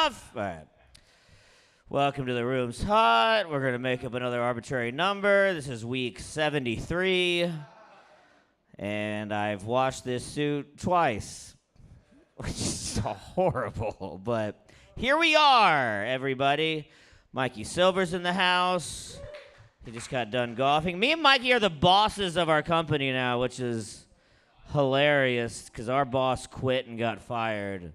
off. All right. Welcome to the Room's Hot. We're going to make up another arbitrary number. This is week 73. And I've washed this suit twice, which is horrible. But here we are, everybody. Mikey Silver's in the house. He just got done golfing. Me and Mikey are the bosses of our company now, which is hilarious because our boss quit and got fired,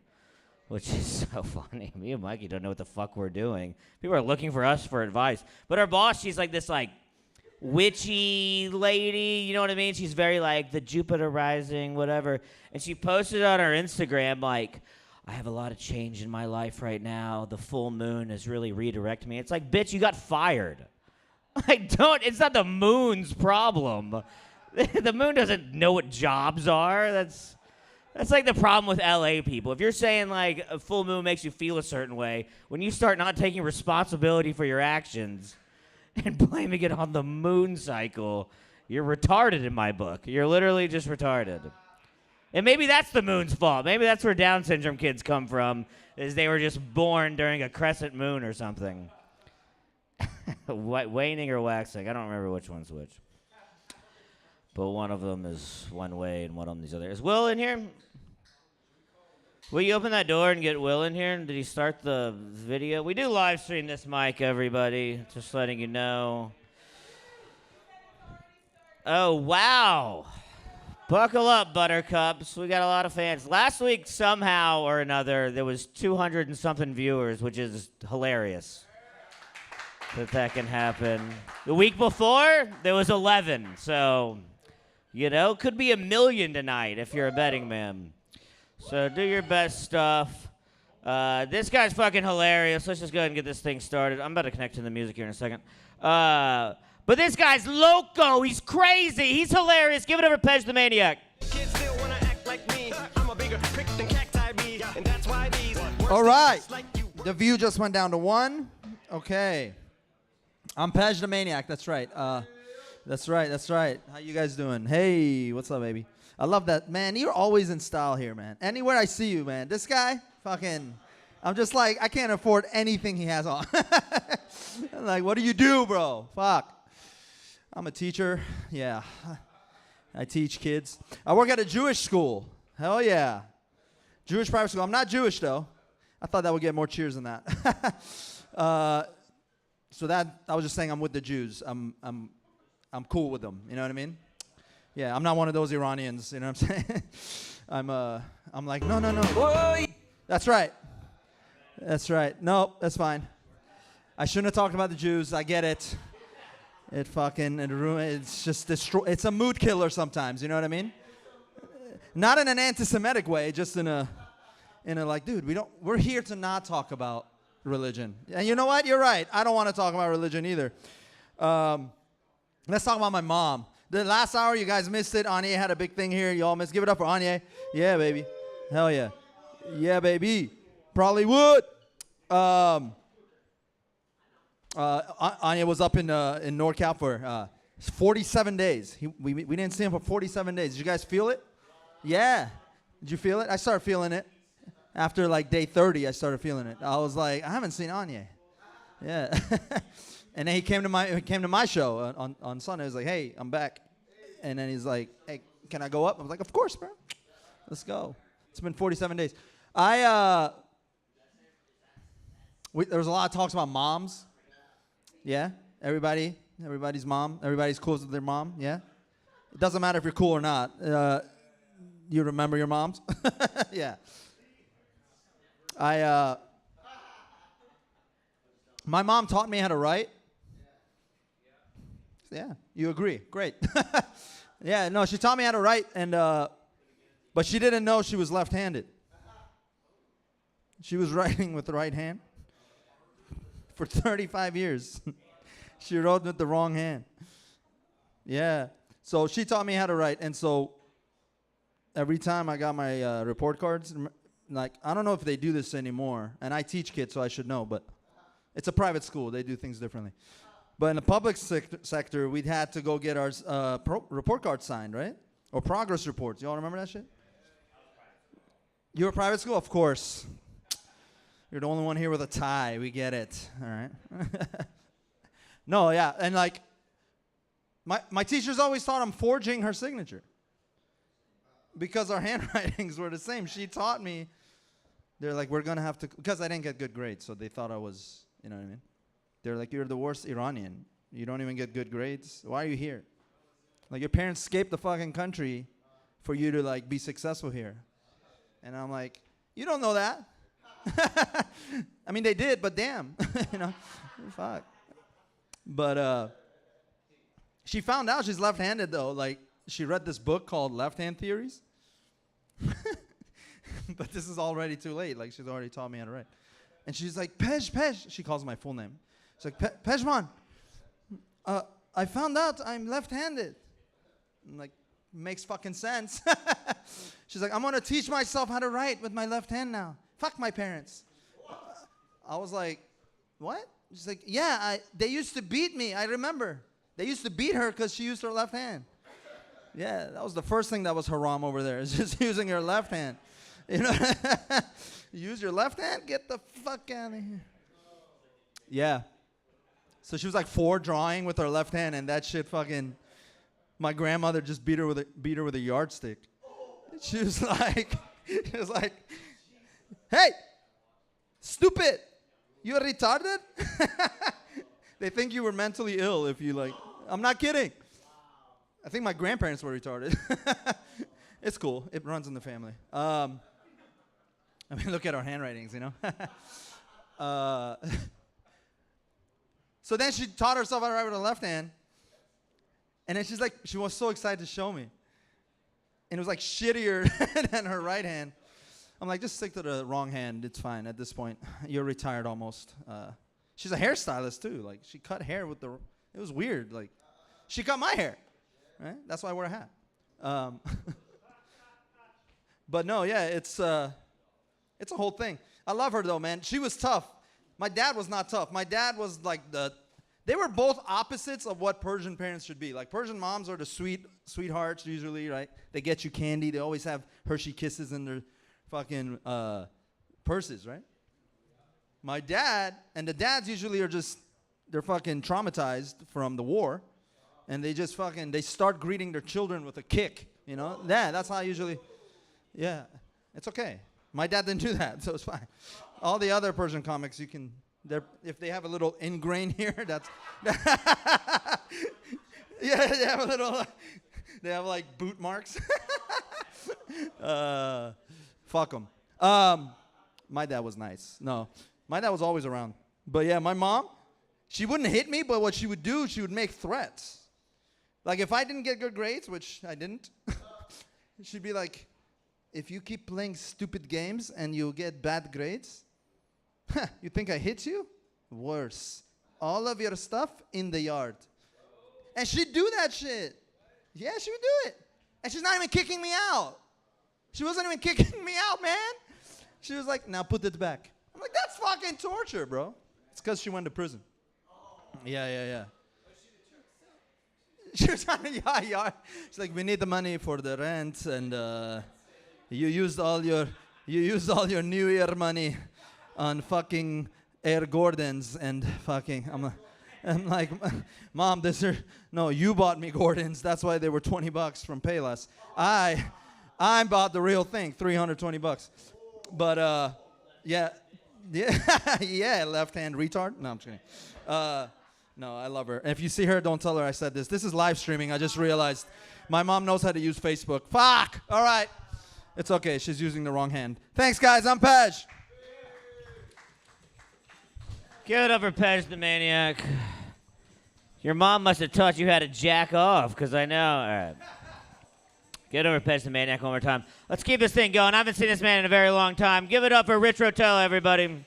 which is so funny. Me and Mikey don't know what the fuck we're doing. People are looking for us for advice. But our boss, she's like this witchy lady, you know what I mean? She's very like the Jupiter rising, whatever. And she posted on her Instagram like, I have a lot of change in my life right now. The full moon has really redirected me. It's like, bitch, you got fired. It's not the moon's problem. The moon doesn't know what jobs are. That's like the problem with LA people. If you're saying like a full moon makes you feel a certain way, when you start not taking responsibility for your actions and blaming it on the moon cycle, you're retarded in my book. You're literally just retarded. And maybe that's the moon's fault. Maybe that's where Down syndrome kids come from, is they were just born during a crescent moon or something. Waning or waxing. I don't remember which one's which. But one of them is one way and one of them is the other. Is Will in here? Will you open that door and get Will in here? Did he start the video? We do live stream this mic, everybody. Just letting you know. Oh, wow. Buckle up, buttercups. We got a lot of fans. Last week, somehow or another, there was 200 and something viewers, which is hilarious that can happen. The week before, there was 11. So, could be 1 million tonight if you're a betting man. So do your best stuff. This guy's fucking hilarious. Let's just go ahead and get this thing started. I'm about to connect to the music here in a second. But this guy's loco. He's crazy. He's hilarious. Give it up for Pej the Maniac. Kids still wanna act like me. I'm a bigger prick than cacti be, and that's why these all right. The view just went down to 1. Okay. I'm Pej the Maniac. That's right. That's right. How you guys doing? Hey, what's up, baby? I love that. Man, you're always in style here, man. Anywhere I see you, man. This guy, fucking, I'm just like, I can't afford anything he has on. I'm like, what do you do, bro? Fuck. I'm a teacher. Yeah. I teach kids. I work at a Jewish school. Hell yeah. Jewish private school. I'm not Jewish, though. I thought that would get more cheers than that. So that, I was just saying I'm with the Jews. I'm cool with them. You know what I mean? Yeah, I'm not one of those Iranians. You know what I'm saying? I'm like, no. Whoa. That's right. No, that's fine. I shouldn't have talked about the Jews. I get it. It's just it's a mood killer sometimes. You know what I mean? Not in an anti-Semitic way, just in a like, dude, we're here to not talk about religion. And you know what? You're right. I don't want to talk about religion either. Let's talk about my mom. The last hour, you guys missed it. Anya had a big thing here. You all missed. Give it up for Anya. Yeah, baby. Hell yeah. Yeah, baby. Probably would. Anya was up in NorCal for 47 days. We didn't see him for 47 days. Did you guys feel it? Yeah. Did you feel it? I started feeling it. After like day 30, I started feeling it. I was like, I haven't seen Anya. Yeah. And then he came to my show on Sunday. He was like, hey, I'm back. And then he's like, hey, can I go up? I was like, of course, bro. Let's go. It's been 47 days. There was a lot of talks about moms. Yeah? Everybody's mom. Everybody's cool with their mom. Yeah? It doesn't matter if you're cool or not. You remember your moms? Yeah. My mom taught me how to write. Yeah, you agree. Great. Yeah, no, she taught me how to write, but she didn't know she was left-handed. She was writing with the right hand for 35 years. She wrote with the wrong hand. Yeah, so she taught me how to write, and so every time I got my report cards, like, I don't know if they do this anymore, and I teach kids, so I should know, but it's a private school. They do things differently. But in the public sector, we'd had to go get our report cards signed, right? Or progress reports. You all remember that shit? You were private school? Of course. You're the only one here with a tie. We get it. All right. No, yeah. And like, my teachers always thought I'm forging her signature. Because our handwritings were the same. She taught me. They're like, we're going to have to, because I didn't get good grades. So they thought I was, you know what I mean? They're like, you're the worst Iranian. You don't even get good grades. Why are you here? Like, your parents escaped the fucking country for you to, like, be successful here. And I'm like, you don't know that. I mean, they did, but damn. You know, fuck. But she found out she's left-handed, though. Like, she read this book called Left-Hand Theories. But this is already too late. Like, she's already taught me how to write. And she's like, Pej. She calls my full name. She's like, Pejman, I found out I'm left-handed. I'm like, makes fucking sense. She's like, I'm going to teach myself how to write with my left hand now. Fuck my parents. I was like, what? She's like, yeah, they used to beat me. I remember. They used to beat her because she used her left hand. Yeah, that was the first thing that was haram over there, is just using her left hand. You know, use your left hand? Get the fuck out of here. Yeah. So she was like 4 drawing with her left hand, and that shit fucking, my grandmother just beat her with a yardstick. She was like, hey, stupid, you're retarded? They think you were mentally ill if you like, I'm not kidding. I think my grandparents were retarded. It's cool. It runs in the family. I mean, look at our handwritings, you know? So then she taught herself how to write with her left hand. And then she's like, she was so excited to show me. And it was like shittier than her right hand. I'm like, just stick to the wrong hand. It's fine at this point. You're retired almost. She's a hairstylist too. Like, she cut hair with it was weird. Like, she cut my hair. Right? That's why I wear a hat. But no, yeah, it's a whole thing. I love her though, man. She was tough. My dad was not tough. My dad was like they were both opposites of what Persian parents should be. Like, Persian moms are the sweethearts usually, right? They get you candy. They always have Hershey Kisses in their fucking purses, right? My dad, and the dads usually are just, they're fucking traumatized from the war. And they just fucking, they start greeting their children with a kick, you know? Yeah, that's how I usually, yeah. It's okay. My dad didn't do that, so it's fine. All the other Persian comics, you can, if they have a little ingrain here, that's, yeah, they have a little, they have like boot marks. Fuck them. My dad was nice. No, my dad was always around. But yeah, my mom, she wouldn't hit me, but what she would do, she would make threats. Like, if I didn't get good grades, which I didn't, she'd be like, if you keep playing stupid games and you get bad grades, you think I hit you? Worse. All of your stuff in the yard. And she'd do that shit. Yeah, she would do it. And she's not even kicking me out. She wasn't even kicking me out, man. She was like, now put it back. I'm like, that's fucking torture, bro. It's because she went to prison. Yeah. She was trying to, yeah. She's like, we need the money for the rent, and you used all your New Year money on fucking Air Gordons and fucking. I'm like, Mom, no, you bought me Gordons. That's why they were $20 from Payless. I bought the real thing, $320. But yeah, left hand retard. No, I'm just kidding. No, I love her. And if you see her, don't tell her I said this. This is live streaming. I just realized my mom knows how to use Facebook. Fuck! All right. It's okay. She's using the wrong hand. Thanks, guys. I'm Pej. Give it up for Pej the Maniac. Your mom must have taught you how to jack off, because I know. All right. Get over Pej the Maniac one more time. Let's keep this thing going. I haven't seen this man in a very long time. Give it up for Rich Rotella, everybody.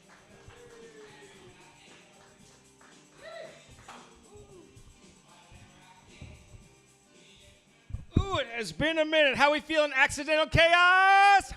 Ooh, it has been a minute. How we feeling, Accidental Chaos?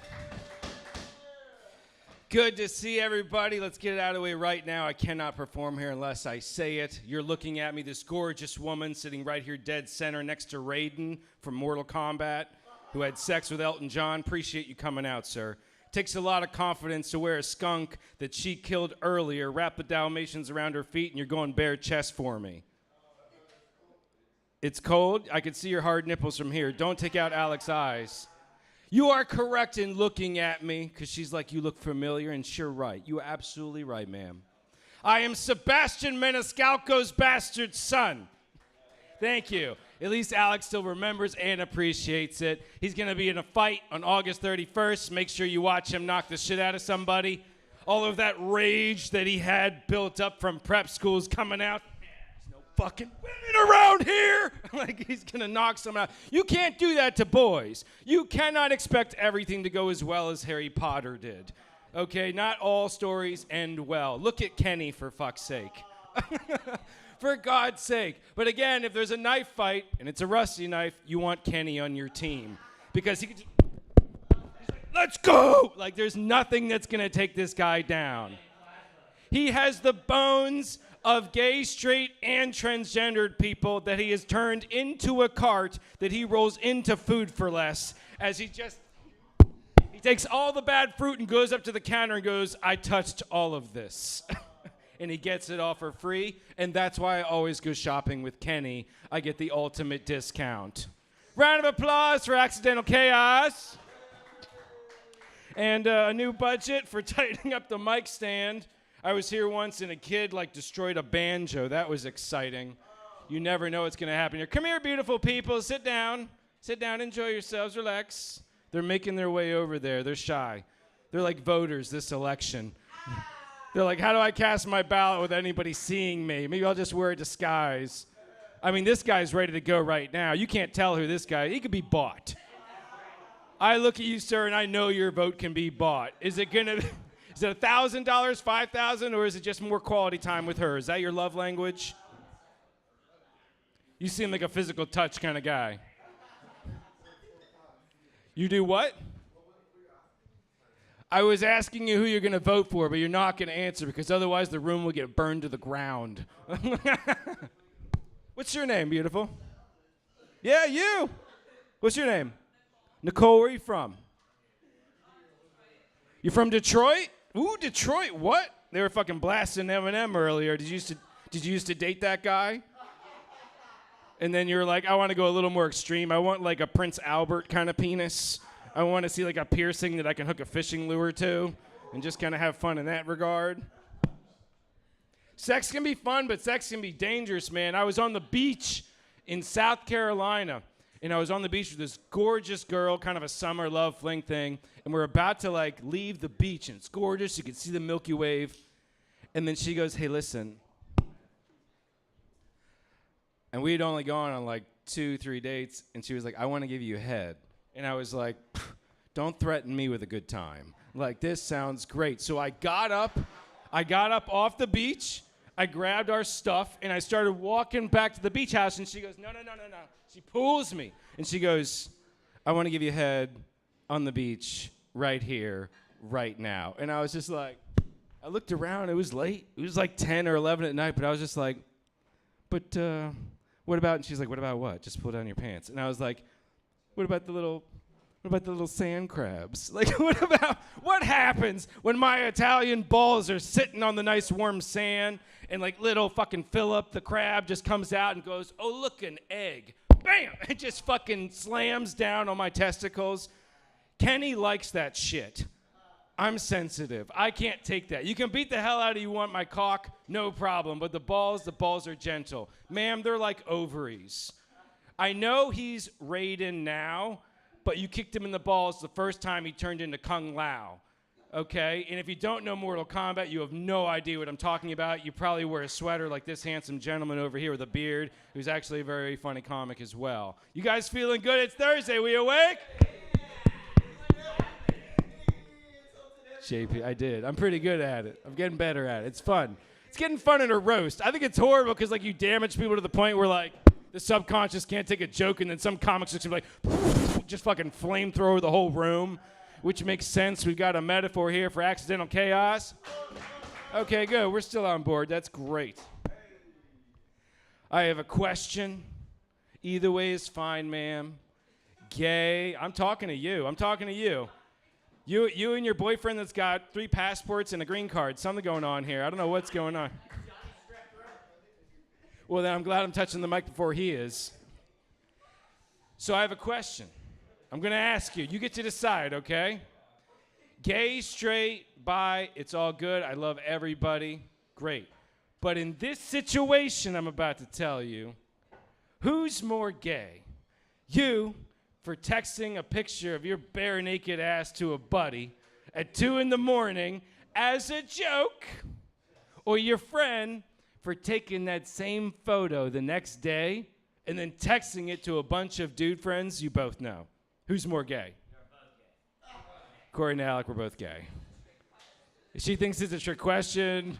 Good to see everybody. Let's get it out of the way right now. I cannot perform here unless I say it. You're looking at me, this gorgeous woman sitting right here dead center next to Raiden from Mortal Kombat, who had sex with Elton John. Appreciate you coming out, sir. Takes a lot of confidence to wear a skunk that she killed earlier, wrap the Dalmatians around her feet, and you're going bare chest for me. It's cold. I can see your hard nipples from here. Don't take out Alex's eyes. You are correct in looking at me, because she's like, you look familiar, and you're right. You are absolutely right, ma'am. I am Sebastian Maniscalco's bastard son. Thank you. At least Alex still remembers and appreciates it. He's going to be in a fight on August 31st. Make sure you watch him knock the shit out of somebody. All of that rage that he had built up from prep schools coming out. There's no fucking women around here. Like, he's going to knock someone out. You can't do that to boys. You cannot expect everything to go as well as Harry Potter did. Okay, not all stories end well. Look at Kenny, for fuck's sake. For God's sake. But again, if there's a knife fight, and it's a rusty knife, you want Kenny on your team. Because he can just, he's like, let's go! Like, there's nothing that's going to take this guy down. He has the bones of gay, straight, and transgendered people that he has turned into a cart that he rolls into Food for Less as he takes all the bad fruit and goes up to the counter and goes, I touched all of this. And he gets it all for free, and that's why I always go shopping with Kenny. I get the ultimate discount. Round of applause for Accidental Chaos. And a new budget for tightening up the mic stand. I was here once, and a kid, destroyed a banjo. That was exciting. You never know what's going to happen here. Come here, beautiful people. Sit down. Sit down, enjoy yourselves, relax. They're making their way over there. They're shy. They're like voters this election. They're like, how do I cast my ballot with anybody seeing me? Maybe I'll just wear a disguise. I mean, this guy's ready to go right now. You can't tell who this guy is. He could be bought. I look at you, sir, and I know your vote can be bought. Is it $1,000, $5,000, or is it just more quality time with her? Is that your love language? You seem like a physical touch kind of guy. You do what? I was asking you who you're going to vote for, but you're not going to answer because otherwise the room will get burned to the ground. What's your name, beautiful? Yeah, you. What's your name? Nicole, where are you from? You from Detroit? Ooh, Detroit, what? They were fucking blasting Eminem earlier. Did you used to date that guy? And then you're like, I want to go a little more extreme. I want like a Prince Albert kind of penis. I want to see like a piercing that I can hook a fishing lure to and just kind of have fun in that regard. Sex can be fun, but sex can be dangerous, man. I was on the beach in South Carolina, and I was on the beach with this gorgeous girl, kind of a summer love fling thing, and we're about to like leave the beach, and it's gorgeous. You can see the Milky Way. And then she goes, hey, listen. And we had only gone on like 2-3 dates, and she was like, I want to give you a head. And I was like, don't threaten me with a good time. Like, this sounds great. So I got up off the beach, I grabbed our stuff, and I started walking back to the beach house, and she goes, no. She pulls me, and she goes, I want to give you a head on the beach right here, right now. And I was just like, I looked around, it was late. It was like 10 or 11 at night, but I was just like, but what about, and she's like, what about what? Just pull down your pants. And I was like, what about the little sand crabs? Like, what happens when my Italian balls are sitting on the nice warm sand and like little fucking Philip the crab just comes out and goes, oh, look, an egg. Bam! It just fucking slams down on my testicles. Kenny likes that shit. I'm sensitive. I can't take that. You can beat the hell out of you want my cock, no problem. But the balls are gentle. Ma'am, they're like ovaries. I know he's Raiden now, but you kicked him in the balls the first time he turned into Kung Lao. Okay? And if you don't know Mortal Kombat, you have no idea what I'm talking about. You probably wear a sweater like this handsome gentleman over here with a beard, who's actually a very funny comic as well. You guys feeling good? It's Thursday. We awake? JP, I did. I'm pretty good at it. I'm getting better at it. It's fun. It's getting fun in a roast. I think it's horrible because like you damage people to the point where like the subconscious can't take a joke, and then some comics just like just fucking flamethrower the whole room, which makes sense. We've got a metaphor here for accidental chaos. Okay, good. We're still on board. That's great. I have a question. Either way is fine, ma'am. Gay. I'm talking to you. You and your boyfriend that's got 3 passports and a green card. Something going on here. I don't know what's going on. Well, then I'm glad I'm touching the mic before he is. So I have a question. I'm going to ask you. You get to decide, okay? Gay, straight, bi, it's all good. I love everybody. Great. But in this situation I'm about to tell you, who's more gay? You for texting a picture of your bare naked ass to a buddy at 2 a.m. as a joke, or your friend for taking that same photo the next day and then texting it to a bunch of dude friends you both know? Who's more gay? You're both gay. Corey and Alec were both gay. She thinks it's a trick question.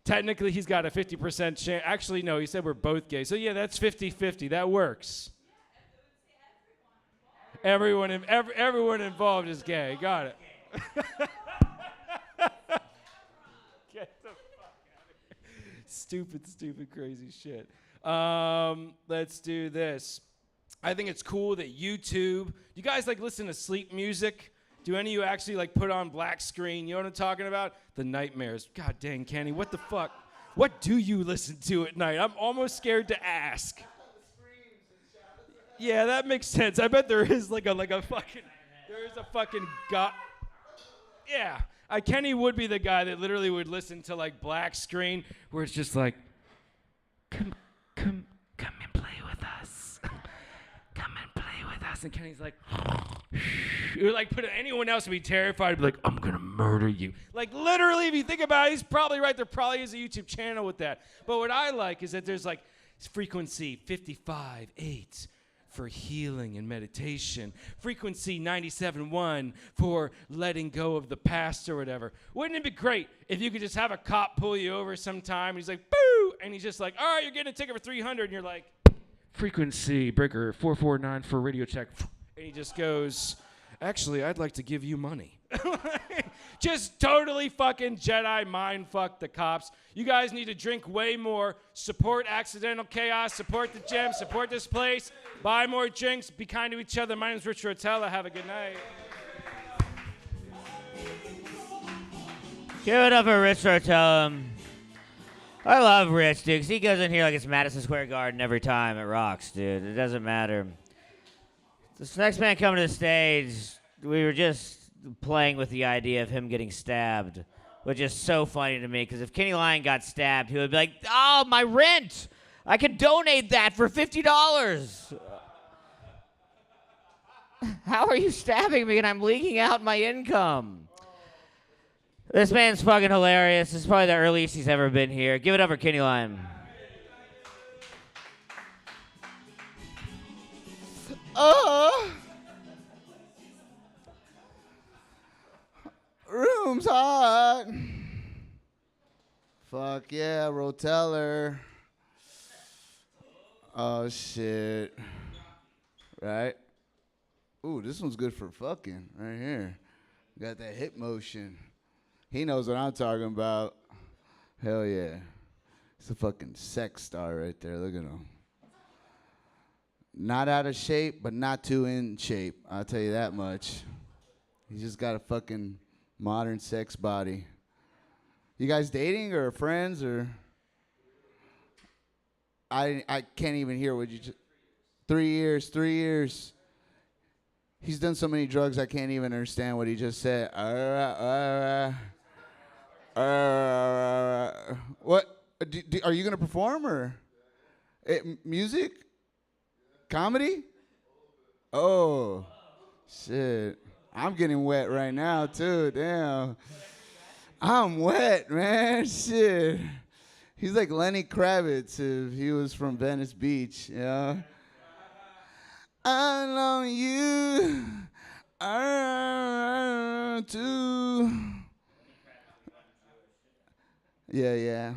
Technically, he's got a 50% chance. Actually, no, he said we're both gay. So, yeah, that's 50-50. That works. Everyone involved is gay. Got it. Get the fuck out of here. Stupid, crazy shit. Let's do this. I think it's cool that YouTube. You guys like listen to sleep music? Do any of you actually like put on black screen? You know what I'm talking about? The nightmares. God dang, Kenny, what the fuck? What do you listen to at night? I'm almost scared to ask. Yeah, that makes sense. I bet there is like a fucking, there is a fucking god. Yeah, Kenny would be the guy that literally would listen to like black screen where it's just like, come and play with us. Come and play with us. And Kenny's like, it would like put anyone else would be terrified, be like, I'm gonna murder you. Like literally, if you think about it, he's probably right. There probably is a YouTube channel with that. But what I like is that there's like frequency 55.8 for healing and meditation. Frequency 97.1 for letting go of the past or whatever. Wouldn't it be great if you could just have a cop pull you over sometime and he's like, boo! And he's just like, all right, you're getting a ticket for $300. And you're like, frequency breaker 449 for radio check. And he just goes, actually, I'd like to give you money. Just totally fucking Jedi mind fuck the cops. You guys need to drink way more. Support Accidental Chaos. Support the gym. Support this place. Buy more drinks. Be kind to each other. My name's Rich Rotella. Have a good night. Give it up for Rich Rotella. I love Rich, dude, 'cause he goes in here like it's Madison Square Garden every time. It rocks, dude. It doesn't matter. This next man coming to the stage, we were just playing with the idea of him getting stabbed, which is so funny to me, because if Kenny Lyon got stabbed, he would be like, oh, my rent! I could donate that for $50. How are you stabbing me and I'm leaking out my income? This man's fucking hilarious. This is probably the earliest he's ever been here. Give it up for Kenny Lyon. Room's hot. Fuck yeah, Roteller. Oh shit. Right? Ooh, this one's good for fucking right here. Got that hip motion. He knows what I'm talking about. Hell yeah. It's a fucking sex star right there. Look at him. Not out of shape, but not too in shape. I'll tell you that much. He's just got a fucking modern sex body. You guys dating or friends or? I can't even hear what you just. 3 years. He's done so many drugs I can't even understand what he just said. What? Are you gonna perform or music? Comedy? Oh, shit. I'm getting wet right now, too. Damn. I'm wet, man. Shit. He's like Lenny Kravitz if he was from Venice Beach, you know? I love you. Too. Yeah.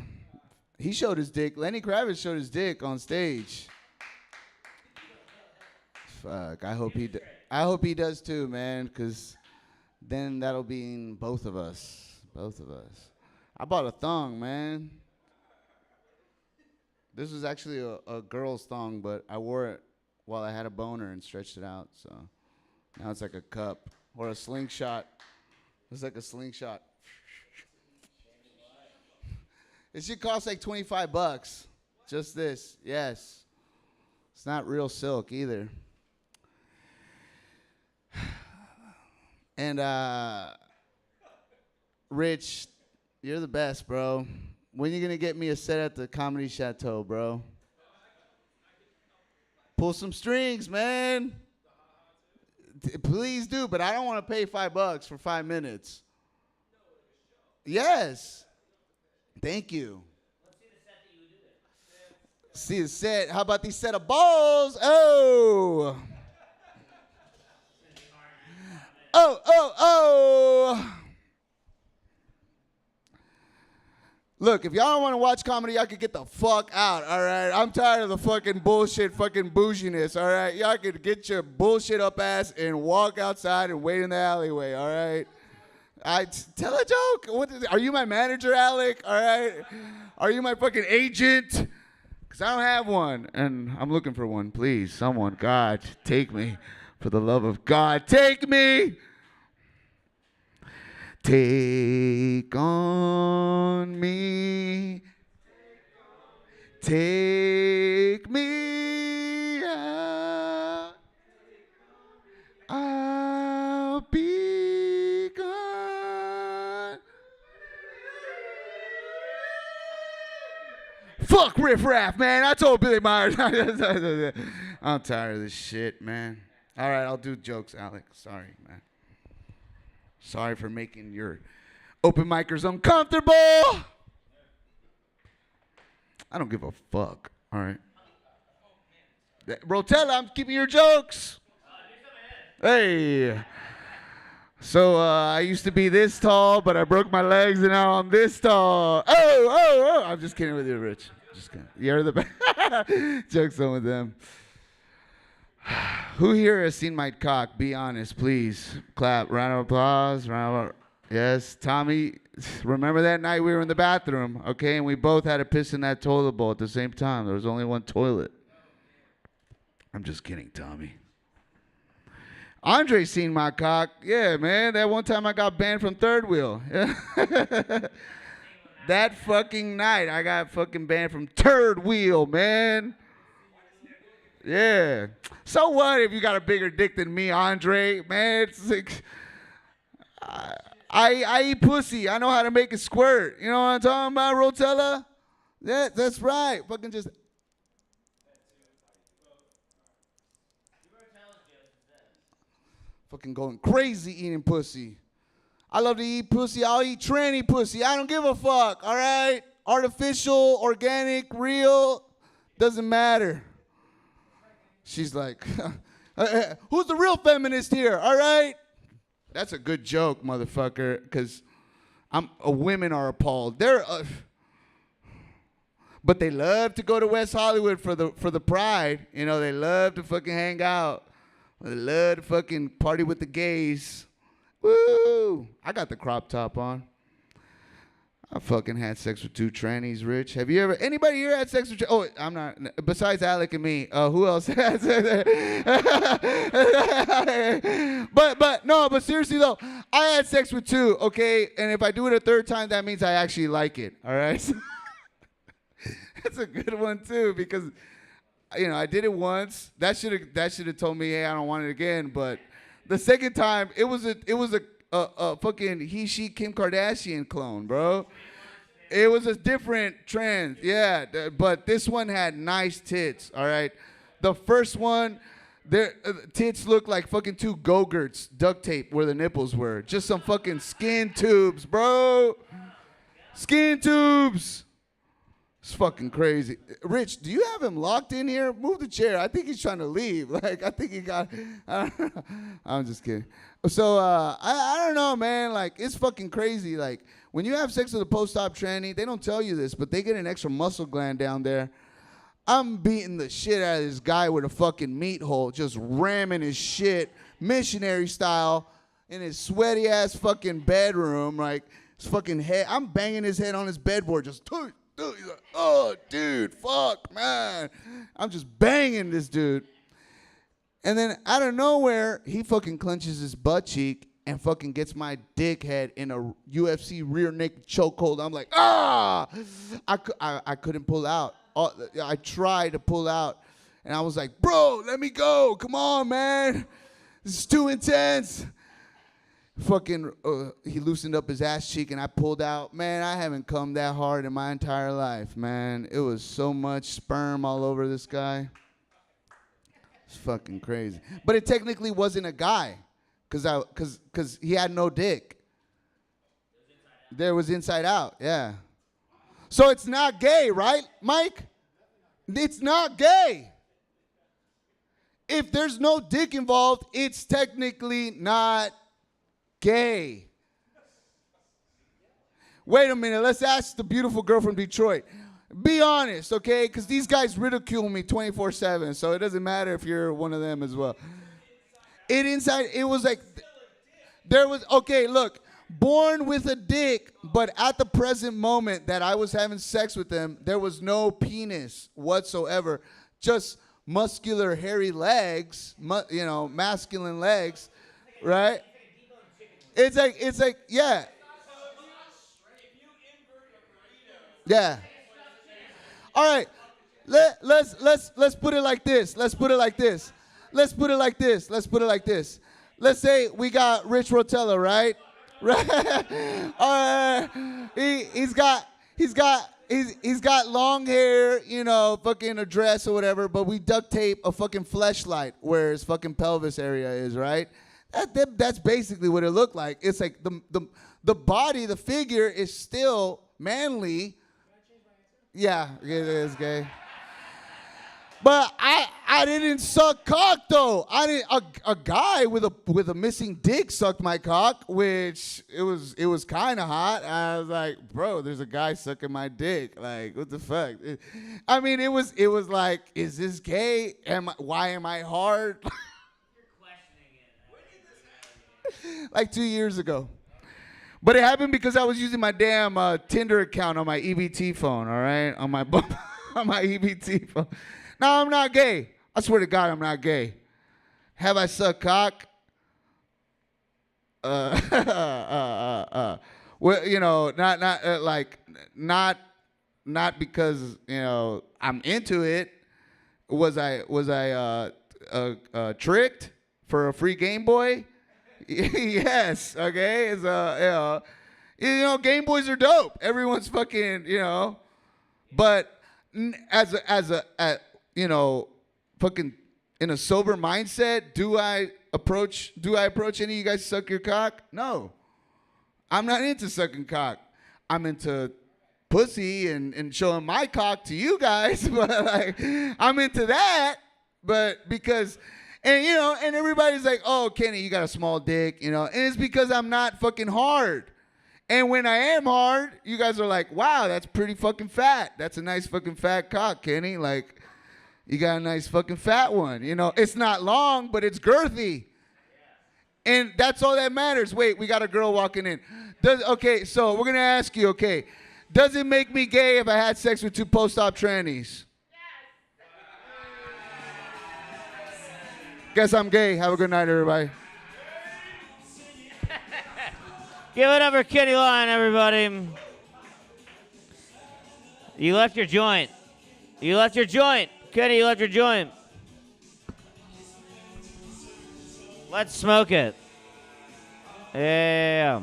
He showed his dick. Lenny Kravitz showed his dick on stage. Fuck, I hope he does too, man, because then that'll be in both of us. I bought a thong, man. This was actually a girl's thong, but I wore it while I had a boner and stretched it out, so now it's like a cup or a slingshot. It's like a slingshot. It should cost like $25. Just this. Yes. It's not real silk either. And Rich, you're the best, bro. When you gonna get me a set at the Comedy Chateau, bro? Pull some strings, man. Please do, but I don't want to pay $5 for 5 minutes. Yes. Thank you. See the set. How about these set of balls? Oh. Oh. Look, if y'all don't want to watch comedy, y'all can get the fuck out, all right? I'm tired of the fucking bullshit, fucking bouginess, all right? Y'all can get your bullshit up ass and walk outside and wait in the alleyway, all right? Tell a joke. Are you my manager, Alec? All right? Are you my fucking agent? Because I don't have one, and I'm looking for one. Please, someone, God, take me. For the love of God, take me. Take on me. Take me out. I'll be gone. Fuck Riff Raff, man. I told Billy Myers. I'm tired of this shit, man. All right, I'll do jokes, Alex. Sorry, man. Sorry for making your open micers uncomfortable. I don't give a fuck. All right. Rotella, I'm keeping your jokes. Hey. So I used to be this tall, but I broke my legs, and now I'm this tall. Oh. I'm just kidding with you, Rich. Just kidding. You're the best. Jokes on with them. Who here has seen my cock? Be honest, please. Clap. Round of applause. Yes, Tommy. Remember that night we were in the bathroom, okay, and we both had to piss in that toilet bowl at the same time. There was only one toilet. I'm just kidding, Tommy. Andre seen my cock. Yeah, man. That one time I got banned from Third Wheel. That fucking night I got fucking banned from Third Wheel, man. Yeah. So what if you got a bigger dick than me, Andre? Man, it's like, I eat pussy. I know how to make it squirt. You know what I'm talking about, Rotella? Yeah, that's right. Fucking just. Fucking going crazy eating pussy. I love to eat pussy. I'll eat tranny pussy. I don't give a fuck, all right? Artificial, organic, real, doesn't matter. She's like, who's the real feminist here, all right? That's a good joke, motherfucker, because women are appalled. But they love to go to West Hollywood for the pride. You know, they love to fucking hang out. They love to fucking party with the gays. Woo! I got the crop top on. I fucking had sex with 2 trannies, Rich. Have you ever? Anybody here had sex with? Oh, I'm not. Besides Alec and me, who else has? But seriously though, I had sex with 2. Okay, and if I do it a 3rd time, that means I actually like it. All right. That's a good one too, because you know I did it once. That should have told me, hey, I don't want it again. But the 2nd time, it was a fucking he, she, Kim Kardashian clone, bro. It was a different trend, yeah. But this one had nice tits, all right. The first one, their tits looked like fucking 2 Go-Gurts duct tape where the nipples were. Just some fucking skin tubes, bro. Skin tubes. It's fucking crazy. Rich, do you have him locked in here? Move the chair. I think he's trying to leave. Like, I think he got. I'm just kidding. So I don't know, man. Like, it's fucking crazy. Like, when you have sex with a post-op tranny, they don't tell you this, but they get an extra muscle gland down there. I'm beating the shit out of this guy with a fucking meat hole, just ramming his shit, missionary style, in his sweaty ass fucking bedroom. Like, his fucking head. I'm banging his head on his bedboard, just. Dude, he's like, oh, dude, fuck, man. I'm just banging this dude. And then out of nowhere, he fucking clenches his butt cheek and fucking gets my dickhead in a UFC rear naked chokehold. I'm like, ah! I couldn't pull out. I tried to pull out, and I was like, bro, let me go. Come on, man. This is too intense. Fucking, he loosened up his ass cheek, and I pulled out. Man, I haven't come that hard in my entire life, man. It was so much sperm all over this guy. It's fucking crazy. But it technically wasn't a guy, cause he had no dick. There was inside out, yeah. So it's not gay, right, Mike? It's not gay. If there's no dick involved, it's technically not gay. Wait a minute, let's ask the beautiful girl from Detroit. Be honest, okay? Because these guys ridicule me 24/7, so it doesn't matter if you're one of them as well. It was like, there was, okay, look, born with a dick, but at the present moment that I was having sex with them, there was no penis whatsoever, just muscular, hairy legs, masculine legs, right? It's like, yeah. Yeah. All right. Let's put it like this. Let's put it like this. Let's say we got Rich Rotella, right? Right. He's got long hair, fucking a dress or whatever, but we duct tape a fucking fleshlight where his fucking pelvis area is, right? That's basically what it looked like. It's like the body, the figure is still manly. Yeah, it is gay. But I didn't suck cock though. A guy with a missing dick sucked my cock, which it was kind of hot. I was like, bro, there's a guy sucking my dick. Like, what the fuck? It was like, is this gay? Why am I hard? You're questioning it. When did this happen? Like 2 years ago. But it happened because I was using my damn Tinder account on my EBT phone. All right, on my EBT phone. No, I'm not gay. I swear to God, I'm not gay. Have I sucked cock? Well, not because I'm into it. Was I tricked for a free Game Boy? Yes. Okay. It's Game Boys are dope. Everyone's fucking but as a fucking in a sober mindset, do I approach any of you guys suck your cock? No. I'm not into sucking cock. I'm into pussy and showing my cock to you guys, but like I'm into that, but because and everybody's like, "Oh, Kenny, you got a small dick," and it's because I'm not fucking hard. And when I am hard, you guys are like, "Wow, that's pretty fucking fat. That's a nice fucking fat cock, Kenny. Like, you got a nice fucking fat one. It's not long, but it's girthy." And that's all that matters. Wait, we got a girl walking in. Okay, so we're going to ask you, okay, does it make me gay if I had sex with 2 post-op trannies? Yes. Guess I'm gay. Have a good night, everybody. Give it up for Kenny Line, everybody. You left your joint. Kenny, you left your joint. Let's smoke it. Yeah.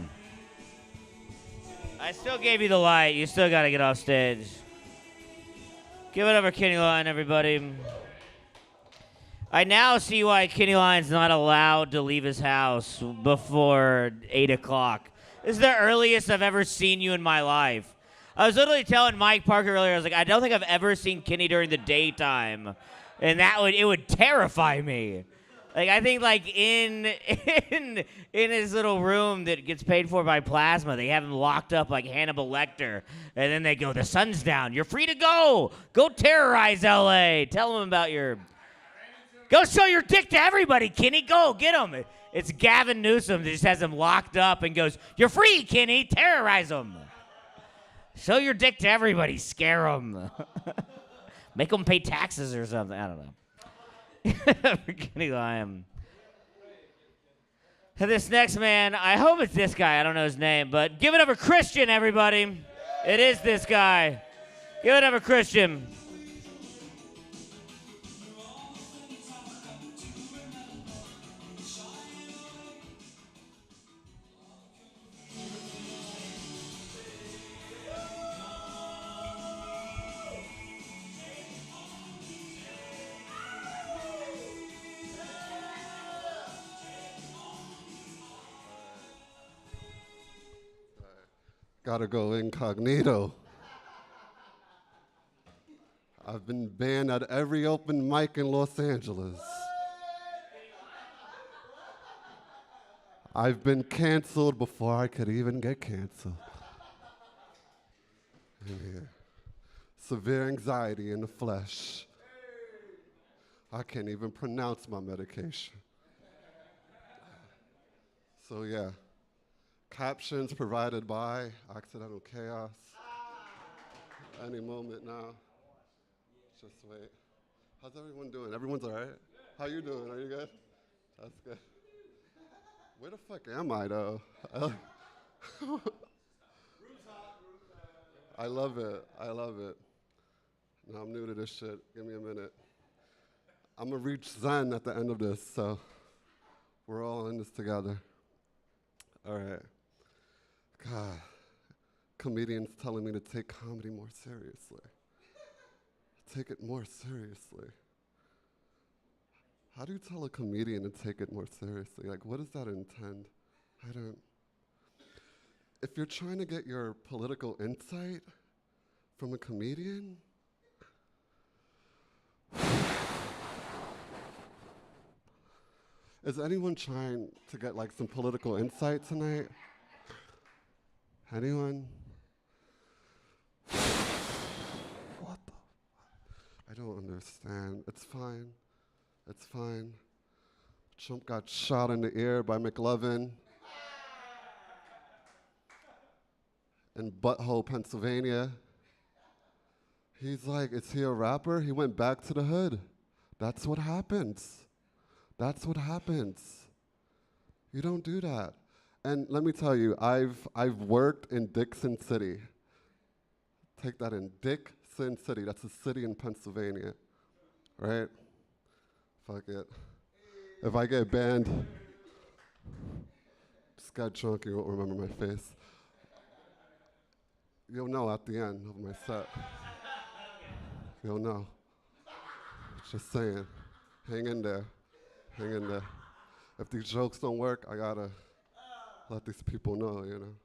I still gave you the light. You still got to get off stage. Give it up for Kenny Line, everybody. I now see why Kenny Line's not allowed to leave his house before 8 o'clock. This is the earliest I've ever seen you in my life. I was literally telling Mike Parker earlier, I was like, I don't think I've ever seen Kenny during the daytime. And it would terrify me. Like, I think, like, in his little room that gets paid for by plasma, they have him locked up like Hannibal Lecter. And then they go, the sun's down. You're free to go. Go terrorize L.A. Tell them about your... Go show your dick to everybody, Kenny. Go, get him. It's Gavin Newsom that just has him locked up and goes, you're free, Kenny. Terrorize him. Show your dick to everybody. Scare them. Make them pay taxes or something. I don't know. Kenny Lyon. This next man, I hope it's this guy. I don't know his name, but give it up for Christian, everybody. It is this guy. Give it up for Christian. Gotta go incognito. I've been banned at every open mic in Los Angeles. I've been canceled before I could even get canceled. Yeah. Severe anxiety in the flesh. I can't even pronounce my medication. So yeah, captions provided by Accidental Chaos. Any moment now. Just wait. How's everyone doing? Everyone's all right? How you doing? Are you good? That's good. Where the fuck am I, though? I love it. I love it. No, I'm new to this shit. Give me a minute. I'm going to reach Zen at the end of this, so we're all in this together. All right. God, comedians telling me to take comedy more seriously. Take it more seriously. How do you tell a comedian to take it more seriously? Like, what does that intend? I don't. If you're trying to get your political insight from a comedian, is anyone trying to get like some political insight tonight? Anyone? What the? I don't understand. It's fine. It's fine. Trump got shot in the ear by McLovin in Butthole, Pennsylvania. He's like, is he a rapper? He went back to the hood. That's what happens. That's what happens. You don't do that. And let me tell you, I've worked in Dixon City. Take that in, Dixon City. That's a city in Pennsylvania, right? Fuck it. If I get banned, just got drunk, you won't remember my face. You'll know at the end of my set. You'll know. Just saying. Hang in there. Hang in there. If these jokes don't work, I gotta let these people know, you know.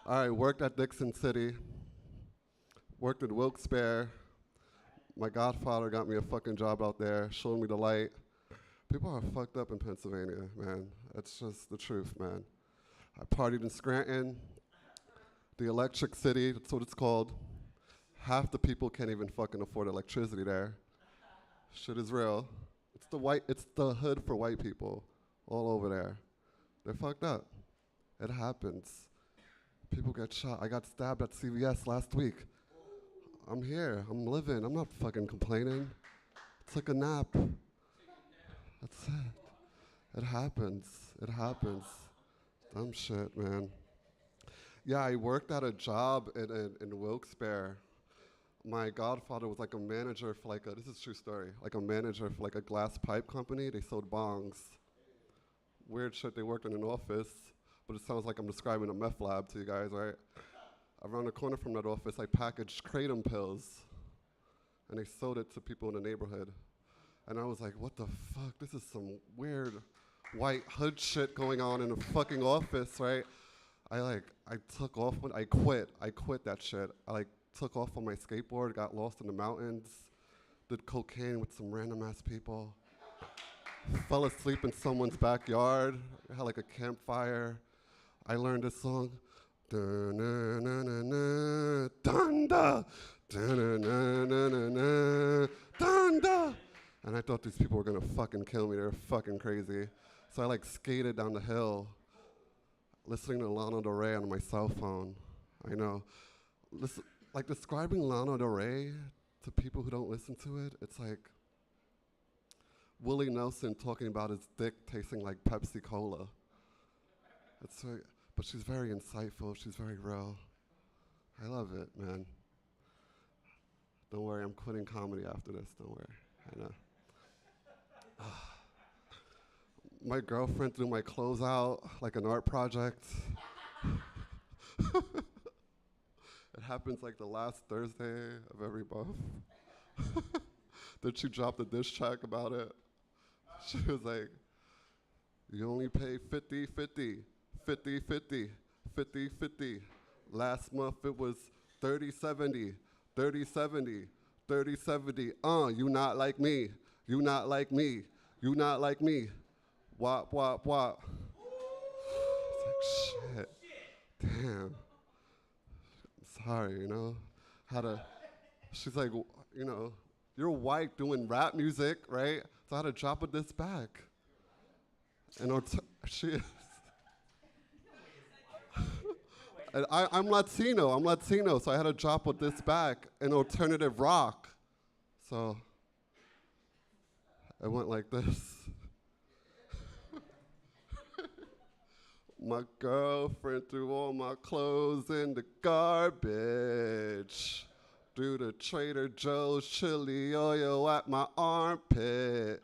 All right, worked at Dixon City. Worked at Wilkes-Barre. My godfather got me a fucking job out there, showed me the light. People are fucked up in Pennsylvania, man. That's just the truth, man. I partied in Scranton, the Electric City, that's what it's called. Half the people can't even fucking afford electricity there. Shit is real. It's the hood for white people all over there. They're fucked up. It happens. People get shot. I got stabbed at CVS last week. I'm here. I'm living. I'm not fucking complaining. Took a nap. That's it. It happens. It happens. Dumb shit, man. Yeah, I worked at a job in Wilkes-Barre. My godfather was like a manager for like this is a true story, like a manager for like a glass pipe company. They sold bongs. Weird shit, they worked in an office, but it sounds like I'm describing a meth lab to you guys, right? Around the corner from that office, I packaged kratom pills, and they sold it to people in the neighborhood. And I was like, what the fuck? This is some weird white hood shit going on in a fucking office, right? I took off when I quit that shit. I took off on my skateboard, got lost in the mountains, did cocaine with some random ass people, fell asleep in someone's backyard, had like a campfire. I learned this song. Dunda, dunda. And I thought these people were gonna fucking kill me. They were fucking crazy. So I skated down the hill, listening to Lana Del Rey on my cell phone. I know. Listen, describing Lana Del Rey to people who don't listen to it, it's like Willie Nelson talking about his dick tasting like Pepsi Cola. It's very, but she's very insightful. She's very real. I love it, man. Don't worry, I'm quitting comedy after this. Don't worry. I know. My girlfriend threw my clothes out like an art project. It happens like the last Thursday of every month. Then she dropped a diss track about it. She was like, you only pay 50, 50, 50, 50, 50, 50. Last month it was 30, 70, 30, 70, 30, 70. You not like me. You not like me. You not like me. Wop, wop, wop. It's like, shit. Damn. I'm sorry, you know. She's like, you know, you're white doing rap music, right? So I had to drop a diss back. And she is. And I'm Latino, so I had to drop a diss back in alternative rock. So it went like this. My girlfriend threw all my clothes in the garbage. Threw the Trader Joe's chili oil at my armpit.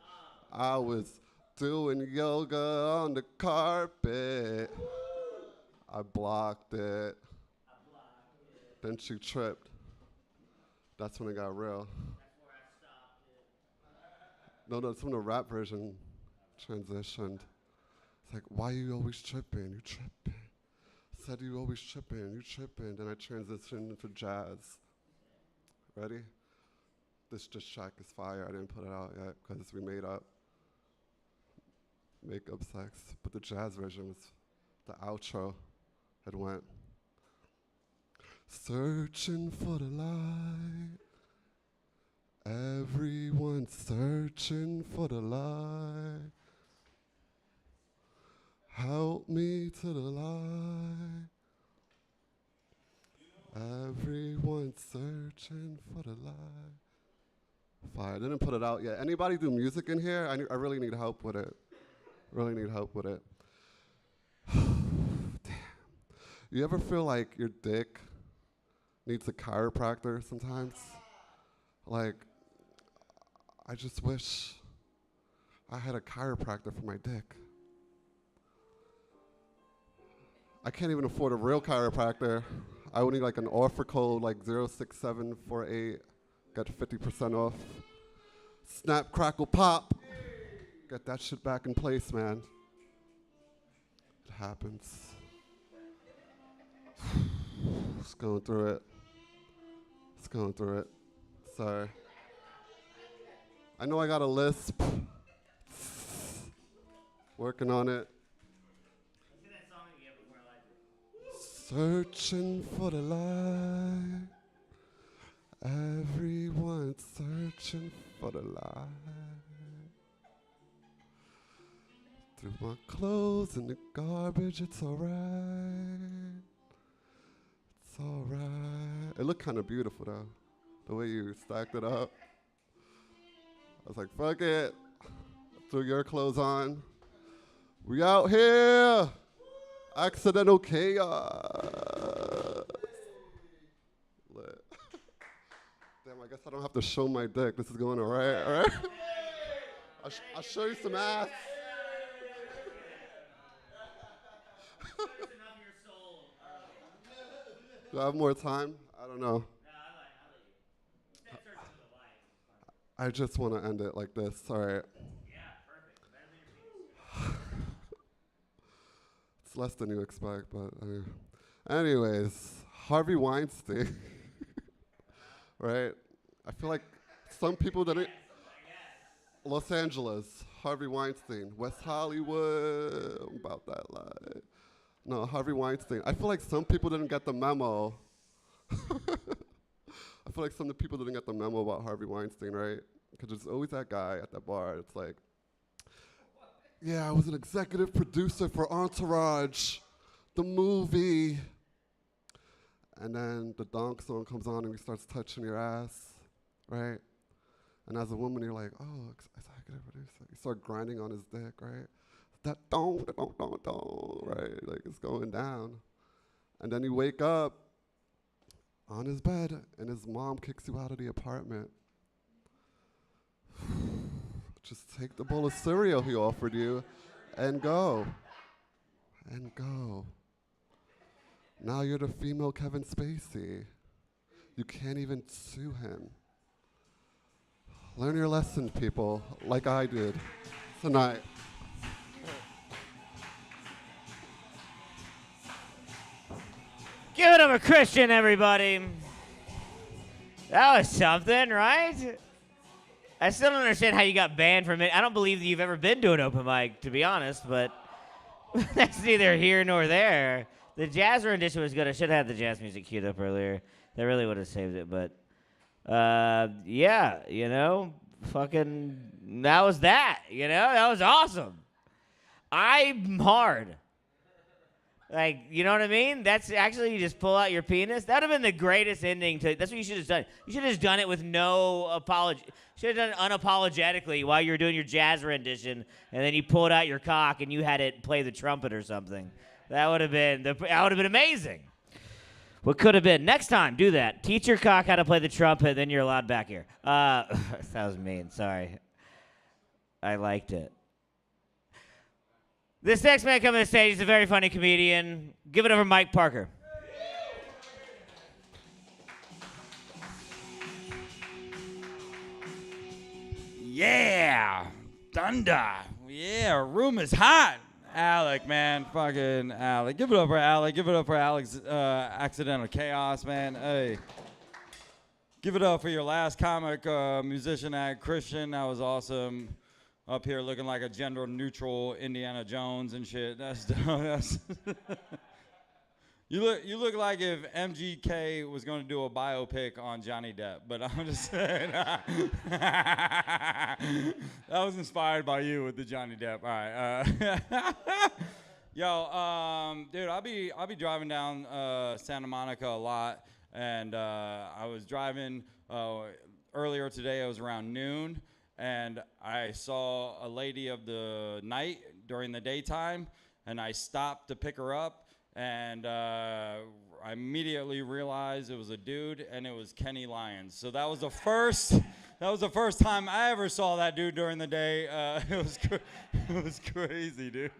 I was doing yoga on the carpet. I blocked it. Then she tripped. That's when it got real. No, that's when the rap version transitioned. It's like, why you always tripping? You tripping. Said you always tripping. You tripping. Then I transitioned into jazz. Ready? This track is fire. I didn't put it out yet because we made up makeup sex. But the jazz version was the outro. It went, searching for the light. Everyone's searching for the light. Help me to the light. Everyone's searching for the light. Fire. I didn't put it out yet. Anybody do music in here? I really need help with it. Really need help with it. Damn. You ever feel like your dick needs a chiropractor sometimes? Like, I just wish I had a chiropractor for my dick. I can't even afford a real chiropractor. I would need like an offer code like 06748, get 50% off. Snap, crackle, pop. Get that shit back in place, man. It happens. Just going through it. Just going through it. Sorry. I know I got a lisp. Working on it. Searching for the light. Everyone's searching for the light. Threw my clothes in the garbage, it's alright. It's alright. It looked kind of beautiful though, the way you stacked it up. I was like, fuck it. Threw your clothes on. We out here. Accidental chaos. Lit. Damn, I guess I don't have to show my dick. This is going all right? I'll show you some ass. Do I have more time? I don't know. I just want to end it like this. All right. It's less than you expect, but anyways, Harvey Weinstein, right? I feel like some people didn't. Los Angeles, Harvey Weinstein, West Hollywood, I'm about that life. No, Harvey Weinstein. I feel like some people didn't get the memo. I feel like some of the people didn't get the memo about Harvey Weinstein, right? Because there's always that guy at that bar. It's like, yeah, I was an executive producer for Entourage, the movie. And then the donk song comes on and he starts touching your ass, right? And as a woman, you're like, oh, executive producer. You start grinding on his dick, right? that don't, right? Like it's going down. And then you wake up on his bed and his mom kicks you out of the apartment. Just take the bowl of cereal he offered you and go. And go. Now you're the female Kevin Spacey. You can't even sue him. Learn your lesson, people, like I did tonight. Give it up for Christian, everybody. That was something, right? I still don't understand how you got banned from it. I don't believe that you've ever been to an open mic, to be honest, but that's neither here nor there. The jazz rendition was good. I should have had the jazz music queued up earlier. That really would have saved it, but yeah, you know, fucking, that was that, you know? That was awesome. I'm hard. Like, you know what I mean? That's actually, you just pull out your penis. That would have been the greatest ending to, that's what you should have done. You should have just done it with no apology. Should have done it unapologetically while you were doing your jazz rendition, and then you pulled out your cock and you had it play the trumpet or something. That would have been amazing. What could have been. Next time, do that. Teach your cock how to play the trumpet, then you're allowed back here. That was mean. Sorry. I liked it. This next man coming to the stage is a very funny comedian. Give it over to Mike Parker. Yeah, thunder. Yeah, room is hot. Alec, man, fucking Alec. Give it up for Alec. Give it up for Alec's accidental chaos, man. Hey. Give it up for your last comic musician act, Christian. That was awesome. Up here looking like a gender-neutral Indiana Jones and shit. That's You look like if MGK was going to do a biopic on Johnny Depp, but I'm just saying. That was inspired by you with the Johnny Depp. All right. Yo, dude, I'll be driving down Santa Monica a lot, and I was driving earlier today. It was around noon, and I saw a lady of the night during the daytime, and I stopped to pick her up. And I immediately realized it was a dude, and it was Kenny Lyons. So that was the first time I ever saw that dude during the day. It was crazy, dude.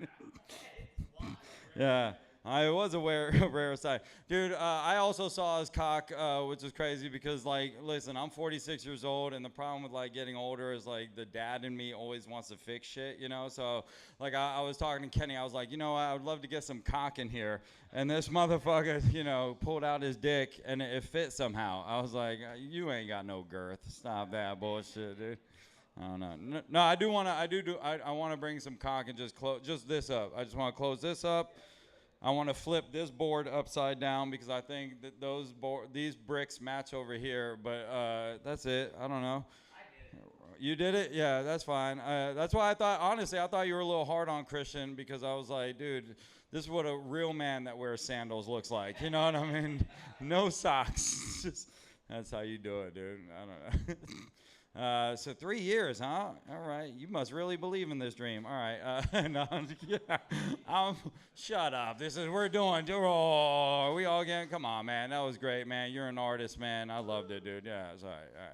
Yeah. It was a rare sight. Dude, I also saw his cock, which is crazy because, like, listen, I'm 46 years old, and the problem with, like, getting older is, like, the dad in me always wants to fix shit, you know? So, like, I was talking to Kenny. I was like, you know what? I would love to get some cock in here. And this motherfucker, you know, pulled out his dick, and it fit somehow. I was like, you ain't got no girth. Stop that bullshit, dude. I don't know. No, I want to bring some cock and just this up. I just want to close this up. I want to flip this board upside down because I think that these bricks match over here, but that's it. I don't know. You did it? Yeah, that's fine. That's why I thought you were a little hard on Christian because I was like, dude, this is what a real man that wears sandals looks like. You know what I mean? No socks. That's how you do it, dude. I don't know. So 3 years, huh? All right. You must really believe in this dream. All right. No, shut up. We're doing. Oh, we all getting. Come on, man. That was great, man. You're an artist, man. I loved it, dude. Yeah, it's all right. All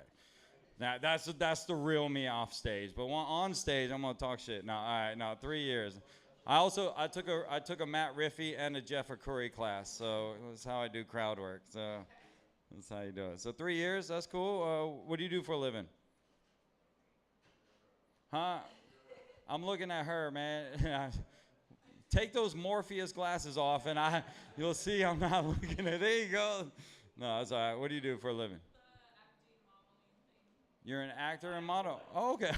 right. Now that's the real me off stage. But on stage, I'm gonna talk shit. No, all right. No, 3 years. I took a Matt Riffey and a Jeff Curry class. So that's how I do crowd work. So that's how you do it. So 3 years. That's cool. What do you do for a living? Huh? I'm looking at her, man. Take those Morpheus glasses off, and you'll see I'm not looking at. There you go. No, that's all right. What do you do for a living? You're an actor and model. Oh, okay.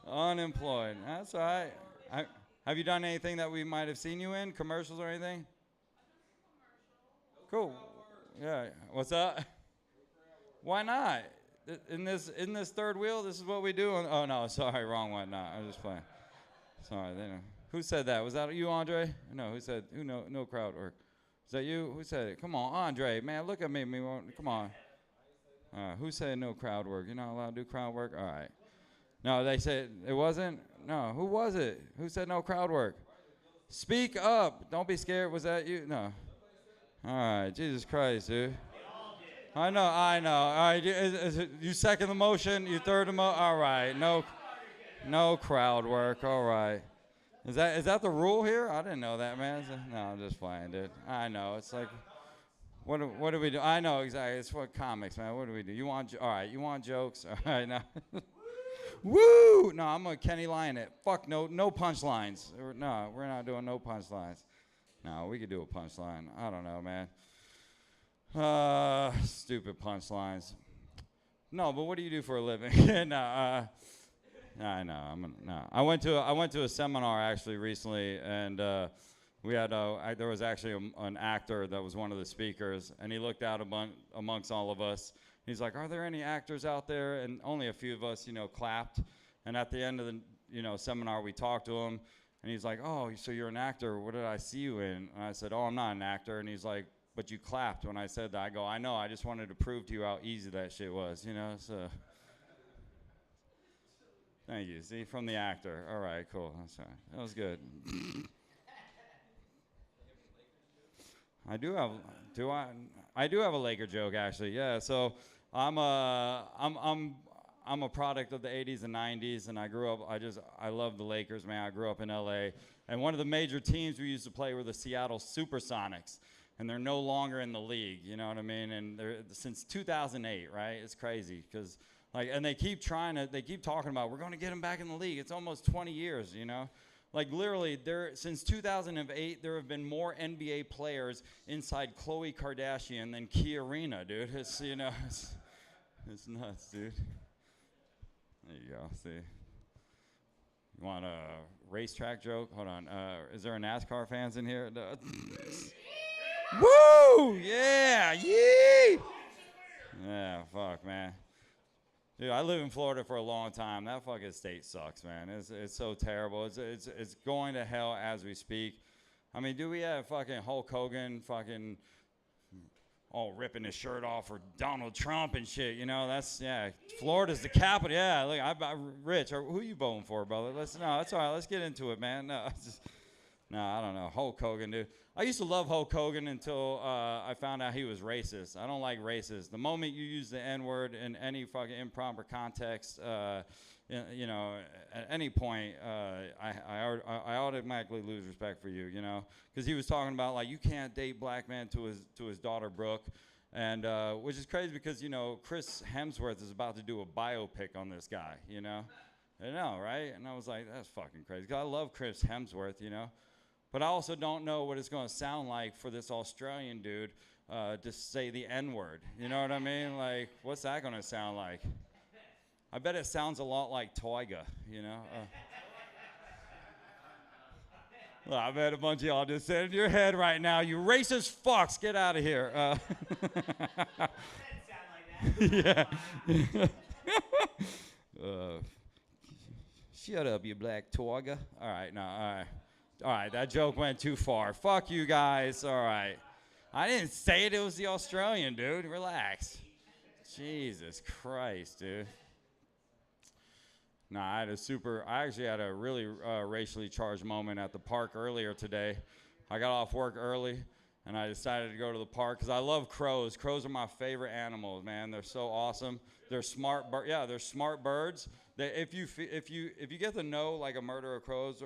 Unemployed. That's all right. Have you done anything that we might have seen you in? Commercials or anything? Cool. Yeah. What's up? Why not? In this third wheel, this is what we do. Oh no, sorry, wrong one. No, I was just playing. Sorry. Who said that? Was that you, Andre? No. Who said? No crowd work. Is that you? Who said it? Come on, Andre. Man, look at me. Come on. Who said no crowd work? You're not allowed to do crowd work. All right. No, they said it wasn't. No, who was it? Who said no crowd work? Speak up. Don't be scared. Was that you? No. All right. Jesus Christ, dude. I know. All right. You second the motion. You third the motion. All right. No crowd work. All right. Is that the rule here? I didn't know that, man. No, I'm just playing, dude. I know. It's like, what do we do? I know exactly. It's what comics, man. What do we do? All right. You want jokes? All right, now. Woo! No, I'm a Kenny Lion it. Fuck no punchlines. No, we're not doing no punchlines. No, we could do a punchline. I don't know, man. Stupid punchlines. No, but what do you do for a living? No, I know. No. I went to a seminar actually recently, and we had there was actually an actor that was one of the speakers, and he looked out amongst all of us. He's like, "Are there any actors out there?" And only a few of us, clapped. And at the end of the seminar, we talked to him, and he's like, "Oh, so you're an actor? What did I see you in?" And I said, "Oh, I'm not an actor." And he's like, "But you clapped when I said that." I go, "I know. I just wanted to prove to you how easy that shit was, So. Thank you. See, from the actor. All right, cool. That's all right. That was good. I do have a Laker joke actually. Yeah. So I'm a product of the 80s and 90s, and I grew up. I love the Lakers, man. I grew up in LA, and one of the major teams we used to play were the Seattle SuperSonics, and they're no longer in the league. You know what I mean? And they're since 2008, right? It's crazy because. And they keep talking about, we're going to get them back in the league. It's almost 20 years, literally, since 2008, there have been more NBA players inside Khloe Kardashian than Key Arena, dude. It's, it's nuts, dude. There you go, see. You want a racetrack joke? Hold on. Is there a NASCAR fans in here? Woo! Yeah! Yee! Yeah, fuck, man. Dude, I live in Florida for a long time. That fucking state sucks, man. It's so terrible. It's going to hell as we speak. I mean, do we have fucking Hulk Hogan fucking all ripping his shirt off for Donald Trump and shit? Florida's the capital. Yeah, look, Rich, who you voting for, brother? That's all right. Let's get into it, man. No, I don't know. Hulk Hogan, dude. I used to love Hulk Hogan until I found out he was racist. I don't like racists. The moment you use the N-word in any fucking improper context, at any point, I automatically lose respect for you, because he was talking about you can't date black men to his daughter Brooke, and which is crazy because Chris Hemsworth is about to do a biopic on this guy, I know, right? And I was like, that's fucking crazy. 'Cause I love Chris Hemsworth, But I also don't know what it's going to sound like for this Australian dude to say the N-word. You know what I mean? What's that going to sound like? I bet it sounds a lot like Toiga, Well, I bet a bunch of y'all just said in your head right now, you racist fucks, get out of here. Yeah. Shut up, you black Toiga. All right, no, all right. All right, that joke went too far. Fuck you guys. All right. I didn't say it. It was the Australian, dude. Relax. Jesus Christ, dude. Nah, I actually had a really racially charged moment at the park earlier today. I got off work early, and I decided to go to the park because I love crows. Crows are my favorite animals, man. They're so awesome. They're smart. They're smart birds. If you get to know a murder of crows,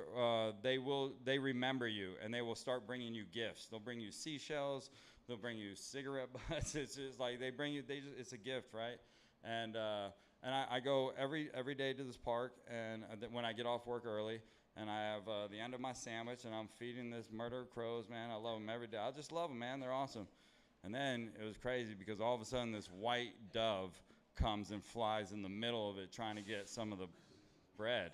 they remember you and they will start bringing you gifts. They'll bring you seashells. They'll bring you cigarette butts. It's just they bring you. It's a gift, right? And I go every day to this park, and when I get off work early, and I have the end of my sandwich, and I'm feeding this murder of crows, man. I love them every day. I just love them, man. They're awesome. And then it was crazy because all of a sudden this white dove comes and flies in the middle of it trying to get some of the bread.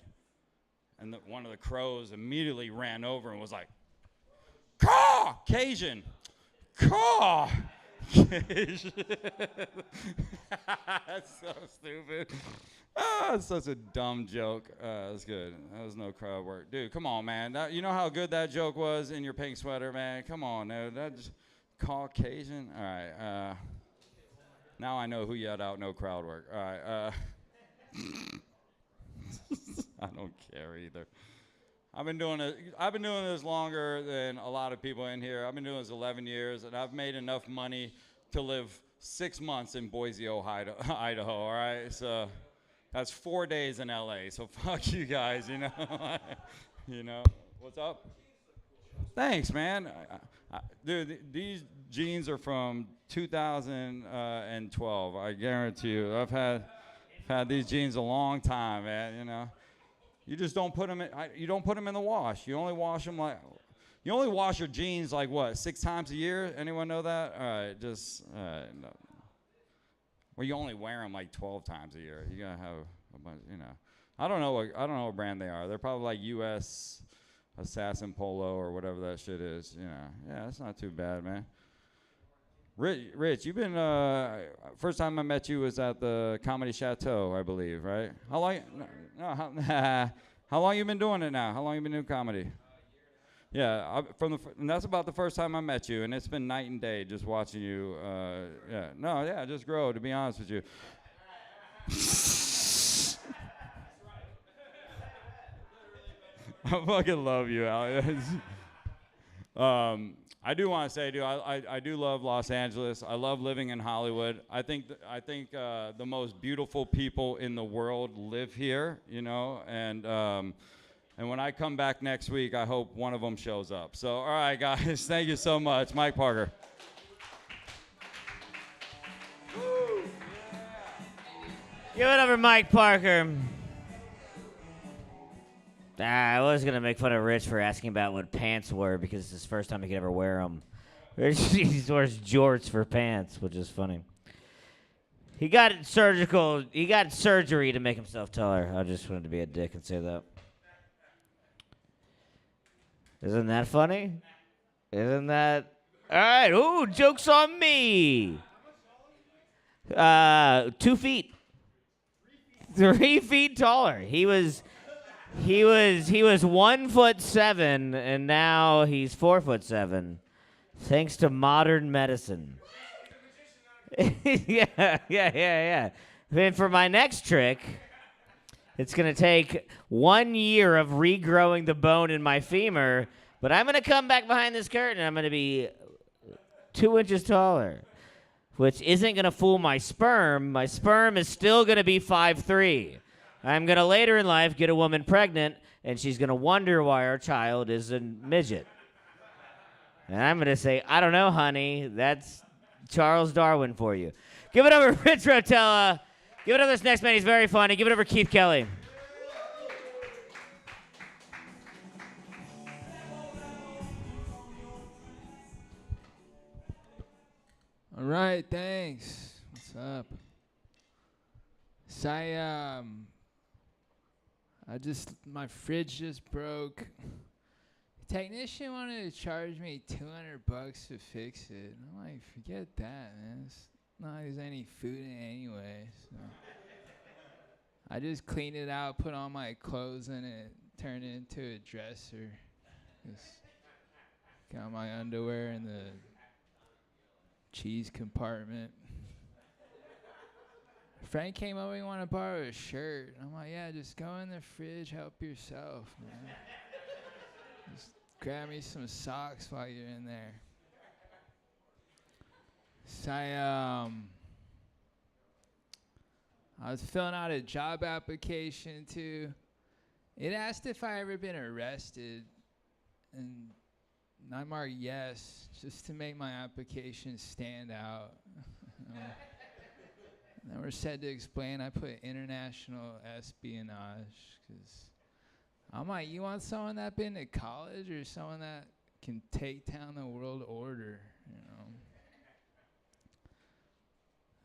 And one of the crows immediately ran over and was like, caw, Cajun, caw. Cajun. That's so stupid. It's such a dumb joke. That's good. That was no crowd work. Dude, come on, man. You know how good that joke was in your pink sweater, man? Come on, dude. That just Caucasian? All right. Now I know who yelled out no crowd work. All right. I don't care either. I've been doing it. I've been doing this longer than a lot of people in here. I've been doing this 11 years, and I've made enough money to live 6 months in Boise, Ohio, Idaho. All right, so that's 4 days in LA. So fuck you guys, you know. You know what's up? Thanks, man. Dude, these jeans are from 2012. I guarantee you. I've had these jeans a long time, man. You know. You just don't put them in. You don't put them in the wash. You only wash them you only wash your jeans like what, 6 times a year? Anyone know that? All right, no. Well, you only wear them like 12 times a year. You gotta have a bunch, you know. I don't know what brand they are. They're probably like U.S. Assassin Polo or whatever that shit is. You know. Yeah, that's not too bad, man. Rich, you've been, first time I met you was at the Comedy Chateau, I believe, right? How long, how long you been doing it now? How long you been doing comedy? Yeah, and that's about the first time I met you, and it's been night and day just watching you, just grow, to be honest with you. I fucking love you, Alex. I do want to say, dude, I do love Los Angeles. I love living in Hollywood. I think the most beautiful people in the world live here, you know. And when I come back next week, I hope one of them shows up. So, all right, guys, thank you so much, Mike Parker. Give it up for Mike Parker. I was going to make fun of Rich for asking about what pants were because it's his first time he could ever wear them. He wears jorts for pants, which is funny. He got surgery to make himself taller. I just wanted to be a dick and say that. Isn't that funny? Isn't that... All right, ooh, joke's on me. 2 feet. 3 feet taller. He was 1'7", and now he's 4'7", thanks to modern medicine. yeah. And for my next trick, it's gonna take 1 year of regrowing the bone in my femur, but I'm gonna come back behind this curtain and I'm gonna be 2 inches taller, which isn't gonna fool my sperm. My sperm is still gonna be 5'3". I'm going to later in life get a woman pregnant, and she's going to wonder why our child is a midget. And I'm going to say, I don't know, honey. That's Charles Darwin for you. Give it over Rich Rotella. Give it over this next man. He's very funny. Give it over Keith Kelly. All right, thanks. What's up? So my fridge just broke. The technician wanted to charge me $200 to fix it. And I'm like, forget that, man. It's not like there's any food in it anyway. So I just cleaned it out, put all my clothes in it, turned it into a dresser. Just got my underwear in the cheese compartment. Frank came over, he wanted to borrow a shirt. I'm like, yeah, just go in the fridge, help yourself, man. Just grab me some socks while you're in there. So I was filling out a job application too. It asked if I ever been arrested, and I marked yes, just to make my application stand out. Then we're said to explain, I put international espionage, because I'm like, you want someone that been to college or someone that can take down the world order, you know?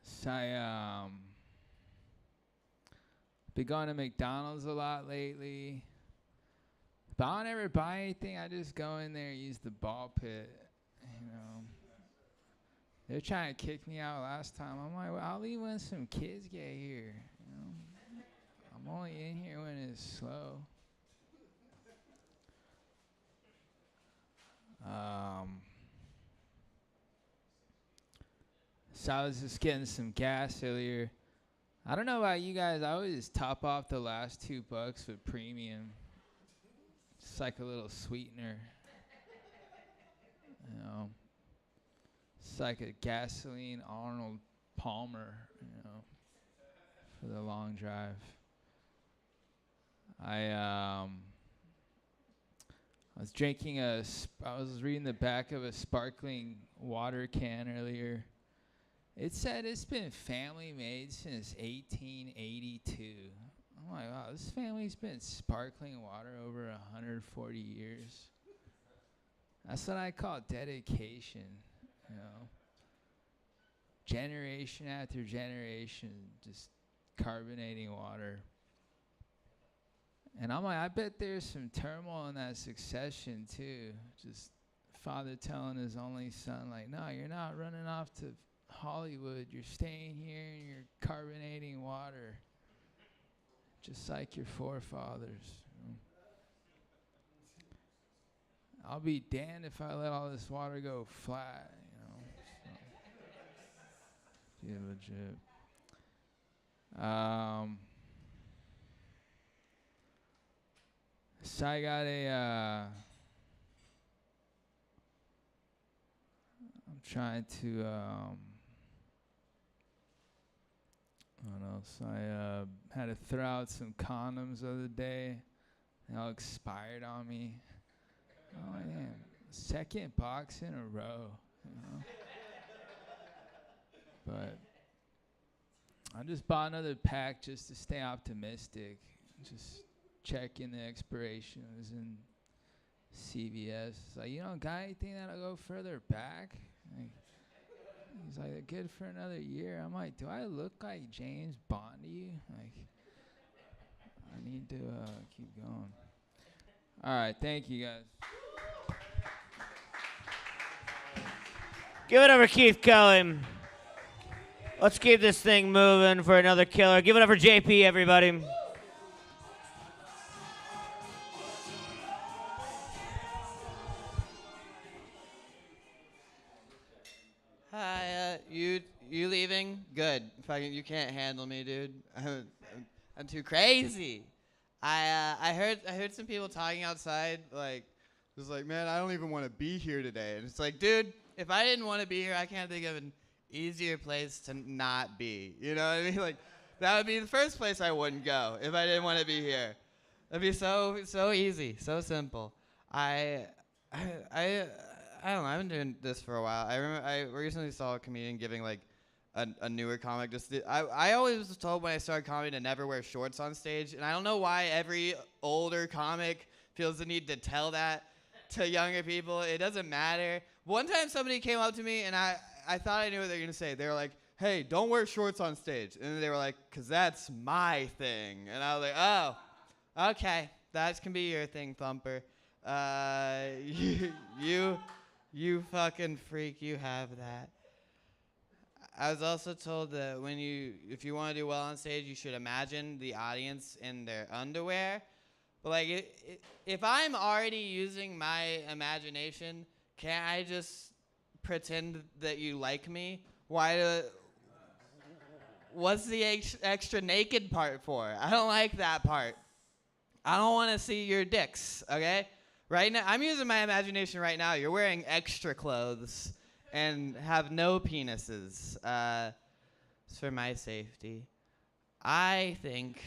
So I been going to McDonald's a lot lately. But I don't ever buy anything. I just go in there and use the ball pit, you know. They're trying to kick me out last time. I'm like, well, I'll leave when some kids get here. You know? I'm only in here when it's slow. So I was just getting some gas earlier. I don't know about you guys. I always top off the last $2 with premium. It's like a little sweetener. You know, it's like a gasoline Arnold Palmer, you know, for the long drive. I was drinking I was reading the back of a sparkling water can earlier. It said it's been family made since 1882. I'm like, wow, this family's been sparkling water over 140 years. That's what I call dedication, you know. Generation after generation, just carbonating water. And I'm like, I bet there's some turmoil in that succession too. Just father telling his only son, like, no, you're not running off to Hollywood. You're staying here and you're carbonating water. Just like your forefathers. You know? I'll be damned if I let all this water go flat, you know. So, be legit. So I got I'm trying to, I don't know, so I had to throw out some condoms the other day. They all expired on me. Oh, yeah. Second box in a row, you know. But I just bought another pack just to stay optimistic. Just checking the expiration. It was in CVS. It's like, you don't got anything that'll go further back? Like, he's like, they're good for another year. I'm like, do I look like James Bond to you? Like, I need to keep going. All right, thank you guys. Give it up for Keith Cohen. Let's keep this thing moving for another killer. Give it up for JP, everybody. Hi, you leaving? Good. You can't handle me, dude. I'm too crazy. I heard some people talking outside, like, it was like, man, I don't even want to be here today. And it's like, dude, if I didn't want to be here, I can't think of an easier place to not be. You know what I mean? Like, that would be the first place I wouldn't go if I didn't want to be here. That'd be so easy, so simple. I don't know. I've been doing this for a while. I remember I recently saw a comedian giving like a newer comic. I always was told when I started comedy to never wear shorts on stage, and I don't know why every older comic feels the need to tell that to younger people. It doesn't matter. One time somebody came up to me, and I thought I knew what they were gonna say. They were like, "Hey, don't wear shorts on stage," and they were like, "'Cause that's my thing," and I was like, "Oh, okay, that can be your thing, Thumper. You fucking freak, you have that." I was also told that if you want to do well on stage, you should imagine the audience in their underwear. But like, if I'm already using my imagination, can't I just pretend that you like me? What's the extra naked part for? I don't like that part. I don't want to see your dicks, okay? Right now, I'm using my imagination right now. You're wearing extra clothes and have no penises. It's for my safety. I think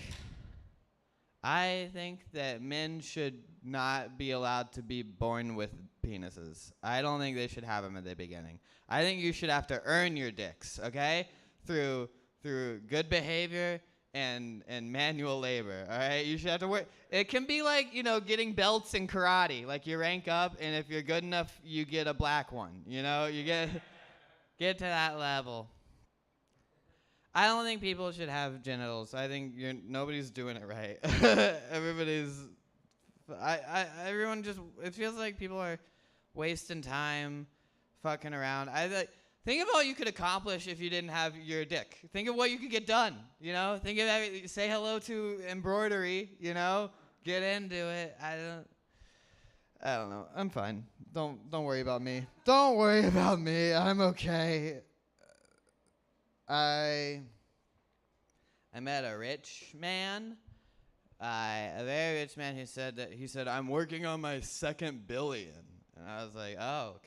that men should not be allowed to be born with penises. I don't think they should have them at the beginning. I think you should have to earn your dicks, okay? Through good behavior and manual labor, all right? You should have to work. It can be like, getting belts in karate. Like, you rank up, and if you're good enough, you get a black one. You get to that level. I don't think people should have genitals. I think nobody's doing it right. Everyone just, it feels like people are wasting time fucking around. Think of all you could accomplish if you didn't have your dick. Think of what you could get done, Think of say hello to embroidery, Get into it. I don't know. I'm fine. Don't worry about me. Don't worry about me. I'm okay. I I met a rich man, a very rich man who said, I'm working on my second billion. And I was like, oh,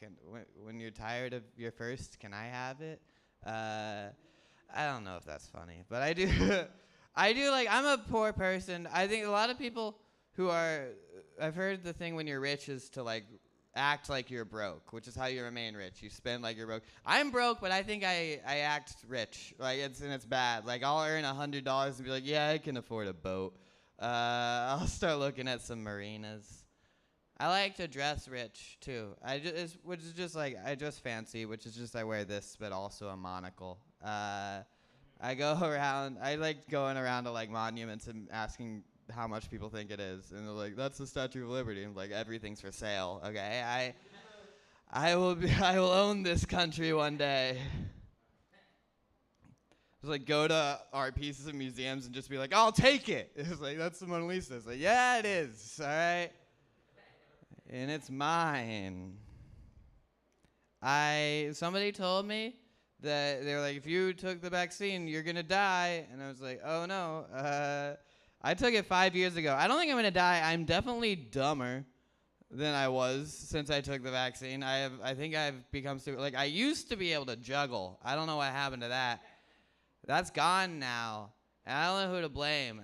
when you're tired of your first, can I have it? I don't know if that's funny, but I do. I'm a poor person. I think a lot of people I've heard the thing when you're rich is to like act like you're broke, which is how you remain rich. You spend like you're broke. I'm broke, but I think I act rich. Like it's bad. Like I'll earn $100 and be like, yeah, I can afford a boat. I'll start looking at some marinas. I like to dress rich too. I dress fancy, which is just I wear this, but also a monocle. I go around. I like going around to like monuments and asking how much people think it is, and they're like, "That's the Statue of Liberty." And like, everything's for sale. Okay, I will own this country one day. Just like go to art pieces and museums and just be like, "I'll take it." It's like that's the Mona Lisa. It's like, yeah, it is. All right, and it's mine. Somebody told me that they were like, if you took the vaccine, you're gonna die, and I was like, oh no. I took it 5 years ago. I don't think I'm gonna die. I'm definitely dumber than I was since I took the vaccine. I think I've become stupid. Like I used to be able to juggle. I don't know what happened to that. That's gone now. And I don't know who to blame.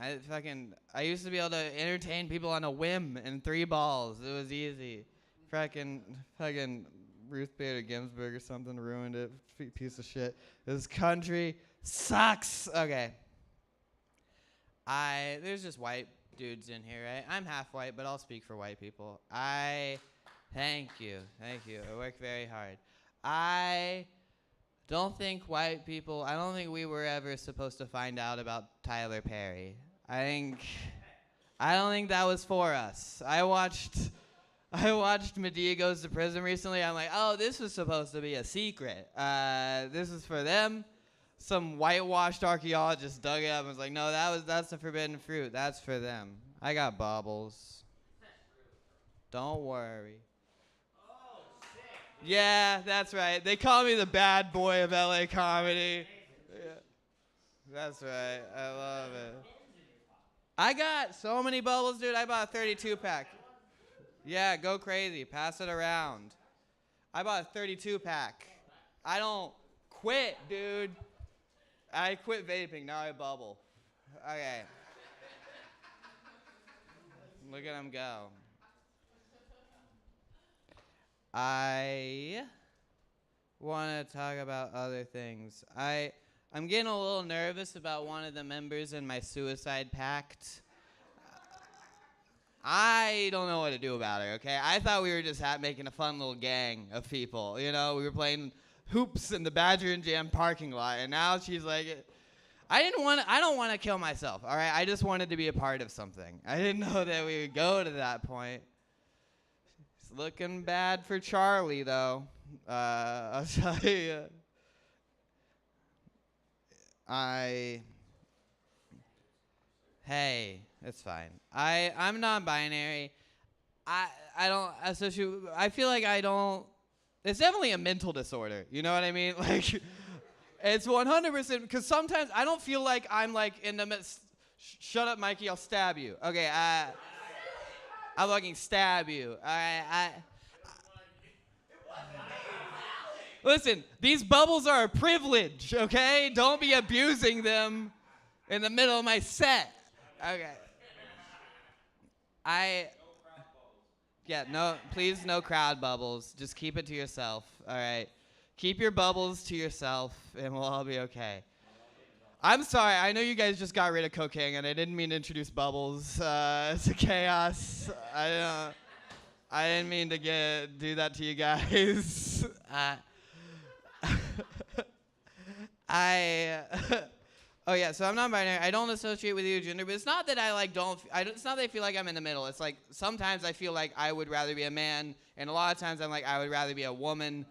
I used to be able to entertain people on a whim in 3 balls. It was easy. Fucking Ruth Bader Ginsburg or something ruined it. Piece of shit. This country sucks. Okay. There's just white dudes in here, right? I'm half white, but I'll speak for white people. Thank you. I work very hard. I don't think we were ever supposed to find out about Tyler Perry. I don't think that was for us. I watched Medea Goes to Prison recently. I'm like, oh, this was supposed to be a secret. This is for them. Some whitewashed archaeologist dug it up and was like, no, that's the forbidden fruit. That's for them. I got baubles. Don't worry. Oh, sick. Yeah, that's right. They call me the bad boy of LA comedy. Yeah. That's right. I love it. I got so many bubbles, dude. I bought a 32-pack. Yeah, go crazy. Pass it around. I bought a 32-pack. I don't quit, dude. I quit vaping. Now I bubble. Okay. Look at him go. I want to talk about other things. I'm getting a little nervous about one of the members in my suicide pact. I don't know what to do about her, okay? I thought we were just making a fun little gang of people. You know, we were playing hoops in the Badger and Jam parking lot, and now she's like, I don't want to kill myself, all right? I just wanted to be a part of something. I didn't know that we would go to that point. It's looking bad for Charlie, though. I'll tell you. Hey, it's fine. I'm non-binary. I don't associate. I feel like I don't. It's definitely a mental disorder. You know what I mean? Like, it's 100%. Because sometimes I don't feel like I'm like in the midst. Shut up, Mikey. I'll stab you. Okay. I'll fucking stab you. All right. Listen, these bubbles are a privilege. Okay, don't be abusing them in the middle of my set. Okay. Please no crowd bubbles. Just keep it to yourself, all right? Keep your bubbles to yourself, and we'll all be okay. I'm sorry. I know you guys just got rid of cocaine, and I didn't mean to introduce bubbles. It's a chaos. I didn't mean to do that to you guys. Oh yeah, so I'm non-binary. I don't associate with either gender, but it's not that it's not that I feel like I'm in the middle. It's like sometimes I feel like I would rather be a man, and a lot of times I'm like I would rather be a woman.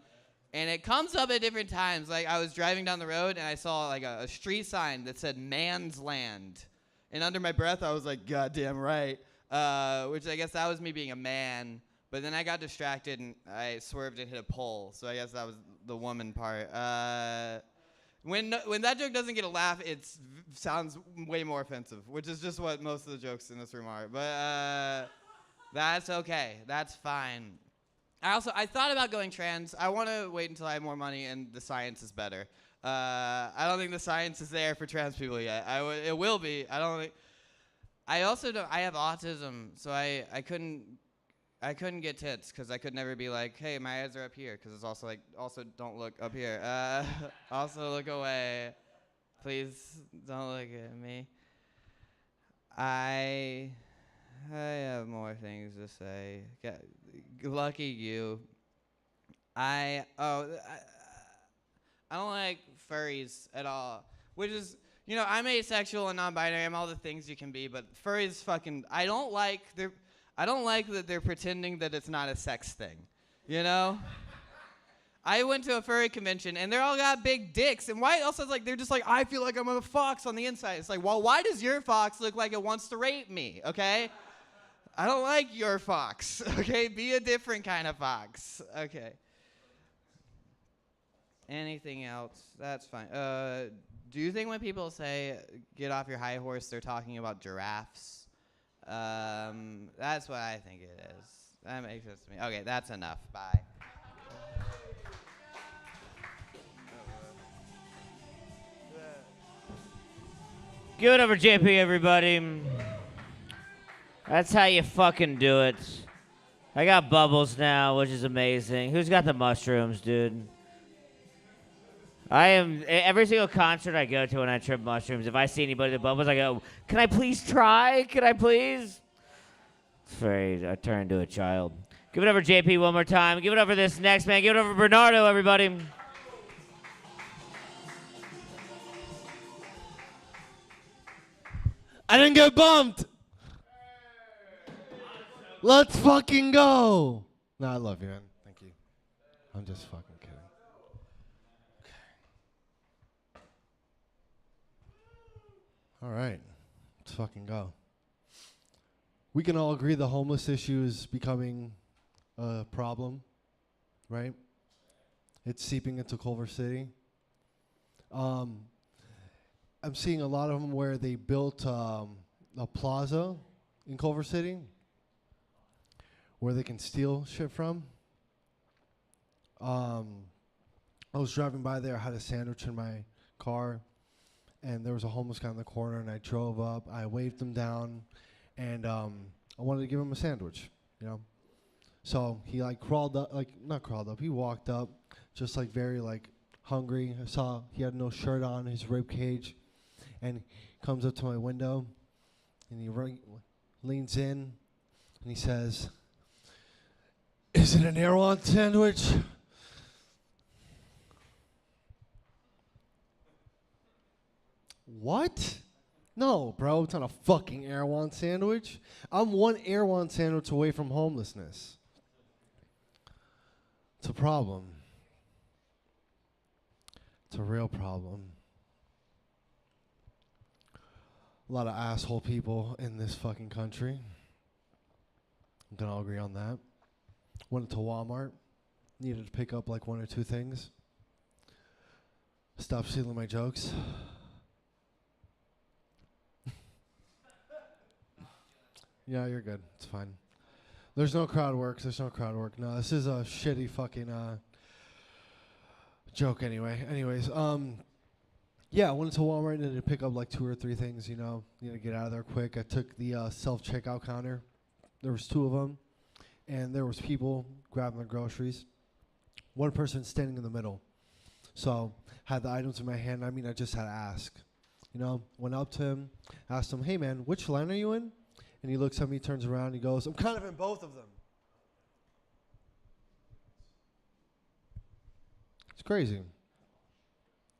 And it comes up at different times. Like I was driving down the road and I saw like a street sign that said "Man's Land," and under my breath I was like, "Goddamn right," which I guess that was me being a man. But then I got distracted and I swerved and hit a pole, so I guess that was the woman part. When that joke doesn't get a laugh, it's sounds way more offensive, which is just what most of the jokes in this room are. But that's okay. That's fine. I thought about going trans. I want to wait until I have more money and the science is better. I don't think the science is there for trans people yet. It will be. I don't think. I also don't. I have autism, so I couldn't get tits because I could never be like, hey, my eyes are up here, because it's also like, also don't look up here. Also look away. Please don't look at me. I have more things to say. Lucky you. I don't like furries at all, which is, I'm asexual and non-binary. I'm all the things you can be, but furries fucking. I don't like that they're pretending that it's not a sex thing, I went to a furry convention and they're all got big dicks, and why also they're just like, I feel like I'm a fox on the inside. It's like, well, why does your fox look like it wants to rape me? Okay, I don't like your fox. Okay, be a different kind of fox. Okay. Anything else? That's fine. Do you think when people say get off your high horse, they're talking about giraffes? That's what I think it is. That makes sense to me. Okay, that's enough. Bye. Give it up for JP, everybody. That's how you fucking do it. I got bubbles now, which is amazing. Who's got the mushrooms, dude? Every single concert I go to when I trip mushrooms, if I see anybody with bubbles, I go, can I please try? Can I please? I turn into a child. Give it up for JP one more time. Give it up for this next man. Give it up for Bernardo, everybody. I didn't get bumped. Let's fucking go. No, I love you, man. Thank you. I'm just fucking kidding. Okay. All right. Let's fucking go. We can all agree the homeless issue is becoming a problem, right? It's seeping into Culver City. I'm seeing a lot of them where they built a plaza in Culver City where they can steal shit from. I was driving by there, I had a sandwich in my car, and there was a homeless guy in the corner, and I drove up, I waved him down, and I wanted to give him a sandwich, So he not crawled up, he walked up, just very hungry. I saw he had no shirt on, his rib cage, and he comes up to my window, and he leans in, and he says, "Is it an Erewhon sandwich?" What? No, bro, it's not a fucking Erewhon sandwich. I'm one Erewhon sandwich away from homelessness. It's a problem. It's a real problem. A lot of asshole people in this fucking country. I'm gonna all agree on that. Went to Walmart. Needed to pick up one or two things. Stop stealing my jokes. Yeah, you're good. It's fine. There's no crowd work. No, this is a shitty fucking joke anyway. Anyways, yeah, I went to Walmart and needed to pick up 2 or 3 things, Need to get out of there quick. I took the self-checkout counter. There was 2 of them, and there was people grabbing their groceries. One person standing in the middle. So, had the items in my hand. I just had to ask. Went up to him, asked him, "Hey, man, which line are you in?" And he looks at me, turns around, he goes, "I'm kind of in both of them." It's crazy.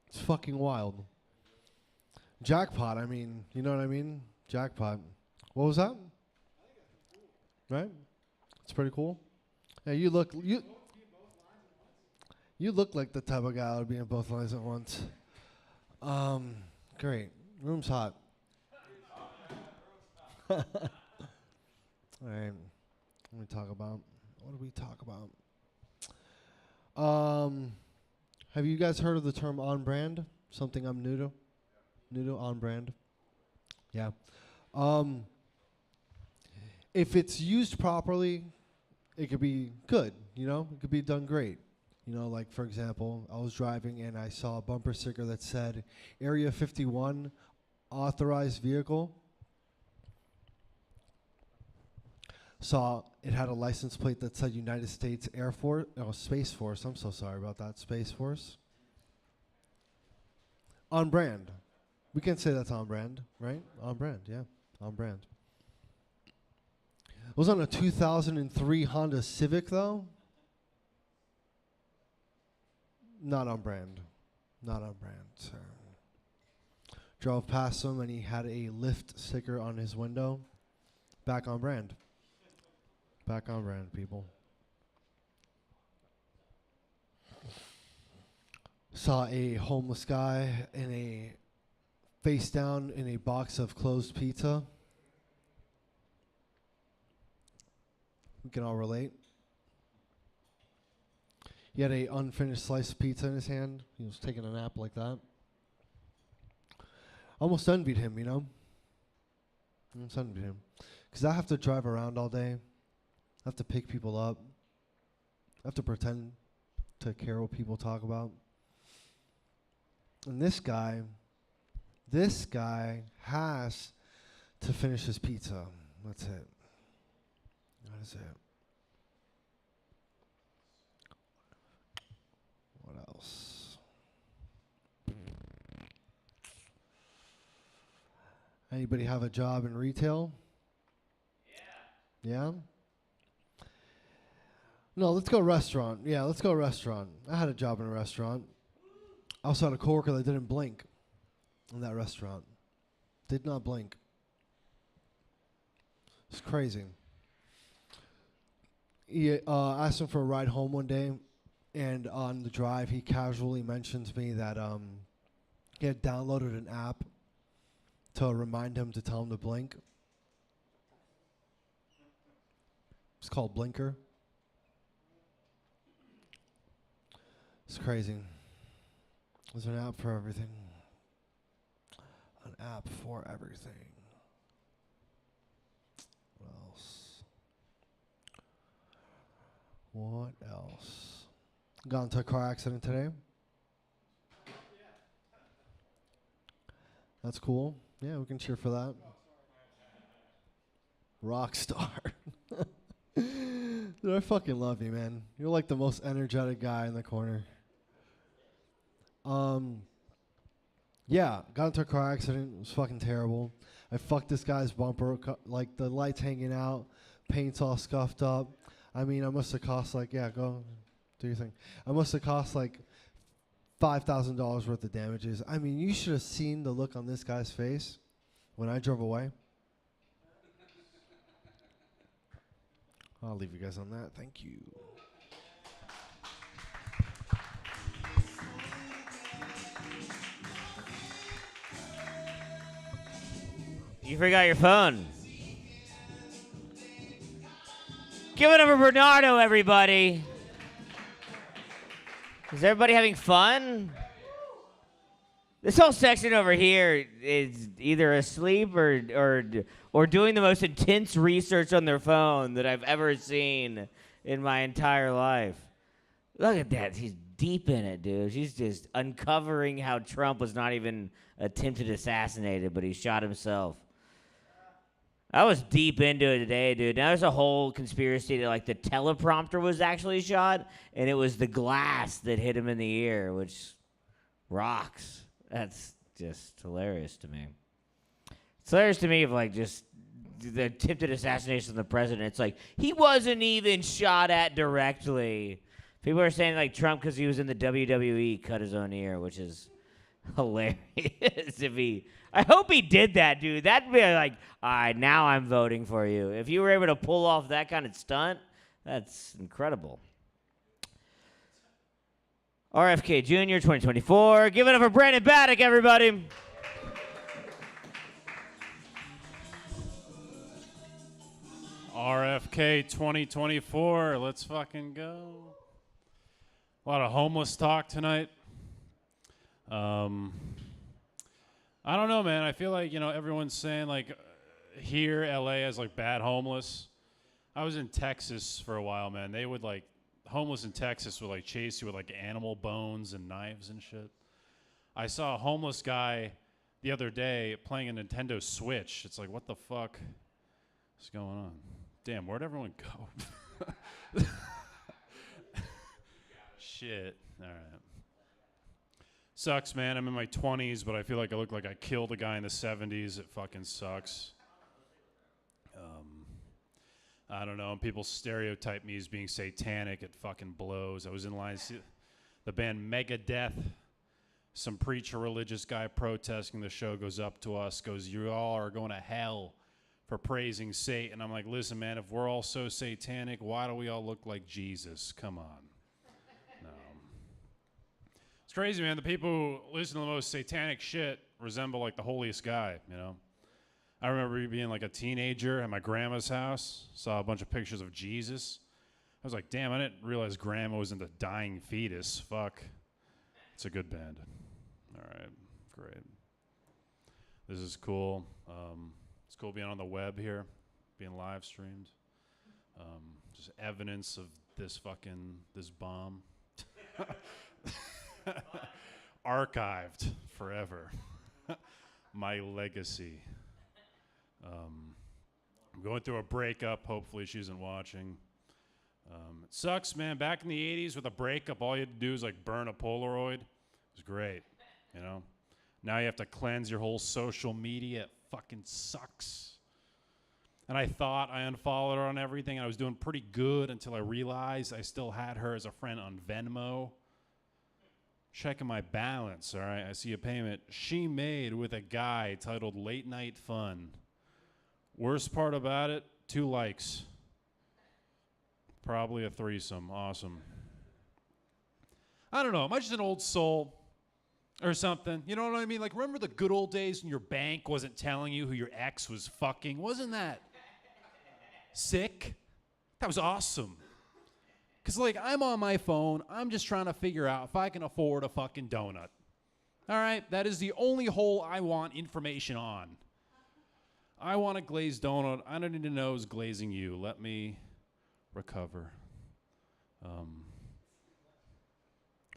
It's fucking wild. Jackpot, you know what I mean? Jackpot. What was that? Right? It's pretty cool. Yeah, you look like the type of guy that would be in both lines at once. Great. Room's hot. All right. What do we talk about? Have you guys heard of the term on brand? Something I'm new to? Noodle on brand. Yeah. If it's used properly, it could be good, you know? It could be done great. You know, like, for example, I was driving and I saw a bumper sticker that said, Area 51, authorized vehicle. Saw it had a license plate that said United States Air Force, Space Force. I'm so sorry about that. Space Force. On brand. We can say that's on brand, right? On brand, yeah. On brand. It was on a 2003 Honda Civic, though. Not on brand. Not on brand, sir. Drove past him and he had a Lyft sticker on his window. Back on brand. Back on brand, people. Saw a homeless guy in a face down in a box of closed pizza. We can all relate. He had a unfinished slice of pizza in his hand. He was taking a nap like that. Almost envied him, you know? Almost envied him. Because I have to drive around all day. I have to pick people up. I have to pretend to care what people talk about. And this guy has to finish his pizza. That's it. That is it. What else? Anybody have a job in retail? Yeah? No, let's go restaurant. Yeah, let's go restaurant. I had a job in a restaurant. I also had a coworker that didn't blink in that restaurant. Did not blink. It's crazy. He asked him for a ride home one day, and on the drive, he casually mentioned to me that he had downloaded an app to remind him to tell him to blink. It's called Blinker. It's crazy. There's an app for everything. An app for everything. What else? What else? Got into a car accident today. That's cool. Yeah, we can cheer for that. Rockstar. Dude, I fucking love you, man. You're like the most energetic guy in the corner. Yeah, got into a car accident. It was fucking terrible. I fucked this guy's bumper, like the lights hanging out, paint's all scuffed up. I mean, I must have cost like, yeah, go do your thing. I must have cost like $5,000 worth of damages. I mean, you should have seen the look on this guy's face when I drove away. I'll leave you guys on that. Thank you. You forgot your phone. Give it up for Bernardo, everybody. Is everybody having fun? This whole section over here is either asleep or doing the most intense research on their phone that I've ever seen in my entire life. Look at that. He's deep in it, dude. She's just uncovering how Trump was not even attempted assassinated, but he shot himself. I was deep into it today, dude. Now there's a whole conspiracy that, like, the teleprompter was actually shot, and it was the glass that hit him in the ear, which rocks. That's just hilarious to me. It's hilarious to me of, like, just the attempted assassination of the president. It's like, he wasn't even shot at directly. People are saying, like, Trump, because he was in the WWE, cut his own ear, which is hilarious. I hope he did that, dude. That'd be like, all right, now I'm voting for you. If you were able to pull off that kind of stunt, that's incredible. RFK Jr. 2024. Give it up for Brandon Baddock, everybody. RFK 2024. Let's fucking go. A lot of homeless talk tonight. I don't know, man. I feel like, everyone's saying, like, here, LA has, like, bad homeless. I was in Texas for a while, man. They would, like, homeless in Texas would, like, chase you with, like, animal bones and knives and shit. I saw a homeless guy the other day playing a Nintendo Switch. It's like, what the fuck is going on? Damn, where'd everyone go? Shit. All right. Sucks, man. I'm in my 20s, but I feel like I look like I killed a guy in the 70s. It fucking sucks. I don't know. People stereotype me as being satanic. It fucking blows. I was in line to see the band Megadeth. Some preacher religious guy protesting the show goes up to us, goes, "You all are going to hell for praising Satan." I'm like, listen, man, if we're all so satanic, why do we all look like Jesus? Come on. No. It's crazy, man. The people who listen to the most satanic shit resemble like the holiest guy, I remember being like a teenager at my grandma's house, saw a bunch of pictures of Jesus. I was like, damn, I didn't realize grandma was into dying fetus. Fuck. It's a good band. All right, great. This is cool. It's cool being on the web here, being live streamed. Just evidence of this bomb. Archived forever. My legacy. I'm going through a breakup. Hopefully she isn't watching. It sucks, man. Back in the 80s with a breakup, all you had to do is like burn a Polaroid. It was great, Now you have to cleanse your whole social media. It fucking sucks. And I thought I unfollowed her on everything. I was doing pretty good until I realized I still had her as a friend on Venmo. Checking my balance, all right? I see a payment she made with a guy titled Late Night Fun. Worst part about it, 2 likes. Probably a threesome. Awesome. I don't know. Am I just an old soul or something? You know what I mean? Like, remember the good old days when your bank wasn't telling you who your ex was fucking? Wasn't that sick? That was awesome. Because, like, I'm on my phone. I'm just trying to figure out if I can afford a fucking donut. All right? That is the only hole I want information on. I want a glazed donut. I don't need to know who's glazing you. Let me recover.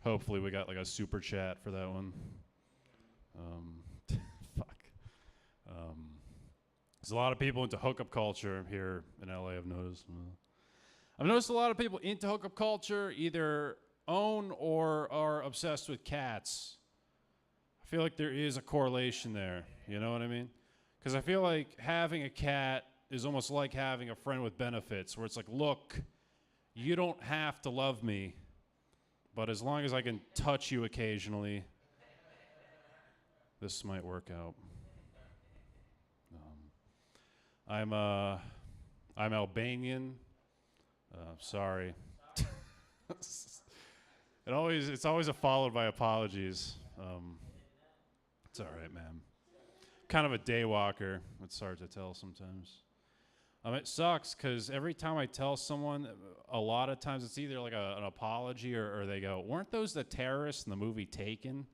Hopefully we got like a super chat for that one. Fuck. There's a lot of people into hookup culture here in LA, I've noticed. I've noticed a lot of people into hookup culture either own or are obsessed with cats. I feel like there is a correlation there. You know what I mean? Because I feel like having a cat is almost like having a friend with benefits, where it's like, look, you don't have to love me, but as long as I can touch you occasionally, this might work out. I'm Albanian. Sorry. It's always followed by apologies. It's all right, man. Kind of a day walker. It's hard to tell sometimes. It sucks because every time I tell someone, a lot of times it's either like an apology or they go, weren't those the terrorists in the movie Taken?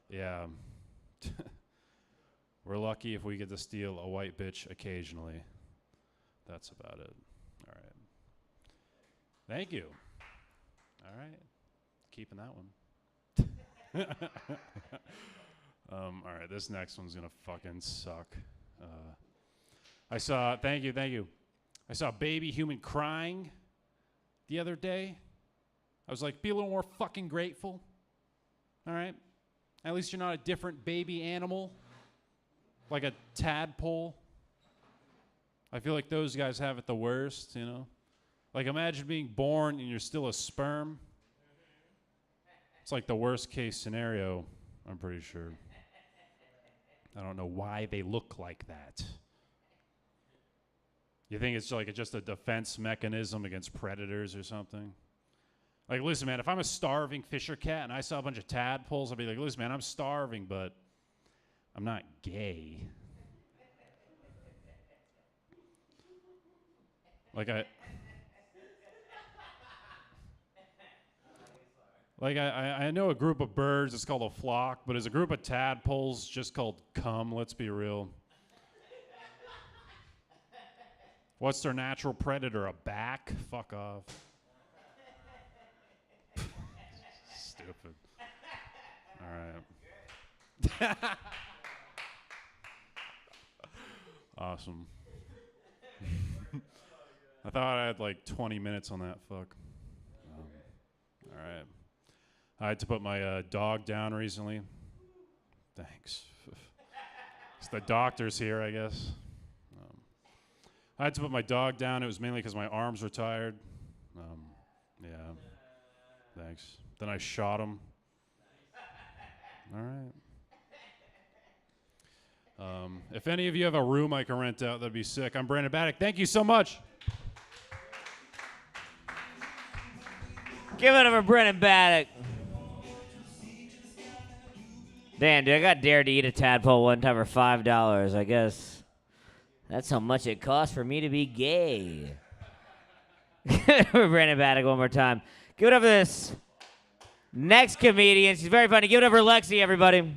Yeah. We're lucky if we get to steal a white bitch occasionally. That's about it. All right. Thank you. All right. Keeping that one. All right, this next one's gonna fucking suck. Thank you. I saw a baby human crying the other day. I was like, be a little more fucking grateful. All right? At least you're not a different baby animal, like a tadpole. I feel like those guys have it the worst, Like, imagine being born and you're still a sperm. It's like the worst case scenario, I'm pretty sure. I don't know why they look like that. You think it's like just a defense mechanism against predators or something? Like, listen, man, if I'm a starving fisher cat and I saw a bunch of tadpoles, I'd be like, listen, man, I'm starving, but I'm not gay. Like, I know a group of birds, it's called a flock, but is a group of tadpoles just called cum? Let's be real. What's their natural predator? A back? Fuck off. Stupid. All right. Awesome. I thought I had like 20 minutes on that. Fuck. All right. I had to put my dog down recently. Thanks. It's the doctor's here, I guess. I had to put my dog down. It was mainly because my arms were tired. Yeah. Thanks. Then I shot him. All right. If any of you have a room I can rent out, that'd be sick. I'm Brandon Baddock. Thank you so much. Give it up for Brennan Baddock. Damn, dude, I got dared to eat a tadpole one time for $5. I guess that's how much it costs for me to be gay. Give it up for Brennan Baddock one more time. Give it up for this next comedian. She's very funny. Give it up for Lexi, everybody.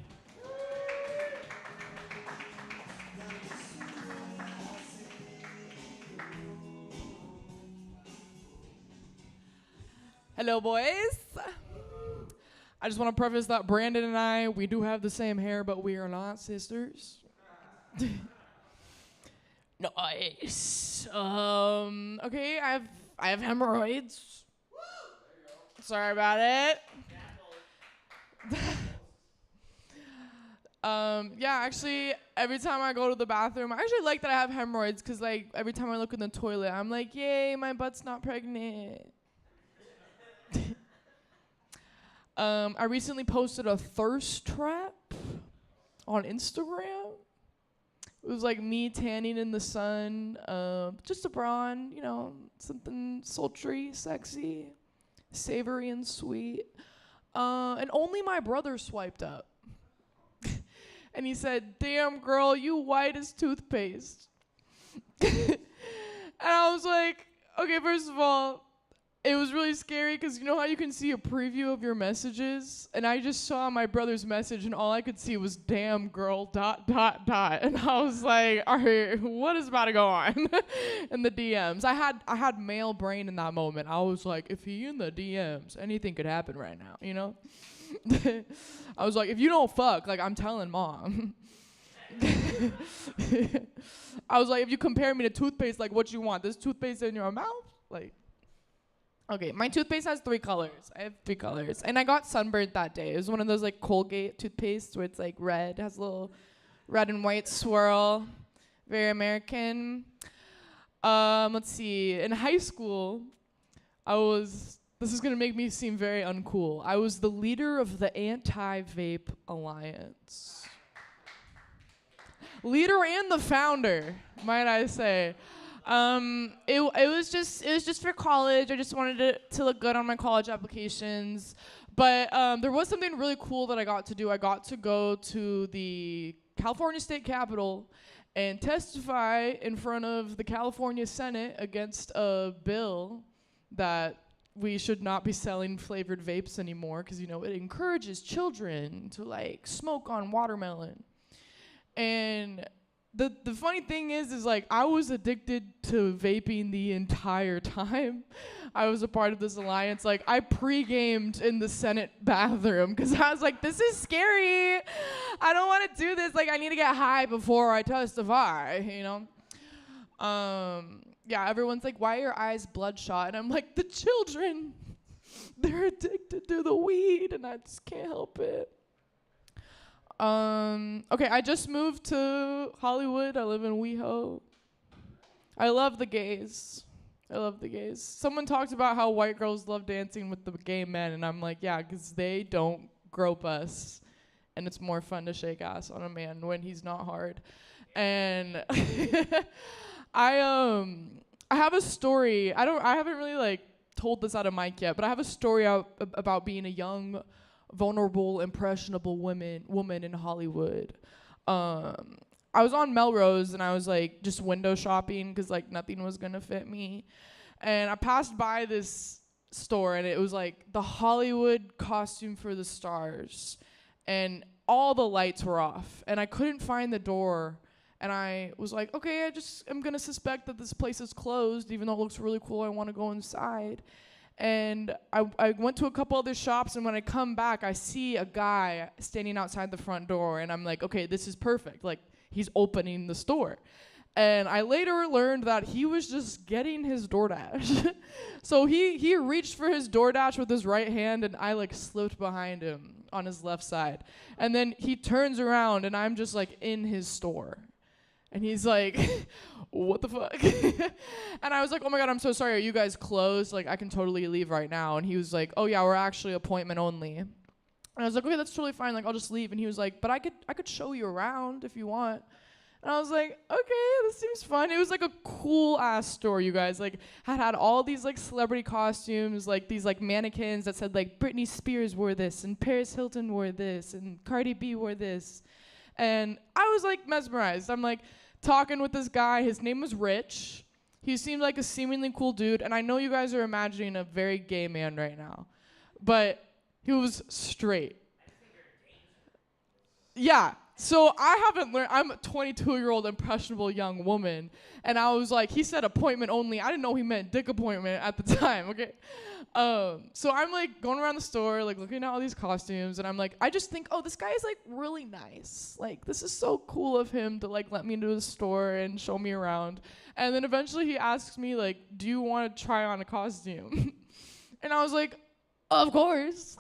Hello, boys. I just want to preface that Brandon and we do have the same hair, but we are not sisters. Nice. Okay, I have hemorrhoids. Sorry about it. Yeah, actually, every time I go to the bathroom, I actually like that I have hemorrhoids because, like, every time I look in the toilet, I'm like, yay, my butt's not pregnant. I recently posted a thirst trap on Instagram. It was like me tanning in the sun, just a bra on, you know, something sultry, sexy, savory, and sweet. And only my brother swiped up. And he said, "Damn, girl, you white as toothpaste." And I was like, okay, first of all, it was really scary because you know how you can see a preview of your messages? And I just saw my brother's message and all I could see was "damn girl ... And I was like, all right, what is about to go on in the DMs? I had male brain in that moment. I was like, if he in the DMs, anything could happen right now, you know? I was like, if you don't fuck, like, I'm telling mom. I was like, if you compare me to toothpaste, like, what you want? This toothpaste in your mouth? Like, okay, my toothpaste has 3 colors. I have 3 colors. And I got sunburned that day. It was one of those, like, Colgate toothpaste where it's, like, red. It has a little red and white swirl. Very American. Let's see. In high school, this is going to make me seem very uncool. I was the leader of the Anti-Vape Alliance. Leader and the founder, might I say. It was just for college. I just wanted it to look good on my college applications. But there was something really cool that I got to do. I got to go to the California State Capitol and testify in front of the California Senate against a bill that we should not be selling flavored vapes anymore because, you know, it encourages children to, like, smoke on watermelon. And the funny thing is like, I was addicted to vaping the entire time I was a part of this alliance. Like, I pre-gamed in the Senate bathroom because I was like, this is scary. I don't want to do this. Like, I need to get high before I testify, you know? Yeah, everyone's like, why are your eyes bloodshot? And I'm like, the children, they're addicted to the weed, and I just can't help it. Okay, I just moved to Hollywood. I live in WeHo. I love the gays. Someone talked about how white girls love dancing with the gay men, and I'm like, yeah, because they don't grope us, and it's more fun to shake ass on a man when he's not hard. And I have a story. I haven't really, like, told this out of mic yet, but I have a story about being a young, vulnerable, impressionable woman in Hollywood. I was on Melrose and I was, like, just window shopping because, like, nothing was gonna fit me. And I passed by this store, and it was like the Hollywood costume for the stars, and all the lights were off, and I couldn't find the door. And I was like, okay, I'm gonna suspect that this place is closed, even though it looks really cool. I want to go inside. And I went to a couple other shops, and when I come back, I see a guy standing outside the front door, and I'm like, okay, this is perfect. Like, he's opening the store. And I later learned that he was just getting his DoorDash. So he reached for his DoorDash with his right hand, and I like slipped behind him on his left side. And then he turns around, and I'm just like in his store. And he's like, what the fuck? And I was like, oh my God, I'm so sorry. Are you guys closed? Like, I can totally leave right now. And he was like, oh yeah, we're actually appointment only. And I was like, okay, that's totally fine. Like, I'll just leave. And he was like, but I could show you around if you want. And I was like, okay, this seems fun. It was like a cool ass store, you guys. Like, had all these like celebrity costumes, like these like mannequins that said like Britney Spears wore this, and Paris Hilton wore this, and Cardi B wore this. And I was like mesmerized. I'm like talking with this guy. His name was Rich. He seemed like a seemingly cool dude. And I know you guys are imagining a very gay man right now, but he was straight. Yeah. So I haven't learned. I'm a 22-year-old impressionable young woman. And I was like, he said appointment only. I didn't know he meant dick appointment at the time, okay? So I'm like going around the store, like looking at all these costumes, and I'm like, I just think, oh, this guy is like really nice. Like, this is so cool of him to like let me into the store and show me around. And then eventually he asks me like, do you want to try on a costume? And I was like, of course.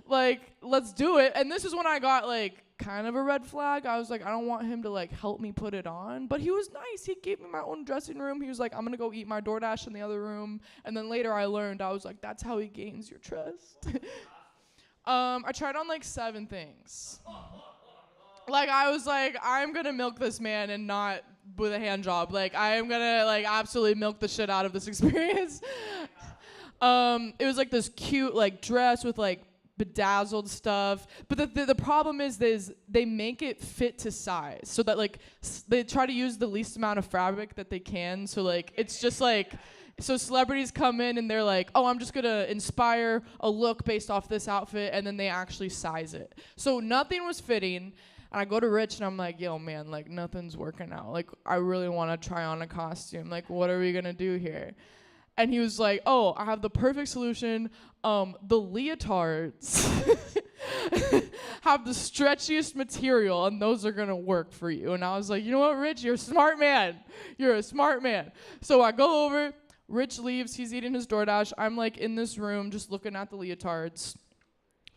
Like, let's do it. And this is when I got like kind of a red flag. I was like, I don't want him to like help me put it on, but he was nice. He gave me my own dressing room. He was like, I'm gonna go eat my DoorDash in the other room. And then later I learned, I was like, that's how he gains your trust. I tried on like 7 things. Like, I was like, I'm gonna milk this man and not with a hand job. Like, I am gonna like absolutely milk the shit out of this experience. It was like this cute like dress with like bedazzled stuff, but the problem is they make it fit to size, so that like they try to use the least amount of fabric that they can, so like it's just like, so celebrities come in and they're like, oh, I'm just gonna inspire a look based off this outfit, and then they actually size it. So nothing was fitting, and I go to Rich and I'm like, yo man, like nothing's working out, like I really want to try on a costume, like what are we gonna do here? And he was like, oh, I have the perfect solution. The leotards have the stretchiest material, and those are going to work for you. And I was like, you know what, Rich? You're a smart man. You're a smart man. So I go over. Rich leaves. He's eating his DoorDash. I'm, like, in this room just looking at the leotards.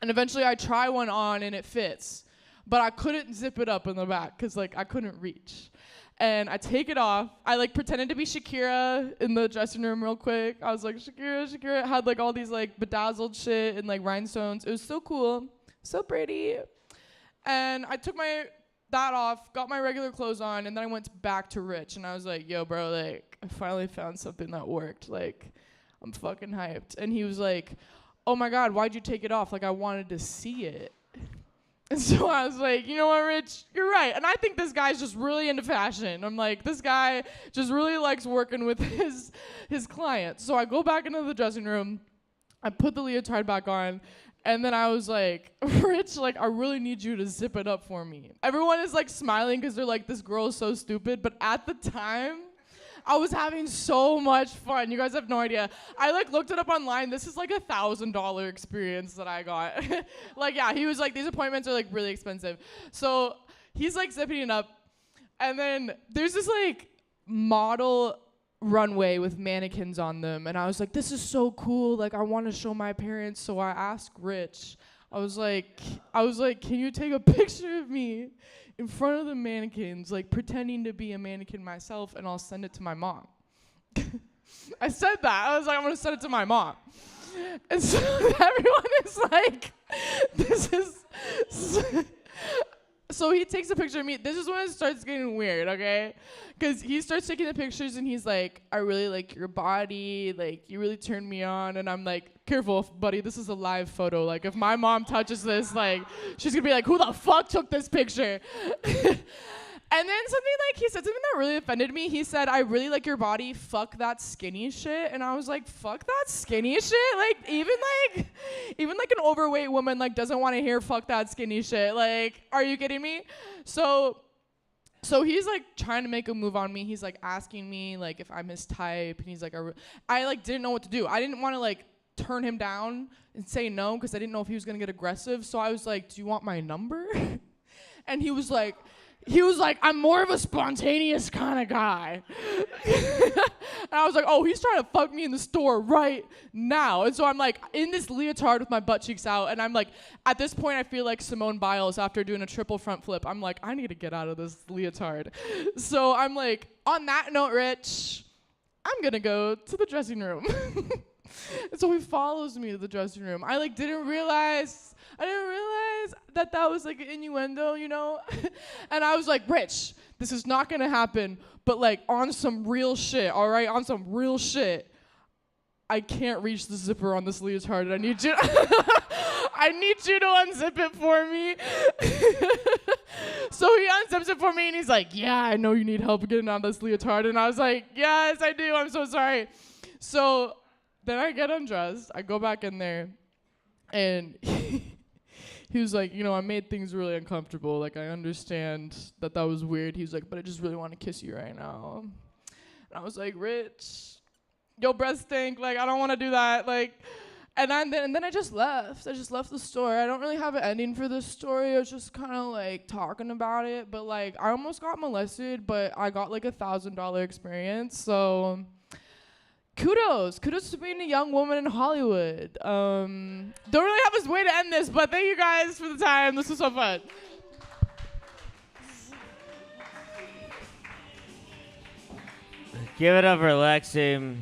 And eventually I try one on, and it fits. But I couldn't zip it up in the back because, like, I couldn't reach. And I take it off. I like pretended to be Shakira in the dressing room real quick. I was like, Shakira. It had like all these like bedazzled shit and like rhinestones. It was so cool, so pretty. And I took that off, got my regular clothes on, and then I went back to Rich. And I was like, yo, bro, like I finally found something that worked. Like, I'm fucking hyped. And he was like, oh my God, why'd you take it off? Like, I wanted to see it. And so I was like, you know what, Rich? You're right. And I think this guy's just really into fashion. I'm like, this guy just really likes working with his clients. So I go back into the dressing room. I put the leotard back on. And then I was like, Rich, like, I really need you to zip it up for me. Everyone is, like, smiling because they're like, this girl is so stupid. But at the time, I was having so much fun. You guys have no idea. I like looked it up online. This is like $1,000 experience that I got. Like, yeah, he was like, these appointments are like really expensive. So he's like zipping it up. And then there's this like model runway with mannequins on them. And I was like, this is so cool. Like, I want to show my parents. So I asked Rich, I was like, can you take a picture of me in front of the mannequins, like pretending to be a mannequin myself, and I'll send it to my mom. I said that. I was like, I'm going to send it to my mom. And so everyone is like, this is... So he takes a picture of me. This is when it starts getting weird, okay? Because he starts taking the pictures, and he's like, I really like your body. Like, you really turned me on. And I'm like, careful, buddy. This is a live photo. Like, if my mom touches this, like, she's going to be like, who the fuck took this picture? And then he said something that really offended me. He said, "I really like your body. Fuck that skinny shit." And I was like, "Fuck that skinny shit." Even an overweight woman doesn't want to hear "fuck that skinny shit." Are you kidding me? So he's trying to make a move on me. He's asking me if I'm his type, and he's I didn't know what to do. I didn't want to turn him down and say no because I didn't know if he was gonna get aggressive. So I was like, "Do you want my number?" And he was like, "I'm more of a spontaneous kind of guy." And I was like, "Oh, he's trying to fuck me in the store right now." And so I'm in this leotard with my butt cheeks out, and I'm at this point I feel like Simone Biles after doing a triple front flip. I'm I need to get out of this leotard. So I'm on that note, Rich, I'm gonna go to the dressing room. And so he follows me to the dressing room. I didn't realize that was an innuendo, you know? And I was like, "Rich, this is not gonna happen, but on some real shit, all right? On some real shit. I can't reach the zipper on this leotard. I need you I need you to unzip it for me." So he unzips it for me and he's like, "Yeah, I know you need help getting on this leotard." And I was like, "Yes, I do. I'm so sorry." So then I get undressed. I go back in there and he was like, "I made things really uncomfortable. I understand that was weird." He was like, "But I just really want to kiss you right now." And I was like, "Rich, your breath stink. I don't want to do that." And then I just left. I just left the store. I don't really have an ending for this story. I was just kind of talking about it. But I almost got molested, but I got a $1,000 experience. So kudos to being a young woman in Hollywood. Don't really have a way to end this, but thank you guys for the time. This was so fun. Give it up for Lexi.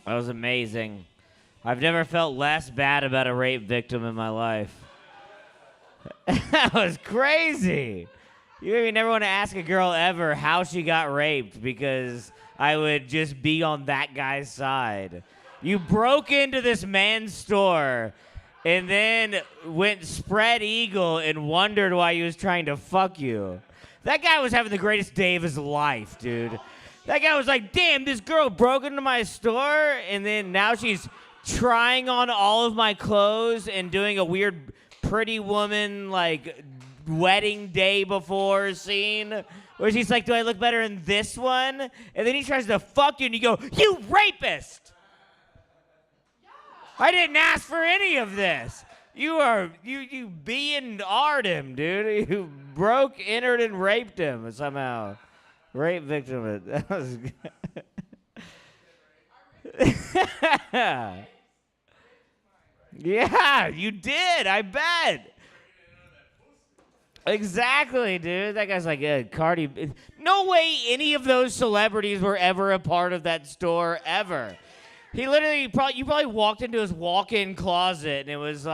That was amazing. I've never felt less bad about a rape victim in my life. That was crazy. You maybe never want to ask a girl ever how she got raped because I would just be on that guy's side. You broke into this man's store and then went spread eagle and wondered why he was trying to fuck you. That guy was having the greatest day of his life, dude. That guy was like, "Damn, this girl broke into my store and then now she's trying on all of my clothes and doing a weird Pretty Woman wedding day before scene where she's like, 'Do I look better in this one?' And then he tries to fuck you and you go, 'You rapist! I didn't ask for any of this. You B&R'd him, dude. You broke, entered, and raped him somehow. Rape victim. That was Yeah, you did. I bet. Exactly, dude. That guy's like, Cardi. No way any of those celebrities were ever a part of that store, ever. He literally, you probably walked into his walk-in closet, and it was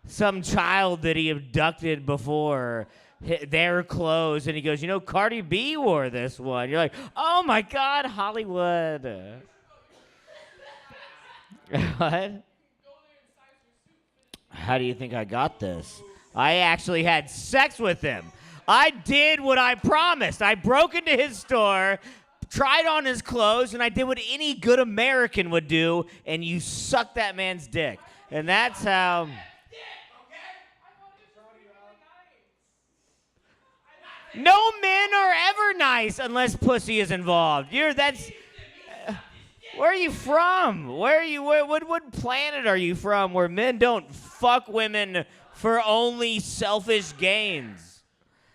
some child that he abducted before their clothes, and he goes, Cardi B wore this one. You're like, oh, my God, Hollywood. What? How do you think I got this? I actually had sex with him. I did what I promised. I broke into his store, tried on his clothes, and I did what any good American would do, and you sucked that man's dick. And that's how... No men are ever nice unless pussy is involved. Where are you from? What planet are you from where men don't fuck women for only selfish gains?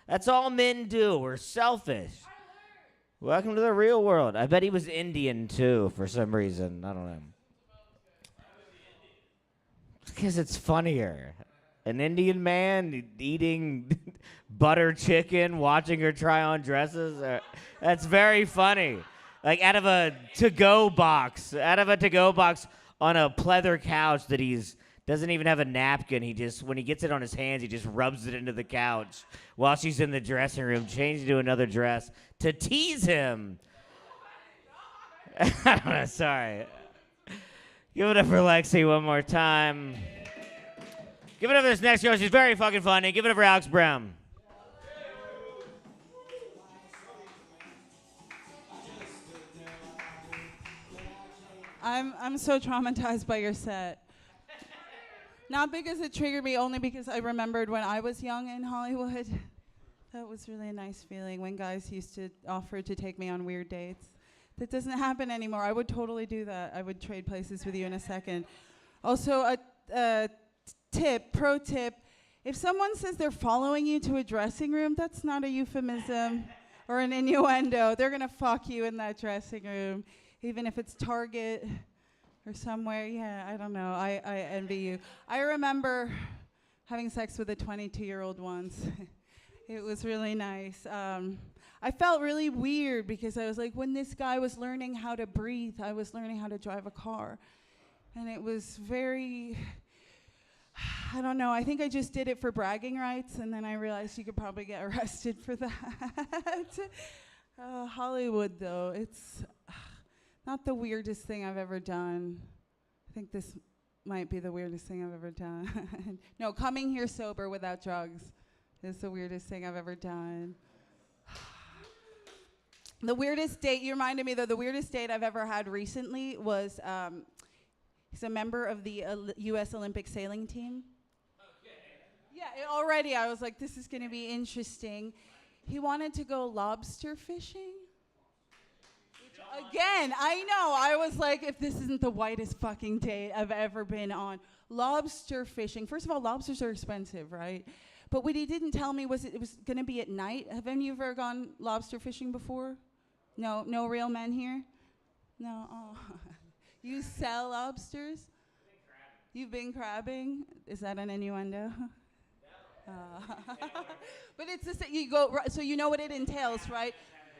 That's all men do. We're selfish. Welcome to the real world. I bet he was Indian too for some reason. I don't know. Because it's funnier. An Indian man eating butter chicken, watching her try on dresses. That's very funny. Out of a to-go box. Out of a to-go box on a pleather couch that doesn't even have a napkin. When he gets it on his hands, he just rubs it into the couch while she's in the dressing room, changing to another dress to tease him. I don't know, sorry. Give it up for Lexi one more time. Give it up for this next girl. She's very fucking funny. Give it up for Alex Brown. I'm so traumatized by your set. Not because it triggered me, only because I remembered when I was young in Hollywood. That was really a nice feeling when guys used to offer to take me on weird dates. That doesn't happen anymore. I would totally do that. I would trade places with you in a second. Also, a pro tip, if someone says they're following you to a dressing room, that's not a euphemism or an innuendo. They're gonna fuck you in that dressing room, even if it's Target or somewhere. Yeah, I don't know. I envy you. I remember having sex with a 22-year-old once. It was really nice. I felt really weird because I was like, when this guy was learning how to breathe, I was learning how to drive a car. And it was very, I don't know, I think I just did it for bragging rights, and then I realized you could probably get arrested for that. Hollywood, though, it's not the weirdest thing I've ever done. I think this might be the weirdest thing I've ever done. No, coming here sober without drugs is the weirdest thing I've ever done. The weirdest date, you reminded me though, the weirdest date I've ever had recently was, he's a member of the U.S. Olympic sailing team. Yeah, already I was like, this is gonna be interesting. He wanted to go lobster fishing. Again, I know, I was like, if this isn't the whitest fucking date I've ever been on. Lobster fishing. First of all, lobsters are expensive, right? But what he didn't tell me was it was going to be at night. Have any of you ever gone lobster fishing before? No real men here? No? Oh. You sell lobsters? You've been crabbing? Is that an innuendo? But it's the same. You go, so you know what it entails, right?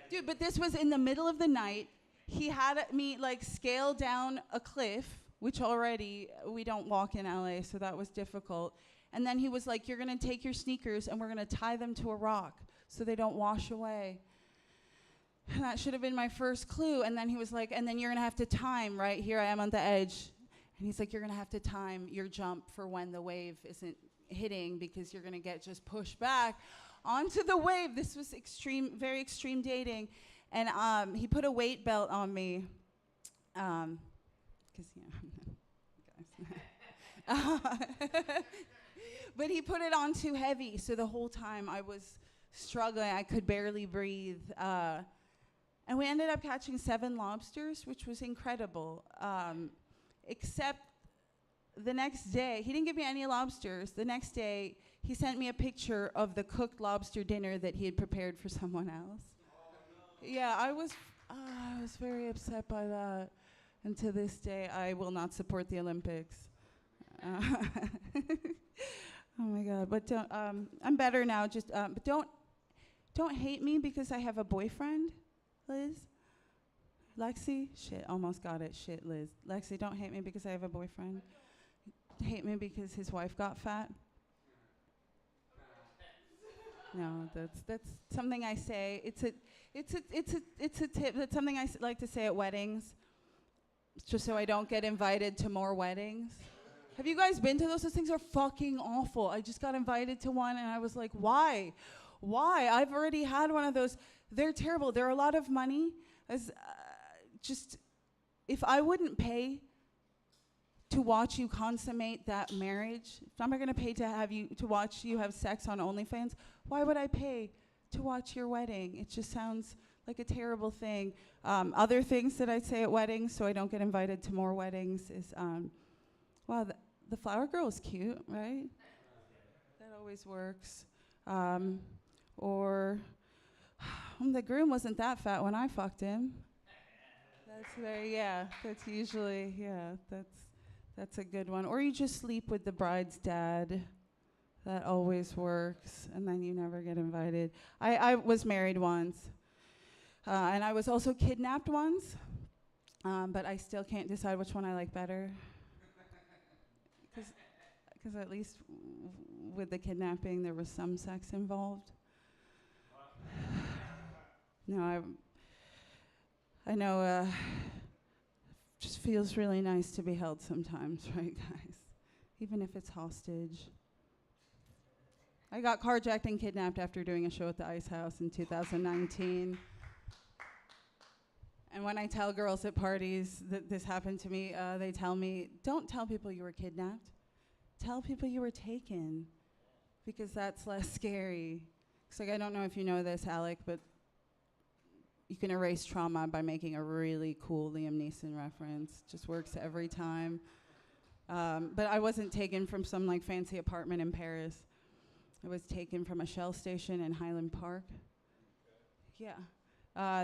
Dude, but this was in the middle of the night. He had me like scale down a cliff, which already we don't walk in LA, so that was difficult. And then he was like, you're going to take your sneakers and we're going to tie them to a rock so they don't wash away. And that should have been my first clue. And then he was like, and then you're going to have to time, right? Here I am on the edge. And he's like, you're going to have to time your jump for when the wave isn't hitting because you're going to get just pushed back onto the wave. This was extreme, very extreme dating. And he put a weight belt on me. Because, guys. But he put it on too heavy, so the whole time I was struggling. I could barely breathe. And we ended up catching 7 lobsters, which was incredible. Except the next day, he didn't give me any lobsters. The next day, he sent me a picture of the cooked lobster dinner that he had prepared for someone else. Yeah, I was very upset by that. And to this day, I will not support the Olympics. Oh my God! But don't. I'm better now. Just but don't hate me because I have a boyfriend, Liz. Lexi, shit, almost got it. Shit, Liz. Lexi, don't hate me because I have a boyfriend. Hate me because his wife got fat. No, that's something I say. It's a tip. That's something I like to say at weddings, just so I don't get invited to more weddings. Have you guys been to those? Those things are fucking awful. I just got invited to one, and I was like, why? Why? I've already had one of those. They're terrible. They're a lot of money. Just, if I wouldn't pay to watch you consummate that marriage, if I'm not going to pay to watch you have sex on OnlyFans, why would I pay to watch your wedding? It just sounds like a terrible thing. Other things that I say at weddings, so I don't get invited to more weddings, is, wow, the flower girl is cute, right? That always works. Or the groom wasn't that fat when I fucked him. That's usually, that's a good one. Or you just sleep with the bride's dad. That always works, and then you never get invited. I was married once, and I was also kidnapped once, but I still can't decide which one I like better. Because at least with the kidnapping, there was some sex involved. No, I know, just feels really nice to be held sometimes, right, guys? Even if it's hostage. I got carjacked and kidnapped after doing a show at the Ice House in 2019. And when I tell girls at parties that this happened to me, they tell me, don't tell people you were kidnapped. Tell people you were taken, because that's less scary. It's like, I don't know if you know this, Alec, but you can erase trauma by making a really cool Liam Neeson reference. Just works every time. But I wasn't taken from some like fancy apartment in Paris. I was taken from a Shell station in Highland Park. Yeah.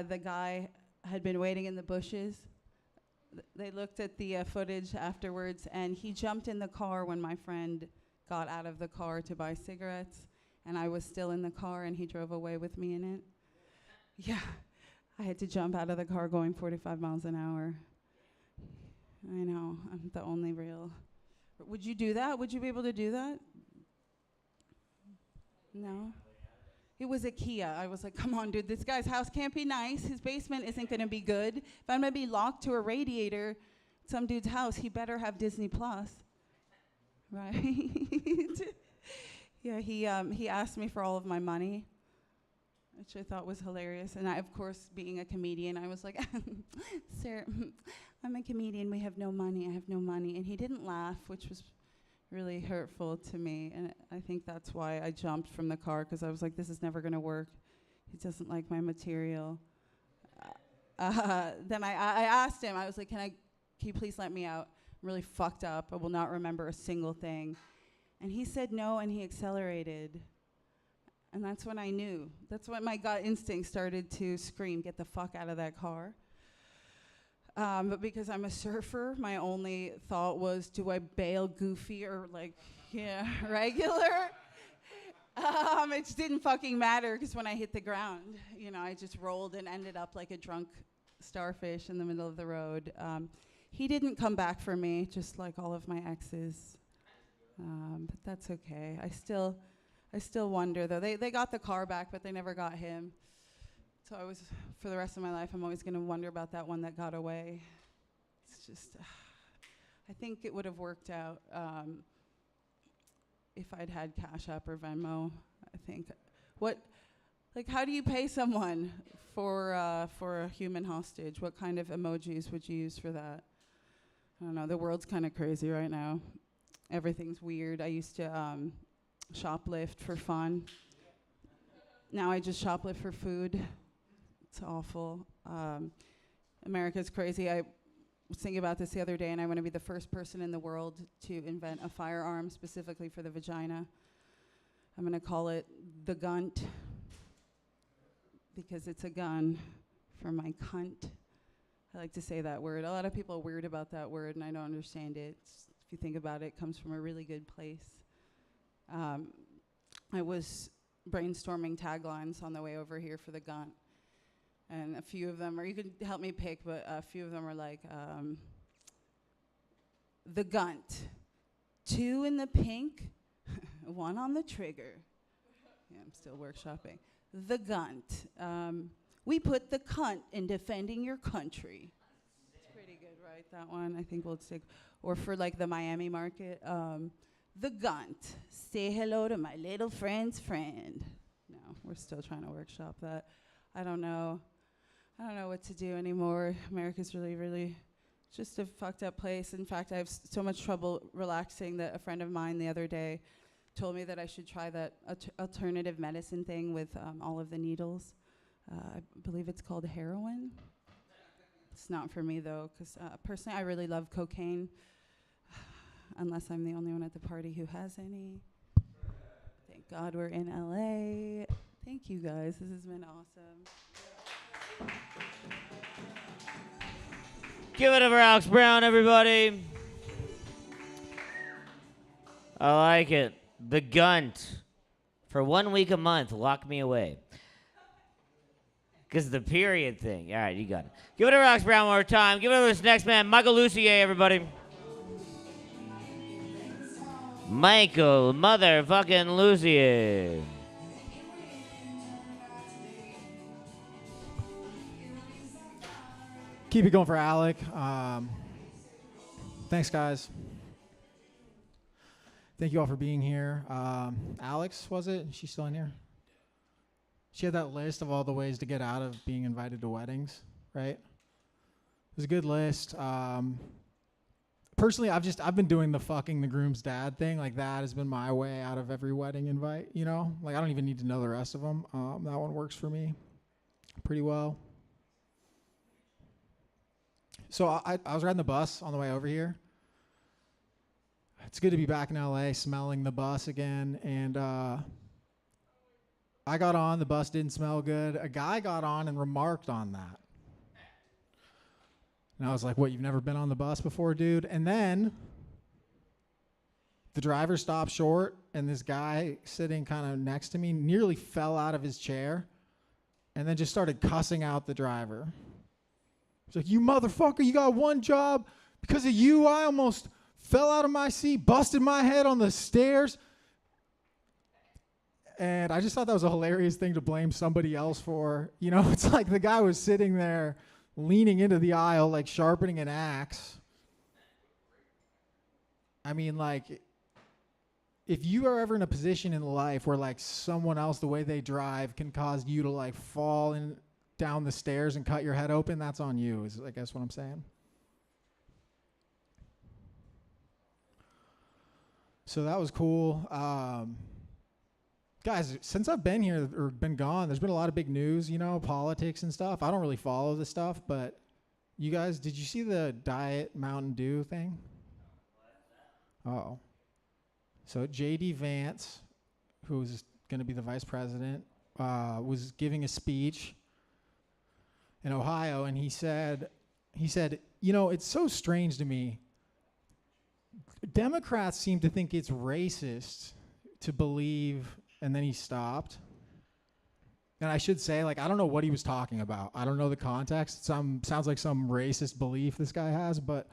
The guy had been waiting in the bushes. They looked at the footage afterwards, and he jumped in the car when my friend got out of the car to buy cigarettes, and I was still in the car, and he drove away with me in it. Yeah. I had to jump out of the car going 45 miles an hour. I know, I'm the only real. Would you do that? Would you be able to do that? No? It was a Kia. I was like, come on, dude, this guy's house can't be nice. His basement isn't going to be good. If I'm going to be locked to a radiator at some dude's house, he better have Disney Plus. Right? Yeah, he asked me for all of my money, which I thought was hilarious. And I, of course, being a comedian, I was like, sir, I'm a comedian. We have no money. I have no money. And he didn't laugh, which was really hurtful to me. And I think that's why I jumped from the car, because I was like, this is never going to work. He doesn't like my material. Then I asked him, I was like, can you please let me out? I'm really fucked up. I will not remember a single thing. And he said no, and he accelerated. And that's when I knew. That's when my gut instinct started to scream, get the fuck out of that car. But because I'm a surfer, my only thought was, do I bail goofy or regular? It just didn't fucking matter, because when I hit the ground, I just rolled and ended up like a drunk starfish in the middle of the road. He didn't come back for me, just like all of my exes. But that's okay. I still wonder, though. They got the car back, but they never got him. So for the rest of my life, I'm always going to wonder about that one that got away. It's just, I think it would have worked out if I'd had Cash App or Venmo. I think. How do you pay someone for a human hostage? What kind of emojis would you use for that? I don't know. The world's kind of crazy right now. Everything's weird. I used to shoplift for fun. Now I just shoplift for food. It's awful. America's crazy. I was thinking about this the other day, and I want to be the first person in the world to invent a firearm specifically for the vagina. I'm going to call it the gunt, because it's a gun for my cunt. I like to say that word. A lot of people are weird about that word, and I don't understand it. If you think about it, it comes from a really good place. I was brainstorming taglines on the way over here for the Gunt. And a few of them, or you can help me pick, but a few of them are like, the Gunt, 2 in the pink, 1 on the trigger. Yeah, I'm still workshopping. The Gunt, we put the cunt in defending your country. It's pretty good, right? That one, I think we'll stick. Or for like the Miami market, the Gunt, say hello to my little friend's friend. No, we're still trying to workshop that. I don't know what to do anymore. America's really, really just a fucked up place. In fact, I have so much trouble relaxing that a friend of mine the other day told me that I should try that alternative medicine thing with all of the needles. I believe it's called heroin. It's not for me, though, because personally, I really love cocaine, unless I'm the only one at the party who has any. Thank God we're in LA. Thank you, guys. This has been awesome. Give it up for Alex Brown, everybody. I like it. The Gunt. For 1 week a month, lock me away. Because the period thing. All right, you got it. Give it up for Alex Brown one more time. Give it up to this next man, Michael Lucier, everybody. Michael motherfucking Lucier. Keep it going for Alec. Thanks, guys. Thank you all for being here. Alex, was it? She's still in here? She had that list of all the ways to get out of being invited to weddings, right? was a good list. Personally, I've been doing the groom's dad thing. Like, that has been my way out of every wedding invite, you know? Like, I don't even need to know the rest of them. That one works for me pretty well. So I was riding the bus on the way over here. It's good to be back in LA, smelling the bus again. And I got on, the bus didn't smell good. A guy got on and remarked on that. And I was like, what, you've never been on the bus before, dude? And then the driver stopped short, and this guy sitting kind of next to me nearly fell out of his chair and then just started cussing out the driver. He's like, you motherfucker, you got one job. Because of you, I almost fell out of my seat, busted my head on the stairs. And I just thought that was a hilarious thing to blame somebody else for. You know, it's like the guy was sitting there leaning into the aisle, like sharpening an axe. I mean, like, if you are ever in a position in life where, like, someone else, the way they drive can cause you to, like, fall down the stairs and cut your head open, that's on you, is I guess what I'm saying. So that was cool. Guys, since I've been here or been gone, there's been a lot of big news, you know, politics and stuff. I don't really follow this stuff, but you guys, did you see the Diet Mountain Dew thing? Oh. So J.D. Vance, who's going to be the vice president, was giving a speech in Ohio, and he said, you know, it's so strange to me. Democrats seem to think it's racist to believe. And then he stopped. And I should say, like, I don't know what he was talking about. I don't know the context. Sounds like some racist belief this guy has, but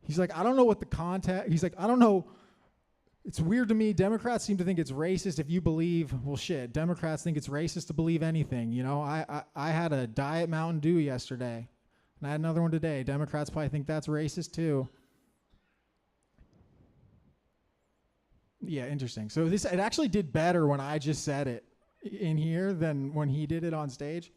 he's like, I don't know what the context. He's like, I don't know. It's weird to me. Democrats seem to think it's racist if you believe, well, shit, Democrats think it's racist to believe anything. You know, I had a Diet Mountain Dew yesterday, and I had another one today. Democrats probably think that's racist too. Yeah, interesting. So it actually did better when I just said it in here than when he did it on stage.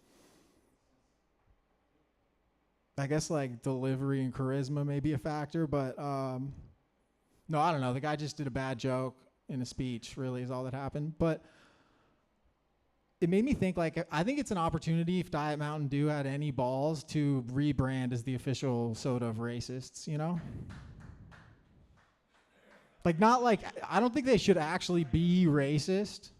I guess, like, delivery and charisma may be a factor, but no, I don't know. The guy just did a bad joke in a speech, really, is all that happened. But it made me think, like, I think it's an opportunity if Diet Mountain Dew had any balls to rebrand as the official soda of racists, you know? Like, not like, I don't think they should actually be racist.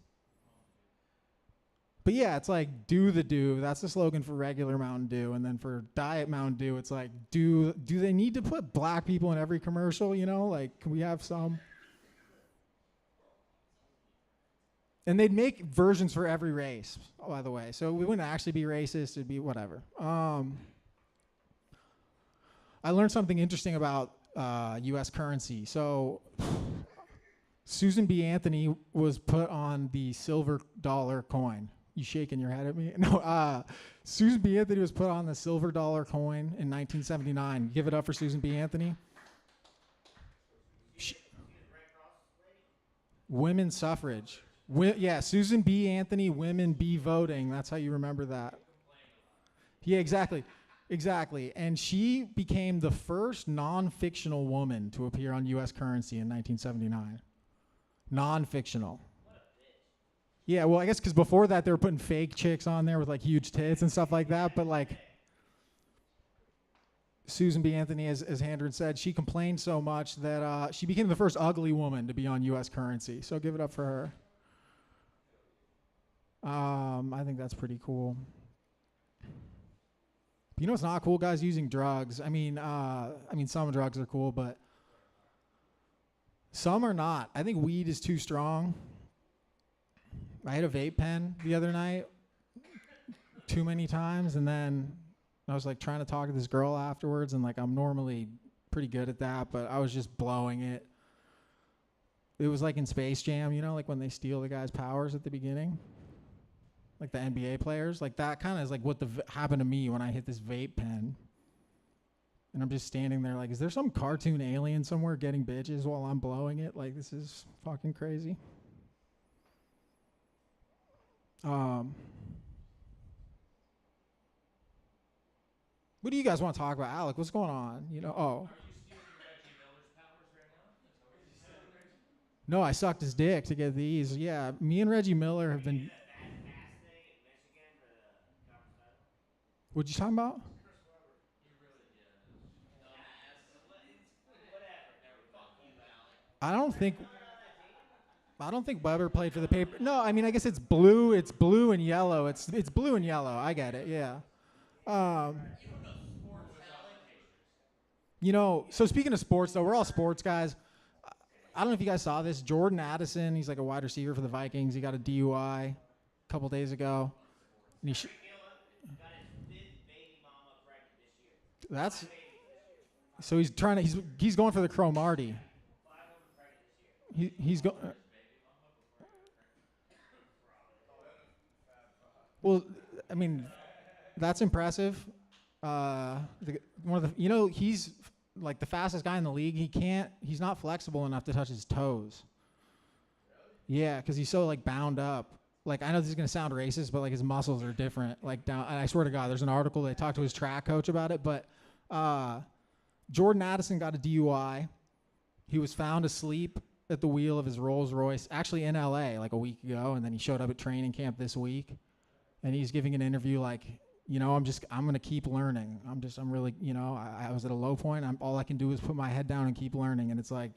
But yeah, it's like, do the Dew. That's the slogan for regular Mountain Dew. And then for Diet Mountain Dew, it's like, do they need to put black people in every commercial, you know? Like, can we have some? And they'd make versions for every race, by the way. So we wouldn't actually be racist. It'd be whatever. I learned something interesting about U.S. currency. So Susan B. Anthony was put on the silver dollar coin. You shaking your head at me? No. Susan B. Anthony was put on the silver dollar coin in 1979. Give it up for Susan B. Anthony. Women's suffrage. Yeah, Susan B. Anthony, women be voting. That's how you remember that. Yeah, exactly. Exactly. And she became the first non-fictional woman to appear on U.S. currency in 1979. Non-fictional. Yeah, well, I guess because before that they were putting fake chicks on there with, like, huge tits and stuff like that. But, like, Susan B. Anthony, as Handren said, she complained so much that she became the first ugly woman to be on U.S. currency. So give it up for her. I think that's pretty cool. You know what's not cool, guys? Using drugs. I mean, some drugs are cool, but some are not. I think weed is too strong. I had a vape pen the other night too many times, and then I was, like, trying to talk to this girl afterwards, and, like, I'm normally pretty good at that, but I was just blowing it. It was like in Space Jam, you know, like when they steal the guy's powers at the beginning. Like the NBA players, like that kind of is like what happened to me when I hit this vape pen. And I'm just standing there like, is there some cartoon alien somewhere getting bitches while I'm blowing it? Like, this is fucking crazy. What do you guys want to talk about? Alec, what's going on? Oh. No, I sucked his dick to get these. Yeah, me and Reggie Miller have been. What you talking about? I don't think Weber played for the paper. No, I mean I guess it's blue. It's blue and yellow. It's blue and yellow. I get it. Yeah. So speaking of sports though, we're all sports guys. I don't know if you guys saw this. Jordan Addison, he's like a wide receiver for the Vikings. He got a DUI a couple days ago. And that's so he's trying to he's going for the Cromartie. He's going. Well, I mean, that's impressive. He's like the fastest guy in the league. He's not flexible enough to touch his toes. Yeah, because he's so like bound up. Like I know this is gonna sound racist, but like his muscles are different. Like down, and I swear to God, there's an article they talked to his track coach about it. But Jordan Addison got a DUI. He was found asleep at the wheel of his Rolls Royce, actually in LA like a week ago, and then he showed up at training camp this week, and he's giving an interview like, I'm going to keep learning. I'm really, I was at a low point. All I can do is put my head down and keep learning. And it's like,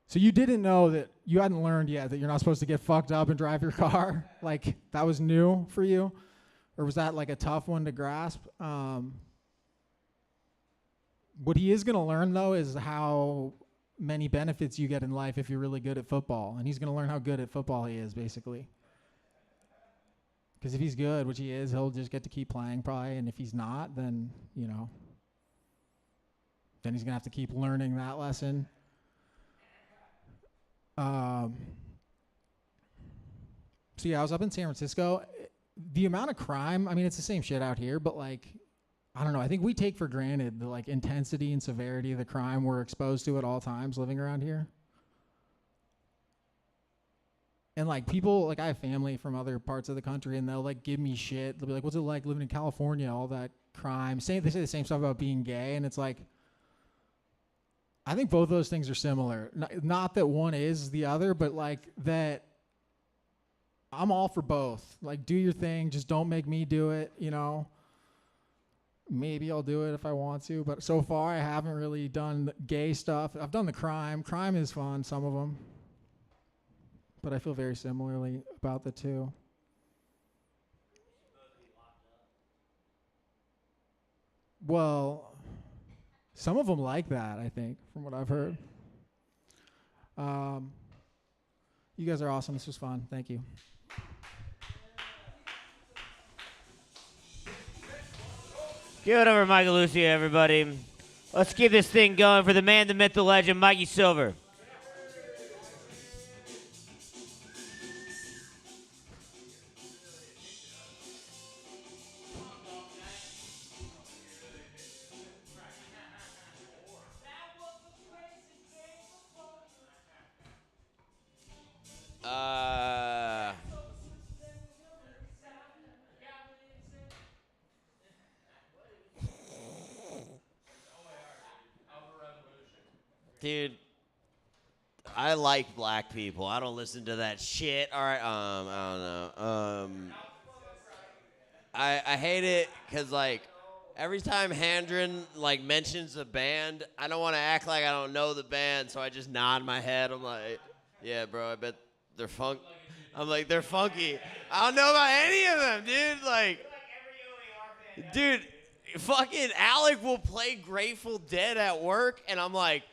so you didn't know that you hadn't learned yet that you're not supposed to get fucked up and drive your car? Like that was new for you? Or was that like a tough one to grasp? What he is going to learn though is how many benefits you get in life if you're really good at football. And he's going to learn how good at football he is basically. Because if he's good, which he is, he'll just get to keep playing probably. And if he's not, then, then he's going to have to keep learning that lesson. So, yeah, I was up in San Francisco. The amount of crime, I mean, it's the same shit out here, but, like, I don't know. I think we take for granted the, like, intensity and severity of the crime we're exposed to at all times living around here. And, like, people, like, I have family from other parts of the country, and they'll, like, give me shit. They'll be like, what's it like living in California, all that crime? They say the same stuff about being gay, and it's like, I think both those things are similar. Not that one is the other, but, like, that I'm all for both. Like, do your thing. Just don't make me do it, Maybe I'll do it if I want to, but so far I haven't really done the gay stuff. I've done the crime. Crime is fun, some of them. But I feel very similarly about the two. Well, some of them like that, I think, from what I've heard. You guys are awesome. This was fun. Thank you. Give it over to Michael Lucio, everybody. Let's keep this thing going for the man, the myth, the legend, Mikey Silver. Dude, I like black people. I don't listen to that shit. All right, I don't know. I hate it because, like, every time Handren, like, mentions a band, I don't want to act like I don't know the band, so I just nod my head. I'm like, yeah, bro, I bet they're funk. I'm like, they're funky. I don't know about any of them, dude. Like, dude, fucking Alec will play Grateful Dead at work, and I'm like,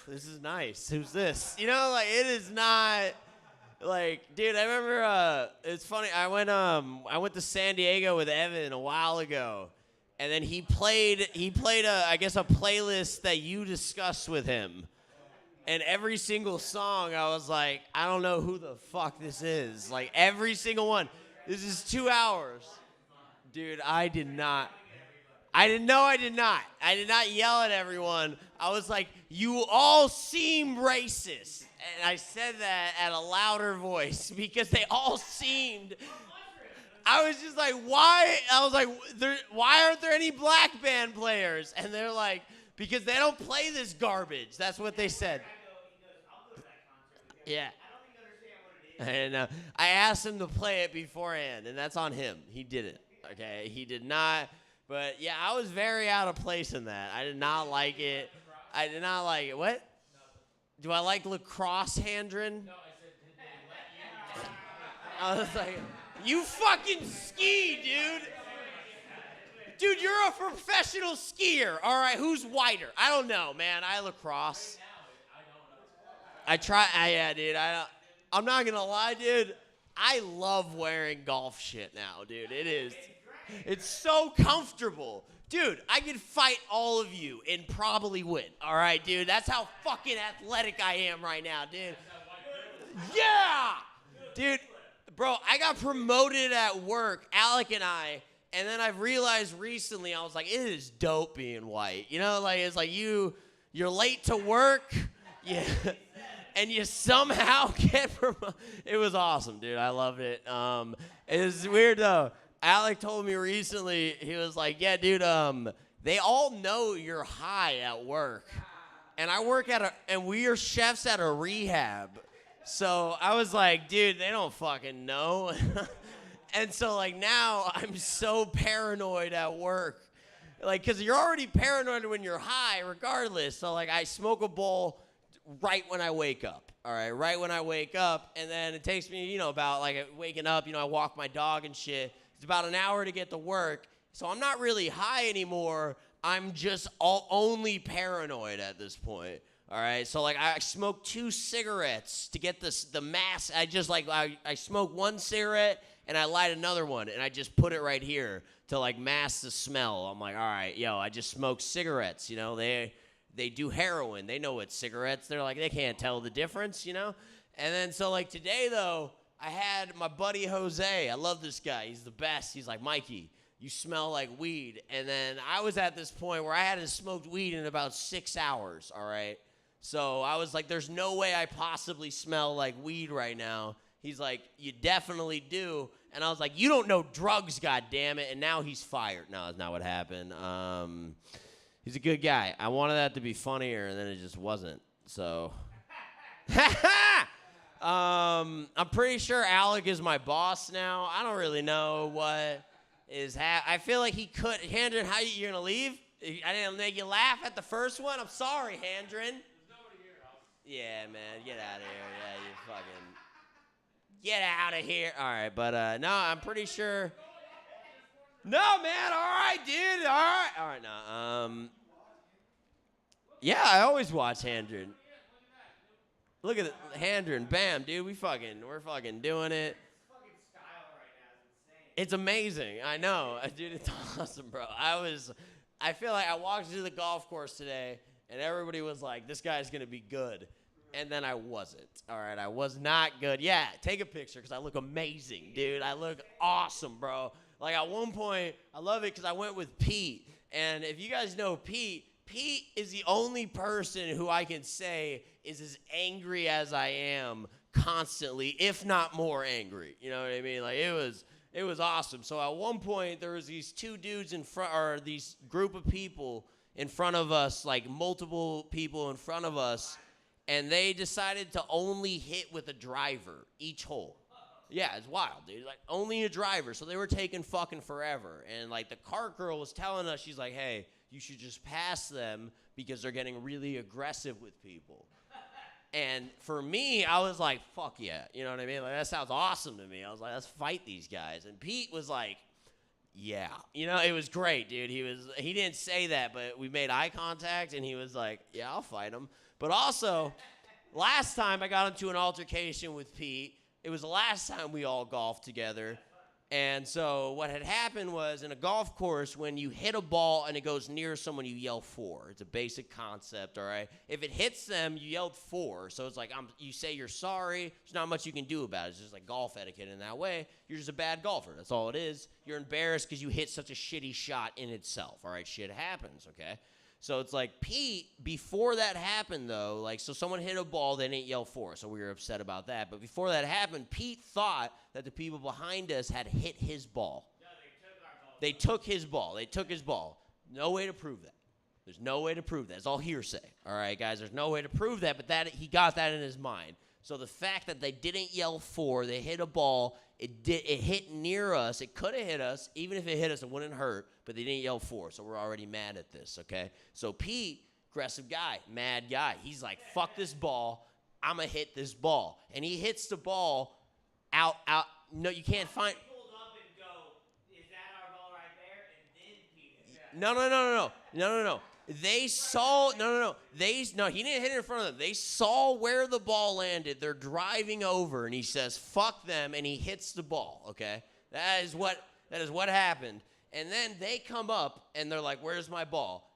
this is nice. Who's this? Like, it is not, like, dude, I remember, it's funny, I went to San Diego with Evan a while ago, and then he played I guess a playlist that you discussed with him, and every single song, I was like, I don't know who the fuck this is. Like, every single one. This is 2 hours. Dude, I did not yell at everyone. I was like, you all seem racist. And I said that at a louder voice because they all seemed I was just like, why? I was like, why aren't there any black band players? And they're like, because they don't play this garbage. That's what they said. Yeah. And I asked him to play it beforehand, and that's on him. He did it. Okay, he did not. But yeah, I was very out of place in that. I did not like it. I did not like it. What? Do I like lacrosse, Handren? No, I said, did they let you? I was like, you fucking ski, dude. Dude, you're a professional skier. All right, who's whiter? I don't know, man. I lacrosse. I try. Yeah, dude. I'm not gonna lie, dude. I love wearing golf shit now, dude. It is. It's so comfortable. Dude, I could fight all of you and probably win. All right, dude. That's how fucking athletic I am right now, dude. Yeah! Dude, bro, I got promoted at work, Alec and I, and then I've realized recently, I was like, it is dope being white. You know, like, it's like you're late to work, yeah, and you somehow get promoted. It was awesome, dude. I loved it. It was weird, though. Alec told me recently, he was like, yeah, dude, they all know you're high at work. And I work and we are chefs at a rehab. So I was like, dude, they don't fucking know. And so, like, now I'm so paranoid at work. Like, because you're already paranoid when you're high regardless. So, like, I smoke a bowl right when I wake up. All right, right when I wake up. And then it takes me, you know, about, like, waking up, you know, I walk my dog and shit. It's about an hour to get to work. So I'm not really high anymore. I'm just only paranoid at this point. All right, so like I smoked 2 cigarettes to get the mass. I smoke 1 cigarette and I light another one and I just put it right here to like mask the smell. I'm like, all right, yo, I just smoked cigarettes. You know, they do heroin. They know it's cigarettes. They're like, they can't tell the difference, you know. And then so like today though, I had my buddy Jose. I love this guy. He's the best. He's like, Mikey, you smell like weed. And then I was at this point where I hadn't smoked weed in about 6 hours. All right. So I was like, there's no way I possibly smell like weed right now. He's like, you definitely do. And I was like, you don't know drugs, goddammit. And now he's fired. No, that's not what happened. He's a good guy. I wanted that to be funnier, and then it just wasn't. So, I'm pretty sure Alec is my boss now. I don't really know what is I feel like he could. Handren, you're going to leave? I didn't make you laugh at the first one? I'm sorry, Handren. Yeah, man, get out of here. Yeah, you fucking get out of here. All right, but no, I'm pretty sure. No, man. All right, dude. All right. Now, yeah, I always watch Handren. Look at the Handren. Bam, dude. We're fucking doing it. It's amazing. I know, dude. It's awesome, bro. I feel like I walked into the golf course today. And everybody was like, this guy's going to be good. And then I wasn't. All right, I was not good. Yeah, take a picture because I look amazing, dude. I look awesome, bro. Like at one point, I love it because I went with Pete. And if you guys know Pete is the only person who I can say is as angry as I am constantly, if not more angry. You know what I mean? Like it was awesome. So at one point, there was these 2 dudes in front, or these group of people in front of us, like multiple people in front of us, and they decided to only hit with a driver each hole. Yeah, it's wild, dude. Like, only a driver. So they were taking fucking forever. And, like, the cart girl was telling us, she's like, hey, you should just pass them because they're getting really aggressive with people. And for me, I was like, fuck yeah. You know what I mean? Like, that sounds awesome to me. I was like, let's fight these guys. And Pete was like, yeah, you know, it was great, dude. He didn't say that, but we made eye contact, and he was like, yeah, I'll fight him. But also, last time I got into an altercation with Pete, it was the last time we all golfed together. And so what had happened was, in a golf course, when you hit a ball and it goes near someone, you yell 4. It's a basic concept, all right? If it hits them, you yelled 4. So it's like you say you're sorry. There's not much you can do about it. It's just like golf etiquette in that way. You're just a bad golfer. That's all it is. You're embarrassed because you hit such a shitty shot in itself, all right? Shit happens, okay? So it's like Pete, before that happened though, like so someone hit a ball, they didn't yell for, so we were upset about that. But before that happened, Pete thought that the people behind us had hit his ball. No, they took his ball. They took his ball. No way to prove that. There's no way to prove that. It's all hearsay. All right, guys, there's no way to prove that, but that he got that in his mind. So the fact that they didn't yell for, they hit a ball, it hit near us. It could have hit us. Even if it hit us, it wouldn't hurt, but they didn't yell for, so we're already mad at this, okay? So Pete, aggressive guy, mad guy. He's like, fuck this ball. I'm going to hit this ball. And he hits the ball out. No, you can't find. No. They saw he didn't hit it in front of them. They saw where the ball landed. They're driving over, and he says, "Fuck them," and he hits the ball. Okay, that is what happened. And then they come up and they're like, "Where's my ball?"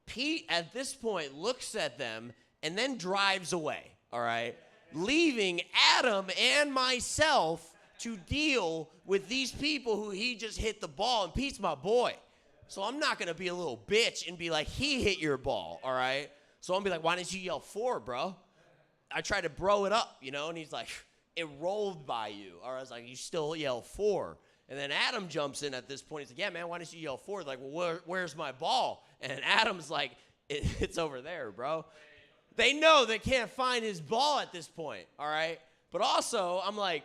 Pete at this point looks at them and then drives away. All right, leaving Adam and myself to deal with these people who he just hit the ball. And Pete's my boy. So I'm not going to be a little bitch and be like, he hit your ball, all right? So I'm going to be like, why didn't you yell for, bro? I tried to bro it up, you know? And he's like, it rolled by you. Or I was like, you still yell for. And then Adam jumps in at this point. He's like, yeah, man, why didn't you yell for? Like, well, where's my ball? And Adam's like, it's over there, bro. They know they can't find his ball at this point, all right? But also, I'm like,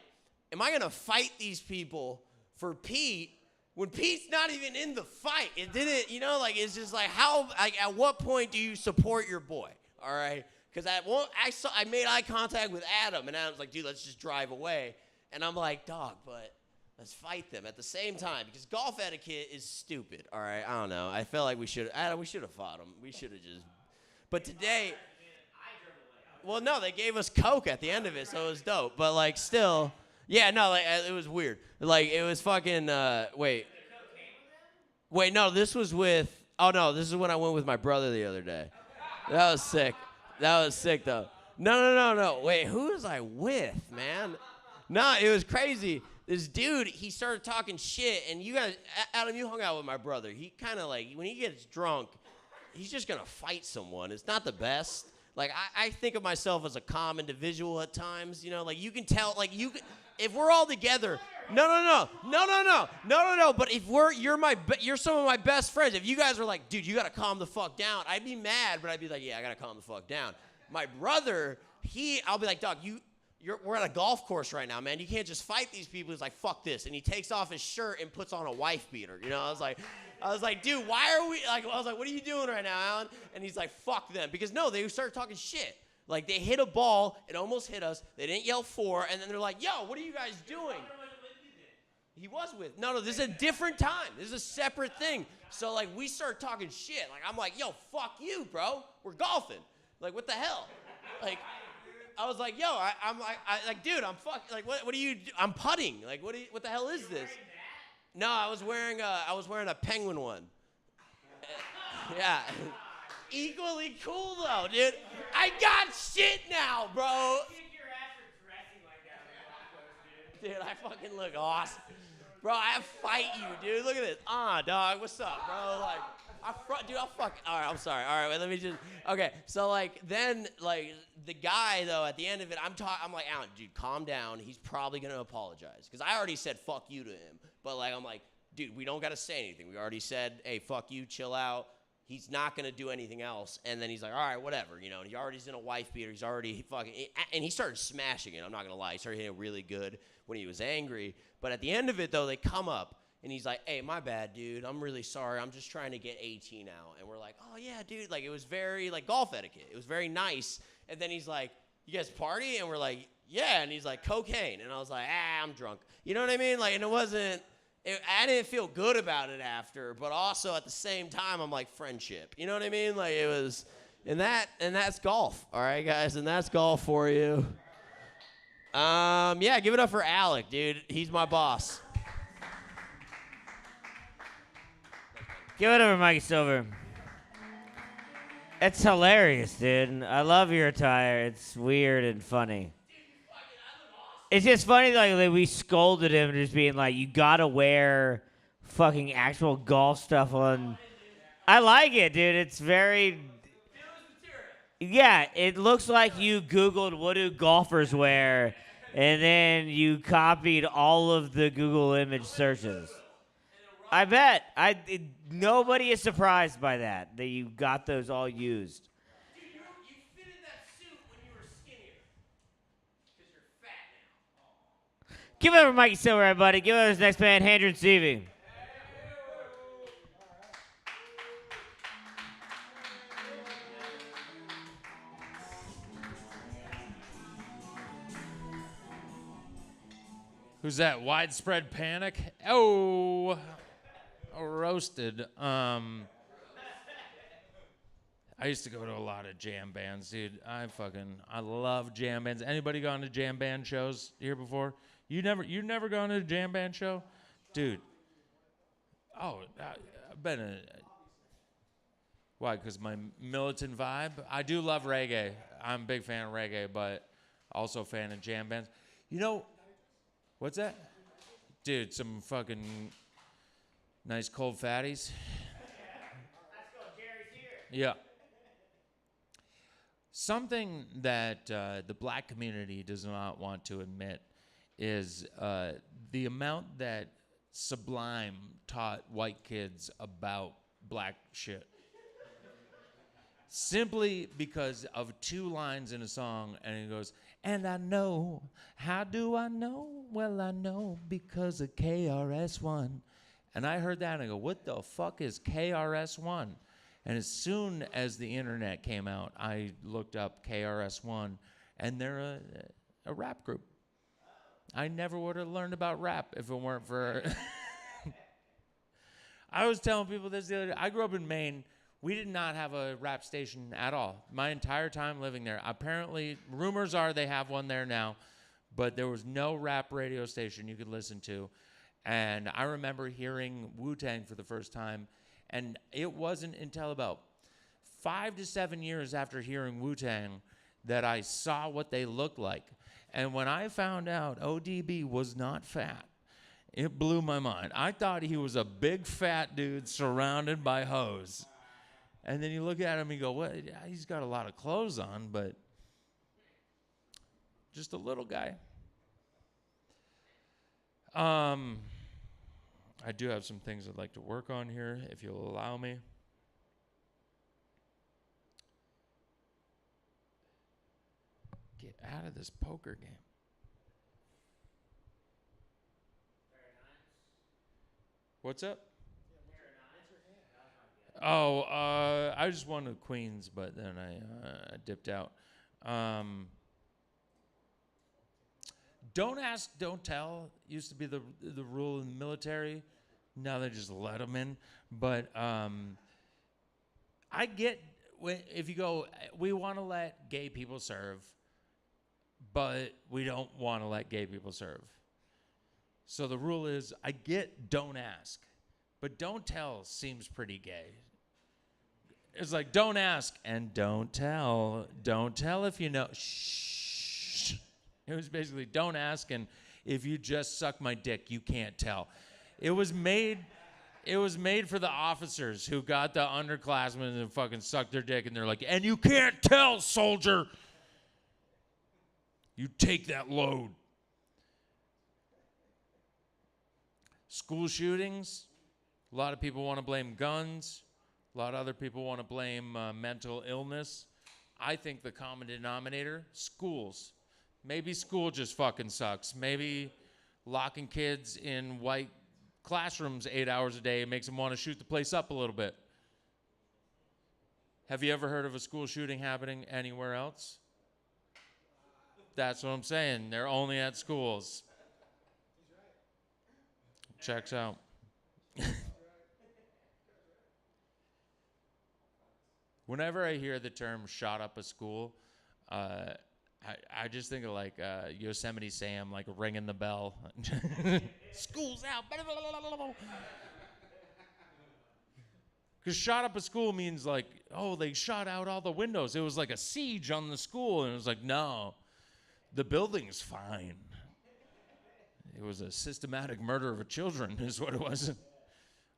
am I going to fight these people for Pete when Pete's not even in the fight? It didn't, you know, like, it's just like, how, like, at what point do you support your boy, all right? Because I made eye contact with Adam, and Adam's like, dude, let's just drive away. And I'm like, dog, but let's fight them at the same time, because golf etiquette is stupid, all right? I don't know. I felt like we should have fought them. We should have just, but today, well, no, they gave us Coke at the end of it, so it was dope. But, like, still, yeah, no, like, it was weird. Like, it was fucking, wait, no, this was with, this is when I went with my brother the other day. That was sick. That was sick, though. No. Wait, who was I with, man? No, it was crazy. This dude, he started talking shit, and you guys, Adam, you hung out with my brother. He kind of, like, when he gets drunk, he's just going to fight someone. It's not the best. Like, I think of myself as a calm individual at times, you know? Like, you can tell, like, if we're all together, no. But if you're some of my best friends. If you guys are like, dude, you gotta calm the fuck down, I'd be mad, but I'd be like, yeah, I gotta calm the fuck down. My brother, I'll be like, dog, we're at a golf course right now, man. You can't just fight these people. He's like, fuck this, and he takes off his shirt and puts on a wife beater. You know, I was like, dude, why are we like? I was like, what are you doing right now, Alan? And he's like, fuck them, because no, they started talking shit. Like, they hit a ball, it almost hit us, they didn't yell for, and then they're like, yo, what are you guys doing? He was with. No, this is a different time. This is a separate thing. So, like, we start talking shit. Like, I'm like, yo, fuck you, bro. We're golfing. Like, what the hell? Like, I was like, yo, I'm like, dude, I'm fucking, like, what do you do? I'm putting. Like, what the hell is this? No, I was wearing a penguin one. Yeah. Equally cool, though, dude. I got shit now, bro. Dude, I fucking look awesome. Bro, I fight you, dude. Look at this. Dog, what's up, bro? Like, dude, I'll fuck. All right, I'm sorry. All right, wait, let me just. Okay, so, like, then, like, the guy, though, at the end of it, I'm like, Alan, dude, calm down. He's probably going to apologize. Because I already said fuck you to him. But, like, I'm like, dude, we don't got to say anything. We already said, hey, fuck you, chill out. He's not going to do anything else. And then he's like, all right, whatever, you know. And he already's in a wife beater. He's already fucking, and he started smashing it. I'm not going to lie. He started hitting it really good when he was angry. But at the end of it, though, they come up, and he's like, hey, my bad, dude. I'm really sorry. I'm just trying to get 18 out. And we're like, oh, yeah, dude. Like, it was very, like, golf etiquette. It was very nice. And then he's like, you guys party? And we're like, yeah. And he's like, cocaine. And I was like, I'm drunk. You know what I mean? Like, and it wasn't. I didn't feel good about it after, but also at the same time, I'm like, friendship. You know what I mean? Like, it was, and that's golf. All right, guys, and that's golf for you. Yeah, give it up for Alec, dude. He's my boss. Give it up for Mikey Silver. It's hilarious, dude. I love your attire. It's weird and funny. It's just funny, like we scolded him, just being like, "You gotta wear fucking actual golf stuff on." I like it, dude. It's very. Yeah, it looks like you Googled what do golfers wear, and then you copied all of the Google image searches. I bet. Nobody is surprised by that you got those all used. Dude, you fitted that suit when you were skinnier. Because you're fat now. Give it over to Mikey Silver, everybody. Give it over to this next band, Handra and Stevie. Who's that? Widespread Panic? Oh, roasted. I used to go to a lot of jam bands, dude. I love jam bands. Anybody gone to jam band shows here before? You never gone to a jam band show? Dude. Oh, I've been a... Why? Because my militant vibe? I do love reggae. I'm a big fan of reggae, but also a fan of jam bands. You know... What's that? Dude, some fucking nice cold fatties. Yeah. Something that the black community does not want to admit is the amount that Sublime taught white kids about black shit. Simply because of 2 lines in a song, and it goes, and I know, how do I know? Well, I know because of KRS-One. And I heard that and I go, what the fuck is KRS-One? And as soon as the internet came out, I looked up KRS-One, and they're a rap group. I never would have learned about rap if it weren't for... I was telling people this the other day. I grew up in Maine. We did not have a rap station at all. My entire time living there. Apparently, rumors are they have one there now, but there was no rap radio station you could listen to. And I remember hearing Wu-Tang for the first time, and it wasn't until about 5 to 7 years after hearing Wu-Tang that I saw what they looked like. And when I found out ODB was not fat, it blew my mind. I thought he was a big fat dude surrounded by hoes. And then you look at him and you go, well, he's got a lot of clothes on, but just a little guy. I do have some things I'd like to work on here, if you'll allow me. Get out of this poker game. What's up? Oh, I just wanted queens, but then I dipped out. Don't ask, don't tell used to be the rule in the military. Now they just let them in. But I get if you go, we want to let gay people serve, but we don't want to let gay people serve. So the rule is, I get don't ask, but don't tell seems pretty gay. It's like, don't ask and don't tell. Don't tell if you know. Shh. It was basically, don't ask, and if you just suck my dick, you can't tell. It was made for the officers who got the underclassmen and fucking sucked their dick, and they're like, and you can't tell, soldier. You take that load. School shootings, a lot of people want to blame guns. A lot of other people want to blame mental illness. I think the common denominator, schools. Maybe school just fucking sucks. Maybe locking kids in white classrooms 8 hours a day makes them want to shoot the place up a little bit. Have you ever heard of a school shooting happening anywhere else? That's what I'm saying. They're only at schools. Checks out. Whenever I hear the term shot up a school, I just think of like Yosemite Sam, like ringing the bell. School's out. Because shot up a school means like, oh, they shot out all the windows. It was like a siege on the school. And it was like, no, the building's fine. It was a systematic murder of children is what it was.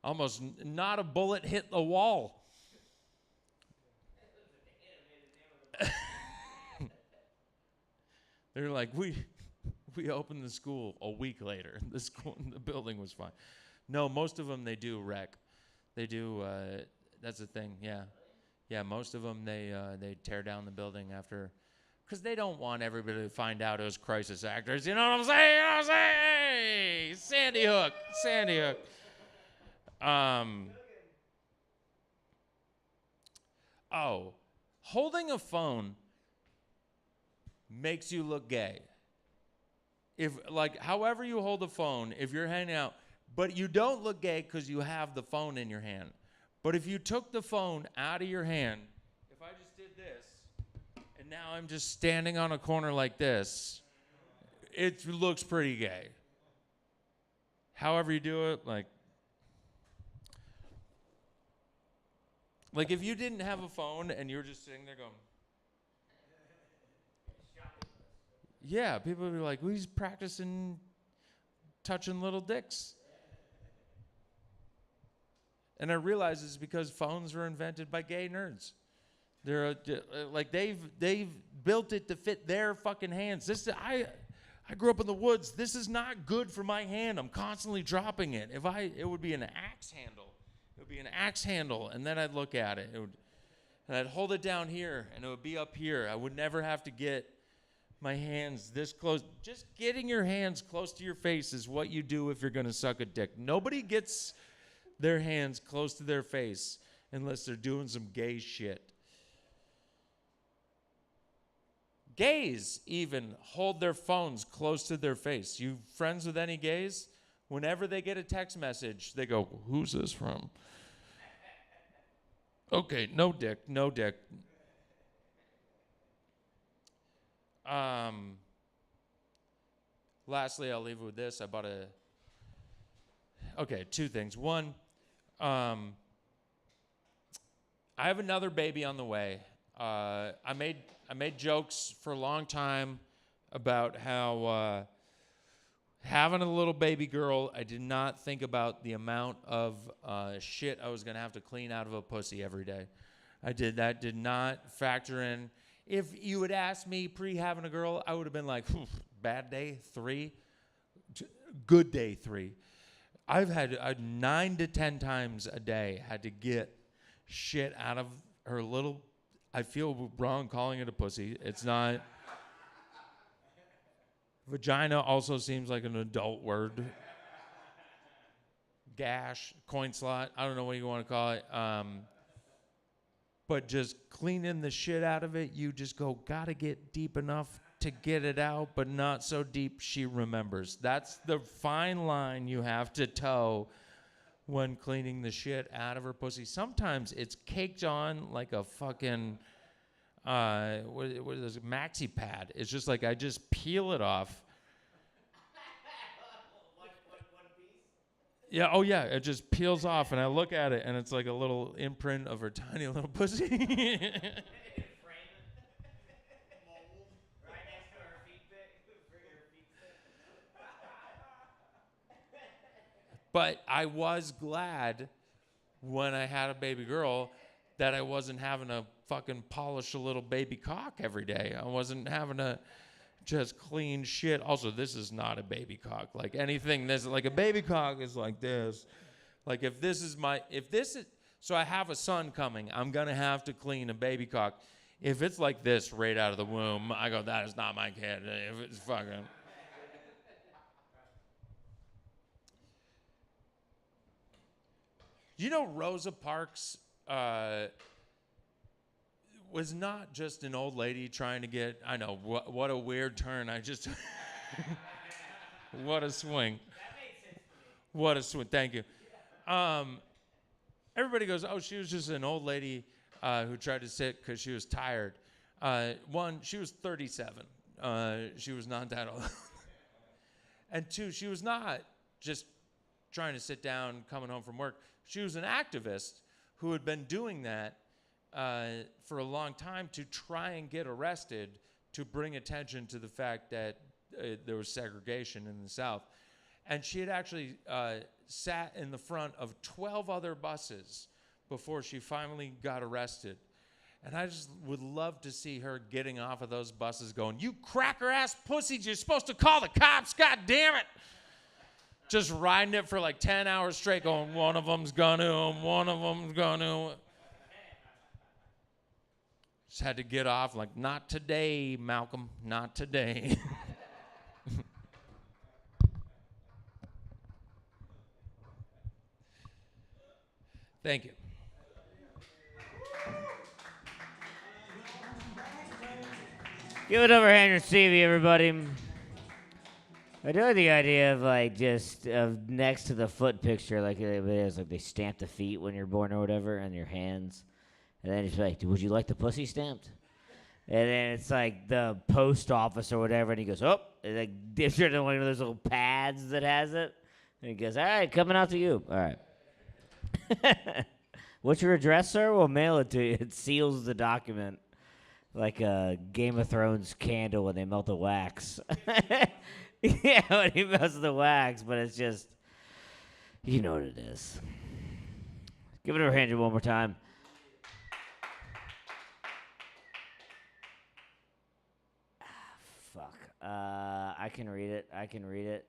Almost not a bullet hit the wall. They're like, we opened the school a week later. The building was fine. No, most of them they do wreck. They do. That's the thing. Yeah, yeah. Most of them they tear down the building after, because they don't want everybody to find out it was crisis actors. You know what I'm saying? You know what I'm saying? Hey, Sandy Hook. Sandy Hook. Oh, holding a phone makes you look gay. If, like, however you hold the phone, if you're hanging out, but you don't look gay because you have the phone in your hand. But if you took the phone out of your hand, if I just did this, and now I'm just standing on a corner like this, it looks pretty gay. However you do it, like if you didn't have a phone and you were just sitting there going, yeah, people would be like, well, he's practicing touching little dicks. And I realize it's because phones were invented by gay nerds. They're like they've built it to fit their fucking hands. I grew up in the woods. This is not good for my hand. I'm constantly dropping it. It would be an axe handle. It would be an axe handle, and then I'd look at it. And I'd hold it down here, and it would be up here. I would never have to get my hands this close. Just getting your hands close to your face is what you do if you're going to suck a dick. Nobody gets their hands close to their face unless they're doing some gay shit. Gays even hold their phones close to their face. You friends with any gays? Whenever they get a text message, they go, who's this from? Okay, no dick, no dick. Lastly, I'll leave it with this. I bought two things. One, I have another baby on the way. I made jokes for a long time about how having a little baby girl, I did not think about the amount of shit I was going to have to clean out of a pussy every day. That did not factor in. If you had asked me pre-having a girl, I would have been like, bad day 3, good day 3. I've had 9 to 10 times a day had to get shit out of her little. I feel wrong calling it a pussy. It's not. Vagina also seems like an adult word. Gash, coin slot, I don't know what you want to call it. But just cleaning the shit out of it, you just gotta get deep enough to get it out, but not so deep she remembers. That's the fine line you have to toe when cleaning the shit out of her pussy. Sometimes it's caked on like a fucking, what is this, maxi pad. It's just like I just peel it off. Yeah, oh yeah, it just peels off, and I look at it, and it's like a little imprint of her tiny little pussy. But I was glad when I had a baby girl that I wasn't having to fucking polish a little baby cock every day. I wasn't having to just clean shit. Also, this is not a baby cock. Like anything, this like a baby cock is like this. Like so I have a son coming. I'm gonna have to clean a baby cock. If it's like this right out of the womb, I go, that is not my kid. If it's fucking. You know, Rosa Parks was not just an old lady trying to get, I know, what a weird turn. I just, what a swing. What a swing, thank you. Everybody goes, oh, she was just an old lady who tried to sit because she was tired. One, she was 37. She was not that old. And two, she was not just trying to sit down, coming home from work. She was an activist who had been doing that for a long time to try and get arrested to bring attention to the fact that there was segregation in the South. And she had actually sat in the front of 12 other buses before she finally got arrested. And I just would love to see her getting off of those buses going, you cracker-ass pussies, you're supposed to call the cops, god damn it. Just riding it for like 10 hours straight going, one of them's gonna, one of them's gonna. Just had to get off like, not today, Malcolm, not today. Thank you. Give it over Henry Stevie, everybody. I do like the idea of like just next to the foot picture, like it is like they stamp the feet when you're born or whatever, and your hands, and then it's like, would you like the pussy stamped? And then it's like the post office or whatever, and he goes, oh, and like dips it in one of those little pads that has it, and he goes, all right, coming out to you, all right. What's your address, sir? We'll mail it to you. It seals the document. Like a Game of Thrones candle when they melt the wax. Yeah, when he melts the wax, but it's just, you know what it is. Give it over, Andrew, one more time. Fuck. I can read it.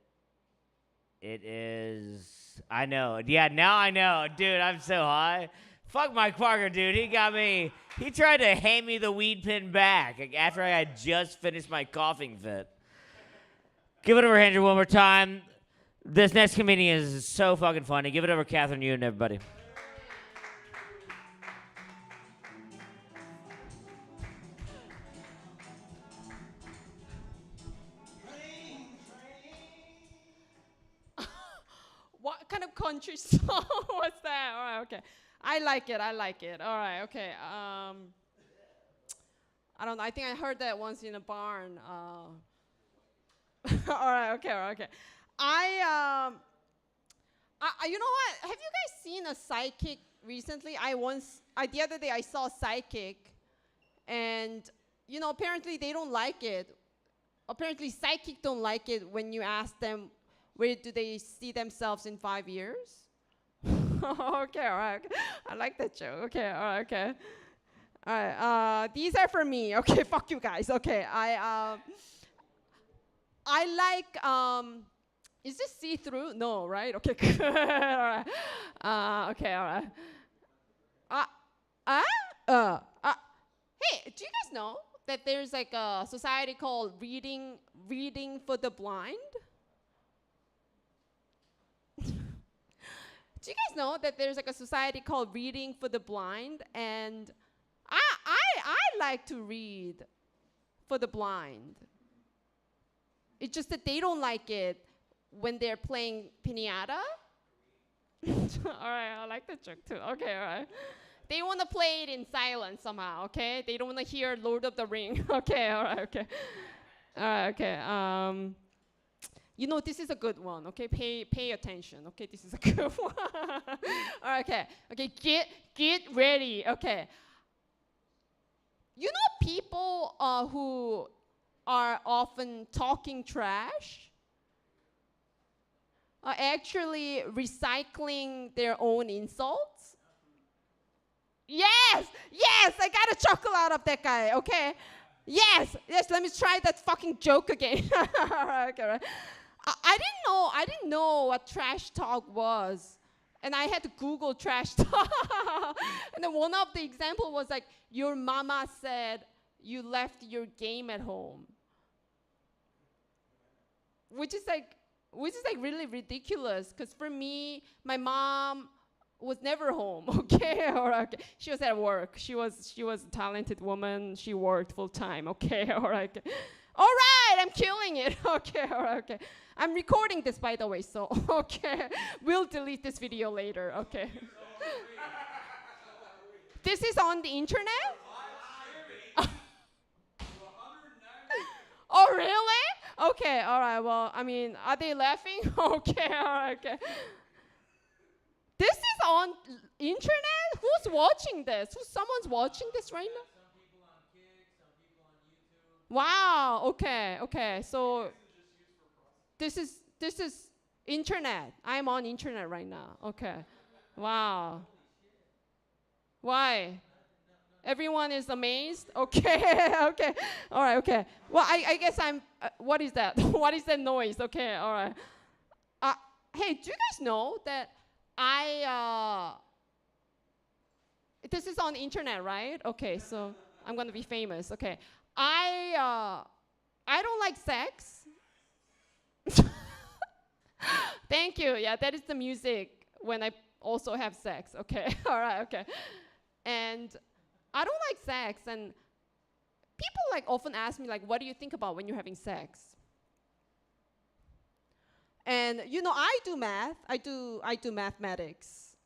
It is, I know. Yeah, now I know. Dude, I'm so high. Fuck Mike Parker, dude. He got me. He tried to hand me the weed pen back after I had just finished my coughing fit. Give it over, Andrew, one more time. This next comedian is so fucking funny. Give it over, Catherine Yoon, everybody. What kind of country song was that? All right, okay. I like it. All right, okay. I don't know. I think I heard that once in a barn. All right, okay. I you know what? Have you guys seen a psychic recently? The other day I saw a psychic, and apparently they don't like it. Apparently psychics don't like it when you ask them where do they see themselves in 5 years. Okay, all right. Okay. I like that joke. Okay, all right, okay. All right, these are for me. Okay, fuck you guys. Okay, I like, is this see-through? No, right? Okay, good. All right. Okay, all right. Hey, do you guys know that there's like a society called Reading for the Blind? Do you guys know that there's like a society called Reading for the Blind? And I like to read for the blind. It's just that they don't like it when they're playing piñata. All right, I like the joke too. Okay, all right. They want to play it in silence somehow, okay? They don't want to hear Lord of the Ring. Okay, all right, okay. All right, okay. This is a good one, okay? Pay attention, okay? This is a good one. All right, okay. Okay, get ready, okay. People who are often talking trash are actually recycling their own insults. Yes, I got a chuckle out of that guy, okay? Yes, let me try that fucking joke again. All right, okay, right. I didn't know what trash talk was. And I had to Google trash talk. And then one of the example was like, your mama said you left your game at home. Which is like really ridiculous. Because for me, my mom was never home, okay? Okay. She was at work. She was a talented woman. She worked full time, okay? All right. All right, I'm killing it. Okay, all right, okay. I'm recording this, by the way, so, okay. We'll delete this video later, okay. This is on the internet? Oh, really? Okay, all right, well, I mean, are they laughing? Okay, all right, okay. This is on internet? Who's watching this? Someone's watching this right now? Some people on Kick, some people on YouTube. Wow, okay, so this is internet. I'm on internet right now, okay. Wow. Why? Everyone is amazed? Okay, okay. All right, okay. Well, I guess I'm, what is that? What is that noise? Okay, all right. Hey, do you guys know that this is on the internet, right? Okay, so I'm gonna be famous. Okay. I don't like sex. Thank you. Yeah, that is the music when I also have sex. Okay, all right, okay. And I don't like sex, and people like often ask me like, what do you think about when you're having sex? And you know, I do math. I do mathematics.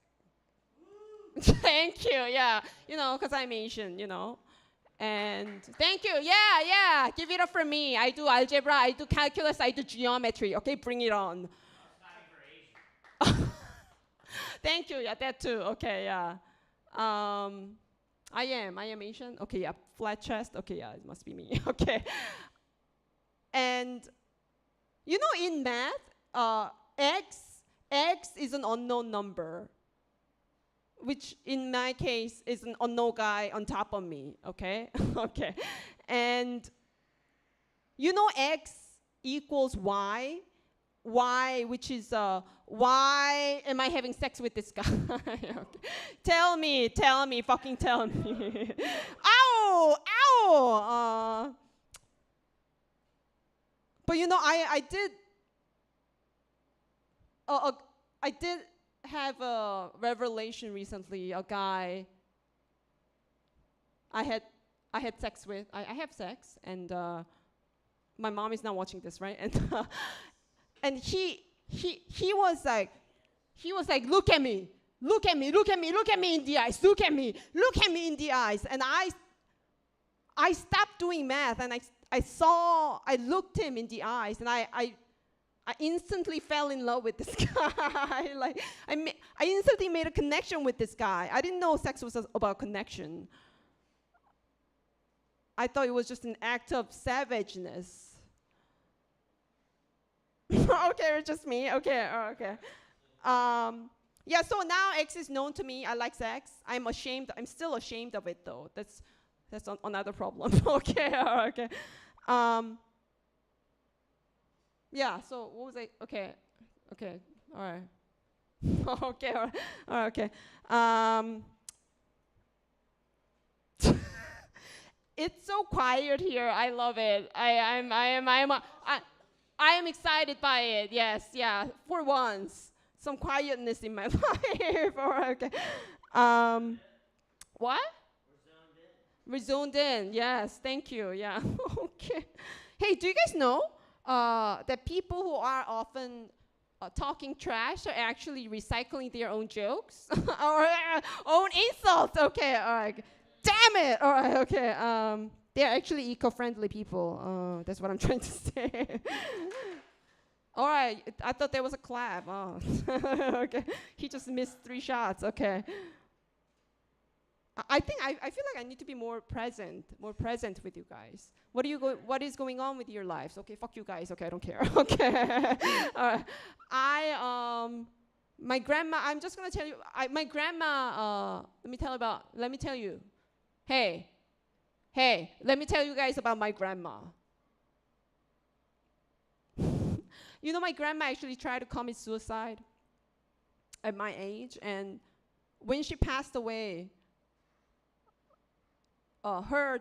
Thank you. Yeah, you know, because I'm Asian. You know, and thank you. Yeah. Give it up for me. I do algebra. I do calculus. I do geometry. Okay, bring it on. Thank you. Yeah, that too. Okay. Yeah. I am Asian. Okay, yeah, flat chest. Okay, yeah, it must be me. Okay. And you know, in math, x is an unknown number, which in my case is an unknown guy on top of me. Okay, okay. And you know, x equals y. Y, which is why am I having sex with this guy? Okay. Tell me, fucking tell me. Ow! But you know, I did have a revelation recently. A guy I had sex with. I have sex, and my mom is not watching this, right? And and he was like, look at me in the eyes, look at me in the eyes. And I stopped doing math, and I looked him in the eyes, and I instantly fell in love with this guy. Like I instantly made a connection with this guy. I didn't know sex was about connection. I thought it was just an act of savageness. Okay, it's just me. Okay, okay. Yeah, so now X is known to me. I like sex. I'm still ashamed of it, though. That's another problem. Okay, okay. Yeah, so what was I? Okay, all right. Okay, all right, okay. It's so quiet here. I love it. I am excited by it. Yes, yeah. For once, some quietness in my life. All right, okay. What? We're zoned in. Yes, thank you. Yeah. Okay. Hey, do you guys know that people who are often talking trash are actually recycling their own jokes or own insults? Okay. All right. Damn it. All right. Okay. They're actually eco-friendly people. That's what I'm trying to say. All right, I thought there was a clap. Oh, okay. He just missed 3 shots. Okay. I think I feel like I need to be more present with you guys. What is going on with your lives? Okay, fuck you guys. Okay, I don't care. Okay. My grandma. I'm just gonna tell you. My grandma. Let me tell you. Hey, let me tell you guys about my grandma. You know, my grandma actually tried to commit suicide at my age, and when she passed away, her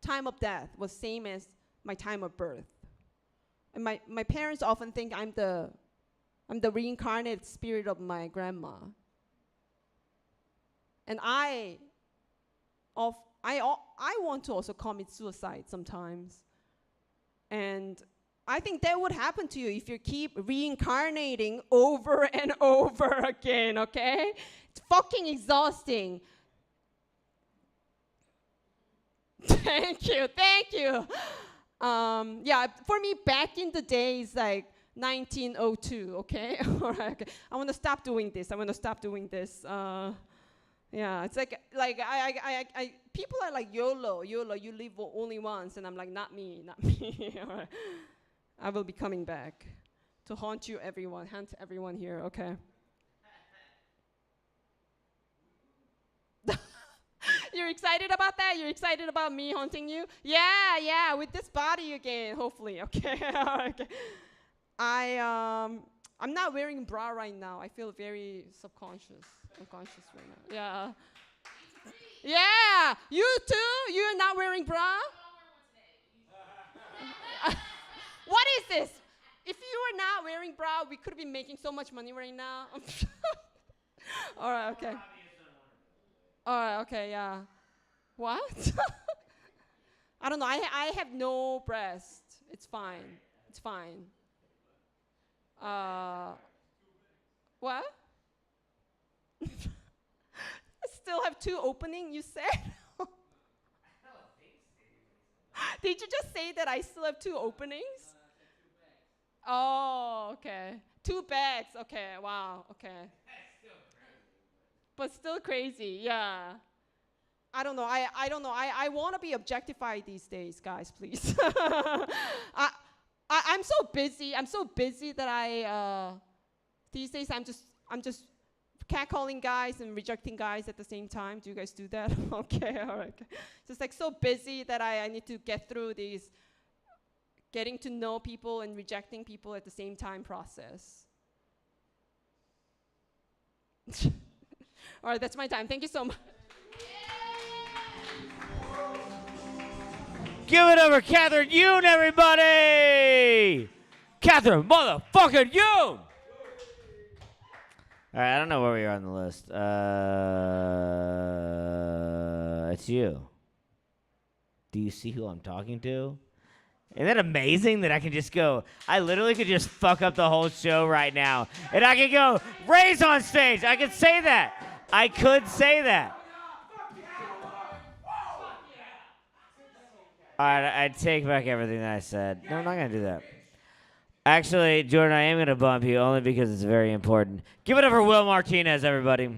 time of death was same as my time of birth. And my parents often think I'm the reincarnated spirit of my grandma. And I want to also commit suicide sometimes. And I think that would happen to you if you keep reincarnating over and over again, okay? It's fucking exhausting. Thank you. Yeah, for me, back in the days, like 1902, okay? All right, okay. I want to stop doing this. Yeah, it's like I people are like YOLO, you live only once, and I'm like, not me. All right. I will be coming back to haunt everyone here, okay? You're You're excited about that? You're excited about me haunting you? Yeah, with this body again, hopefully. Okay, okay. I'm not wearing bra right now. I feel very unconscious right now. Yeah. Yeah, you too? You're not wearing bra? What is this? If you were not wearing bra, we could have been making so much money right now. All right, okay. All right, okay, yeah. What? I don't know. I have no breast. It's fine. It's fine. What? I still have 2 openings, you said? Did you just say that I still have 2 openings? Oh, okay. 2 bags. Okay, wow, okay. But still crazy, yeah. I don't know. I don't know. I want to be objectified these days, guys, please. I'm so busy. I'm so busy that these days I'm just catcalling guys and rejecting guys at the same time. Do you guys do that? Okay, all right. Just like so busy that I need to get through these getting to know people and rejecting people at the same time process. All right, that's my time. Thank you so much. Give it up for Catherine Yoon, everybody! Catherine motherfucking Yoon! All right, I don't know where we are on the list. It's you. Do you see who I'm talking to? Isn't that amazing that I can just go, I literally could just fuck up the whole show right now. And I could go, Ray's on stage. I could say that. I could say that. All right, I take back everything that I said. No, I'm not going to do that. Actually, Jordan, I am going to bump you only because it's very important. Give it up for Will Martinez, everybody.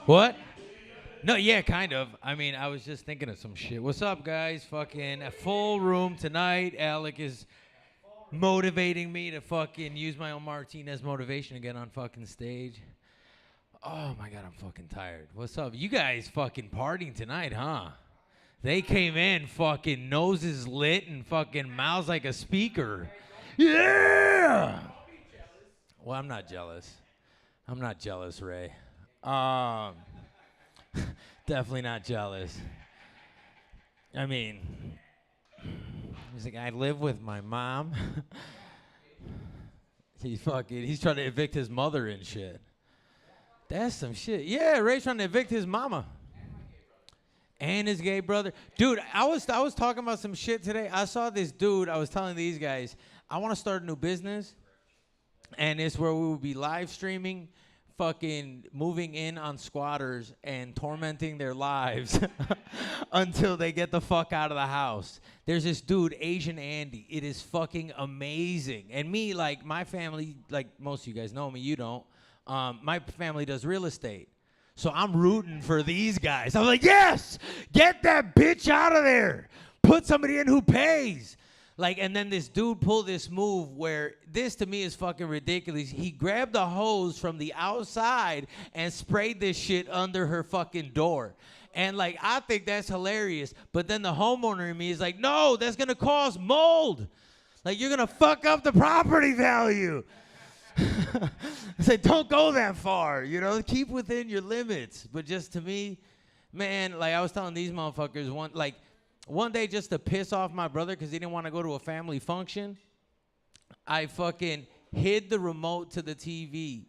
What? No, yeah, kind of. I mean, I was just thinking of some shit. What's up, guys? Fucking a full room tonight. Alec is motivating me to fucking use my own Martinez motivation to get on fucking stage. Oh my God, I'm fucking tired. What's up? You guys fucking partying tonight, huh? They came in fucking noses lit and fucking mouths like a speaker. Yeah! Well, I'm not jealous. I'm not jealous, Ray. Definitely not jealous. I mean, he's like, I live with my mom. He's trying to evict his mother and shit. That's some shit. Yeah, Ray's trying to evict his mama. And his gay brother. Dude, I was talking about some shit today. I saw this dude. I was telling these guys, I want to start a new business. And it's where we will be live streaming, fucking moving in on squatters and tormenting their lives until they get the fuck out of the house. There's this dude, Asian Andy. It is fucking amazing. And me, like, my family, like most of you guys know me, you don't. My family does real estate. So I'm rooting for these guys. I'm like, yes, get that bitch out of there. Put somebody in who pays. Like, and then this dude pulled this move where this to me is fucking ridiculous. He grabbed a hose from the outside and sprayed this shit under her fucking door. And like, I think that's hilarious. But then the homeowner in me is like, no, that's gonna cause mold. Like, you're gonna fuck up the property value. I said, don't go that far, you know, keep within your limits. But just to me, man, like I was telling these motherfuckers one day just to piss off my brother because he didn't want to go to a family function, I fucking hid the remote to the TV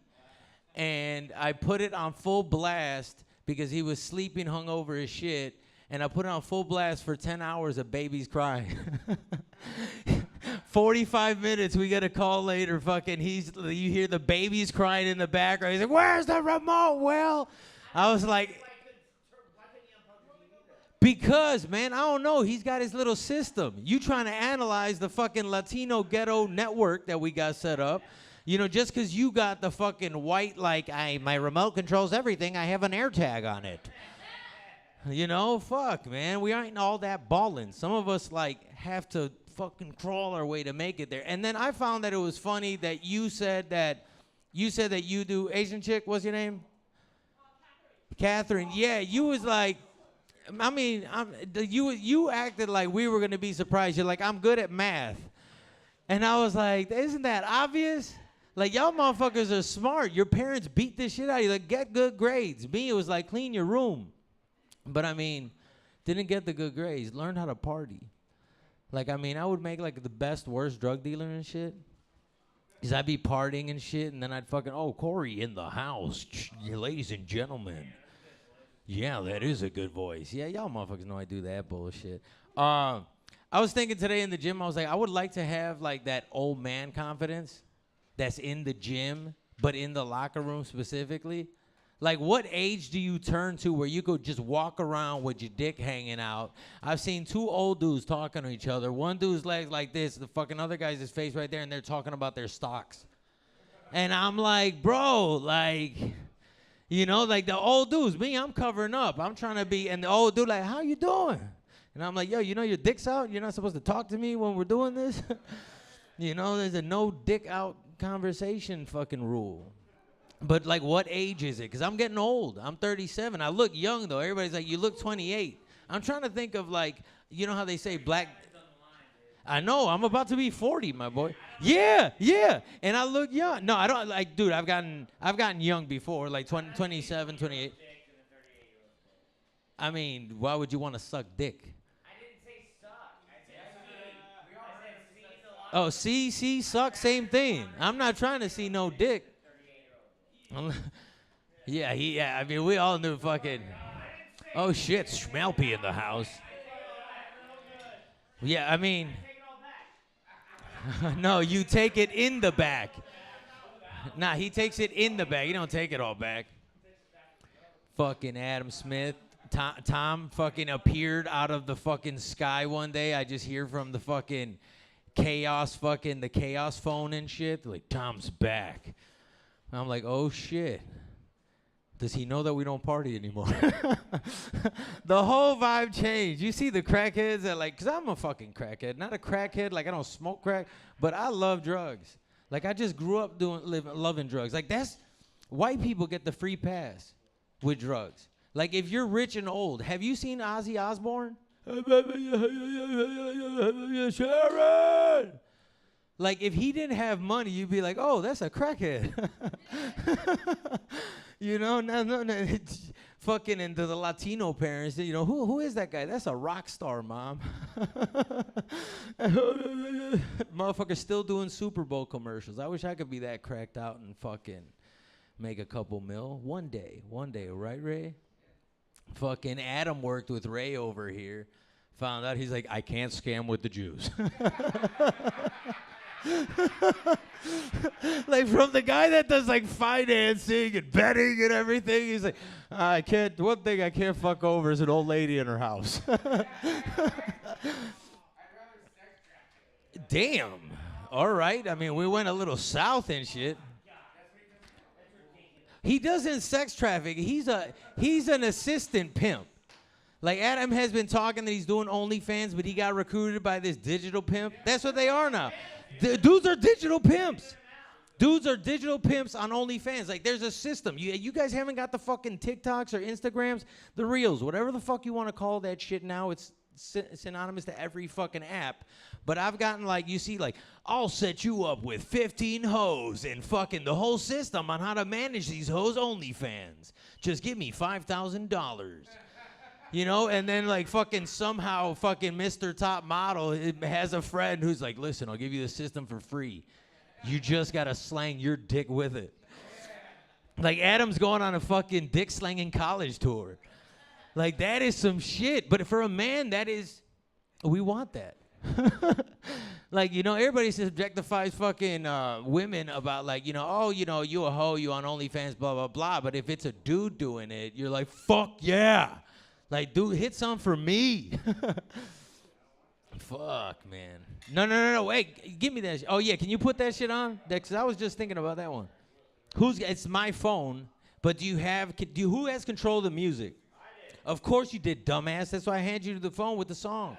and I put it on full blast because he was sleeping hungover as shit, and I put it on full blast for 10 hours of babies crying. 45 minutes, we get a call later, fucking you hear the babies crying in the background. He's like, where's the remote, Will? I was like, because, man, I don't know. He's got his little system. You trying to analyze the fucking Latino ghetto network that we got set up. You know, just because you got the fucking white, like, my remote controls everything, I have an AirTag on it. You know, fuck, man. We ain't all that ballin'. Some of us, like, have to fucking crawl our way to make it there. And then I found that it was funny that you said that you do Asian chick. What's your name? Catherine. Yeah, you was like, I mean, you acted like we were gonna be surprised. You're like, I'm good at math. And I was like, isn't that obvious? Like, y'all motherfuckers are smart. Your parents beat this shit out of you. Like, get good grades. Me, it was like, clean your room. But, I mean, didn't get the good grades. Learned how to party. Like, I mean, I would make, like, the best, worst drug dealer and shit. Because I'd be partying and shit, and then I'd fucking, oh, Corey in the house. Ladies and gentlemen. Yeah, that is a good voice. Yeah, y'all motherfuckers know I do that bullshit. I was thinking today in the gym, I was like, I would like to have, like, that old man confidence that's in the gym, but in the locker room specifically. Like, what age do you turn to where you could just walk around with your dick hanging out? I've seen two old dudes talking to each other. One dude's legs like this, the fucking other guy's his face right there, and they're talking about their stocks. And I'm like, bro, like, you know, like the old dudes, me, I'm covering up. I'm trying to be, and the old dude like, how you doing? And I'm like, yo, you know your dick's out? You're not supposed to talk to me when we're doing this? You know, there's a no dick out conversation fucking rule. But, like, what age is it? Because I'm getting old. I'm 37. I look young, though. Everybody's like, you look 28. I'm trying to think of, like, you know how they say black... I know. I'm about to be 40, my boy. Yeah, yeah. And I look young. No, I don't, like, dude, I've gotten young before, like 27, 28. I mean, why would you want to suck dick? I didn't say suck. Oh, see, suck, same thing. I'm not trying to see no dick. Yeah, I mean, we all knew fucking, oh shit, Schmelpy in the house. Yeah, I mean, no, you take it in the back. Nah, he takes it in the back. You don't take it all back. Fucking Adam Smith. Tom fucking appeared out of the fucking sky one day. I just hear from the fucking the chaos phone and shit. They're like, Tom's back. I'm like, oh shit. Does he know that we don't party anymore? The whole vibe changed. You see the crackheads that like, because I'm a fucking crackhead. Not a crackhead, like I don't smoke crack, but I love drugs. Like I just grew up loving drugs. Like that's, white people get the free pass with drugs. Like if you're rich and old, have you seen Ozzy Osbourne? Sharon! Like, if he didn't have money, you'd be like, oh, that's a crackhead. You know, no. Fucking into the Latino parents, you know, who is that guy? That's a rock star, mom. Motherfucker's still doing Super Bowl commercials. I wish I could be that cracked out and fucking make a couple mil. One day, right, Ray? Fucking Adam worked with Ray over here. Found out he's like, I can't scam with the Jews. Like from the guy that does like financing and betting and everything, he's like, one thing I can't fuck over is an old lady in her house. Damn. All right. I mean, we went a little south and shit. He doesn't sex traffic. He's an assistant pimp. Like Adam has been talking that he's doing OnlyFans, but he got recruited by this digital pimp. That's what they are now. Dudes are digital pimps. Dudes are digital pimps on OnlyFans. Like there's a system. You guys haven't got the fucking TikToks or Instagrams, the Reels, whatever the fuck you want to call that shit now. It's synonymous to every fucking app. But I've gotten like, you see like, I'll set you up with 15 hoes and fucking the whole system on how to manage these hoes OnlyFans. Just give me $5,000. You know, and then like fucking somehow fucking Mr. Top Model has a friend who's like, listen, I'll give you the system for free. You just gotta slang your dick with it. Like Adam's going on a fucking dick slanging college tour. Like that is some shit. But for a man, that is, we want that. Like, you know, everybody subjectifies fucking women about like, you know, oh, you know, you a hoe, you on OnlyFans, blah, blah, blah. But if it's a dude doing it, you're like, fuck yeah. Like, dude, hit some for me. Fuck, man. No. Wait, give me that shit. Oh, yeah, can you put that shit on? Because I was just thinking about that one. It's my phone, but who has control of the music? Of course you did, dumbass. That's why I handed you the phone with the song.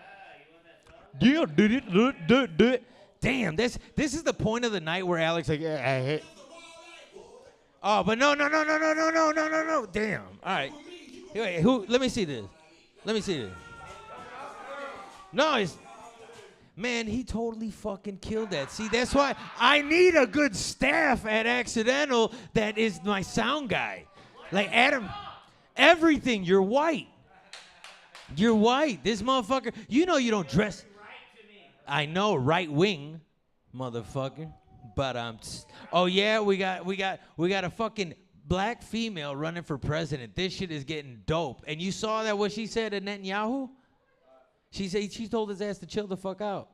Yeah, did it. Damn, this is the point of the night where Alex like, yeah, I hate. Oh, but no. Damn. All right. Wait, let me see this. No, it's. Man, he totally fucking killed that. See, that's why I need a good staff at Accidental that is my sound guy. Like Adam, everything, you're white. You're white. This motherfucker, you know you don't dress. I know, right wing, motherfucker. But oh yeah, we got a fucking black female running for president. This shit is getting dope. And you saw that what she said to Netanyahu? She told his ass to chill the fuck out.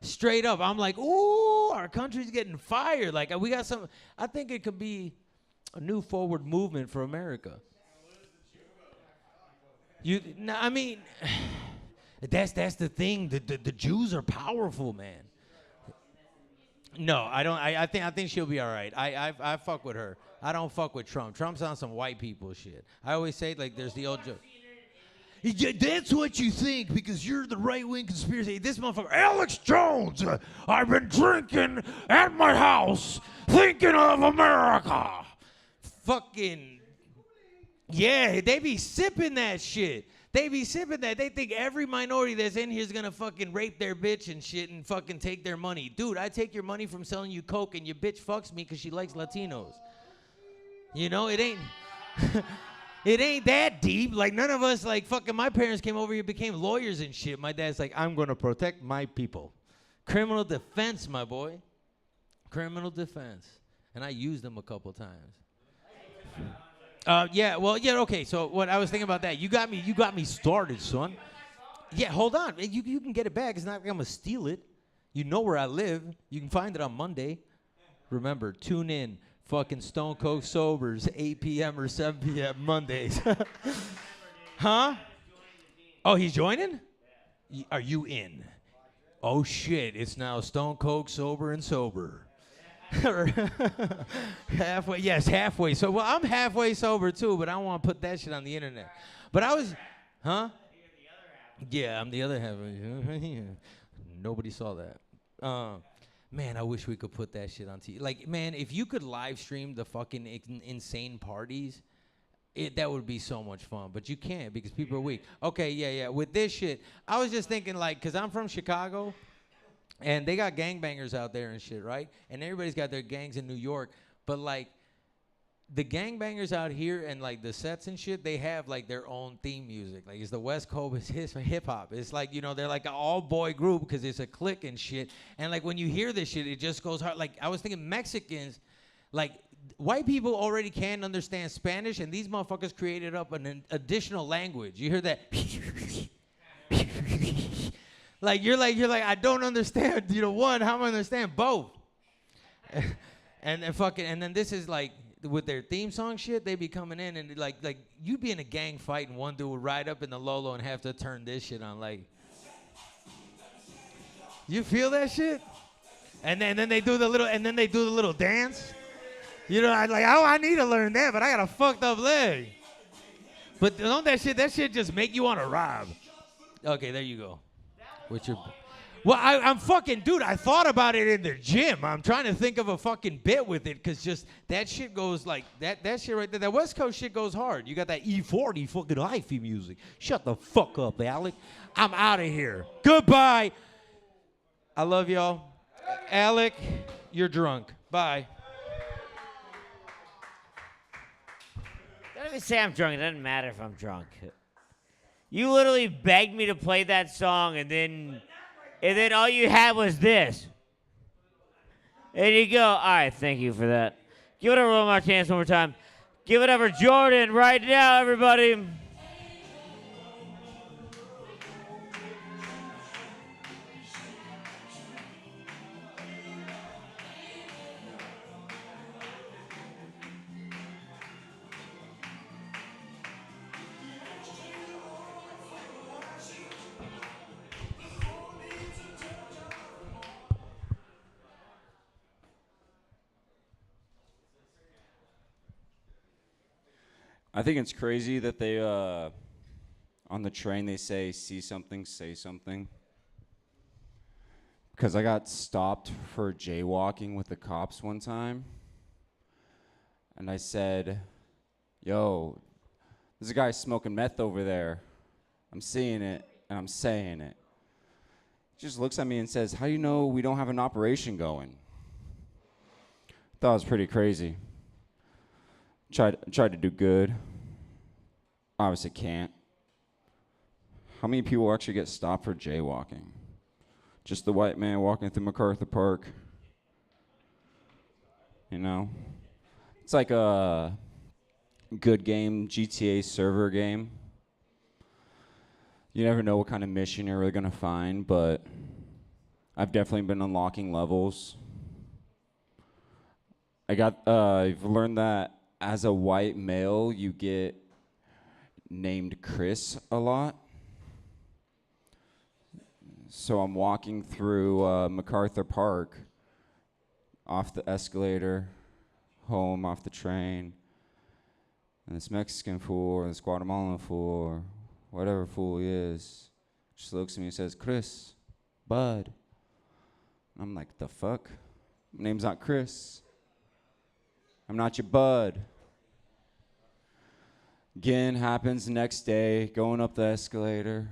Straight up. I'm like, ooh, our country's getting fired. Like we got some. I think it could be a new forward movement for America. I mean, that's the thing. The Jews are powerful, man. No, I don't. I think she'll be all right. I fuck with her. I don't fuck with Trump. Trump's on some white people shit. I always say like there's the old joke. Yeah, that's what you think because you're the right-wing conspiracy. This motherfucker, Alex Jones, I've been drinking at my house thinking of America. Fucking, yeah, they be sipping that shit. They be sipping that. They think every minority that's in here is going to fucking rape their bitch and shit and fucking take their money. Dude, I take your money from selling you coke and your bitch fucks me because she likes Latinos. You know, it ain't... It ain't that deep. Like, none of us, like, fucking my parents came over here, became lawyers and shit. My dad's like, I'm going to protect my people. Criminal defense, my boy. Criminal defense. And I used them a couple times. Okay. So what I was thinking about that, you got me started, son. Yeah, hold on. You can get it back. It's not like I'm going to steal it. You know where I live. You can find it on Monday. Remember, tune in. Fucking Stone Cold Sobers, 8 p.m. or 7 p.m. Mondays. Huh? Oh, he's joining? Are you in? Oh, shit. It's now Stone Cold Sober and Sober. Halfway. Yes, halfway. So, well, I'm halfway sober, too, but I don't want to put that shit on the internet. But I was... Huh? Yeah, I'm the other half. Nobody saw that. Man, I wish we could put that shit on TV. Like, man, if you could live stream the fucking insane parties, that would be so much fun. But you can't because people are weak. Okay, yeah. With this shit, I was just thinking, like, because I'm from Chicago, and they got gangbangers out there and shit, right? And everybody's got their gangs in New York. But, like, the gangbangers out here and, like, the sets and shit, they have, like, their own theme music. Like, it's the West Coast hip-hop. It's like, you know, they're like an all-boy group because it's a clique and shit. And, like, when you hear this shit, it just goes hard. Like, I was thinking Mexicans, like, white people already can understand Spanish, and these motherfuckers created up an additional language. You hear that? Like, you're like, I don't understand, you know, one, how am I understand both? and then this is, like, with their theme song shit, they be coming in and like you'd be in a gang fight and one dude would ride up in the Lolo and have to turn this shit on. Like, you feel that shit? And then they do the little dance. You know, I need to learn that, but I got a fucked up leg. But don't that shit just make you want to rob? Okay, there you go. With your. Well, I'm fucking, dude, I thought about it in the gym. I'm trying to think of a fucking bit with it because just that shit goes like, that shit right there, that West Coast shit goes hard. You got that E40 fucking hyphy music. Shut the fuck up, Alec. I'm out of here. Goodbye. I love y'all. Alec, you're drunk. Bye. Don't even say I'm drunk. It doesn't matter if I'm drunk. You literally begged me to play that song and then all you had was this. There you go. All right, thank you for that. Give it a roll my chance one more time. Give it up for Jordan right now, everybody. I think it's crazy that they on the train they say, see something, say something. Because I got stopped for jaywalking with the cops one time. And I said, yo, there's a guy smoking meth over there. I'm seeing it, and I'm saying it. He just looks at me and says, how do you know we don't have an operation going? Thought it was pretty crazy. Tried to do good. Obviously can't. How many people actually get stopped for jaywalking? Just the white man walking through MacArthur Park. You know? It's like a good game, GTA server game. You never know what kind of mission you're really gonna find, but I've definitely been unlocking levels. I've learned that as a white male, you get named Chris a lot. So I'm walking through MacArthur Park, off the escalator, home, off the train, and this Mexican fool or this Guatemalan fool or whatever fool he is just looks at me and says, Chris, bud. I'm like, the fuck? My name's not Chris. I'm not your bud. Again, happens the next day, going up the escalator.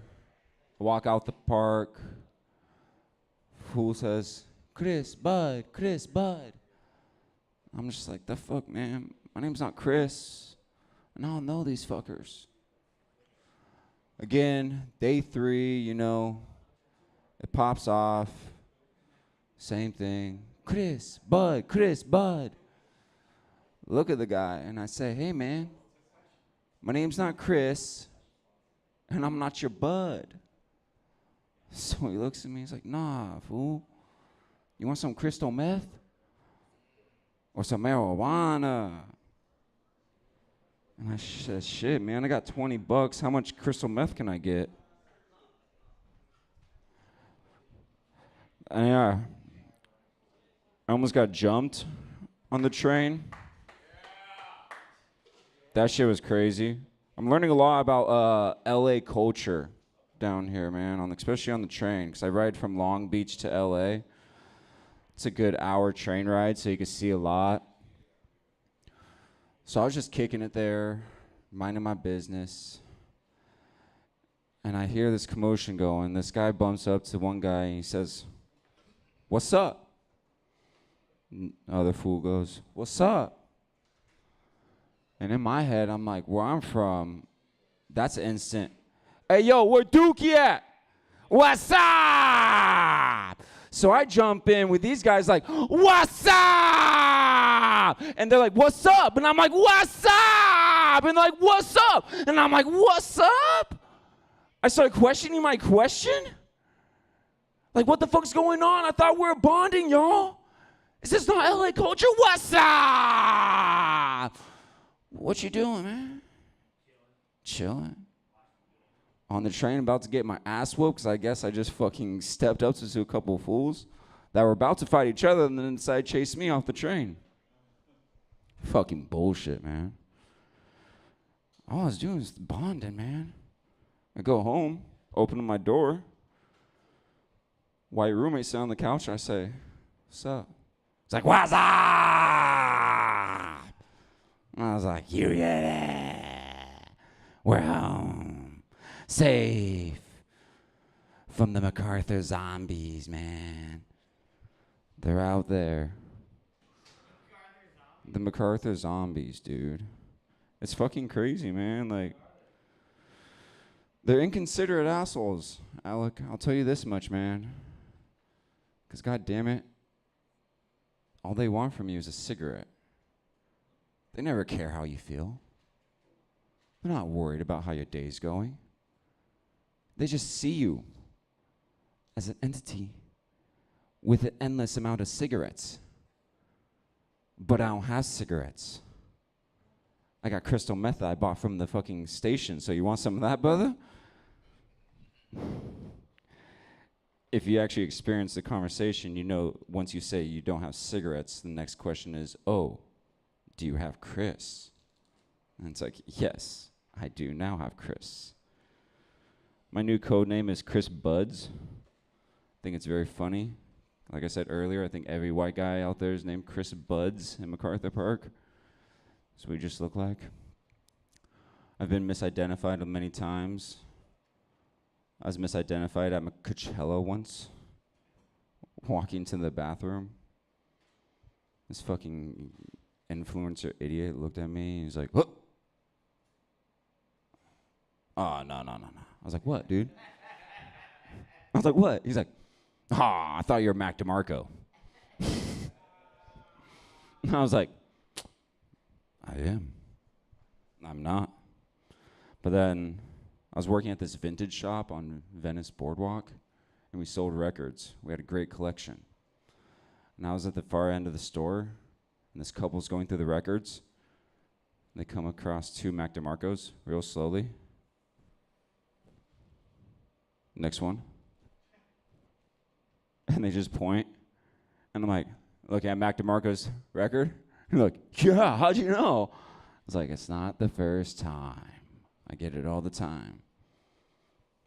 Walk out the park. Fool says, Chris, bud, Chris, bud. I'm just like, the fuck, man? My name's not Chris. And I don't know these fuckers. Again, day 3, you know, it pops off. Same thing. Chris, bud, Chris, bud. Look at the guy, and I say, hey, man, my name's not Chris, and I'm not your bud. So he looks at me, he's like, nah, fool. You want some crystal meth? Or some marijuana? And I said, shit, man, I got $20. How much crystal meth can I get? And yeah, I almost got jumped on the train. That shit was crazy. I'm learning a lot about LA culture down here, man, especially on the train, because I ride from Long Beach to LA. It's a good hour train ride, so you can see a lot. So I was just kicking it there, minding my business. And I hear this commotion going. This guy bumps up to one guy and he says, what's up? Other fool goes, what's up? And in my head, I'm like, where I'm from, that's instant. Hey, yo, where Dookie at? What's up? So I jump in with these guys like, what's up? And they're like, what's up? And I'm like, what's up? And they're like, what's up? And I'm like, what's up? I started questioning my question. Like, what the fuck's going on? I thought we were bonding, y'all. Is this not LA culture? What's up? What you doing, man? Chilling. On the train, about to get my ass whooped, because I guess I just fucking stepped up to a couple of fools that were about to fight each other and then decided to chase me off the train. Fucking bullshit, man. All I was doing was bonding, man. I go home, open up my door. White roommate sit on the couch, and I say, what's up? It's like, what's up? And I was like, you get it. We're home. Safe from the MacArthur zombies, man. They're out there. The MacArthur zombies, dude. It's fucking crazy, man. Like, they're inconsiderate assholes, Alec. I'll tell you this much, man. Because, God damn it, all they want from you is a cigarette. They never care how you feel. They're not worried about how your day's going. They just see you as an entity with an endless amount of cigarettes. But I don't have cigarettes. I got crystal meth that I bought from the fucking station. So you want some of that, brother? If you actually experience the conversation, you know once you say you don't have cigarettes, the next question is, oh, do you have Chris? And it's like, yes, I do now have Chris. My new code name is Chris Buds. I think it's very funny. Like I said earlier, I think every white guy out there is named Chris Buds in MacArthur Park. That's what we just look like. I've been misidentified many times. I was misidentified at Coachella once, walking to the bathroom. This fucking influencer idiot looked at me and he's like, "What?" Oh, no. I was like, "What, dude?" I was like, "What?" He's like, "I thought you were Mac DeMarco." I was like, "I am. I'm not." But then I was working at this vintage shop on Venice Boardwalk, and we sold records. We had a great collection. And I was at the far end of the store, and this couple's going through the records. They come across 2 Mac DeMarcos real slowly. Next one. And they just point, and I'm like, looking at Mac DeMarco's record. And they're like, "Yeah, how'd you know?" I was like, "It's not the first time. I get it all the time."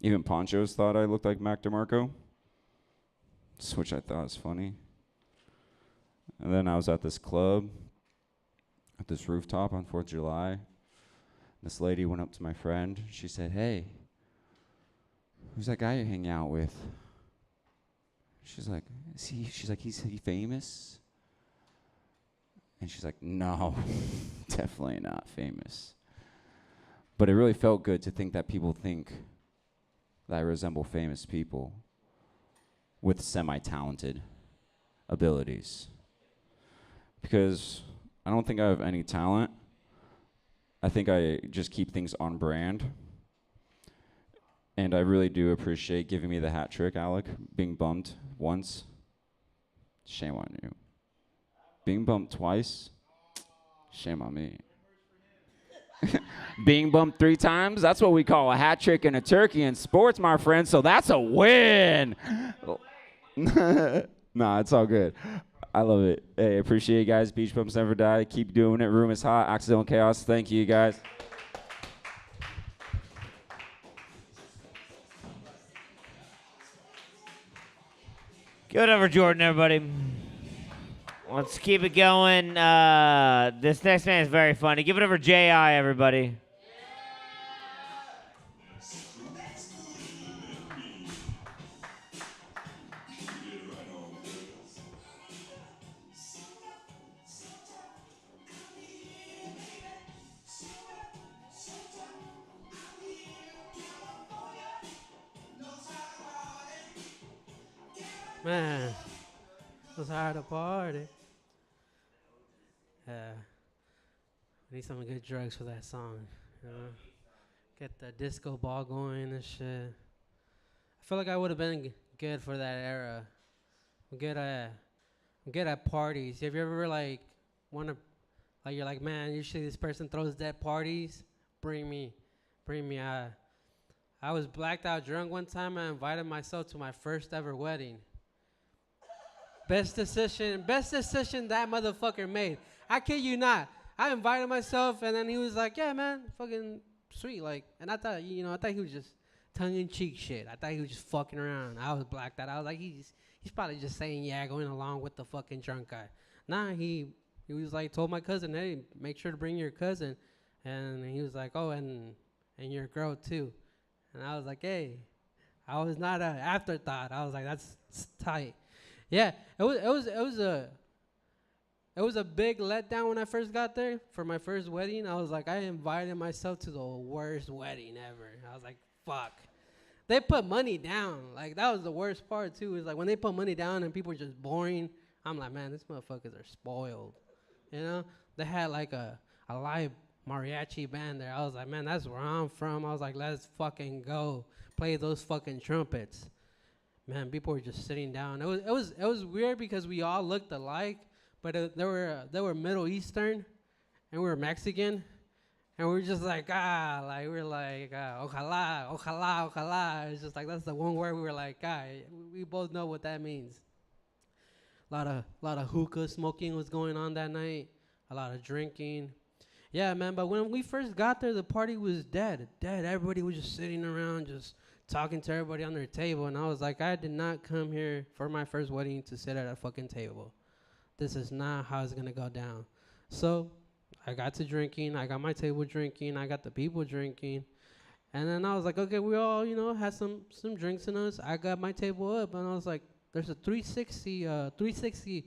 Even Ponchos thought I looked like Mac DeMarco, which I thought was funny. And then I was at this club, at this rooftop on 4th of July. This lady went up to my friend. She said, "Hey, who's that guy you're hanging out with?" She's like, she's like, is he famous? And she's like, "No, definitely not famous." But it really felt good to think that people think that I resemble famous people with semi-talented abilities. Because I don't think I have any talent. I think I just keep things on brand. And I really do appreciate giving me the hat trick, Alec. Being bumped once, shame on you. Being bumped twice, shame on me. Being bumped 3 times, that's what we call a hat trick and a turkey in sports, my friend, so that's a win. Nah, it's all good. I love it. Hey, appreciate you guys. Beach bumps never die. Keep doing it. Room is hot. Accidental chaos. Thank you, guys. Give it over, Jordan, everybody. Let's keep it going. This next man is very funny. Give it over, J.I., everybody. Man, it was hard to party. Need some good drugs for that song, you know? Get the disco ball going and shit. I feel like I would have been good for that era. I'm good at parties. Have you ever like wanna, like you're like, man, usually this person throws dead parties. Bring me. I was blacked out drunk one time. I invited myself to my first ever wedding. Best decision that motherfucker made. I kid you not. I invited myself, and then he was like, "Yeah, man, fucking sweet." Like, and I thought he was just tongue-in-cheek shit. I thought he was just fucking around. I was blacked out. I was like, he's probably just saying, yeah, going along with the fucking drunk guy. Nah, he was like, told my cousin, "Hey, make sure to bring your cousin," and he was like, "Oh, and your girl too," and I was like, "Hey." I was not an afterthought. I was like, that's tight. Yeah, it was a big letdown when I first got there for my first wedding. I was like, I invited myself to the worst wedding ever. I was like, fuck. They put money down. Like, that was the worst part, too, is like when they put money down and people are just boring, I'm like, man, these motherfuckers are spoiled. You know? They had like a live mariachi band there. I was like, man, that's where I'm from. I was like, let's fucking go. Play those fucking trumpets. Man, people were just sitting down. It was weird because we all looked alike, but they were Middle Eastern, and we were Mexican, and we were just like we were like ojalá, ojalá, ojalá. It's just like that's the one word we were like, we both know what that means. A lot of hookah smoking was going on that night, a lot of drinking. Yeah, man. But when we first got there, the party was dead. Dead. Everybody was just sitting around, just talking to everybody on their table. And I was like, I did not come here for my first wedding to sit at a fucking table. This is not how it's going to go down. So I got to drinking. I got my table drinking. I got the people drinking. And then I was like, okay, we all, had some drinks in us. I got my table up. And I was like, there's a 360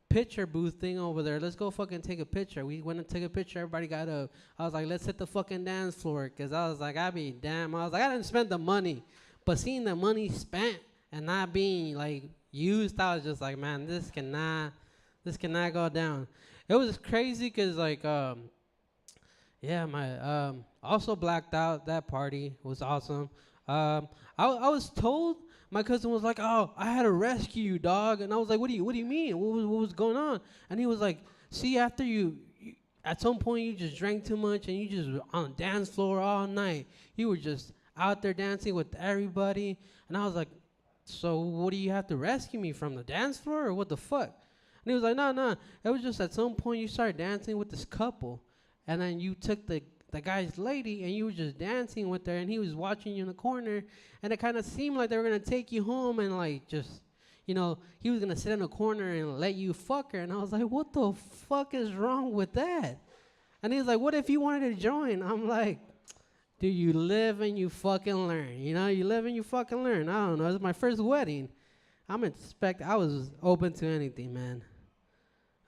picture booth thing over there. Let's go fucking take a picture. We went and took a picture. Everybody got up. I was like, let's hit the fucking dance floor. Because I was like, I was like, I didn't spend the money. But seeing the money spent and not being, like, used, I was just like, man, this cannot go down. It was crazy because, like, my also blacked out. That party was awesome. I was told, my cousin was like, oh, I had to rescue you, dog. And I was like, what do you mean? What was going on? And he was like, see, after you at some point you just drank too much and you just were on the dance floor all night. You were just out there dancing with everybody. And I was like, so what do you have to rescue me from, the dance floor or what the fuck? And he was like, no. It was just at some point you started dancing with this couple. And then you took the guy's lady and you were just dancing with her and he was watching you in the corner. And it kind of seemed like they were going to take you home and like just, he was going to sit in the corner and let you fuck her. And I was like, what the fuck is wrong with that? And he's like, what if you wanted to join? I'm like, dude, you live and you fucking learn. You live and you fucking learn. I don't know. It was my first wedding. I was open to anything, man.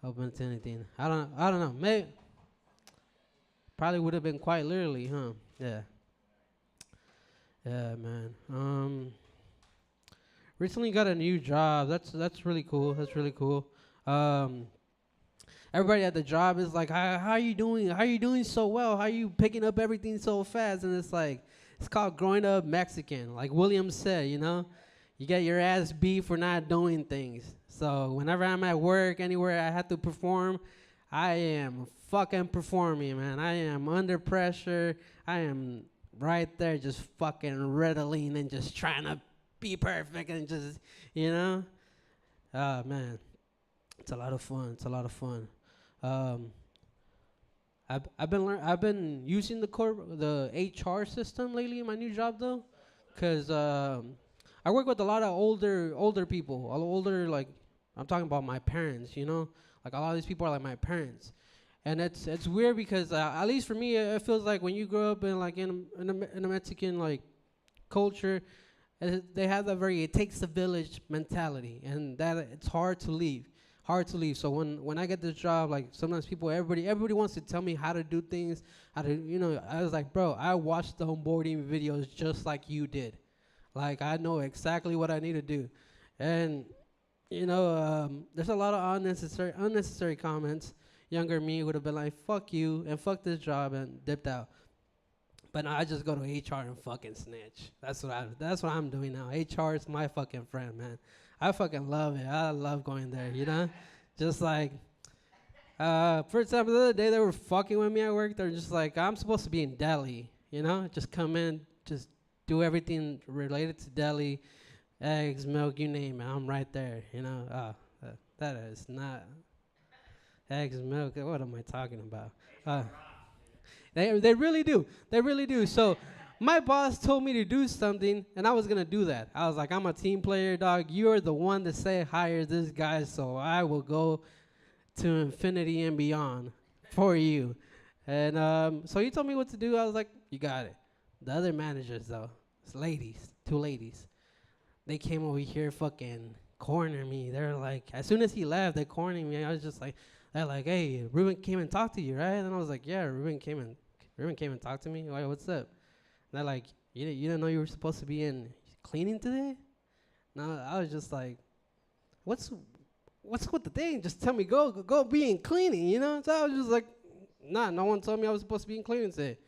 Open to anything. I don't know. Maybe. Probably would have been quite literally, huh? Yeah. Yeah, man. Recently got a new job. That's really cool. That's really cool. Everybody at the job is like, how are you doing? How are you doing so well? How are you picking up everything so fast? And it's like, it's called growing up Mexican. Like William said, you get your ass beat for not doing things. So whenever I'm at work, anywhere I have to perform, I am fucking performing, man. I am under pressure. I am right there just fucking riddling and just trying to be perfect and just, man. It's a lot of fun. It's a lot of fun. I've been using the HR system lately in my new job though, cause I work with a lot of older people, older, like I'm talking about my parents, like a lot of these people are like my parents, and it's weird because at least for me it feels like when you grow up in like in a Mexican like culture, they have that it takes a village mentality, and that it's hard to leave. So when I get this job, like sometimes everybody wants to tell me how to do things, I was like, bro, I watched the onboarding videos just like you did. Like I know exactly what I need to do. And there's a lot of unnecessary comments. Younger me would have been like, fuck you and fuck this job and dipped out. But now I just go to HR and fucking snitch. That's what I'm doing now. HR is my fucking friend, man. I fucking love it. I love going there, Just like, for example, the other day they were fucking with me at work. They're just like, I'm supposed to be in deli, Just come in, just do everything related to deli, eggs, milk, you name it. I'm right there, that is not eggs, milk. What am I talking about? They really do. They really do. So my boss told me to do something, and I was going to do that. I was like, I'm a team player, dog. You're the one to say hire this guy, so I will go to infinity and beyond for you. And so he told me what to do. I was like, you got it. The other managers, though, it's two ladies. They came over here fucking corner me. They're like, as soon as he left, they cornered me. I was just like, they're like, hey, Ruben came and talked to you, right? And I was like, yeah, Ruben came and talked to me. Like, what's up? And they're like, you didn't know you were supposed to be in cleaning today? No, I was just like, what's with the thing? Just tell me, go be in cleaning, So I was just like, nah, no one told me I was supposed to be in cleaning today.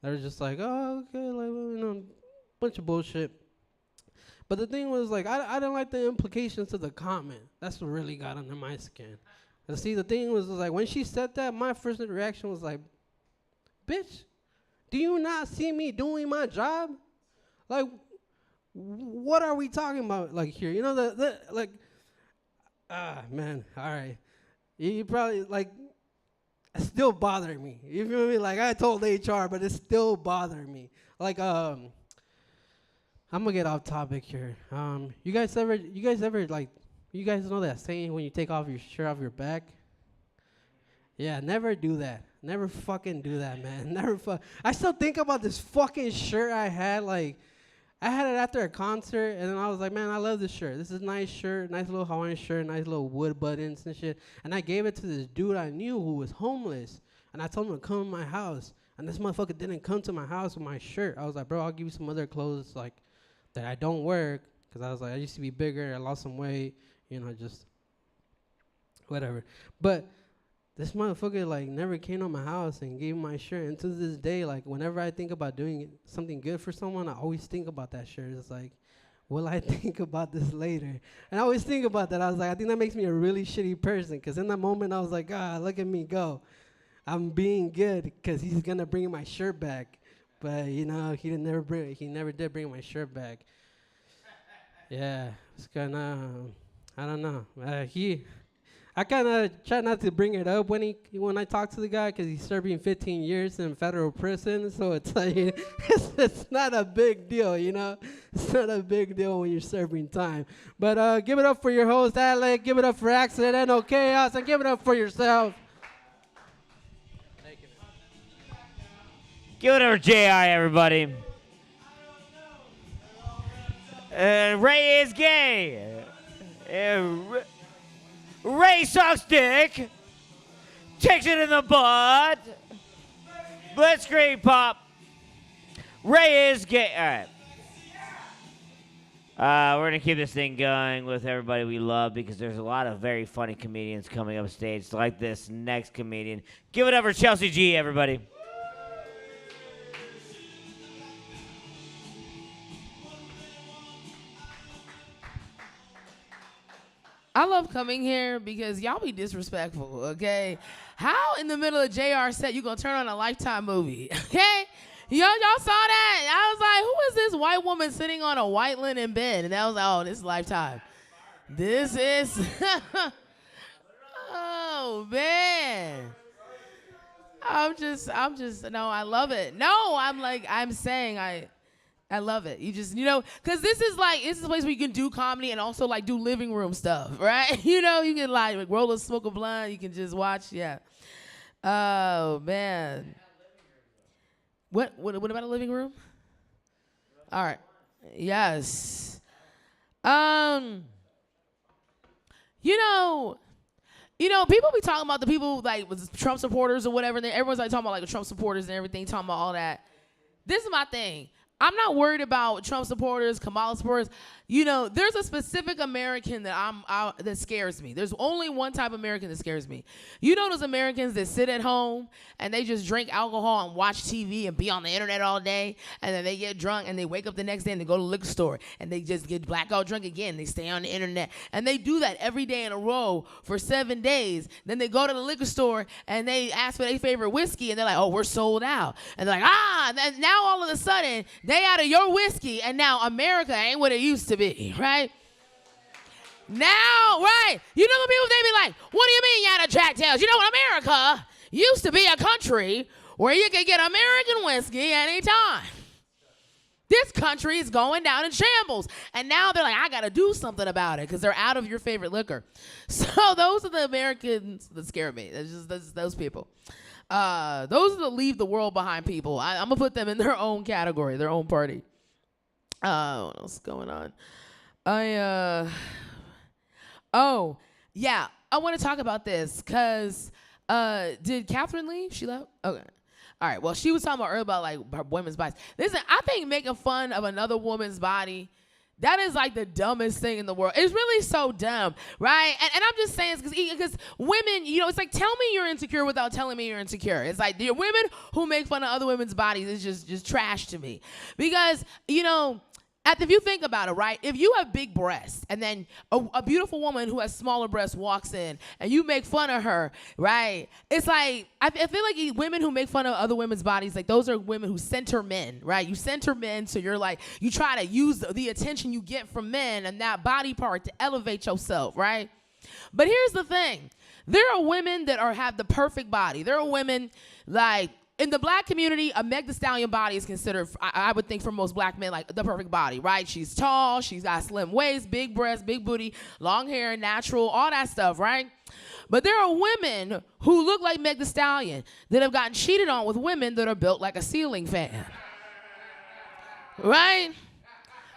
They were just like, oh, okay, like, bunch of bullshit. But the thing was, like, I didn't like the implications of the comment. That's what really got under my skin. And see, the thing was like, when she said that, my first reaction was like, bitch, do you not see me doing my job? Like, what are we talking about, like, here? Man, all right. You probably, like, it's still bothering me. You feel me? Like I told HR, but it's still bothering me. Like I'm gonna get off topic here. You guys ever like, you guys know that saying when you take off your shirt off your back? Yeah, never do that. Never fucking do that, man. Never I still think about this fucking shirt I had. Like, I had it after a concert, and then I was like, man, I love this shirt. This is a nice shirt, nice little Hawaiian shirt, nice little wood buttons and shit. And I gave it to this dude I knew who was homeless. And I told him to come to my house. And this motherfucker didn't come to my house with my shirt. I was like, bro, I'll give you some other clothes, like, that I don't wear. Because I was like, I used to be bigger. I lost some weight. You know, just whatever. But this motherfucker, like, never came to my house and gave me my shirt. And to this day, like, whenever I think about doing something good for someone, I always think about that shirt. It's like, will I think about this later? And I always think about that. I was like, I think that makes me a really shitty person. Because in that moment, I was like, God, look at me go. I'm being good because he's going to bring my shirt back. But, you know, he never did bring my shirt back. Yeah, it's kind of, I don't know. I kind of try not to bring it up when I talk to the guy because he's serving 15 years in federal prison. So it's like, it's not a big deal, you know? It's not a big deal when you're serving time. But give it up for your host, Alec. Give it up for Accidental Chaos. And give it up for yourself. Give it over J.I., everybody. Ray is gay. Ray sucks dick. Takes it in the butt. Blitzkrieg pop. Ray is gay. All right. We're going to keep this thing going with everybody we love because there's a lot of very funny comedians coming up stage like this next comedian. Give it up for Chelsea G, everybody. I love coming here because y'all be disrespectful, okay? How in the middle of JR set you gonna turn on a Lifetime movie, okay? Y'all saw that? I was like, who is this white woman sitting on a white linen bed? And I was like, oh, this is Lifetime. This is, oh, man. No, I love it. No, I'm saying I love it. You just, because this is a place where you can do comedy and also like do living room stuff, right? You can like roll a smoke a blunt. You can just watch, yeah. Oh man. What about a living room? All right. Yes. People be talking about the people like with Trump supporters or whatever. And everyone's like talking about like the Trump supporters and everything, talking about all that. This is my thing. I'm not worried about Trump supporters, Kamala supporters. There's a specific American that scares me. There's only one type of American that scares me. Those Americans that sit at home and they just drink alcohol and watch TV and be on the internet all day, and then they get drunk and they wake up the next day and they go to the liquor store and they just get blackout drunk again. They stay on the internet and they do that every day in a row for 7 days. Then they go to the liquor store and they ask for their favorite whiskey and they're like, oh, we're sold out. And they're like, and now all of a sudden they out of your whiskey and now America ain't what it used to be, right? Now, right? The people, they be like, what do you mean you out of Jack Daniels? America used to be a country where you could get American whiskey anytime. This country is going down in shambles. And now they're like, I got to do something about it because they're out of your favorite liquor. So those are the Americans that scare me. That's those people. Those are the leave the world behind people. I'm going to put them in their own category, their own party. What else is going on? Oh, yeah. I want to talk about this because did Catherine leave? She left? Okay. All right. Well, she was talking about earlier about like her women's bodies. Listen, I think making fun of another woman's body, that is like the dumbest thing in the world. It's really so dumb, right? And I'm just saying because women, it's like tell me you're insecure without telling me you're insecure. It's like the women who make fun of other women's bodies is just trash to me. Because, if you think about it, right? If you have big breasts and then a beautiful woman who has smaller breasts walks in and you make fun of her, right? It's like, I feel like women who make fun of other women's bodies, like those are women who center men, right? You center men, so you're like, you try to use the attention you get from men and that body part to elevate yourself, right? But here's the thing. There are women that have the perfect body. There are women like in the black community, a Meg Thee Stallion body is considered, I would think for most black men, like the perfect body, right? She's tall, she's got slim waist, big breasts, big booty, long hair, natural, all that stuff, right? But there are women who look like Meg Thee Stallion that have gotten cheated on with women that are built like a ceiling fan. Right?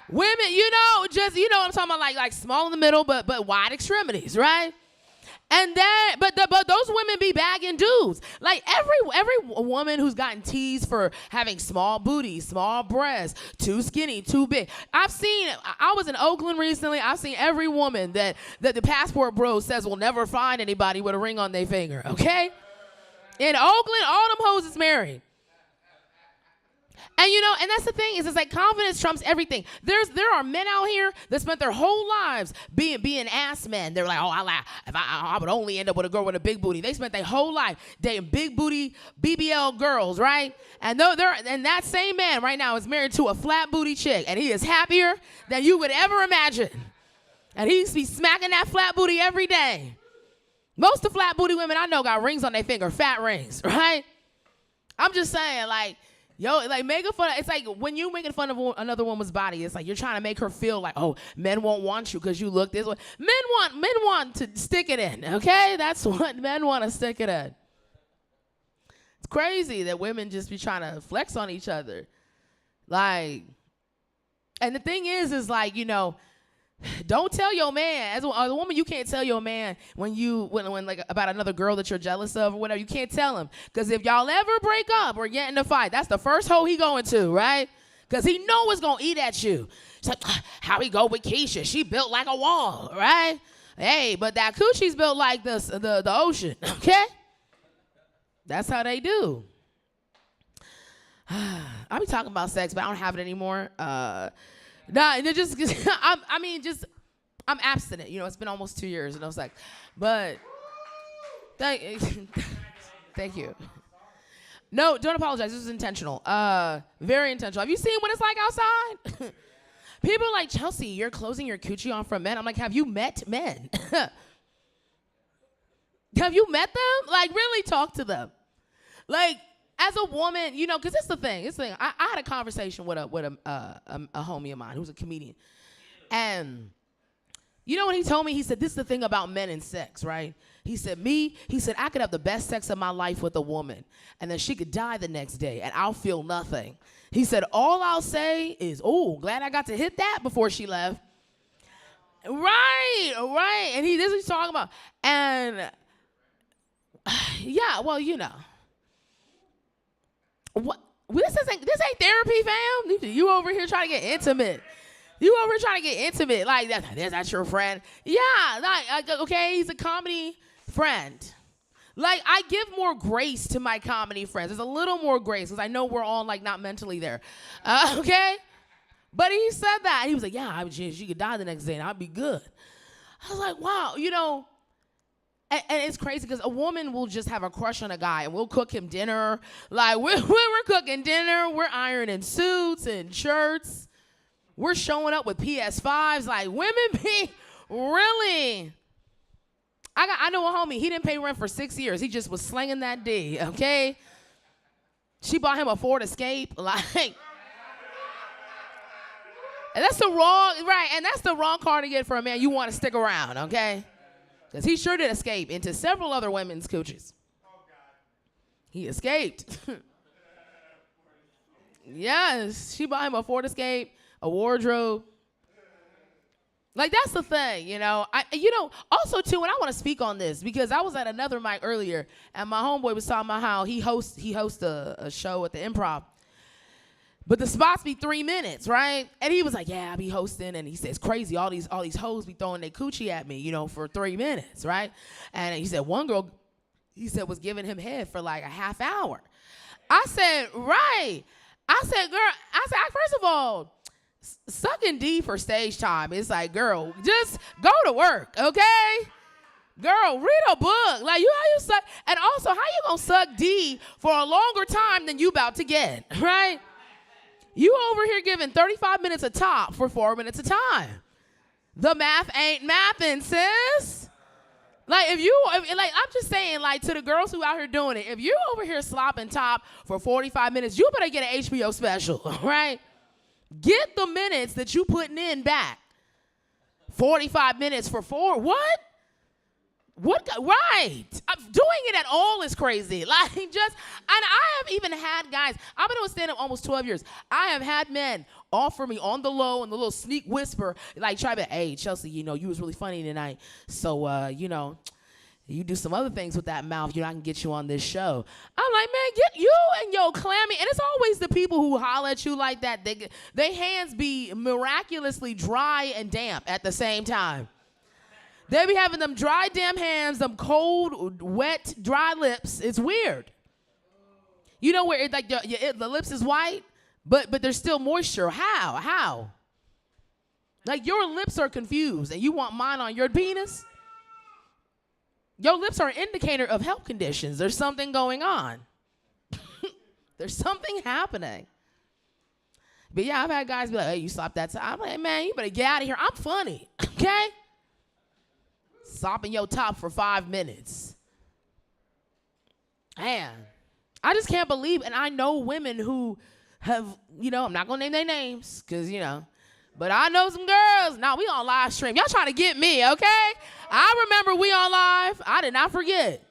Women, what I'm talking about, like small in the middle, but wide extremities, right? And then, but those women be bagging dudes. Like every woman who's gotten teased for having small booties, small breasts, too skinny, too big. I was in Oakland recently. I've seen every woman that the passport bro says will never find anybody with a ring on their finger. Okay? In Oakland, all them hoes is married. And and that's the thing is, it's like confidence trumps everything. There are men out here that spent their whole lives being ass men. They're like, oh, I would only end up with a girl with a big booty. They spent their whole life dating big booty BBL girls, right? And that same man right now is married to a flat booty chick, and he is happier than you would ever imagine. And he be smacking that flat booty every day. Most of the flat booty women I know got rings on their finger, fat rings, right? I'm just saying, like. Like making fun. It's like when you making fun of another woman's body. It's like you're trying to make her feel like, oh, men won't want you because you look this way. Men want to stick it in. Okay, that's what men want to stick it in. It's crazy that women just be trying to flex on each other, like. And the thing is like don't tell your man as a woman. You can't tell your man when like about another girl that you're jealous of or whatever. You can't tell him, because if y'all ever break up or get in a fight, that's the first hoe he going to, right? Because he know it's gonna eat at you. It's like, how he go with Keisha? She built like a wall, right? Hey, but that coochie's built like the ocean, okay? That's how they do. I be talking about sex, but I don't have it anymore. Nah, I'm abstinent. It's been almost 2 years, and I was like, but thank you. No, don't apologize. This was intentional. Very intentional. Have you seen what it's like outside? People are like, Chelsea, you're closing your coochie on for men. I'm like, have you met men? Have you met them? Like, really talk to them. Like, as a woman, because it's the thing. I had a conversation with a homie of mine who's a comedian. And what he told me? He said, this is the thing about men and sex, right? He said, I could have the best sex of my life with a woman, and then she could die the next day, and I'll feel nothing. He said, all I'll say is, oh, glad I got to hit that before she left. Right. And this is what he's talking about. And, yeah, well, What? This ain't therapy, fam. You over here trying to get intimate. Like, that's your friend. Yeah, like, okay, he's a comedy friend. Like, I give more grace to my comedy friends. There's a little more grace, because I know we're all, like, not mentally there. Okay? But he said that. And he was like, yeah, she could die the next day, and I'd be good. I was like, wow, And it's crazy because a woman will just have a crush on a guy, and we'll cook him dinner. Like, we're cooking dinner. We're ironing suits and shirts. We're showing up with PS5s. Like, women be really. I know a homie. He didn't pay rent for 6 years. He just was slinging that D, okay? She bought him a Ford Escape. Like, and that's the wrong car to get for a man you want to stick around, okay? Because he sure did escape into several other women's coochies. He escaped. Yes, she bought him a Ford Escape, a wardrobe. Like, that's the thing, Also, too, and I want to speak on this because I was at another mic earlier, and my homeboy was talking about how he hosts a show at the Improv. But the spots be 3 minutes, right? And he was like, yeah, I be hosting. And he said, it's crazy. All these hoes be throwing their coochie at me, for 3 minutes, right? And he said, one girl, was giving him head for like a half hour. I said, right. I said, first of all, sucking D for stage time. It's like, girl, just go to work, okay? Girl, read a book. Like, how you suck? And also, how you gonna suck D for a longer time than you about to get, right? You over here giving 35 minutes a top for 4 minutes of time. The math ain't mathing, sis. Like like I'm just saying, like to the girls who out here doing it, if you're over here slopping top for 45 minutes, you better get an HBO special, right? Get the minutes that you putting in back. 45 minutes for 4. What? Right. Doing it at all is crazy. Like and I have even had guys, I've been doing stand-up almost 12 years. I have had men offer me on the low and the little sneak whisper, like try to, hey, Chelsea, you was really funny tonight. So, you do some other things with that mouth, I can get you on this show. I'm like, man, get you and your clammy. And it's always the people who holler at you like that. They hands be miraculously dry and damp at the same time. They be having them dry, damn hands, them cold, wet, dry lips. It's weird. You know where the lips is white, but there's still moisture. How? Like your lips are confused and you want mine on your penis? Your lips are an indicator of health conditions. There's something going on. There's something happening. But yeah, I've had guys be like, hey, you slap that time. I'm like, man, you better get out of here. I'm funny, okay? Sopping your top for 5 minutes. Man, I just can't believe, and I know women who have, I'm not going to name their names because, but I know some girls. No, we on live stream. Y'all trying to get me, okay? I remember we on live. I did not forget.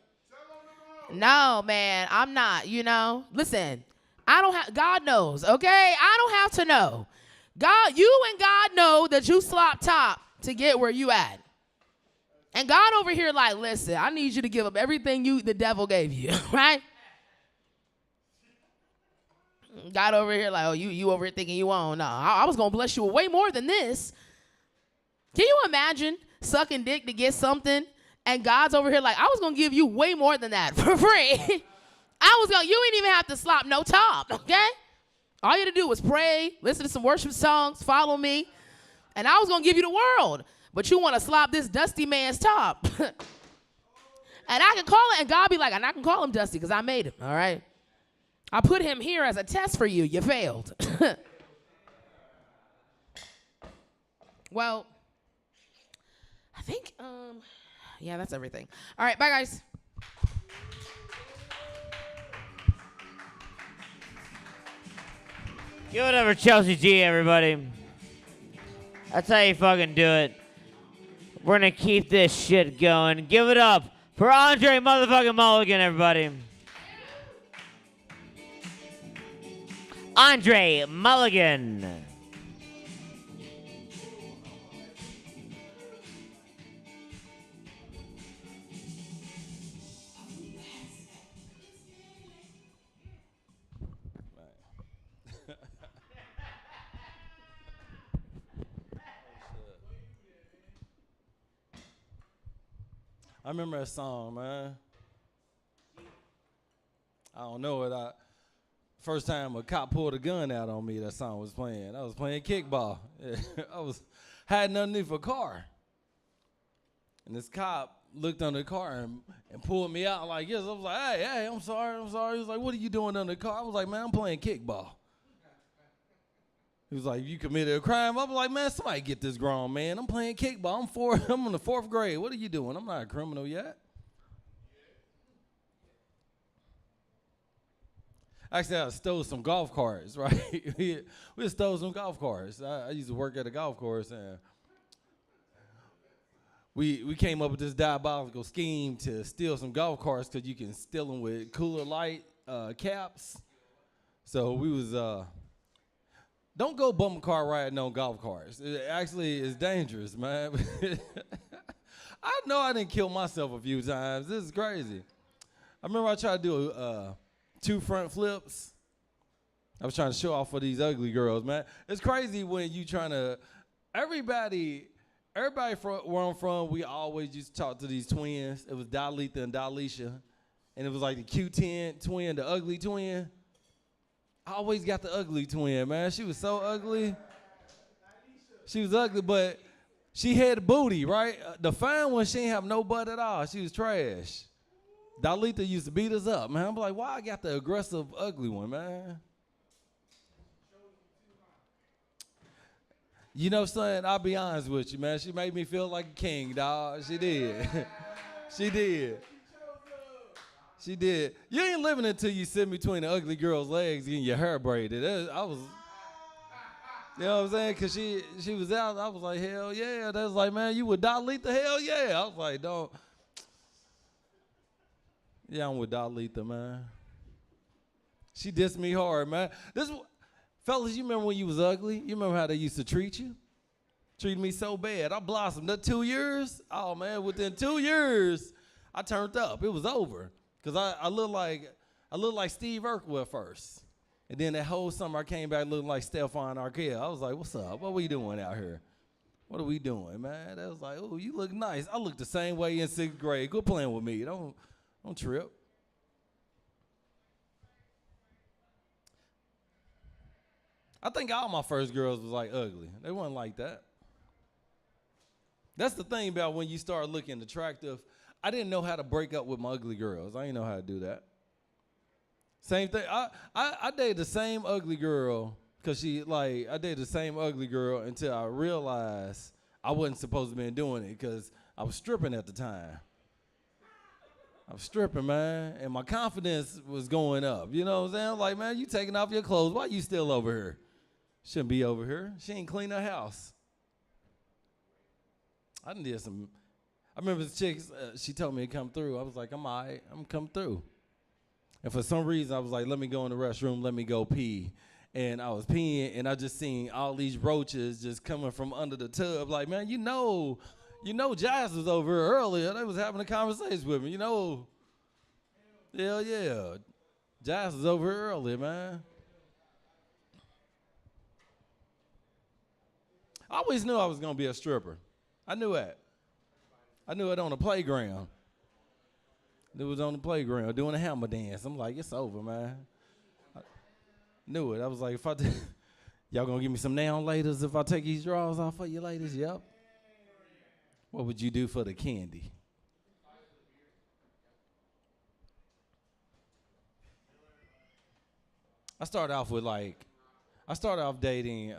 No, man, I'm not, Listen, I don't have, God knows, okay? I don't have to know. You and God know that you slop top to get where you at. And God over here like, listen, I need you to give up everything the devil gave you, right? God over here like, oh, you over here thinking you own. No, I was going to bless you with way more than this. Can you imagine sucking dick to get something? And God's over here like, I was going to give you way more than that for free. You ain't even have to slop no top, okay? All you had to do was pray, listen to some worship songs, follow me. And I was going to give you the world. But you want to slop this dusty man's top. And I can call it, and God be like, and I can call him dusty because I made him, all right? I put him here as a test for you. You failed. Well, I think, yeah, that's everything. All right, bye, guys. Give it up for Chelsea G, everybody. That's how you fucking do it. We're going to keep this shit going. Give it up for Andre motherfucking Mulligan, everybody. Andre Mulligan. I remember that song, man. I don't know it. First time a cop pulled a gun out on me, that song was playing. I was playing kickball. Had nothing to do for a car. And this cop looked under the car and pulled me out like this. I was like, hey, I'm sorry. He was like, what are you doing under the car? I was like, man, I'm playing kickball. He was like, you committed a crime? I was like, man, somebody get this grown man. I'm playing kickball. I'm in the 4th grade. What are you doing? I'm not a criminal yet. Actually, I stole some golf carts, right? we stole some golf carts. I used to work at a golf course, and we came up with this diabolical scheme to steal some golf carts because you can steal them with Cooler Light caps. So we was... Don't go bum car riding on golf carts. It actually is dangerous, man. I know I didn't kill myself a few times. This is crazy. I remember I tried to do 2 front flips. I was trying to show off for these ugly girls, man. It's crazy when you trying to, everybody from where I'm from, we always used to talk to these twins. It was Dalita and Dalisha. And it was like the Q10 twin, the ugly twin. I always got the ugly twin, man. She was so ugly. She was ugly, but she had booty, right? The fine one, she ain't have no butt at all. She was trash. Dalita used to beat us up, man. I'm like, why I got the aggressive, ugly one, man? You know, son, I'll be honest with you, man. She made me feel like a king, dog. She did. She did. She did. You ain't living until you sit between the ugly girl's legs getting your hair braided. I was, you know what I'm saying? Because she was out. I was like, hell yeah. They was like, man, you with Dolitha? Hell yeah. I was like, don't. Yeah, I'm with Dolitha, man. She dissed me hard, man. Fellas, you remember when you was ugly? You remember how they used to treat you? Treated me so bad. I blossomed. That 2 years? Oh, man, within 2 years, I turned up. It was over. Because I looked like Steve Urkel at first. And then that whole summer I came back looking like Stephon Arkell. I was like, what's up? What we doing out here? What are we doing, man? They was like, oh, you look nice. I looked the same way in 6th grade. Quit playing with me. Don't trip. I think all my first girls was like ugly. They wasn't like that. That's the thing about when you start looking attractive. I didn't know how to break up with my ugly girls. I didn't know how to do that. Same thing. I dated the same ugly girl because I dated the same ugly girl until I realized I wasn't supposed to be doing it because I was stripping at the time. I was stripping, man, and my confidence was going up. You know what I'm saying? I'm like, man, you taking off your clothes. Why you still over here? Shouldn't be over here. She ain't clean her house. I remember this chick, she told me to come through. I was like, I'm all right. I'm come through. And for some reason, I was like, let me go in the restroom. Let me go pee. And I was peeing, and I just seen all these roaches just coming from under the tub. Like, man, you know Jazz was over here earlier. They was having a conversation with me. You know, hell yeah. Jazz was over here earlier, man. I always knew I was going to be a stripper. I knew that. I knew it on the playground. It was on the playground doing a hammer dance. I'm like, it's over, man. I knew it. I was like, y'all going to give me some now laters if I take these drawers off for you ladies? Yep. What would you do for the candy? I started off dating,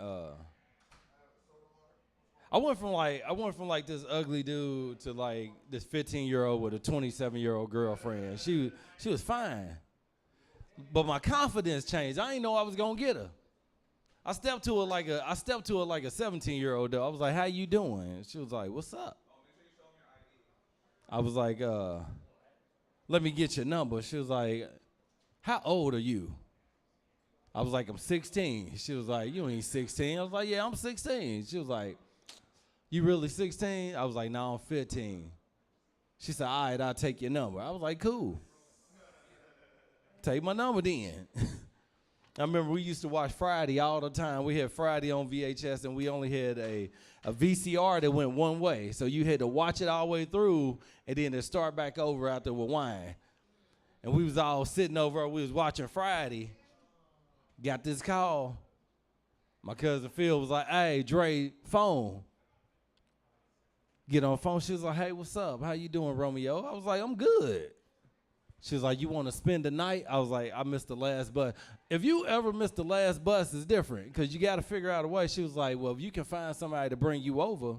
I went from like this ugly dude to like this 15-year-old with a 27-year-old girlfriend. She was fine. But my confidence changed. I didn't know I was gonna get her. I stepped to her like a 17-year-old though. I was like, how you doing? She was like, what's up? I was like, let me get your number. She was like, how old are you? I was like, I'm 16. She was like, you ain't 16. I was like, yeah, I'm 16. She was like, you really 16? I was like, no, I'm 15. She said, all right, I'll take your number. I was like, cool. Take my number then. I remember we used to watch Friday all the time. We had Friday on VHS, and we only had a VCR that went one way. So you had to watch it all the way through, and then it start back over after with wine. And we was all sitting over, we was watching Friday. Got this call. My cousin Phil was like, hey, Dre, phone. Get on the phone. She was like, hey, what's up? How you doing, Romeo? I was like, I'm good. She was like, you want to spend the night? I was like, I missed the last bus. If you ever miss the last bus, it's different because you got to figure out a way. She was like, well, if you can find somebody to bring you over,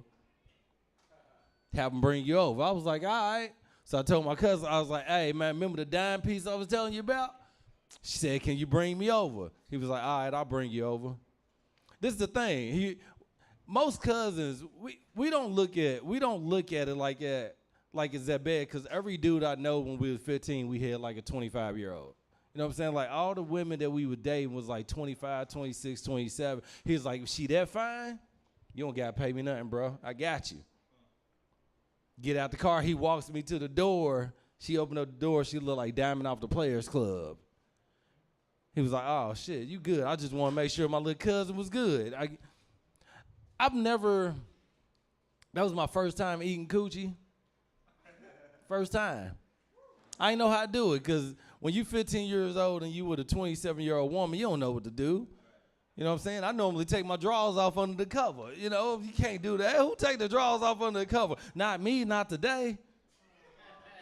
have them bring you over. I was like, all right. So I told my cousin, I was like, hey, man, remember the dime piece I was telling you about? She said, can you bring me over? He was like, all right, I'll bring you over. This is the thing. Most cousins, we don't look at it like it's that bad because every dude I know when we was 15, we had like a 25-year-old. You know what I'm saying? Like all the women that we were dating was like 25, 26, 27. He was like, she that fine? You don't got to pay me nothing, bro. I got you. Get out the car. He walks me to the door. She opened up the door. She looked like Diamond off the Players Club. He was like, oh, shit, you good. I just want to make sure my little cousin was good. That was my first time eating coochie. First time. I didn't know how to do it because when you 15 years old and you with a 27-year-old woman, you don't know what to do. You know what I'm saying? I normally take my drawers off under the cover. You know, if you can't do that, who take the drawers off under the cover? Not me, not today.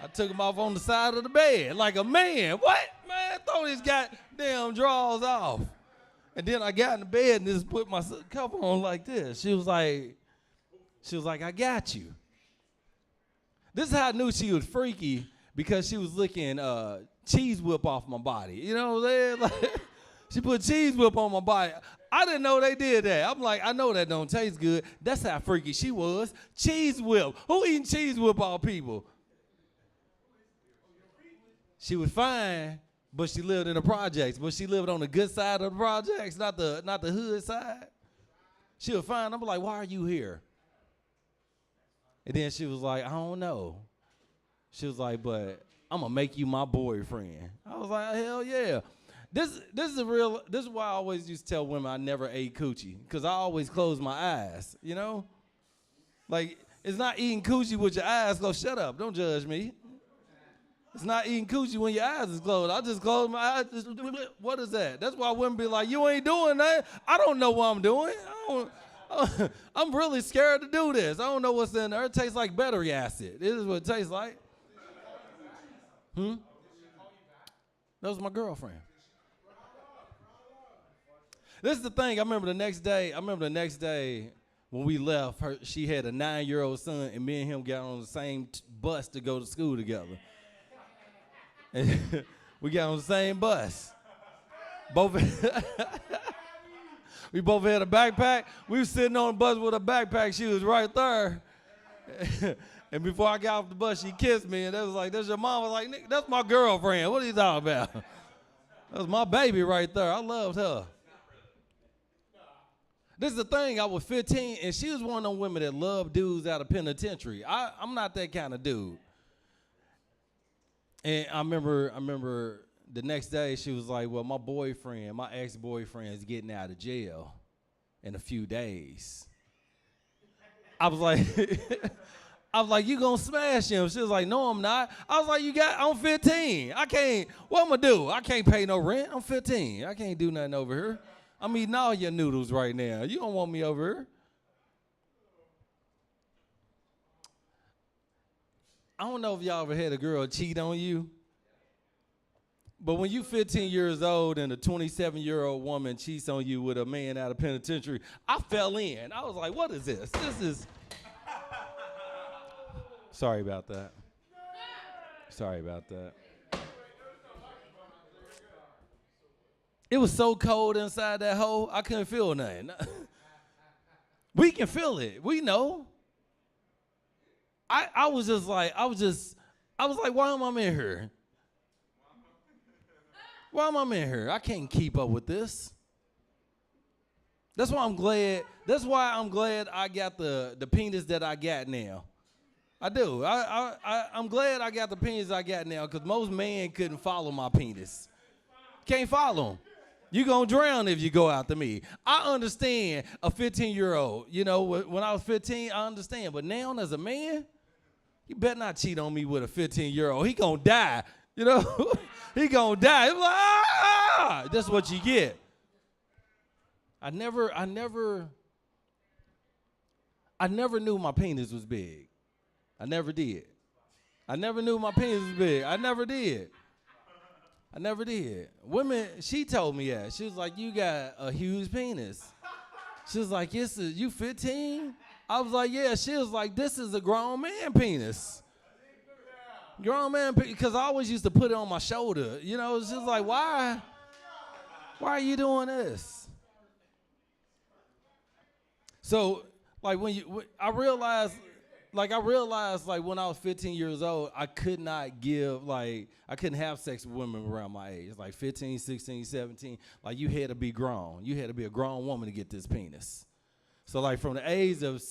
I took them off on the side of the bed like a man. What? Man, throw these goddamn drawers off. And then I got in the bed and just put my cover on like this. She was like, I got you. This is how I knew she was freaky, because she was licking cheese whip off my body. You know what I'm saying? Like, she put cheese whip on my body. I didn't know they did that. I'm like, I know that don't taste good. That's how freaky she was. Cheese whip. Who eating cheese whip off people? She was fine, but she lived in the projects. But she lived on the good side of the projects, not the hood side. She was fine. I'm like, why are you here? And then she was like, I don't know. She was like, but I'm gonna make you my boyfriend. I was like, hell yeah. This is why I always used to tell women I never ate coochie, because I always closed my eyes, you know? Like, it's not eating coochie with your eyes closed. Shut up, don't judge me. It's not eating coochie when your eyes is closed. I just close my eyes. What is that? That's why women be like, you ain't doing that. I don't know what I'm doing. I'm really scared to do this. I don't know what's in there. It tastes like battery acid. This is what it tastes like. That was my girlfriend. This is the thing. I remember the next day when we left, she had a 9-year-old son, and me and him got on the same bus to go to school together. And we got on the same bus. We both had a backpack. We were sitting on the bus with a backpack. She was right there. And before I got off the bus, she kissed me, and they was like, that's your mom. I was like, nigga, that's my girlfriend. What are you talking about? That was my baby right there. I loved her. This is the thing. I was 15, and she was one of them women that loved dudes out of penitentiary. I'm not that kind of dude. And I remember the next day she was like, well, my ex-boyfriend is getting out of jail in a few days. I was like, you gonna smash him? She was like, no, I'm not. I was like, I'm 15. What I'm gonna do? I can't pay no rent. I'm 15. I can't do nothing over here. I'm eating all your noodles right now. You don't want me over here. I don't know if y'all ever had a girl cheat on you, but when you 15 years old and a 27-year-old woman cheats on you with a man out of penitentiary, I fell in. I was like, what is this? This is... Sorry about that. Sorry about that. It was so cold inside that hole, I couldn't feel nothing. We can feel it. We know. I was like, why am I in here? Why am I in here? I can't keep up with this. That's why I'm glad I got the penis that I got now. I do. I'm glad I got the penis I got now, because most men couldn't follow my penis. Can't follow him. You gonna drown if you go after me. I understand a 15-year-old. You know, when I was 15, I understand. But now as a man, you better not cheat on me with a 15-year-old. He gonna die. You know, he gonna die. Like, ah! That's what you get. I never knew my penis was big. I never did. I never knew my penis was big. I never did. Women, she told me that. She was like, you got a huge penis. She was like, yes, you 15? I was like, yeah. She was like, this is a grown man penis. Grown man penis, because I always used to put it on my shoulder. You know, it's just like, why are you doing this? So, like, I realized when I was 15 years old, I couldn't have sex with women around my age. Like 15, 16, 17. Like, you had to be grown. You had to be a grown woman to get this penis. So, like, from the age of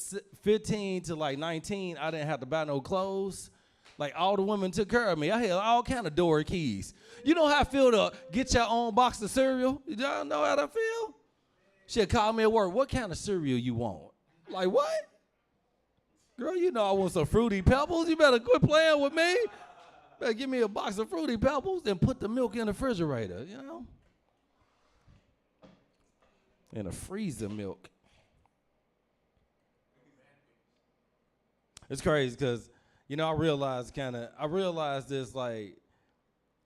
15 to like 19, I didn't have to buy no clothes. Like, all the women took care of me. I had all kind of door keys. You know how I feel to get your own box of cereal? Y'all know how that feel? She'd call me at work. What kind of cereal you want? Like, what? Girl, you know I want some Fruity Pebbles. You better quit playing with me. Better give me a box of Fruity Pebbles and put the milk in the refrigerator, you know? In a freezer milk. It's crazy because, you know, I realized this, like,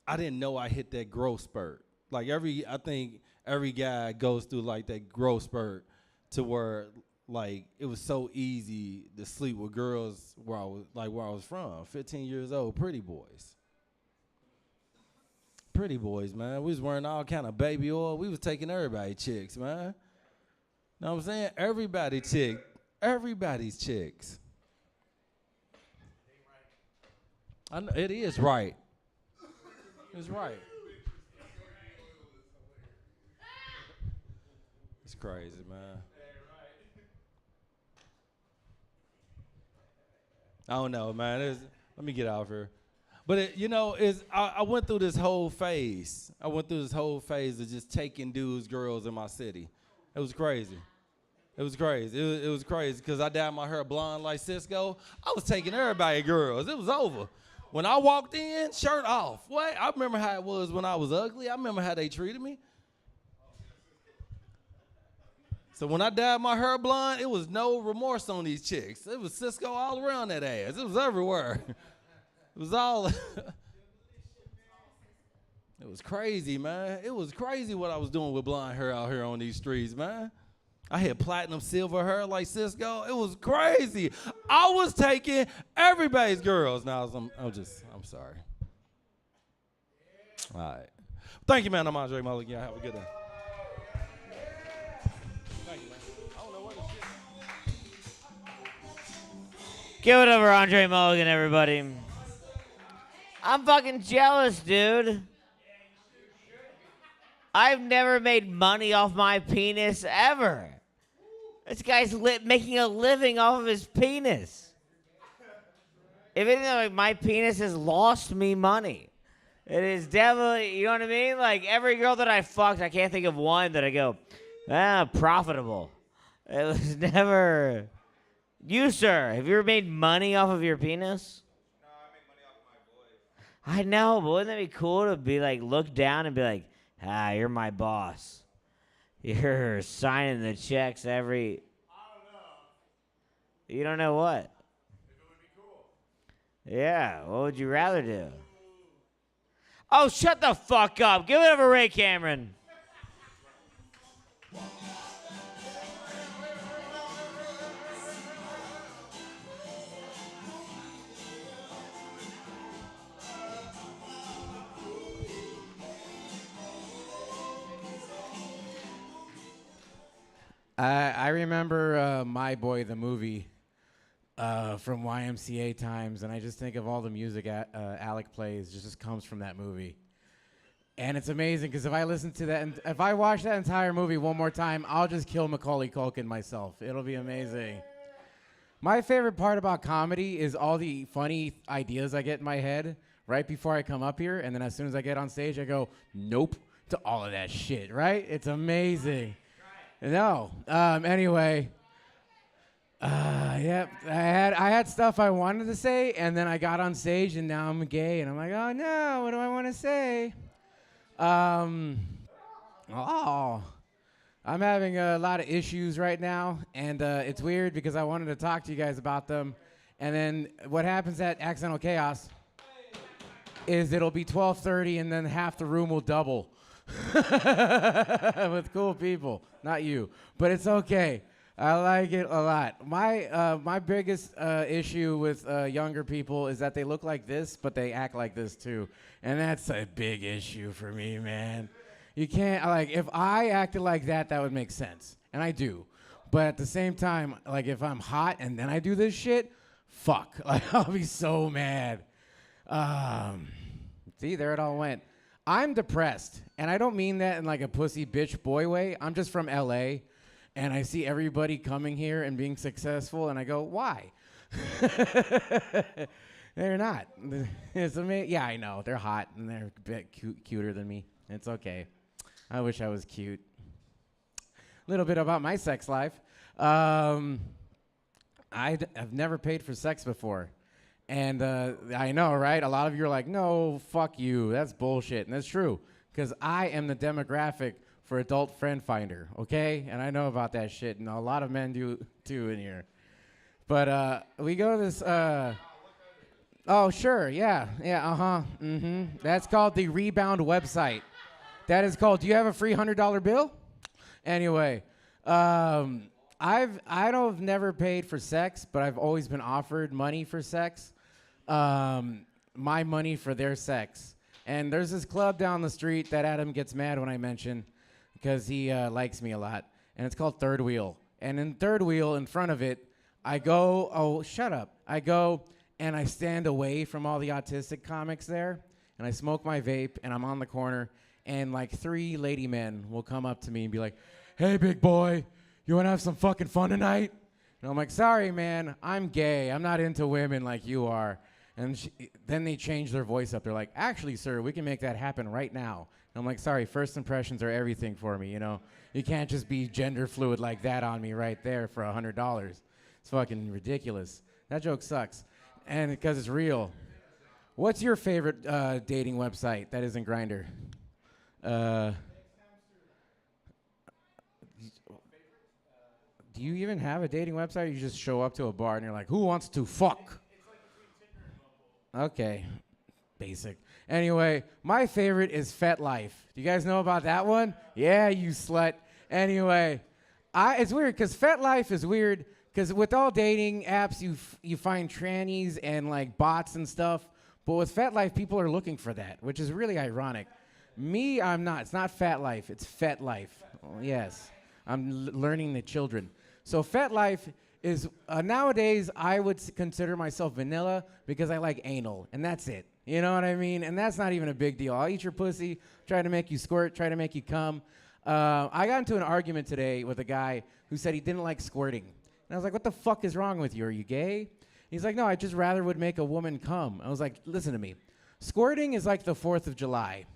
I didn't know I hit that growth spurt. Like, I think every guy goes through, like, that growth spurt to where, like it was so easy to sleep with girls where I was from. 15 years old, pretty boys. Pretty boys, man. We was wearing all kind of baby oil. We was taking everybody chicks, man. Know what I'm saying? Everybody's chicks. I know, it is right. It's right. It's crazy, man. I don't know, man. Let me get out of here. But I went through this whole phase. I went through this whole phase of just taking dudes, girls in my city. It was crazy. It was crazy. It was crazy because I dyed my hair blonde like Cisco. I was taking everybody girls. It was over. When I walked in, shirt off. What? I remember how it was when I was ugly. I remember how they treated me. So when I dyed my hair blonde, it was no remorse on these chicks. It was Cisco all around that ass. It was everywhere. It was all. It was crazy, man. It was crazy what I was doing with blonde hair out here on these streets, man. I had platinum silver hair like Cisco. It was crazy. I was taking everybody's girls. Now I'm sorry. All right. Thank you, man. I'm Andre Mulligan. Have a good day. Thank you, man. I don't know what this shit. Give it up for Andre Mulligan, everybody. I'm fucking jealous, dude. I've never made money off my penis ever. This guy's making a living off of his penis. If anything, like, my penis has lost me money. It is definitely, you know what I mean? Like, every girl that I fucked, I can't think of one that I go, profitable. It was never. You, sir, have you ever made money off of your penis? No, I make money off of my voice. I know, but wouldn't that be cool to be like, look down and be like, you're my boss. You're signing the checks every. I don't know. You don't know what? If it would be cool. Yeah, what would you rather do? Oh, shut the fuck up. Give it up for Ray Cameron. I remember My Boy, the movie from YMCA times, and I just think of all the music Alec plays just comes from that movie. And it's amazing because if I listen to that, and if I watch that entire movie one more time, I'll just kill Macaulay Culkin myself. It'll be amazing. My favorite part about comedy is all the funny ideas I get in my head right before I come up here, and then as soon as I get on stage, I go, nope, to all of that shit, right? It's amazing. No. Anyway. Yep. I had stuff I wanted to say, and then I got on stage, and now I'm gay, and I'm like, oh no, what do I want to say? I'm having a lot of issues right now, and it's weird because I wanted to talk to you guys about them, and then what happens at Accidental Chaos is it'll be 12:30, and then half the room will double. With cool people, not you, but it's okay. I like it a lot. My biggest issue with younger people is that they look like this, but they act like this too, and that's a big issue for me, man. You can't, like, if I acted like that, that would make sense, and I do, but at the same time, like, if I'm hot and then I do this shit, fuck, like, I'll be so mad. See, there it all went. I'm depressed, and I don't mean that in like a pussy bitch boy way. I'm just from LA, and I see everybody coming here and being successful, and I go, why? They're not. It's yeah, I know. They're hot, and they're a bit cuter than me. It's okay. I wish I was cute. A little bit about my sex life. I've never paid for sex before. And I know, right? A lot of you are like, no, fuck you. That's bullshit. And that's true. Because I am the demographic for adult friend finder, okay? And I know about that shit. And a lot of men do, too, in here. But we go to this... oh, sure. Yeah. Yeah, uh-huh. Mm-hmm. That's called the Rebound website. That is called... Do you have a free $100 bill? Anyway... I've never paid for sex, but I've always been offered money for sex. My money for their sex. And there's this club down the street that Adam gets mad when I mention because he likes me a lot. And it's called Third Wheel. And in Third Wheel, in front of it, I go, oh, shut up. I go and I stand away from all the autistic comics there. And I smoke my vape and I'm on the corner. And like 3 lady men will come up to me and be like, hey, big boy, you want to have some fucking fun tonight? And I'm like, sorry, man, I'm gay. I'm not into women like you are. And then they change their voice up. They're like, actually, sir, we can make that happen right now. And I'm like, sorry, first impressions are everything for me, you know? You can't just be gender fluid like that on me right there for $100. It's fucking ridiculous. That joke sucks. And because it's real. What's your favorite dating website that isn't Grindr? Do you even have a dating website? Or you just show up to a bar and you're like, who wants to fuck? Okay, basic. Anyway, my favorite is FetLife. Do you guys know about that one? Yeah, you slut. Anyway, it's weird because FetLife is weird because with all dating apps, you find trannies and like bots and stuff. But with FetLife, people are looking for that, which is really ironic. Me, I'm not. It's not FatLife. It's FetLife. Oh, yes, I'm learning the children. So FetLife is nowadays I would consider myself vanilla because I like anal, and that's it. You know what I mean? And that's not even a big deal. I'll eat your pussy, try to make you squirt, try to make you come. I got into an argument today with a guy who said he didn't like squirting. And I was like, what the fuck is wrong with you? Are you gay? He's like, no, I just rather would make a woman come. I was like, listen to me. Squirting is like the 4th of July,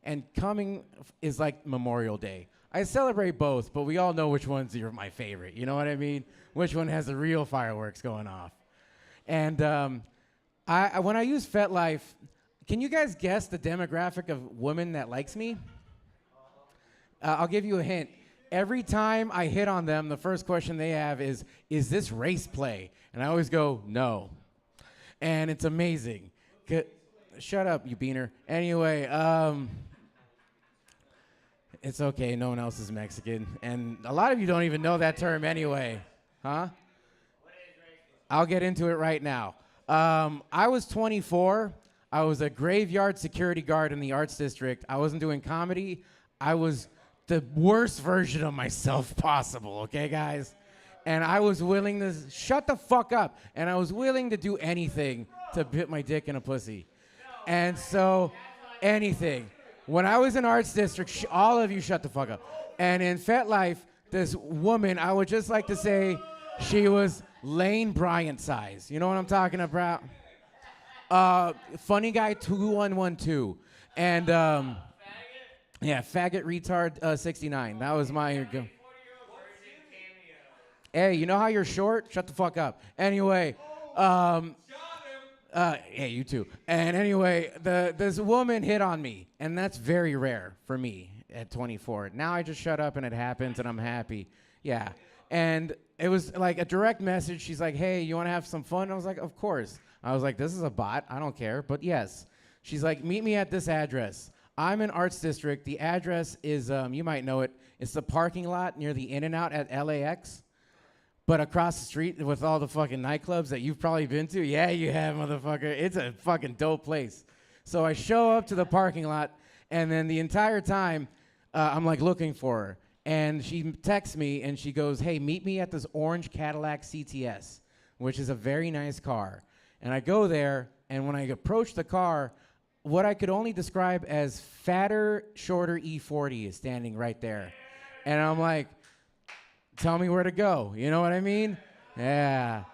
and coming is like Memorial Day. I celebrate both, but we all know which ones are my favorite. You know what I mean? Which one has the real fireworks going off? And when I use FetLife, can you guys guess the demographic of women that likes me? I'll give you a hint. Every time I hit on them, the first question they have is this race play? And I always go, no. And it's amazing. Shut up, you beaner. Anyway, it's okay, no one else is Mexican. And a lot of you don't even know that term anyway. Huh? I'll get into it right now. I was 24. I was a graveyard security guard in the arts district. I wasn't doing comedy. I was the worst version of myself possible, okay, guys? And I was willing to shut the fuck up. And I was willing to do anything to put my dick in a pussy. And so, anything. When I was in arts district, all of you shut the fuck up. And in FetLife, this woman, I would just like to say she was Lane Bryant size. You know what I'm talking about? Funny guy 2112. And, yeah, faggot retard 69. That was my... Hey, you know how you're short? Shut the fuck up. Anyway, hey, you too. And anyway, this woman hit on me, and that's very rare for me at 24. Now I just shut up and it happens, and I'm happy. Yeah. And it was like a direct message. She's like, hey, you want to have some fun? I was like, of course. I was like, this is a bot. I don't care, but yes. She's like, meet me at this address. I'm in Arts District. The address is, you might know it. It's the parking lot near the In-N-Out at LAX. But across the street with all the fucking nightclubs that you've probably been to. Yeah, you have, motherfucker. It's a fucking dope place. So I show up to the parking lot, and then the entire time, I'm like looking for her. And she texts me, and she goes, hey, meet me at this orange Cadillac CTS, which is a very nice car. And I go there, and when I approach the car, what I could only describe as fatter, shorter E40 is standing right there. And I'm like, tell me where to go. You know what I mean? Yeah.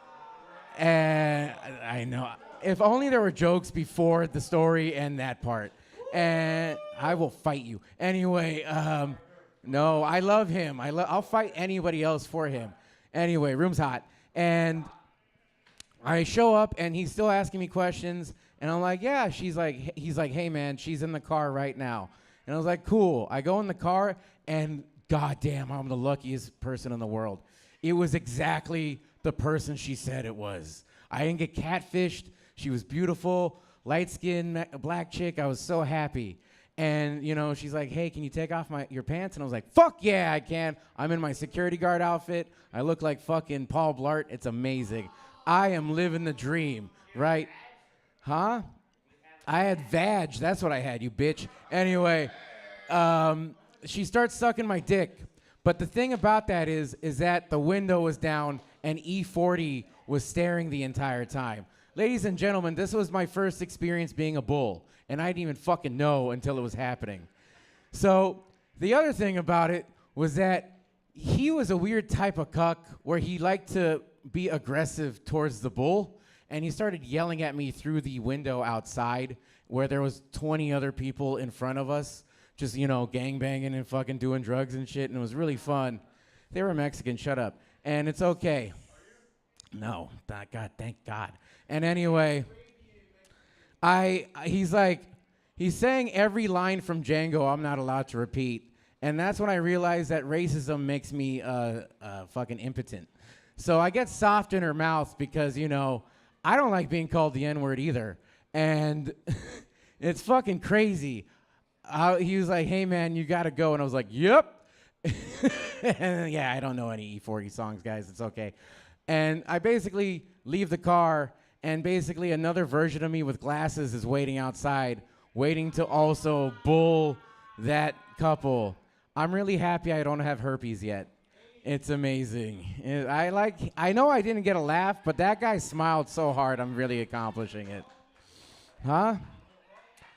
And I know. If only there were jokes before the story and that part. And I will fight you. Anyway, no, I love him. I'll fight anybody else for him. Anyway, room's hot. And I show up, and he's still asking me questions. And I'm like, yeah. He's like, hey, man, she's in the car right now. And I was like, cool. I go in the car, and goddamn, I'm the luckiest person in the world. It was exactly the person she said it was. I didn't get catfished. She was beautiful, light-skinned, black chick. I was so happy. And, you know, she's like, hey, can you take off your pants? And I was like, fuck yeah, I can. I'm in my security guard outfit. I look like fucking Paul Blart. It's amazing. I am living the dream, right? Huh? I had vag. That's what I had, you bitch. Anyway, she starts sucking my dick. But the thing about that is that the window was down and E40 was staring the entire time. Ladies and gentlemen, this was my first experience being a bull, and I didn't even fucking know until it was happening. So the other thing about it was that he was a weird type of cuck where he liked to be aggressive towards the bull, and he started yelling at me through the window outside where there was 20 other people in front of us, just, you know, gangbanging and fucking doing drugs and shit, and it was really fun. They were Mexican, shut up. And it's okay. No, God, thank God. And anyway, he's saying every line from Django I'm not allowed to repeat. And that's when I realized that racism makes me fucking impotent. So I get soft in her mouth because, you know, I don't like being called the N-word either. And it's fucking crazy. He was like, hey, man, you got to go. And I was like, yep. And yeah, I don't know any E40 songs, guys. It's okay. And I basically leave the car, and basically another version of me with glasses is waiting outside, waiting to also bull that couple. I'm really happy I don't have herpes yet. It's amazing. I know I didn't get a laugh, but that guy smiled so hard, I'm really accomplishing it. Huh?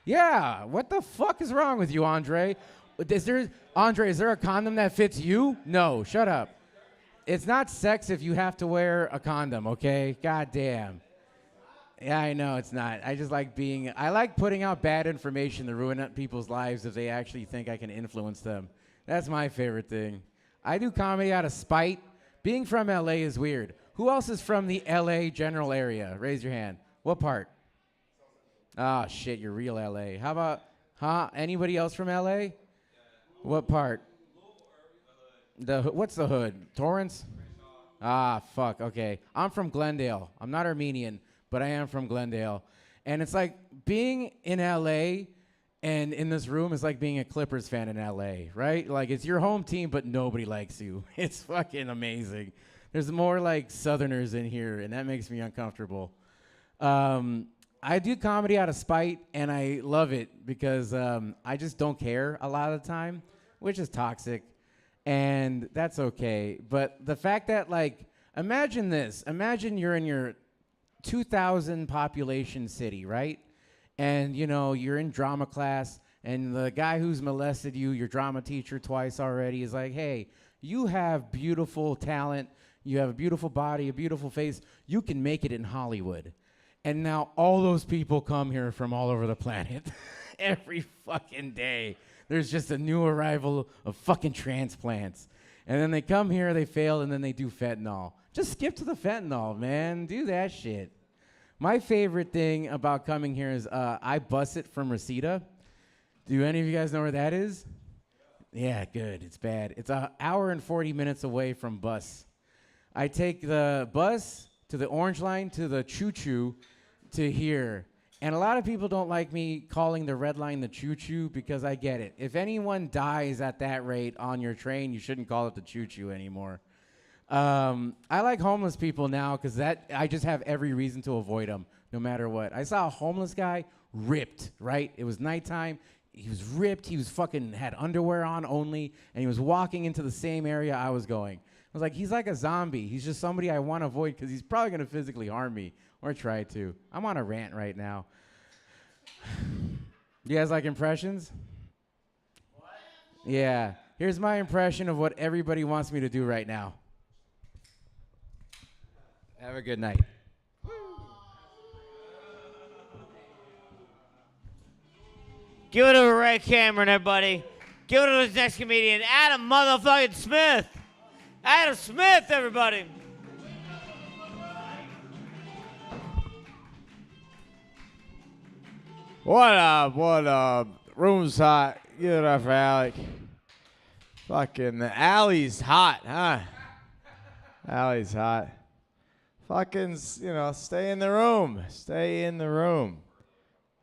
Yeah, what the fuck is wrong with you, Andre? Is there a condom that fits you? No, shut up. It's not sex if you have to wear a condom, okay? God damn. Yeah, I know it's not. I just like I like putting out bad information to ruin people's lives if they actually think I can influence them. That's my favorite thing. I do comedy out of spite. Being from LA is weird. Who else is from the LA general area? Raise your hand. What part? Oh, shit, you're real LA. How about, anybody else from LA? What part? What's the hood? Torrance? Ah, fuck, okay. I'm from Glendale. I'm not Armenian, but I am from Glendale. And it's like being in LA and in this room is like being a Clippers fan in LA, right? Like it's your home team, but nobody likes you. It's fucking amazing. There's more like Southerners in here, and that makes me uncomfortable. I do comedy out of spite, and I love it because I just don't care a lot of the time, which is toxic, and that's okay. But the fact that, like, imagine this. Imagine you're in your 2,000 population city, right? And, you know, you're in drama class, and the guy who's molested you, your drama teacher twice already, is like, hey, you have beautiful talent, you have a beautiful body, a beautiful face, you can make it in Hollywood. And now all those people come here from all over the planet every fucking day. There's just a new arrival of fucking transplants. And then they come here, they fail, and then they do fentanyl. Just skip to the fentanyl, man. Do that shit. My favorite thing about coming here is I bus it from Reseda. Do any of you guys know where that is? Yeah, good. It's bad. It's an hour and 40 minutes away from bus. I take the bus to the Orange Line to the choo-choo to here. And a lot of people don't like me calling the red line the choo-choo because I get it. If anyone dies at that rate on your train, you shouldn't call it the choo-choo anymore. I like homeless people now because I just have every reason to avoid them no matter what. I saw a homeless guy ripped, right? It was nighttime. He was ripped. He was fucking had underwear on only, and he was walking into the same area I was going. I was like, he's like a zombie. He's just somebody I want to avoid because he's probably going to physically harm me or try to. I'm on a rant right now. You guys like impressions? What? Yeah. Here's my impression of what everybody wants me to do right now. Have a good night. Give it to Ray Cameron, everybody. Give it to the next comedian, Adam motherfucking Smith. Adam Smith, everybody. What up? What up? Room's hot. Give it up for Alec. Fucking the alley's hot, huh? Alley's hot. Fucking, you know, stay in the room. Stay in the room.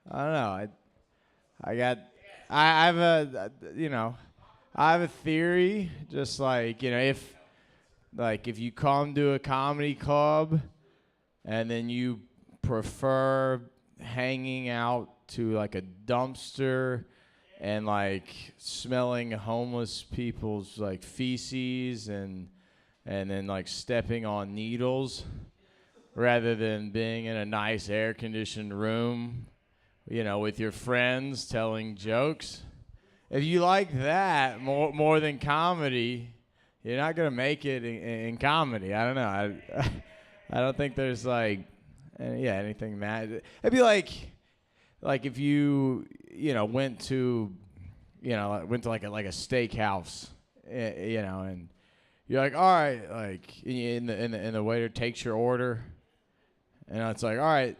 I don't know. I got I have a, I have a theory. Just like, if you come to a comedy club and then you prefer hanging out to like a dumpster and like smelling homeless people's like feces and then like stepping on needles rather than being in a nice air conditioned room, with your friends telling jokes. If you like that more than comedy, you're not gonna make it in comedy. I don't know. I don't think there's like anything mad. It'd be like if you went to like a steakhouse, and you're like, all right, like and the waiter takes your order, and it's like, all right,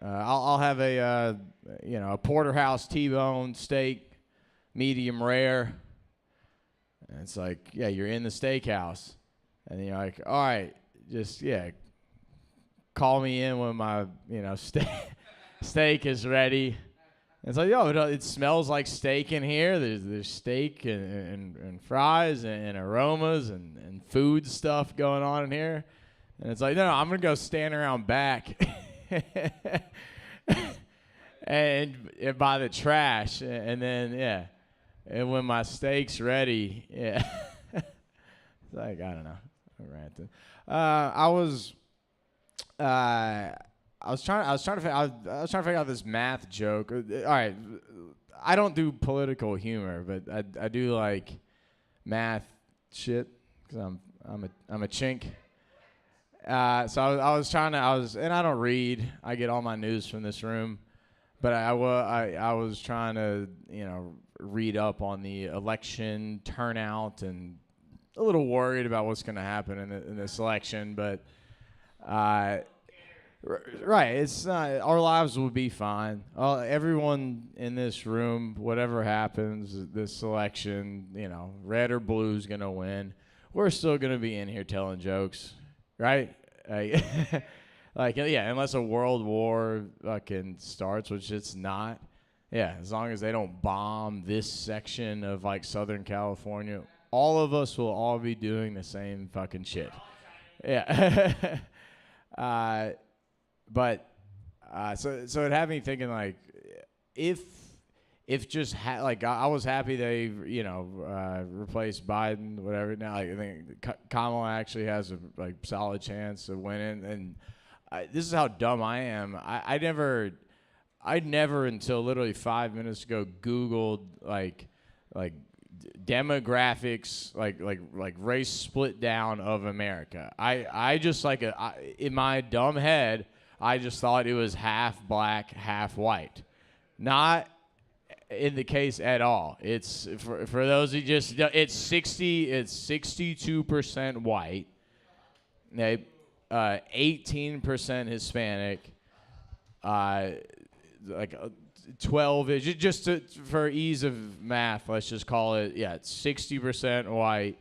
I'll have a porterhouse T-bone steak, medium rare. And it's like, yeah, you're in the steakhouse, and you're like, all right, just call me in when my steak is ready. And it's like, yo, it smells like steak in here. There's steak and fries and aromas and food stuff going on in here. And it's like, no, I'm gonna go stand around back and by the trash, and then and when my steak's ready, it's like, I don't know, I'm ranting. I was trying to figure out this math joke. All right, I don't do political humor, but I do like math shit because I'm a chink. So I was and I don't read. I get all my news from this room, but I was trying to read up on the election turnout and a little worried about what's going to happen in this election, but right, it's not, our lives will be fine. Everyone in this room, whatever happens this election, red or blue is going to win. We're still going to be in here telling jokes, right? Unless a world war fucking starts, which it's not. Yeah, as long as they don't bomb this section of like Southern California, all of us will all be doing the same fucking shit. Yeah. So it had me thinking like, if just I was happy they replaced Biden, whatever. Now I think Kamala actually has a solid chance of winning, and this is how dumb I am. I never until literally 5 minutes ago Googled like demographics, like race split down of America. I just in my dumb head, I just thought it was half black, half white. Not in the case at all. It's for those who just it's 62% white. 18% Hispanic. 12 is just for ease of math, let's just call it, it's 60% white,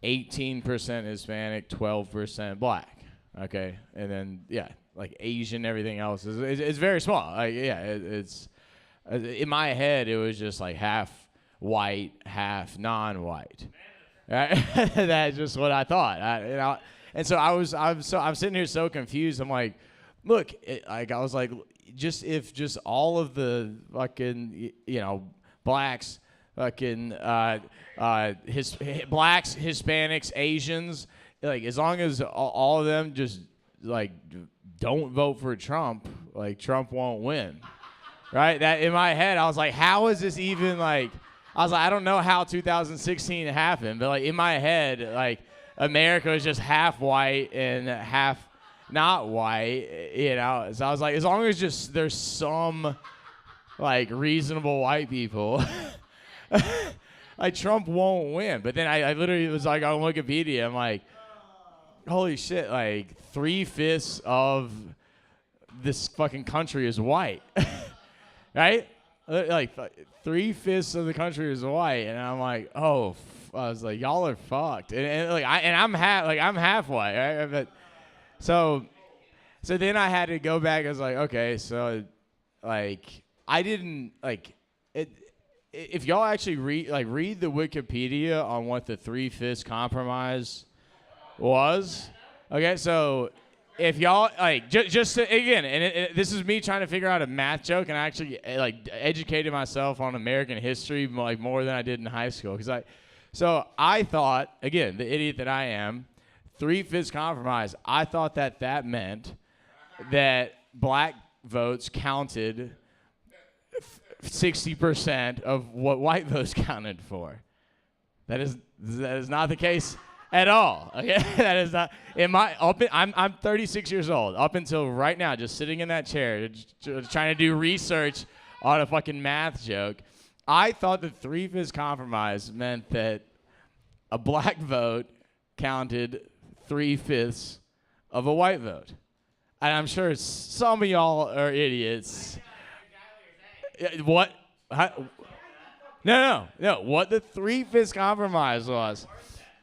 18% Hispanic, 12% black. Okay, and then Asian, everything else is very small. It's in my head it was just like half white, half non-white. Right? That's just what I thought. And so I'm sitting here so confused. I'm like, look, I was like, if all of the fucking blacks, fucking blacks, Hispanics, Asians, as long as all of them just don't vote for Trump, Trump won't win, right? That in my head I was like, how is this even I was like, I don't know how 2016 happened, but in my head America is just half white and half not white, So I was like, as long as there's some reasonable white people, Trump won't win. But then I literally was on Wikipedia. I'm like, holy shit! 3/5 of this fucking country is white, right? 3/5 of the country is white, and I'm like, oh, I was like, y'all are fucked, and I'm half white, right? But so then I had to go back. I was like, okay, so I didn't it if y'all actually read the Wikipedia on what the Three-Fifths Compromise was, okay, so if y'all just to, again, and this is me trying to figure out a math joke, and I actually educated myself on American history more than I did in high school, so I thought, again, the idiot that I am, Three-Fifths Compromise, I thought that meant that black votes counted 60% of what white votes counted for. That is not the case at all. Okay, that is not. I'm 36 years old. Up until right now, just sitting in that chair, trying to do research on a fucking math joke. I thought the Three-Fifths Compromise meant that a black vote counted 3/5 of a white vote. And I'm sure some of y'all are idiots. What? No. What the Three-Fifths Compromise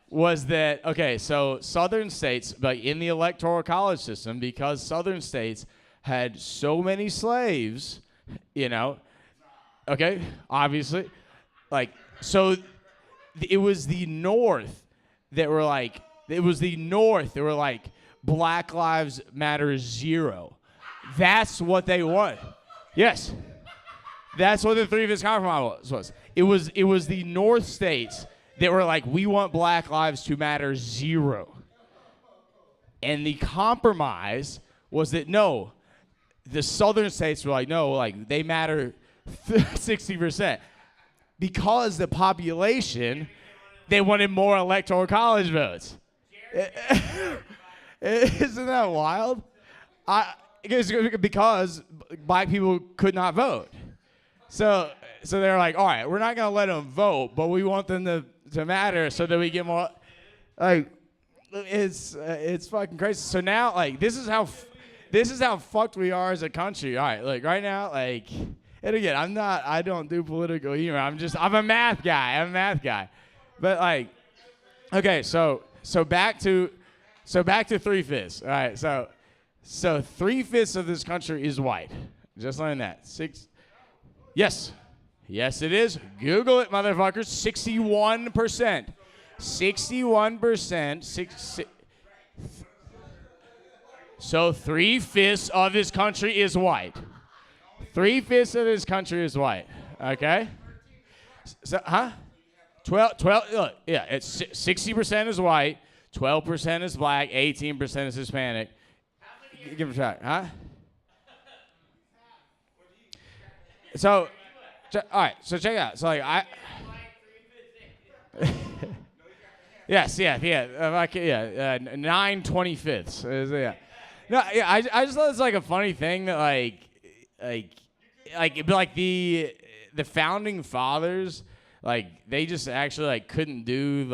was that, okay, so Southern states, in the Electoral College system, because Southern states had so many slaves, okay, obviously, so it was the North that were Black Lives Matter 0. That's what they want. Yes. That's what the Three-Fifths Compromise was. It was the North states that were like, we want Black Lives to Matter 0. And the compromise was that, no, the Southern states were like, no, they matter 60%. Because the population, they wanted more Electoral College votes. Isn't that wild? Because black people could not vote. So they're like, all right, we're not going to let them vote, but we want them to matter so that we get more. It's fucking crazy. So now, this is how fucked we are as a country. All right, right now, and again, I don't do political humor. I'm a math guy. But okay, so back to Three-Fifths. All right, so 3/5 of this country is white. Just learn that. Yes, it is. Google it, motherfuckers. 61%. 61%. So 3/5 of this country is white. 3/5 of this country is white. Okay. So, 12. Look, yeah, it's 60% is white. 12% is black, 18% is Hispanic. Give it a try, huh? So, all right. So check it out. So yes, yeah. 9/25. Yeah. No, yeah. I just thought it's a funny thing that the founding fathers they just actually couldn't do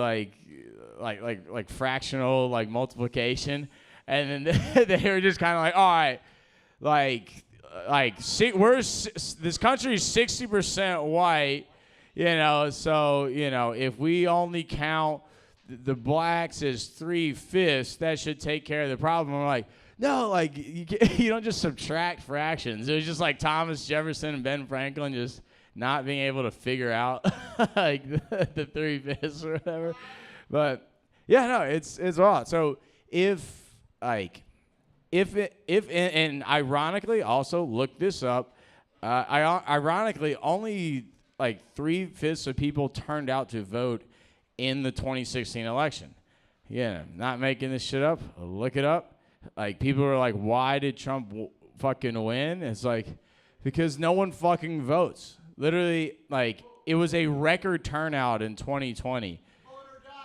fractional multiplication, and then they were just kind of all right, this country is 60% white, so if we only count the blacks as 3/5, that should take care of the problem. We're like, no, you don't just subtract fractions. It was just Thomas Jefferson and Ben Franklin just not being able to figure out the 3/5 or whatever. But yeah, no, it's wild. So if and ironically, also look this up. Ironically, only 3/5 of people turned out to vote in the 2016 election. Yeah, not making this shit up. Look it up. People were like, why did Trump fucking win? It's because no one fucking votes. Literally, it was a record turnout in 2020.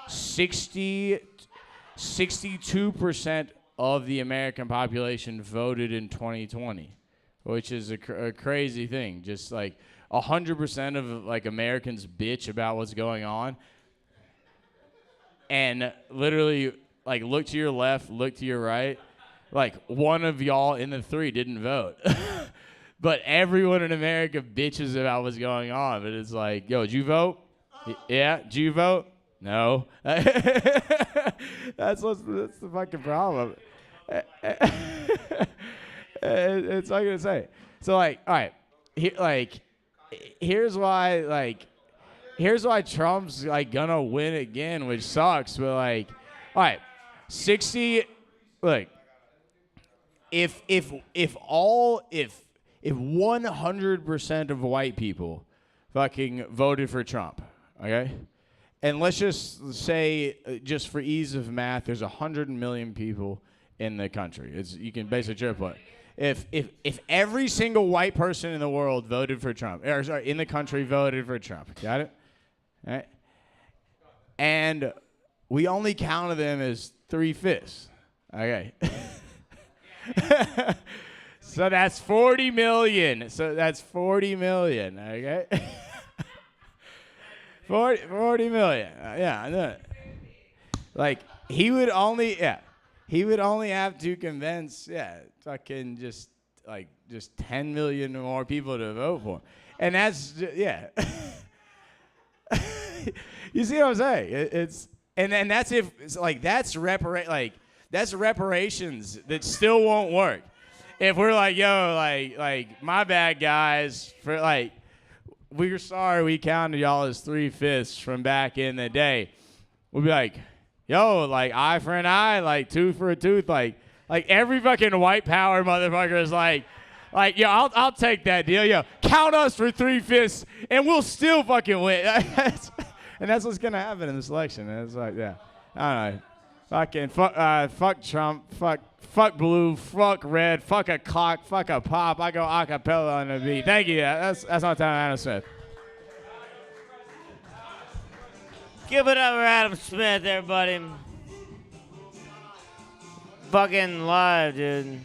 62% of the American population voted in 2020, which is a crazy thing. Just 100% of Americans bitch about what's going on, and literally look to your left, look to your right, one of y'all in the three didn't vote. But everyone in America bitches about what's going on. But it's yo, did you vote? Yeah, did you vote? No. That's the fucking problem. It's all I'm gonna say. So all right, here's why Trump's like gonna win again, which sucks. But like, all right, 60. Look, if 100% of white people fucking voted for Trump, okay, and let's just say, just for ease of math, there's 100 million people in the country. You can basically triple it. If every single white person in the world voted for Trump, or sorry, in the country voted for Trump, got it? All right? And we only counted them as 3/5. Okay. So that's 40 million. Okay. 40 million. Yeah, I know. Like he would only have to convince fucking just 10 million more people to vote for him. And that's you see what I'm saying? And that's if it's like that's reparations that still won't work. If we're like, yo, like my bad guys, for like we're sorry we counted y'all as 3/5 from back in the day. We'll be like, yo, like eye for an eye, like tooth for a tooth, like every fucking white power motherfucker is like, yo, I'll take that deal, yo. Count us for 3/5, and we'll still fucking win. And that's what's gonna happen in this election. And it's like, yeah, I don't know, fucking fuck Trump, fuck blue, fuck red, fuck a clock, fuck a pop. I go acapella on the beat. Thank you. That's my time, Adam Smith. Give it up for Adam Smith, everybody. Fucking live, dude.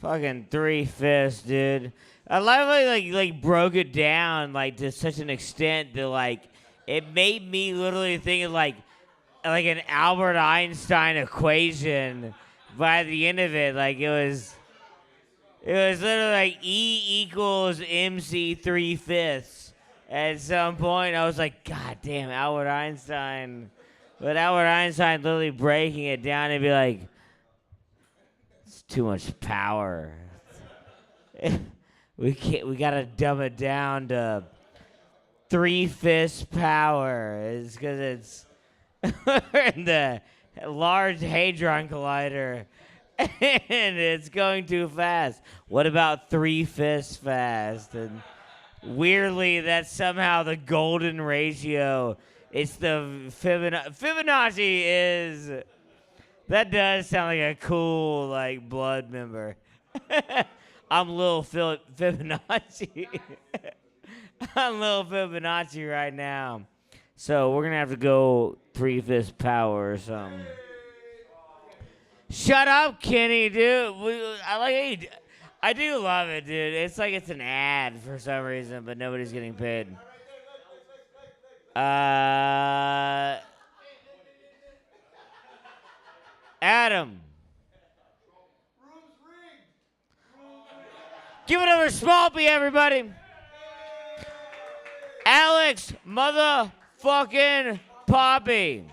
Fucking 3/5, dude. I love how he like broke it down like to such an extent that like it made me literally think of like an Albert Einstein equation by the end of it. Like it was literally like E equals MC 3/5. At some point, I was like, God damn, Albert Einstein. But Albert Einstein literally breaking it down and be like, it's too much power. We gotta dumb it down to 3/5 power. It's because it's in the Large Hadron Collider, and it's going too fast. What about 3/5 fast? And weirdly, that's somehow the golden ratio. It's the Fibonacci is. That does sound like a cool like blood member. I'm Lil Fibonacci. I'm Lil Fibonacci right now. So we're gonna have to go 3/5 power or something. Shut up, Kenny, dude. I do love it, dude. It's like it's an ad for some reason, but nobody's getting paid. Adam. Give it up for Smallpy, everybody. Alex motherfucking Poppy.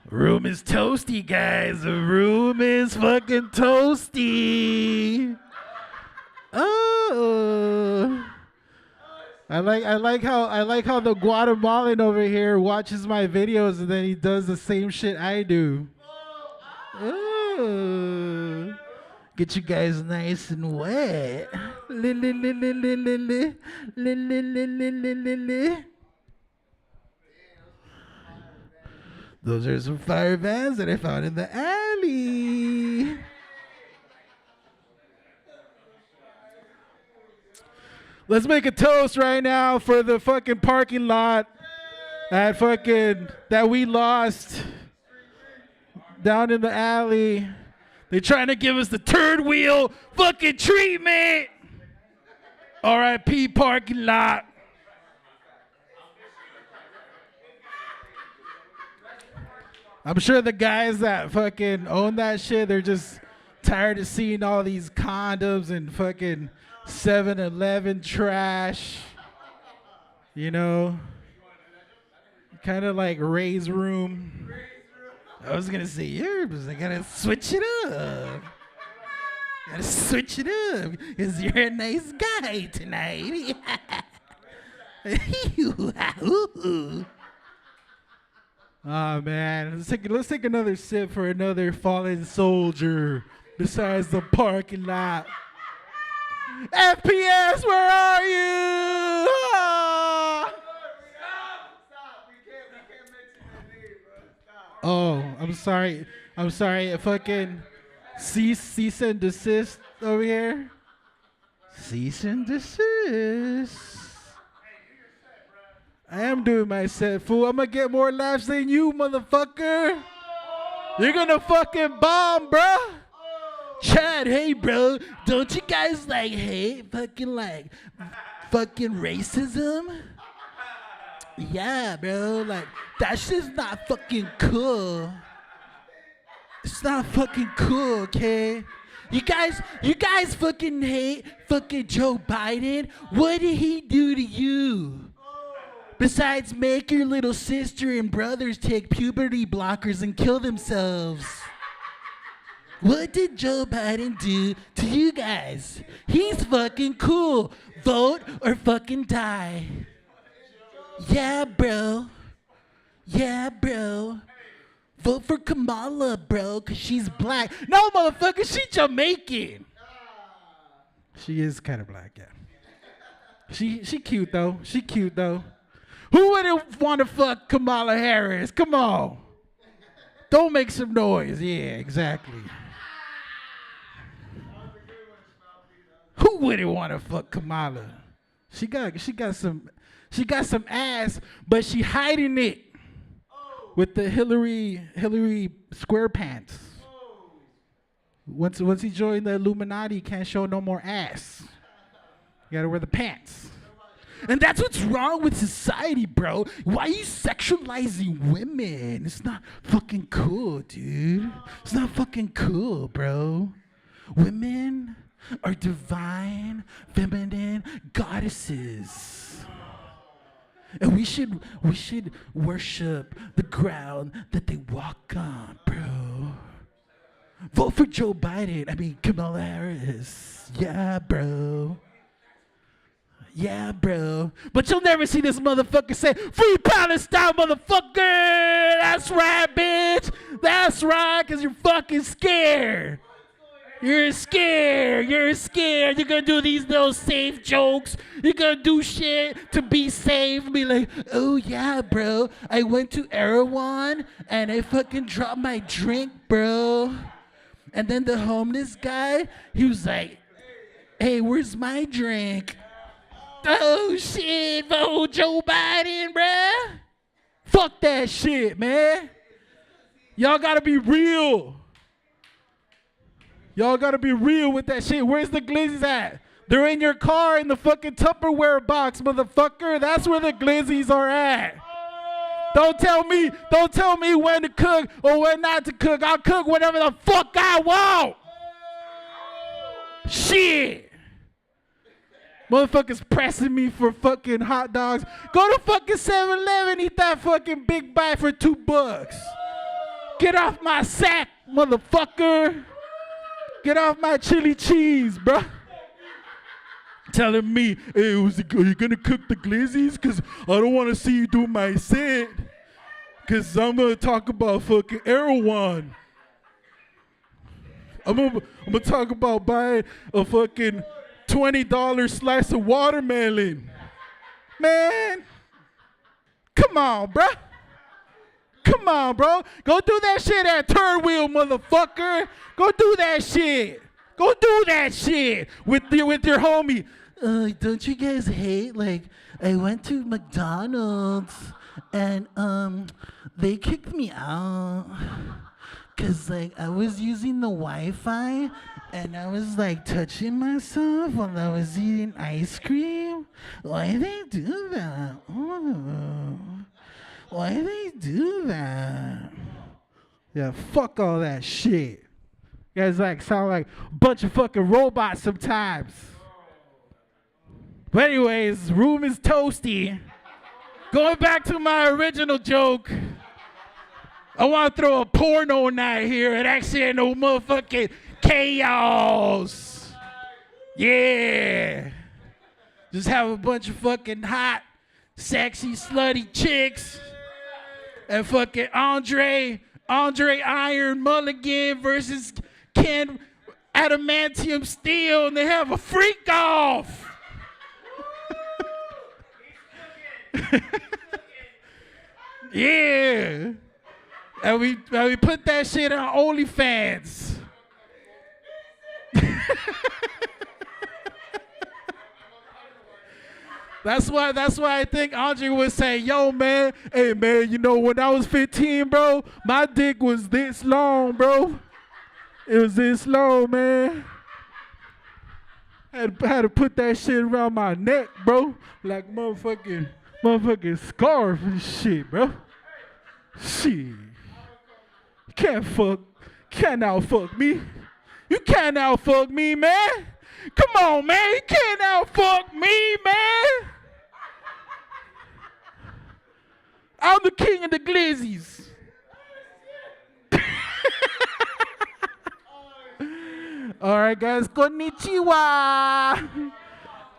Room is toasty, guys. The room is fucking toasty. Oh. I like how the Guatemalan over here watches my videos and then he does the same shit I do. Oh. Get you guys nice and wet. Those are some fire bands that I found in the alley. Let's make a toast right now for the fucking parking lot that we lost down in the alley. They're trying to give us the turd wheel fucking treatment. R.I.P. parking lot. I'm sure the guys that fucking own that shit, they're just tired of seeing all these condoms and fucking 7-Eleven trash. You know, kind of like Ray's room. I was gonna say yours. I gotta switch it up. Gotta switch it up, cause you're a nice guy tonight. Oh man, let's take another sip for another fallen soldier besides the parking lot. FPS, where are you? Ah! Oh, I'm sorry. I'm sorry. Fucking cease and desist over here. Cease and desist. I am doing my set, fool. I'm gonna get more laughs than you, motherfucker. You're gonna fucking bomb, bruh. Chad, hey, bro. Don't you guys hate fucking racism? Yeah, bro. That shit's not fucking cool. It's not fucking cool, okay? You guys fucking hate fucking Joe Biden. What did he do to you? Besides make your little sister and brothers take puberty blockers and kill themselves. What did Joe Biden do to you guys? He's fucking cool. Vote or fucking die. Yeah, bro. Yeah, bro. Vote for Kamala, bro, because she's black. No, motherfucker, she Jamaican. She is kind of black, yeah. She cute, though. She cute, though. Who wouldn't want to fuck Kamala Harris? Come on. Don't make some noise. Yeah, exactly. Who wouldn't want to fuck Kamala? She got some ass, but she hiding it with the Hillary SquarePants. Once he joined the Illuminati, he can't show no more ass. You gotta wear the pants. And that's what's wrong with society, bro. Why are you sexualizing women? It's not fucking cool, dude. It's not fucking cool, bro. Women are divine, feminine goddesses. And we should worship the ground that they walk on, bro. Vote for Joe Biden. I mean, Kamala Harris. Yeah, bro. Yeah, bro. But you'll never see this motherfucker say, "Free Palestine, motherfucker!" That's right, bitch. That's right, because you're fucking scared. You're scared. You're scared. You're going to do these little safe jokes. You're going to do shit to be safe. Be like, "Oh, yeah, bro. I went to Erewhon and I fucking dropped my drink, bro." And then the homeless guy, he was like, "Hey, where's my drink?" Oh, shit. Vote Joe Biden, bruh. Fuck that shit, man. Y'all got to be real. Y'all gotta be real with that shit. Where's the glizzies at? They're in your car in the fucking Tupperware box, motherfucker. That's where the glizzies are at. Don't tell me when to cook or when not to cook. I'll cook whatever the fuck I want. Shit. Motherfuckers pressing me for fucking hot dogs. Go to fucking 7-Eleven, eat that fucking big bite for $2. Get off my sack, motherfucker. Get off my chili cheese, bro. Telling me, "Hey, are you gonna cook the glizzies? Because I don't want to see you do my set. Because I'm going to talk about fucking Erewhon. I'm gonna talk about buying a fucking $20 slice of watermelon." Man, come on, bro. Come on, bro. Go do that shit at Turd Wheel, motherfucker. Go do that shit. Go do that shit with your homie. Don't you guys hate, I went to McDonald's and they kicked me out because I was using the Wi-Fi and I was touching myself while I was eating ice cream. Why they do that? Oh. Why do they do that? Yeah, fuck all that shit. You guys sound like a bunch of fucking robots sometimes. But anyways, room is toasty. Going back to my original joke, I want to throw a porno night here. It actually ain't no motherfucking chaos. Yeah. Just have a bunch of fucking hot, sexy, slutty chicks. And fucking Andre Iron Mulligan versus Ken Adamantium Steel. And they have a freak off. Yeah. And we put that shit on OnlyFans. That's why I think Andre would say, yo, man, hey, man, you know, when I was 15, bro, my dick was this long, bro. It was this long, man. Had to put that shit around my neck, bro. Like motherfucking scarf and shit, bro. Shit. You can't out-fuck me. You can't out-fuck me, man. Come on, man. You can't out-fuck me, man. I'm the king of the glizzies. All right, guys. Konnichiwa.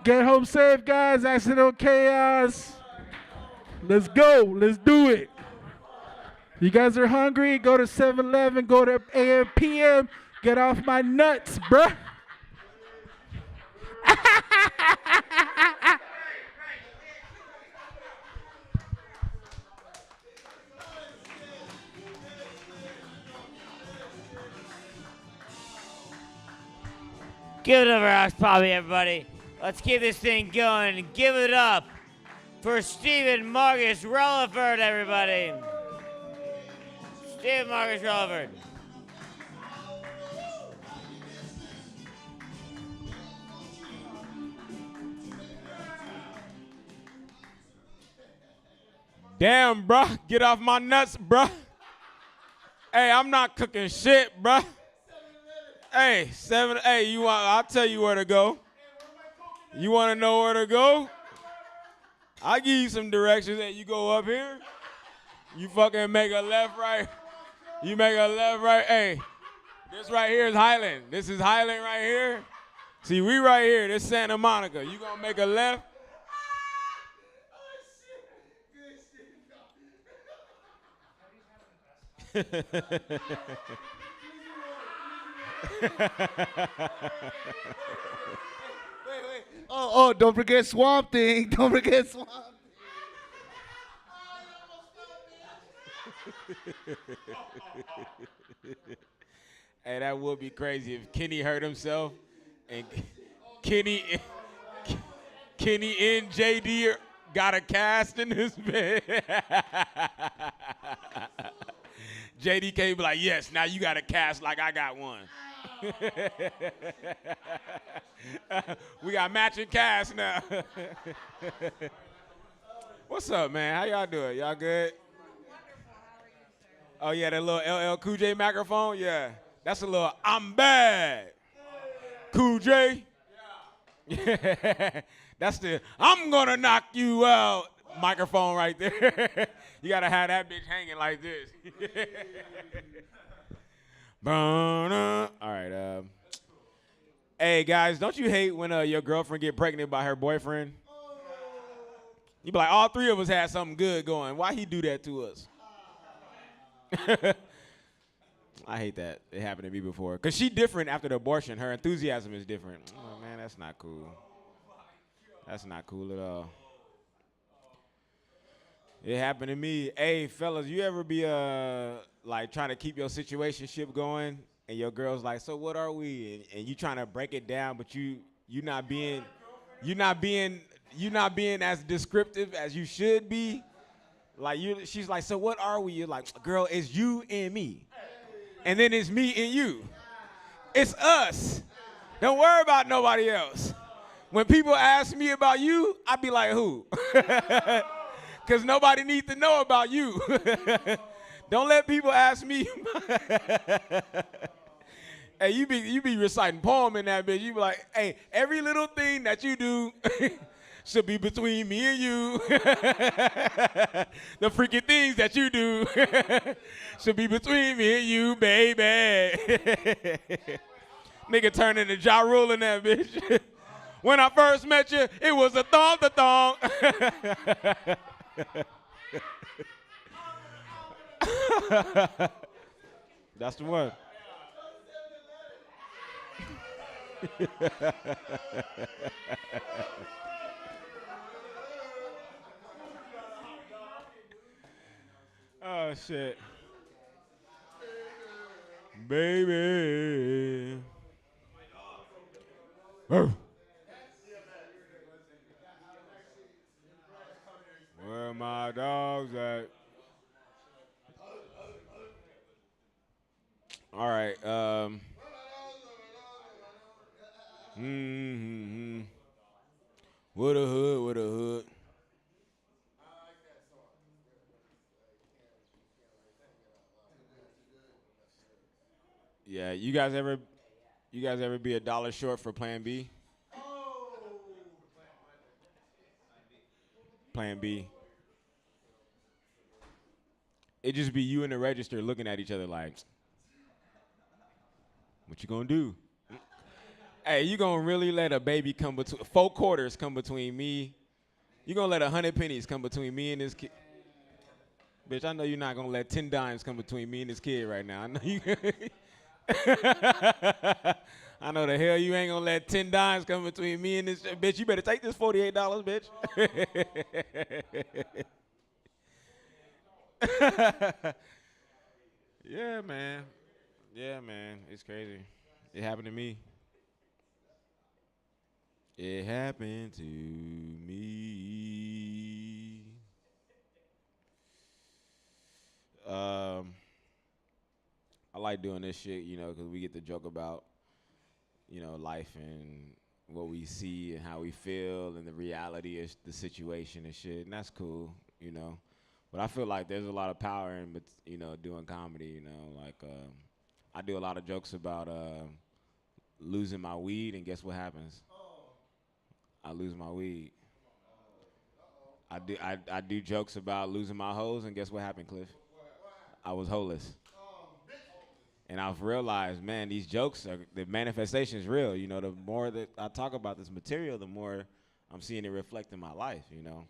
Get home safe, guys. Accidental chaos. Let's go. Let's do it. You guys are hungry? Go to 7-Eleven. Go to AM, PM. Get off my nuts, bruh. Give it up for Ox Poppy, everybody. Let's keep this thing going. Give it up for Stephen Marcus Relaford, everybody. Stephen Marcus Relaford. Damn, bruh. Get off my nuts, bruh. Hey, I'm not cooking shit, bruh. Hey, I'll tell you where to go. You want to know where to go? I'll give you some directions. Hey, you go up here. You fucking make a left, right. You make a left, right. Hey, this right here is Highland. This is Highland right here. See, we right here. This is Santa Monica. You gonna make a left. Wait. Oh, don't forget Swamp Thing. Don't forget Swamp Hey, that would be crazy if Kenny hurt himself and Kenny and JD got a cast in his bed. JD can't be like, yes, now you got a cast like I got one. We got matching cast now. What's up, man? How y'all doing? Y'all good? Oh, yeah, that little LL Cool J microphone? Yeah. That's a little, I'm bad. Cool J? Yeah. That's the, I'm going to knock you out microphone right there. You got to have that bitch hanging like this. All right. Hey, guys, don't you hate when your girlfriend get pregnant by her boyfriend? You be like, all three of us had something good going. Why he do that to us? I hate that. It happened to me before. Because she different after the abortion. Her enthusiasm is different. Oh, man, that's not cool. That's not cool at all. It happened to me. Hey, fellas, you ever be like trying to keep your situationship going, and your girl's like, so what are we? And you trying to break it down, but you not being as descriptive as you should be. Like she's like, so what are we? You're like, girl, it's you and me. And then it's me and you. It's us. Don't worry about nobody else. When people ask me about you, I be like, who? Because nobody needs to know about you. Don't let people ask me. Hey, you be reciting poem in that bitch. You be like, hey, every little thing that you do should be between me and you. The freaky things that you do should be between me and you, baby. Nigga turned into Ja Rule in that bitch. When I first met you, it was a thong. That's the one. Oh shit. Baby. Where my dogs at? All right. What a hood. Yeah, you guys ever be a dollar short for Plan B? Plan B. It just be you and the register looking at each other like, what you gonna do? Hey, you gonna really let a baby come between 4 quarters come between me? You gonna let 100 pennies come between me and this kid? Bitch, I know you're not gonna let 10 dimes come between me and this kid right now. I know you. I know the hell you ain't gonna let 10 dimes come between me and this bitch. You better take this $48, bitch. Yeah, man. Yeah, man. It's crazy. It happened to me. It happened to me. I like doing this shit, you know, because we get to joke about, you know, life and what we see and how we feel and the reality of the situation and shit, and that's cool, you know. But I feel like there's a lot of power in, you know, doing comedy, you know. Like, I do a lot of jokes about losing my weed, and guess what happens? I lose my weed. I do jokes about losing my hoes, and guess what happened, Cliff? I was holeless. And I've realized, man, these jokes the manifestation is real. You know, the more that I talk about this material, the more I'm seeing it reflect in my life, you know.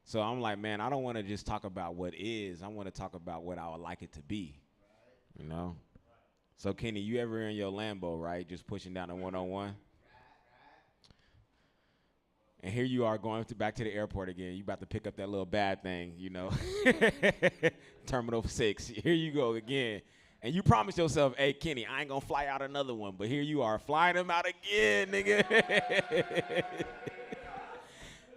So I'm like, man, I don't want to just talk about what is. I want to talk about what I would like it to be, you know. So, Kenny, you ever in your Lambo, right, just pushing down the 101? And here you are going back to the airport again. You about to pick up that little bad thing, you know. Terminal 6. Here you go again. And you promised yourself, hey, Kenny, I ain't going to fly out another one. But here you are flying them out again, nigga.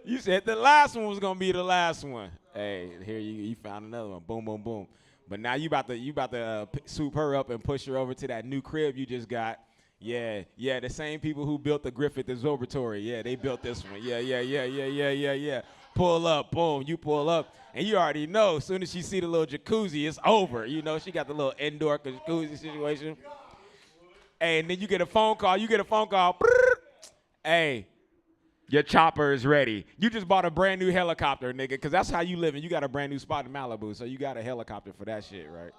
You said the last one was going to be the last one. Hey, here you found another one. Boom, boom, boom. But now you about to swoop her up and push her over to that new crib you just got. Yeah, the same people who built the Griffith Observatory. Yeah, they built this one. Yeah. Pull up, boom, you pull up. And you already know, as soon as she see the little jacuzzi, it's over. You know, she got the little indoor jacuzzi situation. Hey, and then you get a phone call. Hey, your chopper is ready. You just bought a brand new helicopter, nigga, because that's how you live. And you got a brand new spot in Malibu, so you got a helicopter for that shit, right?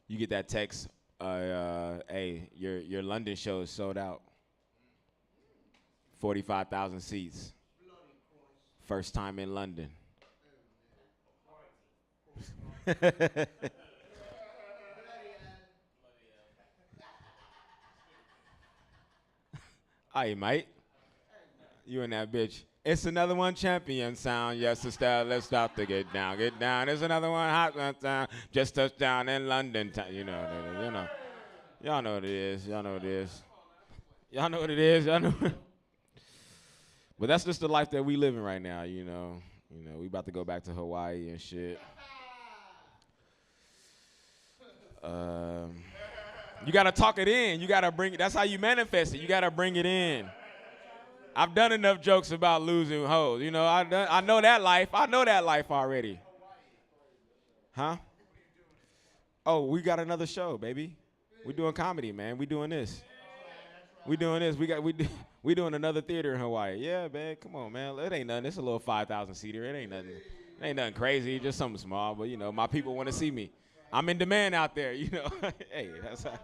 You get that text, hey, your London show is sold out. 45,000 seats. First time in London. Hey, mate. You and that bitch. It's another one champion sound. Yes, sister, let's stop to get down. Get down. There's another one hot one sound. Just touched down in London. You know. Y'all know what it is. Y'all know what it is. But that's just the life that we living right now, you know. We about to go back to Hawaii and shit. You gotta talk it in. You gotta bring it. That's how you manifest it. You gotta bring it in. I've done enough jokes about losing hoes. You know, I know that life. I know that life already. Huh? Oh, we got another show, baby. We doing comedy, man. We doing this. We doing this. We doing another theater in Hawaii. Yeah, man. Come on, man. It ain't nothing. It's a little 5,000 seater. It ain't nothing. It ain't nothing crazy. Just something small. But you know, my people want to see me. I'm in demand out there. You know. Hey, that's how.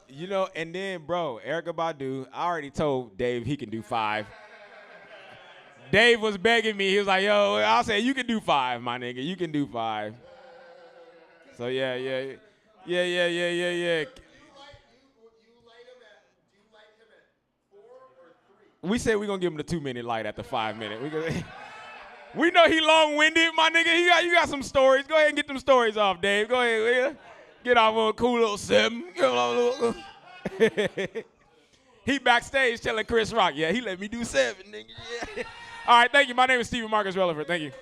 You know, and then, bro, Erykah Badu. I already told Dave he can do 5. Dave was begging me. He was like, "Yo," I'll say, "You can do 5, my nigga. You can do 5." So yeah. We said we're gonna give him the 2-minute light at the 5-minute. We know he long-winded, my nigga. You got some stories. Go ahead and get them stories off, Dave. Go ahead, will ya? Get off on a cool little 7. He backstage telling Chris Rock, yeah, he let me do 7, nigga. Yeah. All right, thank you. My name is Stephen Marcus Relevant. Thank you.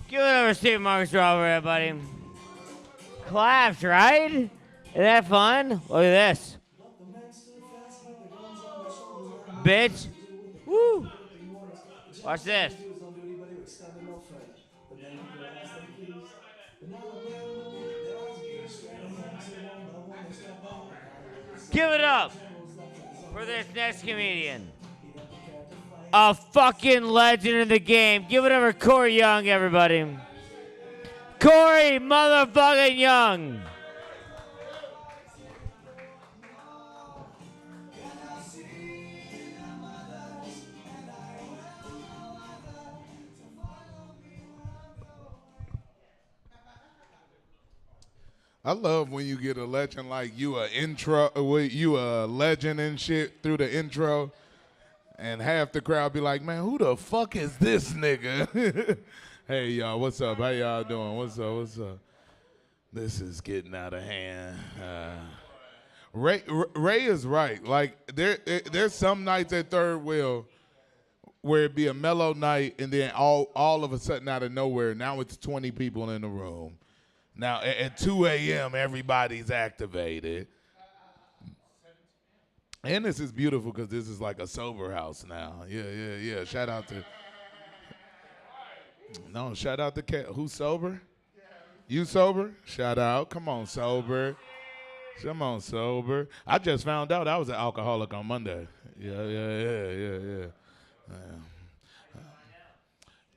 Give it over to Steve Marcus Rover, everybody. Claps, right? Isn't that fun? Look at this. Bitch. Woo. Watch this. Give it up for this next comedian. A fucking legend in the game. Give it over to Corey Young, everybody. Corey motherfucking Young. I love when you get a legend like you a legend and shit through the intro, and half the crowd be like, man, who the fuck is this nigga? Hey, y'all, what's up? How y'all doing? What's up? This is getting out of hand. Ray is right. Like, there's some nights at Third Wheel where it'd be a mellow night, and then all of a sudden out of nowhere, now it's 20 people in the room. Now, at 2 a.m., everybody's activated. And this is beautiful because this is like a sober house now. Yeah. Shout out to Cat. Who's sober? You sober? Shout out. Come on, sober. I just found out I was an alcoholic on Monday. Yeah.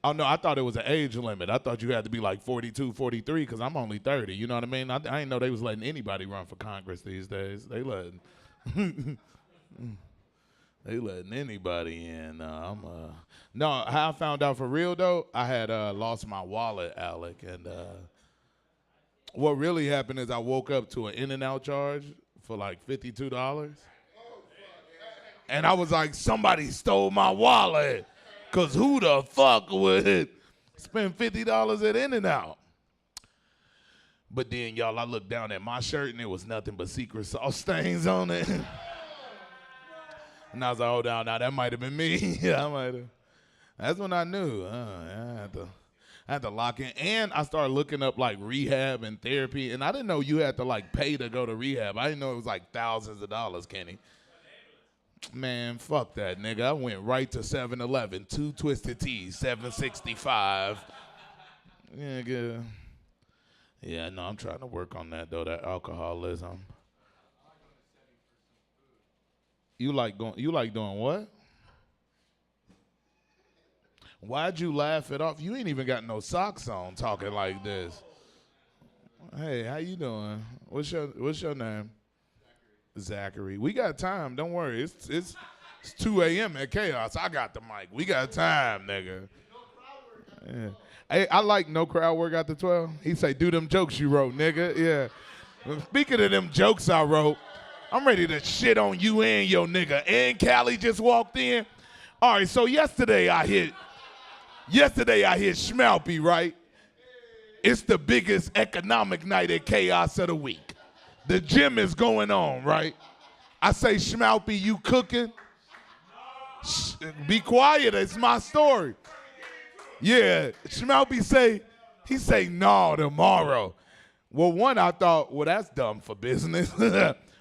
Oh, no, I thought it was an age limit. I thought you had to be like 42, 43, because I'm only 30. You know what I mean? I didn't know they was letting anybody run for Congress these days. They letting anybody in. No, how I found out for real, though, I had lost my wallet, Alec. And what really happened is I woke up to an In-N-Out charge for like $52. And I was like, somebody stole my wallet. Because who the fuck would spend $50 at In-N-Out? But then, y'all, I looked down at my shirt, and it was nothing but secret sauce stains on it. And I was like, oh, now that might have been me. Yeah, I might have. That's when I knew. I had to lock in. And I started looking up, like, rehab and therapy. And I didn't know you had to, like, pay to go to rehab. I didn't know it was, like, thousands of dollars, Kenny. Man, fuck that, nigga. I went right to 7-Eleven, 2 Twisted Teas, $7.65. Yeah, good. Yeah, no, I'm trying to work on that, though, that alcoholism. You like doing what? Why'd you laugh it off? You ain't even got no socks on talking like this. Hey, how you doing? What's your name? Zachary. We got time. Don't worry. It's 2 a.m. at Chaos. I got the mic. We got time, nigga. Yeah. Hey, I like no crowd work after 12. He say, do them jokes you wrote, nigga. Yeah. Speaking of them jokes I wrote, I'm ready to shit on you and your nigga. And Callie just walked in. All right, so yesterday I hit Schmalpy, right? It's the biggest economic night at Chaos of the week. The gym is going on, right? I say, Schmalpy, you cooking? Be quiet, it's my story. Yeah, Schmalpy say, no, tomorrow. Well, one, I thought, well, that's dumb for business.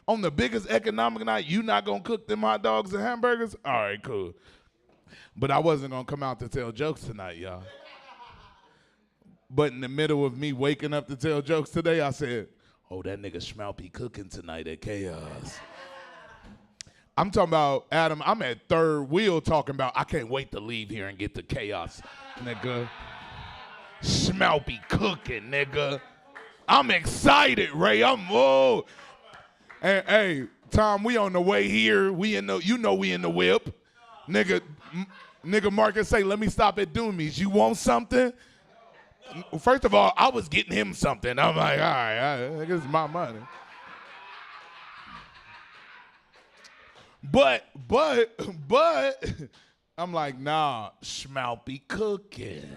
On the biggest economic night, you not gonna cook them hot dogs and hamburgers? All right, cool. But I wasn't gonna come out to tell jokes tonight, y'all. But in the middle of me waking up to tell jokes today, I said, oh, that nigga Schmalpy cooking tonight at Chaos. I'm talking about, Adam, I'm at third wheel talking about, I can't wait to leave here and get to Chaos, nigga. Schmalpy cooking, nigga. I'm excited, Ray. Whoa. And hey, Tom, we on the way here. We in the, we in the whip. Nigga Marcus say, let me stop at Doomy's. You want something? First of all, I was getting him something. I'm like, all right, this is my money. But, I'm like, nah, Schmalpy cooking.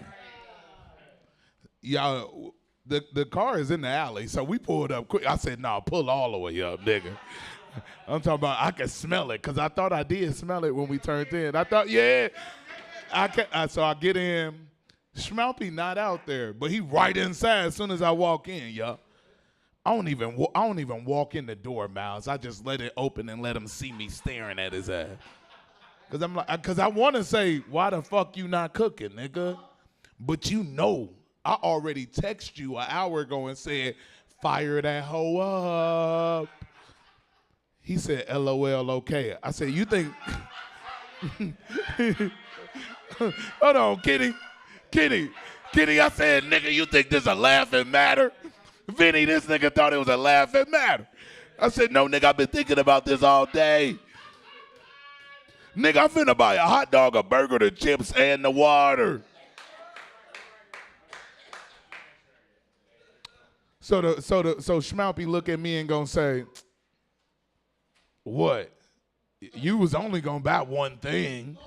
Y'all, the car is in the alley, so we pulled up quick. I said, nah, pull all the way up, nigga. I'm talking about I can smell it, because I thought I did smell it when we turned in. I thought, yeah. So I get in. Schmalpy not out there, but he right inside as soon as I walk in, y'all. I don't even walk in the door, Miles. I just let it open and let him see me staring at his ass. Cause I want to say, why the fuck you not cooking, nigga? But you know, I already texted you an hour ago and said, fire that hoe up. He said, LOL, okay. I said, you think? Hold on, Kitty, I said, nigga, you think this a laughing matter? Vinny, this nigga thought it was a laughing matter. I said, no, nigga, I've been thinking about this all day. Nigga, I'm finna buy a hot dog, a burger, the chips, and the water. So Schmalpy look at me and gonna say, what? You was only gonna buy one thing.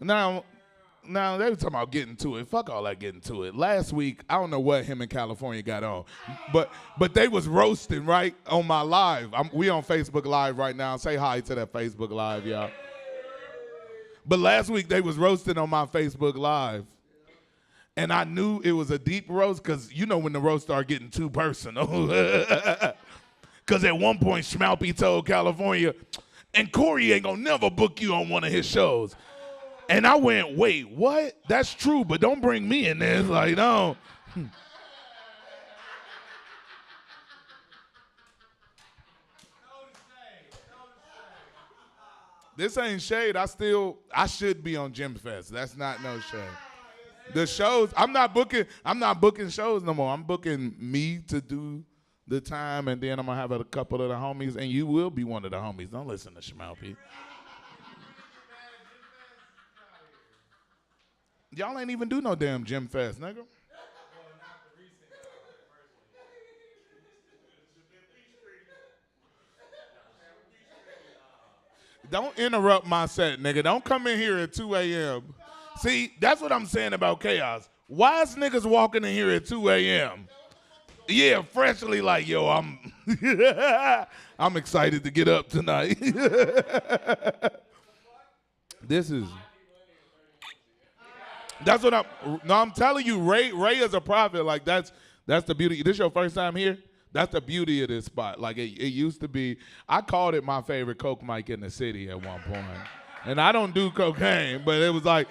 Now they were talking about getting to it. Fuck all that getting to it. Last week, I don't know what him in California got on, but they was roasting right on my live. We on Facebook Live right now. Say hi to that Facebook Live, y'all. But last week they was roasting on my Facebook Live, and I knew it was a deep roast because you know when the roast start getting too personal. Because at one point Schmalpy told California, and Corey ain't gonna never book you on one of his shows. And I went, wait, what? That's true, but don't bring me in there. It's like, no. This ain't shade. I should be on Gym Fest. That's not no shade. The shows, I'm not booking shows no more. I'm booking me to do the time, and then I'm gonna have a couple of the homies, and you will be one of the homies. Don't listen to Schmalpy. Y'all ain't even do no damn Gym Fest, nigga. Don't interrupt my set, nigga. Don't come in here at 2 a.m. See, that's what I'm saying about Chaos. Why is niggas walking in here at 2 a.m.? Yeah, freshly like, yo, I'm excited to get up tonight. That's what I'm telling you, Ray is a prophet. Like that's the beauty. This your first time here? That's the beauty of this spot. Like it used to be, I called it my favorite Coke mic in the city at one point. And I don't do cocaine, but it was like,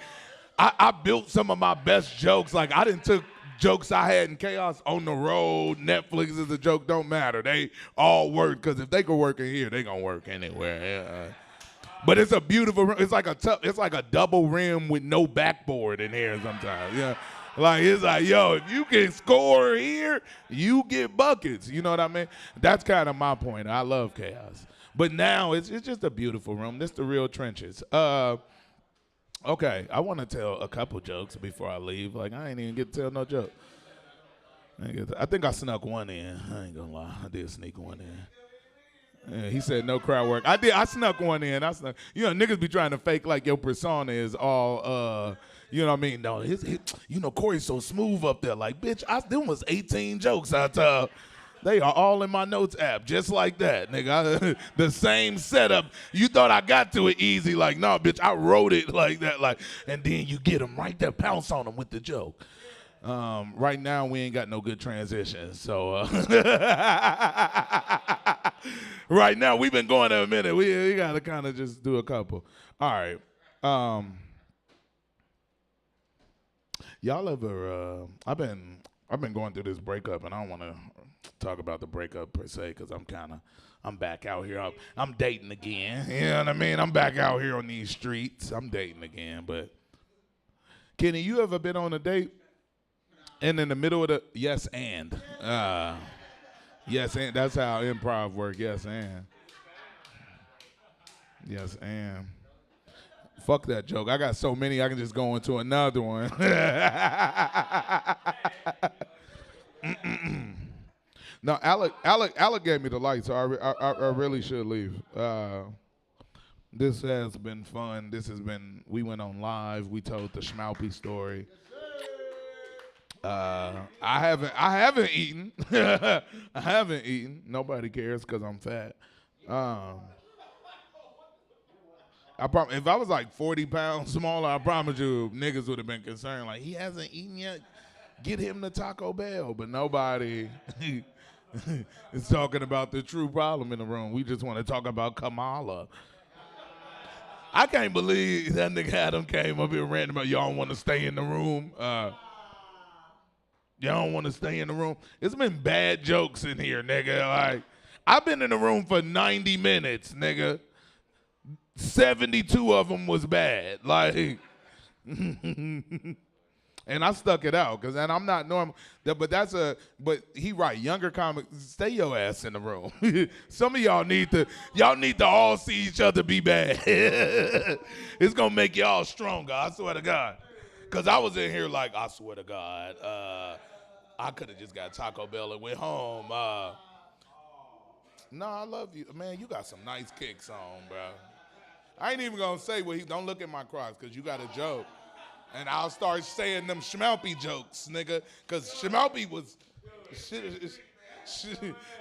I built some of my best jokes. Like I didn't took jokes I had in Chaos on the road. Netflix is a joke, don't matter. They all work, because if they could work in here, they gonna work anywhere. Yeah. But it's a beautiful, it's like a double rim with no backboard in here sometimes. Yeah. Like it's like, yo, if you can score here, you get buckets. You know what I mean? That's kind of my point. I love Chaos. But now it's just a beautiful room. This the real trenches. Okay, I want to tell a couple jokes before I leave. Like I ain't even get to tell no joke. I think I snuck one in. I ain't gonna lie. I did sneak one in. Yeah, he said no crowd work. I snuck one in. You know, niggas be trying to fake like your persona is all, you know what I mean? No, you know, Corey's so smooth up there. Like, bitch, them was 18 jokes I told. They are all in my notes app, just like that, nigga. The same setup. You thought I got to it easy. Like, no, bitch, I wrote it like that. Like, and then you get them right there, pounce on them with the joke. Right now, we ain't got no good transitions. So right now, we've been going a minute. We got to kind of just do a couple. All right. Y'all ever? I've been going through this breakup, and I don't want to talk about the breakup per se, because I'm back out here. I'm dating again. You know what I mean? I'm back out here on these streets. I'm dating again. But Kenny, you ever been on a date and in the middle of the yes and that's how improv work. Yes and. Fuck that joke. I got so many I can just go into another one. No, Alec gave me the light, so I really should leave. This has been fun. We went on live. We told the Schmalpy story. I haven't eaten. I haven't eaten. Nobody cares because I'm fat. If I was like 40 pounds smaller, I promise you niggas would have been concerned. Like, he hasn't eaten yet. Get him to Taco Bell. But nobody is talking about the true problem in the room. We just want to talk about Kamala. I can't believe that nigga Adam came up here ranting about y'all want to stay in the room. Y'all don't want to stay in the room. It's been bad jokes in here, nigga. Like, I've been in the room for 90 minutes, nigga. 72 of them was bad. Like, and I stuck it out, and I'm not normal. But he right, younger comics, stay your ass in the room. Some of y'all need to all see each other be bad. It's gonna make y'all stronger, I swear to God. Cause I was in here like, I swear to God, I could have just got Taco Bell and went home. No, I love you. Man, you got some nice kicks on, bro. I ain't even gonna say don't look at my Crocs, because you got a joke. And I'll start saying them Schmalpy jokes, nigga. Because Schmalpy was,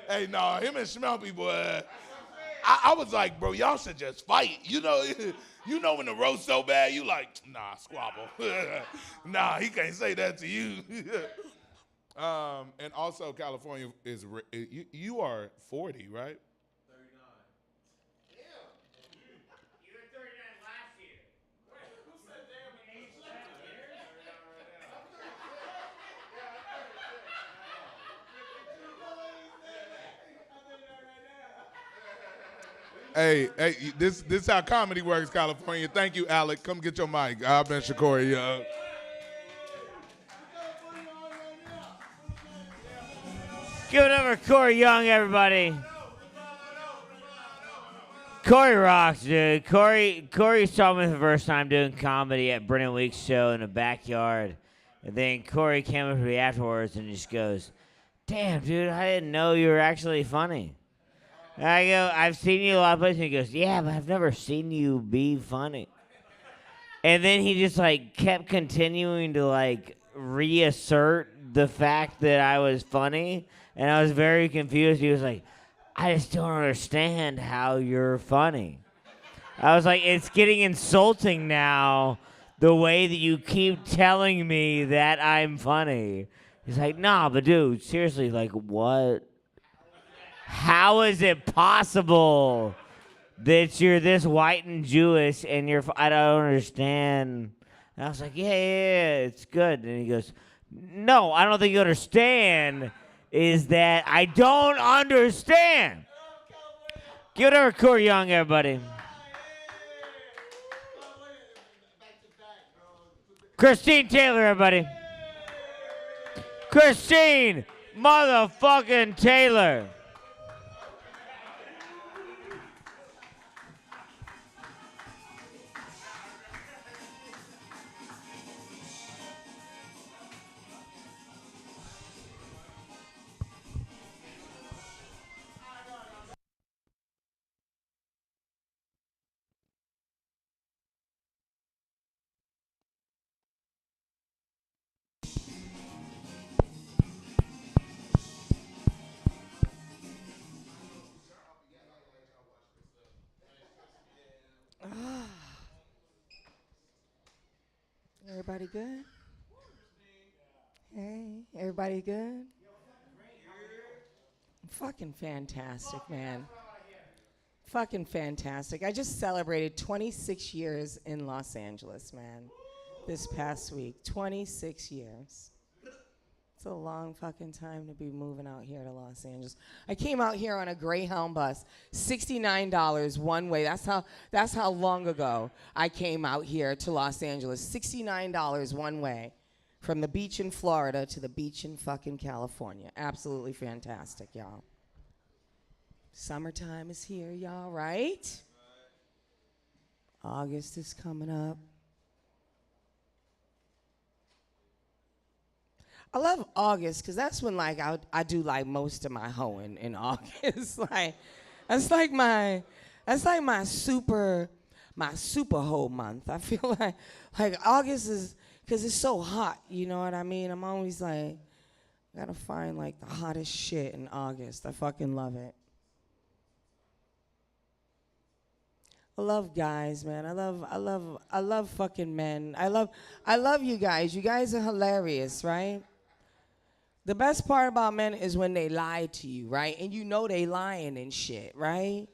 hey, no, him and Schmalpy, boy. I was like, bro, y'all should just fight. You know when the roast so bad, you like, nah, squabble. Nah, he can't say that to you. And also, California is, you are 40, right? Hey, this how comedy works, California. Thank you, Alec. Come get your mic. I've been Shakori. Give it up for Corey Young, everybody. Corey rocks, dude. Corey saw me the first time doing comedy at Brennan Week's show in the backyard. And then Corey came up to me afterwards and just goes, damn, dude, I didn't know you were actually funny. And I go, I've seen you a lot of places. And he goes, yeah, but I've never seen you be funny. And then he just, like, kept continuing to, like, reassert the fact that I was funny. And I was very confused. He was like, I just don't understand how you're funny. I was like, it's getting insulting now, the way that you keep telling me that I'm funny. He's like, nah, but dude, seriously, like, what? How is it possible that you're this white and Jewish and I don't understand. And I was like, yeah, it's good. And he goes, no, I don't think you understand, is that I don't understand. Give it up for Corey Young, everybody. Christine Taylor, everybody. Christine motherfucking Taylor. Everybody good? Hey, everybody good? Fucking fantastic, man. Fucking fantastic. I just celebrated 26 years in Los Angeles, man. This past week. 26 years. It's a long fucking time to be moving out here to Los Angeles. I came out here on a Greyhound bus, $69 one way. That's how long ago I came out here to Los Angeles. $69 one way. From the beach in Florida to the beach in fucking California. Absolutely fantastic, y'all. Summertime is here, y'all, right? August is coming up. I love August because that's when like I do like most of my hoeing in August. Like that's like my super hoe month. I feel like August is because it's so hot. You know what I mean? I'm always like gotta find like the hottest shit in August. I fucking love it. I love guys, man. I love fucking men. I love you guys. You guys are hilarious, right? The best part about men is when they lie to you, right? And you know they lying and shit, right?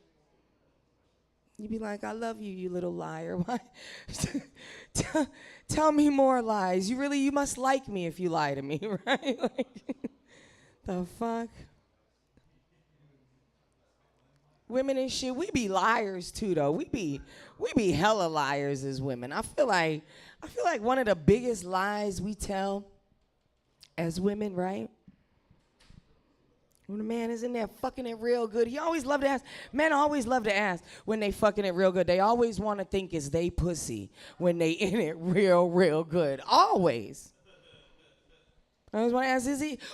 You be like, I love you, you little liar. Why? Tell me more lies. You must like me if you lie to me, right? Like, the fuck? Women and shit, we be liars too, though. We be hella liars as women. I feel like one of the biggest lies we tell as women, right? When a man is in there fucking it real good, he always love to ask. Men always love to ask when they fucking it real good. They always want to think it's they pussy when they in it real good. Always. I always want to ask,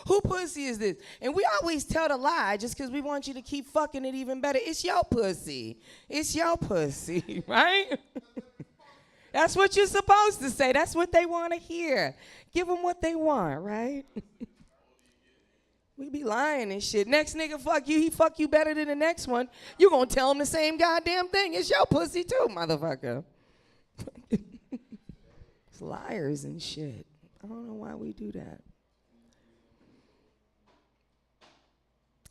who pussy is this? And we always tell the lie just because we want you to keep fucking it even better. It's your pussy. It's your pussy, right? That's what you're supposed to say. That's what they want to hear. Give them what they want, right? We be lying and shit. Next nigga fuck you, he fuck you better than the next one. You gonna tell him the same goddamn thing. It's your pussy too, motherfucker. It's liars and shit. I don't know why we do that.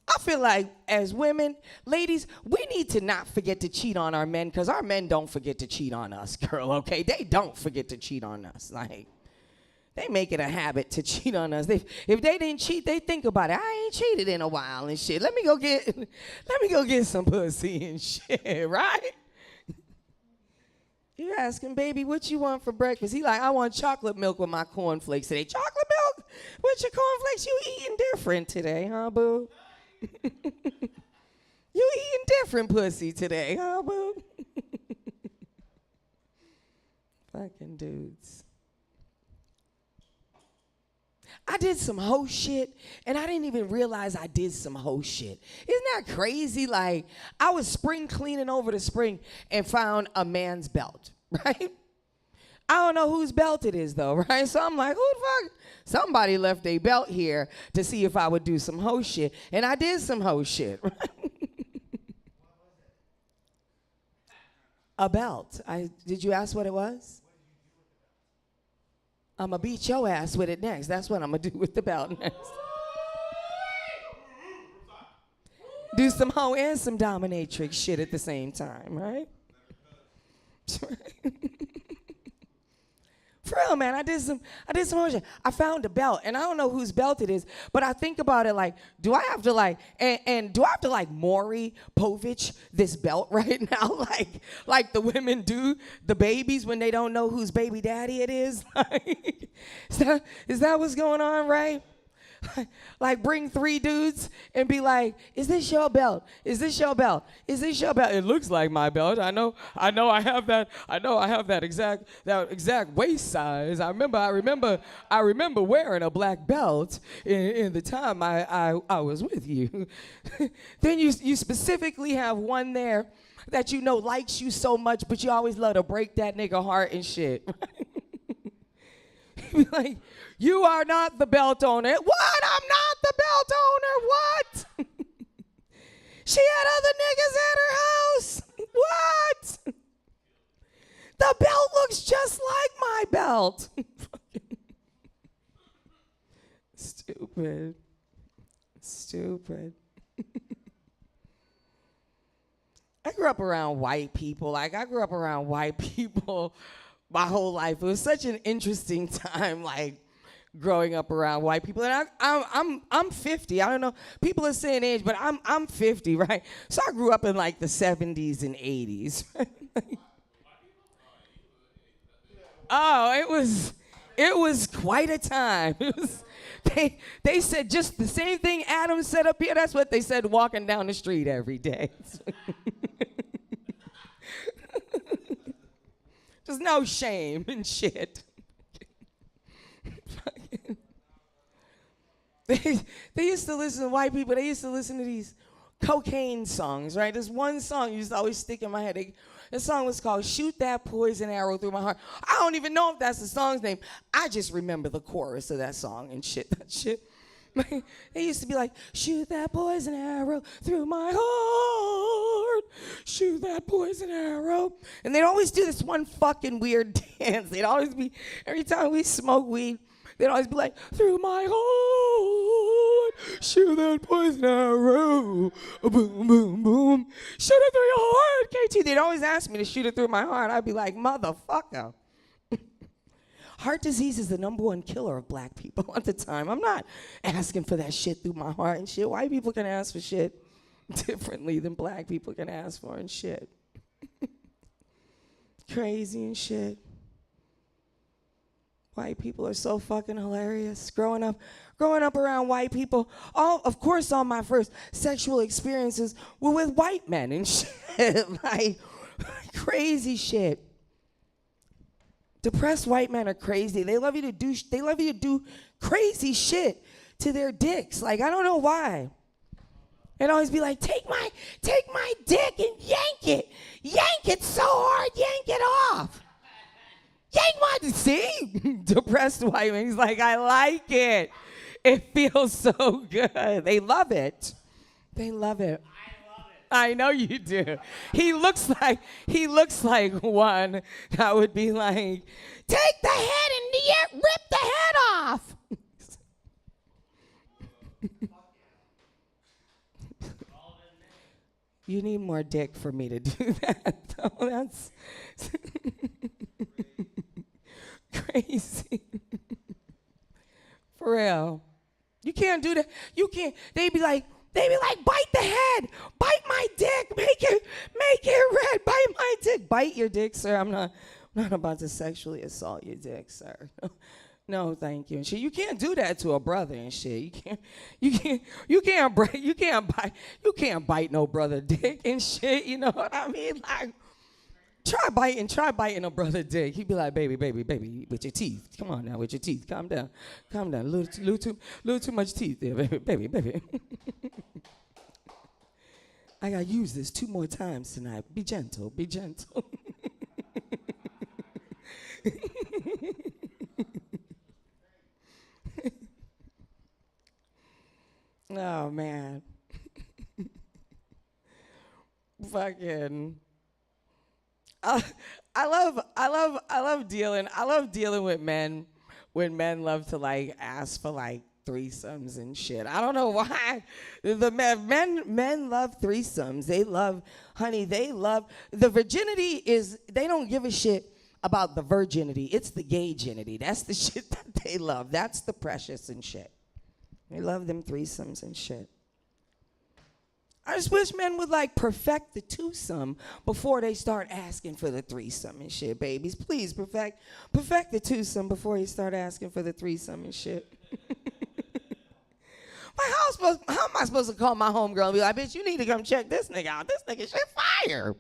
I feel like as women, ladies, we need to not forget to cheat on our men because our men don't forget to cheat on us, girl, okay? They don't forget to cheat on us. Like, they make it a habit to cheat on us. If they didn't cheat, they think about it. I ain't cheated in a while and shit. Let me go get some pussy and shit, right? You ask him, baby, what you want for breakfast? He like, I want chocolate milk with my cornflakes today. Chocolate milk with your cornflakes? You eating different today, huh, boo? You eating different pussy today, huh, boo? Fucking dudes. I did some hoe shit, and I didn't even realize I did some hoe shit. Isn't that crazy? Like, I was spring cleaning over the spring and found a man's belt, right? I don't know whose belt it is, though, right? So I'm like, who the fuck? Somebody left a belt here to see if I would do some hoe shit, and I did some hoe shit, right? A belt. Did you ask what it was? I'm going to beat your ass with it next. That's what I'm going to do with the belt next. Do some hoe and some dominatrix shit at the same time, right? For real, man, I did some hoe shit. I found a belt, and I don't know whose belt it is, but I think about it like, do I have to like, and do I have to like Maury Povich this belt right now? Like the women do the babies when they don't know whose baby daddy it is? Like, is that what's going on, right? Like bring 3 dudes and be like, is this your belt? Is this your belt? Is this your belt? It looks like my belt. I know I have that exact waist size. I remember wearing a black belt in the time I was with you. Then you specifically have one there that you know likes you so much, but you always love to break that nigga heart and shit. Like, you are not the belt owner. What? I'm not the belt owner. What? She had other niggas at her house. What? The belt looks just like my belt. Stupid. Stupid. I grew up around white people. Like, I grew up around white people my whole life. It was such an interesting time, like, growing up around white people. And I'm 50. I don't know. People are saying age, but I'm 50, right? So I grew up in, like, the 70s and 80s. Oh, it was quite a time. It was, they said just the same thing Adam said up here. That's what they said walking down the street every day. There's no shame and shit. They used to listen to white people. They used to listen to these cocaine songs, right? There's one song used to always stick in my head. The song was called "Shoot That Poison Arrow Through My Heart." I don't even know if that's the song's name. I just remember the chorus of that song and shit. That shit. They used to be like, "Shoot that poison arrow through my heart. Shoot that poison arrow." And they'd always do this one fucking weird dance. They'd always be, every time we smoke weed, they'd always be like, "Through my heart, shoot that poison arrow, boom, boom, boom, shoot it through your heart, KT." They'd always ask me to shoot it through my heart. I'd be like, motherfucker. Heart disease is the #1 killer of black people at the time. I'm not asking for that shit through my heart and shit. White people can ask for shit differently than black people can ask for and shit. Crazy and shit. White people are so fucking hilarious. Growing up around white people, of course, all my first sexual experiences were with white men and shit. Like, crazy shit. Depressed white men are crazy. They love you to do crazy shit to their dicks. Like, I don't know why. They'd always be like, take my dick and yank it. Yank it so hard, yank it off. Yank my, see? Depressed white man. He's like, I like it. It feels so good. They love it. They love it. I know you do. He looks like one that would be like, take the head and rip the head off. You need more dick for me to do that, though. That's crazy. For real. You can't do that. You can't. They'd be like, bite the head, bite my dick, make it red, bite my dick, bite your dick, sir. I'm not about to sexually assault your dick, sir. No, thank you. And shit, you can't do that to a brother and shit. You can't bite no brother dick and shit. You know what I mean? Like, try biting a brother dick. He'd be like, baby, with your teeth. Come on now, with your teeth. Calm down. Little too much teeth there, baby. I gotta use this 2 more times tonight. Be gentle. Oh man. Fucking. I love dealing with men when men love to like ask for like threesomes and shit. I don't know why. The men love threesomes. They love the virginity is, they don't give a shit about the virginity. It's the gay-ginity. That's the shit that they love. That's the precious and shit. They love them threesomes and shit. I just wish men would like perfect the twosome before they start asking for the threesome and shit, babies. Please perfect the twosome before you start asking for the threesome and shit. How am I supposed to call my homegirl and be like, bitch, you need to come check this nigga out. This nigga shit fire.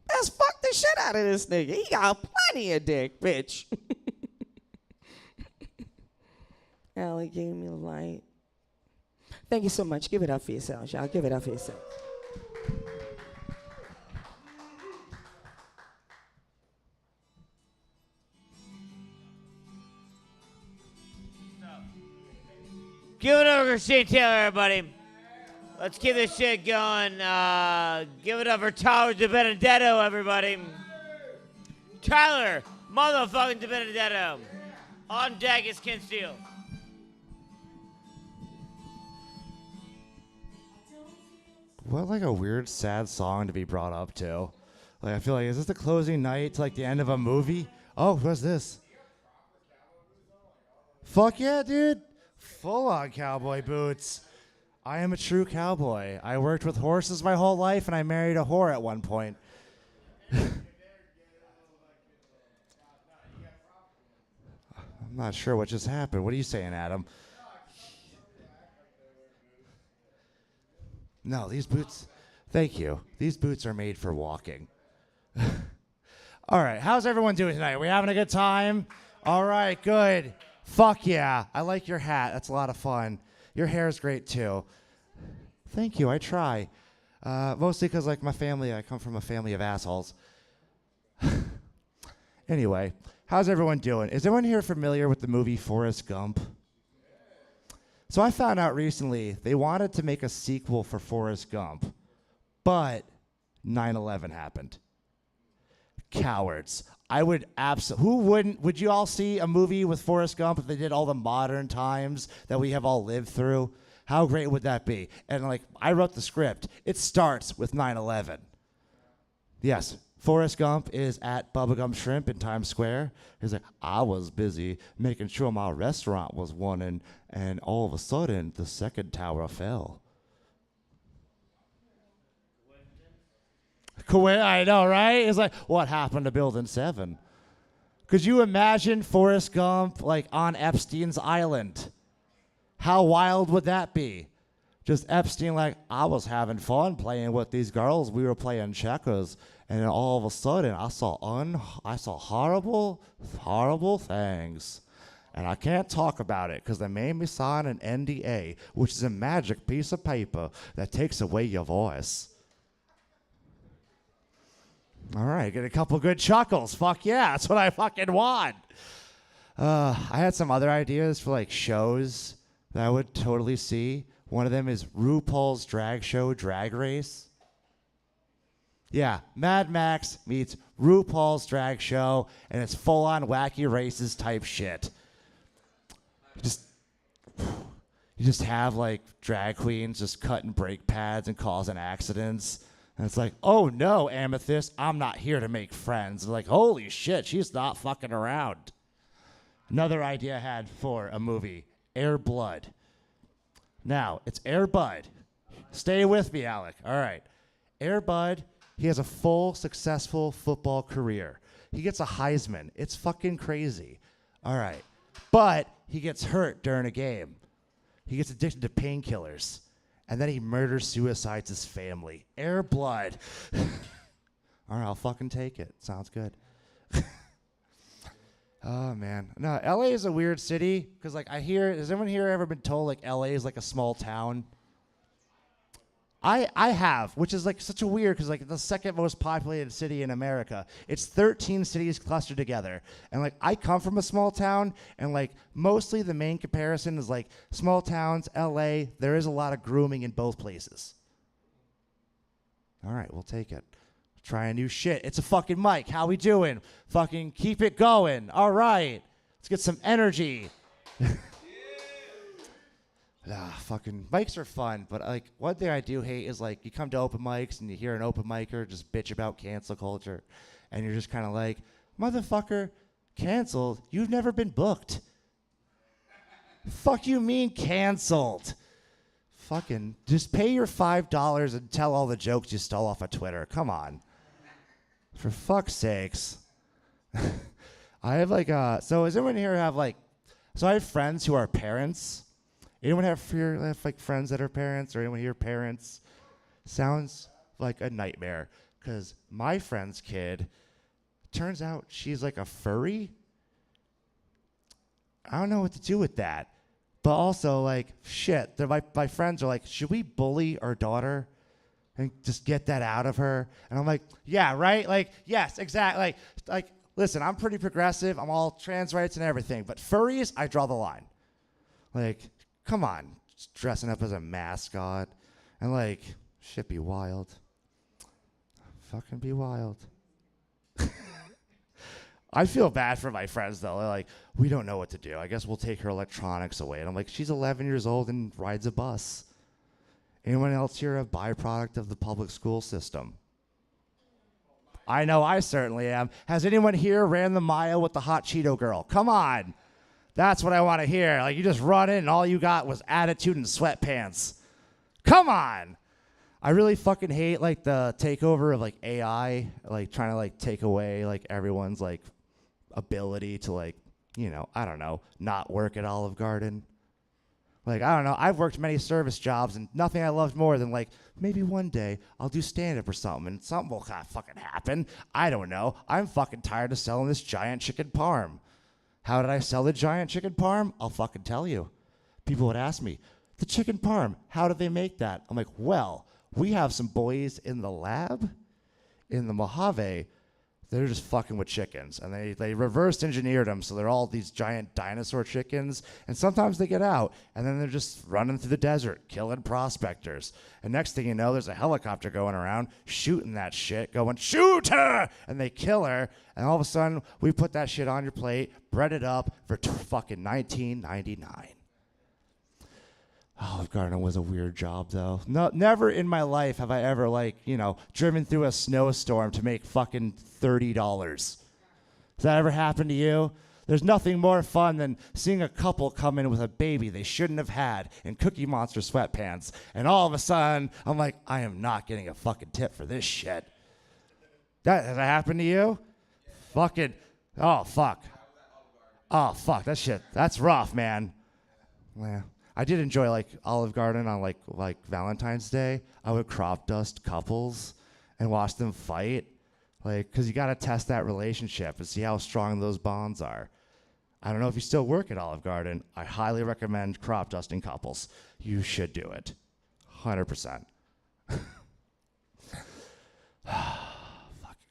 Let's fuck the shit out of this nigga. He got plenty of dick, bitch. Allie gave me a light. Thank you so much. Give it up for yourselves, y'all. Give it up for yourselves. Give it up for Christine Taylor, everybody. Let's keep this shit going. Give it up for Tyler DiBenedetto, everybody. Tyler, motherfucking DiBenedetto. On deck is Ken Steele. what like a weird sad song to be brought up to. Like I feel like, is this the closing night to like the end of a movie? Oh, what's this? Fuck yeah, dude. Full on cowboy boots. I am a true cowboy. I worked with horses my whole life and I married a whore at one point. I'm not sure what just happened. What are you saying, Adam? No, these boots, thank you. These boots are made for walking. All right, how's everyone doing tonight? Are we having a good time? All right, good. Fuck yeah. I like your hat. That's a lot of fun. Your hair is great too. Thank you, I try. Mostly because like my family, I come from a family of assholes. Anyway, how's everyone doing? Is everyone here familiar with the movie Forrest Gump? So I found out recently they wanted to make a sequel for Forrest Gump, but 9/11 happened. Cowards. I would who wouldn't, would you all see a movie with Forrest Gump if they did all the modern times that we have all lived through? How great would that be? And like, I wrote the script. It starts with 9/11. Yes, Forrest Gump is at Bubblegum Shrimp in Times Square. He's like, I was busy making sure my restaurant was running, and all of a sudden, the second tower fell. I know, right? It's like, what happened to Building 7? Could you imagine Forrest Gump like on Epstein's island? How wild would that be? Just Epstein like, I was having fun playing with these girls. We were playing checkers, and then all of a sudden, I saw horrible things. And I can't talk about it because they made me sign an NDA, which is a magic piece of paper that takes away your voice. All right, get a couple good chuckles. Fuck yeah, that's what I fucking want. I had some other ideas for like shows that I would totally see. One of them is RuPaul's Drag Show Drag Race. Yeah, Mad Max meets RuPaul's Drag Show, and it's full-on wacky races type shit. You just have like drag queens just cutting brake pads and causing accidents. And it's like, oh no, Amethyst, I'm not here to make friends. Like, holy shit, she's not fucking around. Another idea I had for a movie, Air Blood. Now, it's Air Bud. Stay with me, Alec. All right. Air Bud, he has a full, successful football career. He gets a Heisman. It's fucking crazy. All right. But he gets hurt during a game. He gets addicted to painkillers. And then he murders, suicides his family. Air Blood. All right, I'll fucking take it. Sounds good. Oh, man. No, L.A. is a weird city. Because, like, I hear, has anyone here ever been told, like, L.A. is like a small town? I have, which is, like, such a weird, because, like, the second most populated city in America. It's 13 cities clustered together. And, like, I come from a small town, and, like, mostly the main comparison is, like, small towns, L.A., there is a lot of grooming in both places. All right, we'll take it. Trying new shit. It's a fucking mic. How we doing? Fucking keep it going. All right. Let's get some energy. Fucking mics are fun, but like one thing I do hate is like you come to open mics and you hear an open micer just bitch about cancel culture, and you're just kind of like, motherfucker, canceled? You've never been booked. Fuck you mean canceled? Fucking just pay your $5 and tell all the jokes you stole off of Twitter. Come on. For fuck's sakes. I have like so does anyone here have like, so I have friends who are parents. Anyone have like friends that are parents, or anyone here parents? Sounds like a nightmare, because my friend's kid, turns out she's like a furry. I don't know what to do with that. But also, like, shit, my friends are like, should we bully our daughter and just get that out of her? And I'm like, yeah, right? Like, yes, exactly. Like, listen, I'm pretty progressive. I'm all trans rights and everything. But furries, I draw the line. Like, come on, just dressing up as a mascot. And, like, shit be wild. Fucking be wild. I feel bad for my friends, though. They're like, we don't know what to do. I guess we'll take her electronics away. And I'm like, she's 11 years old and rides a bus. Anyone else here a byproduct of the public school system? I know I certainly am. Has anyone here ran the mile with the hot Cheeto girl? Come on. That's what I want to hear. Like, you just run in and all you got was attitude and sweatpants. Come on. I really fucking hate, like, the takeover of, like, AI, like, trying to, like, take away, like, everyone's, like, ability to, like, you know, I don't know, not work at Olive Garden. Like, I don't know. I've worked many service jobs, and nothing I loved more than, like, maybe one day I'll do stand-up or something, and something will kind of fucking happen. I don't know. I'm fucking tired of selling this giant chicken parm. How did I sell the giant chicken parm? I'll fucking tell you. People would ask me, the chicken parm, how do they make that? I'm like, well, we have some boys in the lab, in the Mojave. They're just fucking with chickens, and they reverse engineered them, so they're all these giant dinosaur chickens, and sometimes they get out, and then they're just running through the desert, killing prospectors. And next thing you know, there's a helicopter going around, shooting that shit, going, shoot her! And they kill her, and all of a sudden, we put that shit on your plate, bread it up for fucking $19.99. Olive Garden was a weird job, though. No, never in my life have I ever, like, you know, driven through a snowstorm to make fucking $30. Has that ever happened to you? There's nothing more fun than seeing a couple come in with a baby they shouldn't have had in Cookie Monster sweatpants, and all of a sudden, I'm like, I am not getting a fucking tip for this shit. Has that happened to you? Fucking, oh, fuck. Oh, fuck, that shit, that's rough, man. Well, I did enjoy, like, Olive Garden on, like Valentine's Day. I would crop dust couples and watch them fight, like, because you got to test that relationship and see how strong those bonds are. I don't know if you still work at Olive Garden. I highly recommend crop dusting couples. You should do it. 100%. Fucking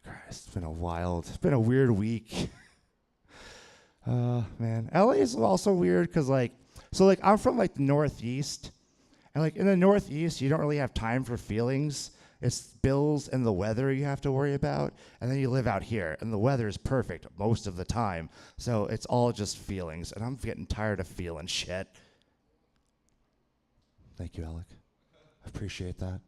Christ. It's been a weird week. Man. LA is also weird because, like, so, like, I'm from, like, the Northeast, and, like, in the Northeast, you don't really have time for feelings. It's bills and the weather you have to worry about, and then you live out here, and the weather is perfect most of the time, so it's all just feelings, and I'm getting tired of feeling shit. Thank you, Alec. I appreciate that.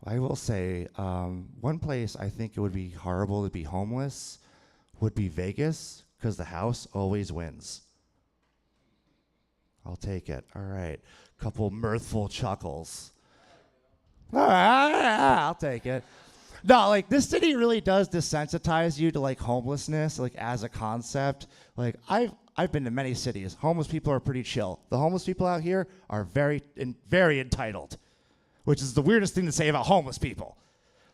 I will say, one place I think it would be horrible to be homeless would be Vegas, because the house always wins. I'll take it. All right. Couple mirthful chuckles. All right, I'll take it. No, like, this city really does desensitize you to, like, homelessness, like, as a concept. Like, I've been to many cities. Homeless people are pretty chill. The homeless people out here are very entitled, which is the weirdest thing to say about homeless people.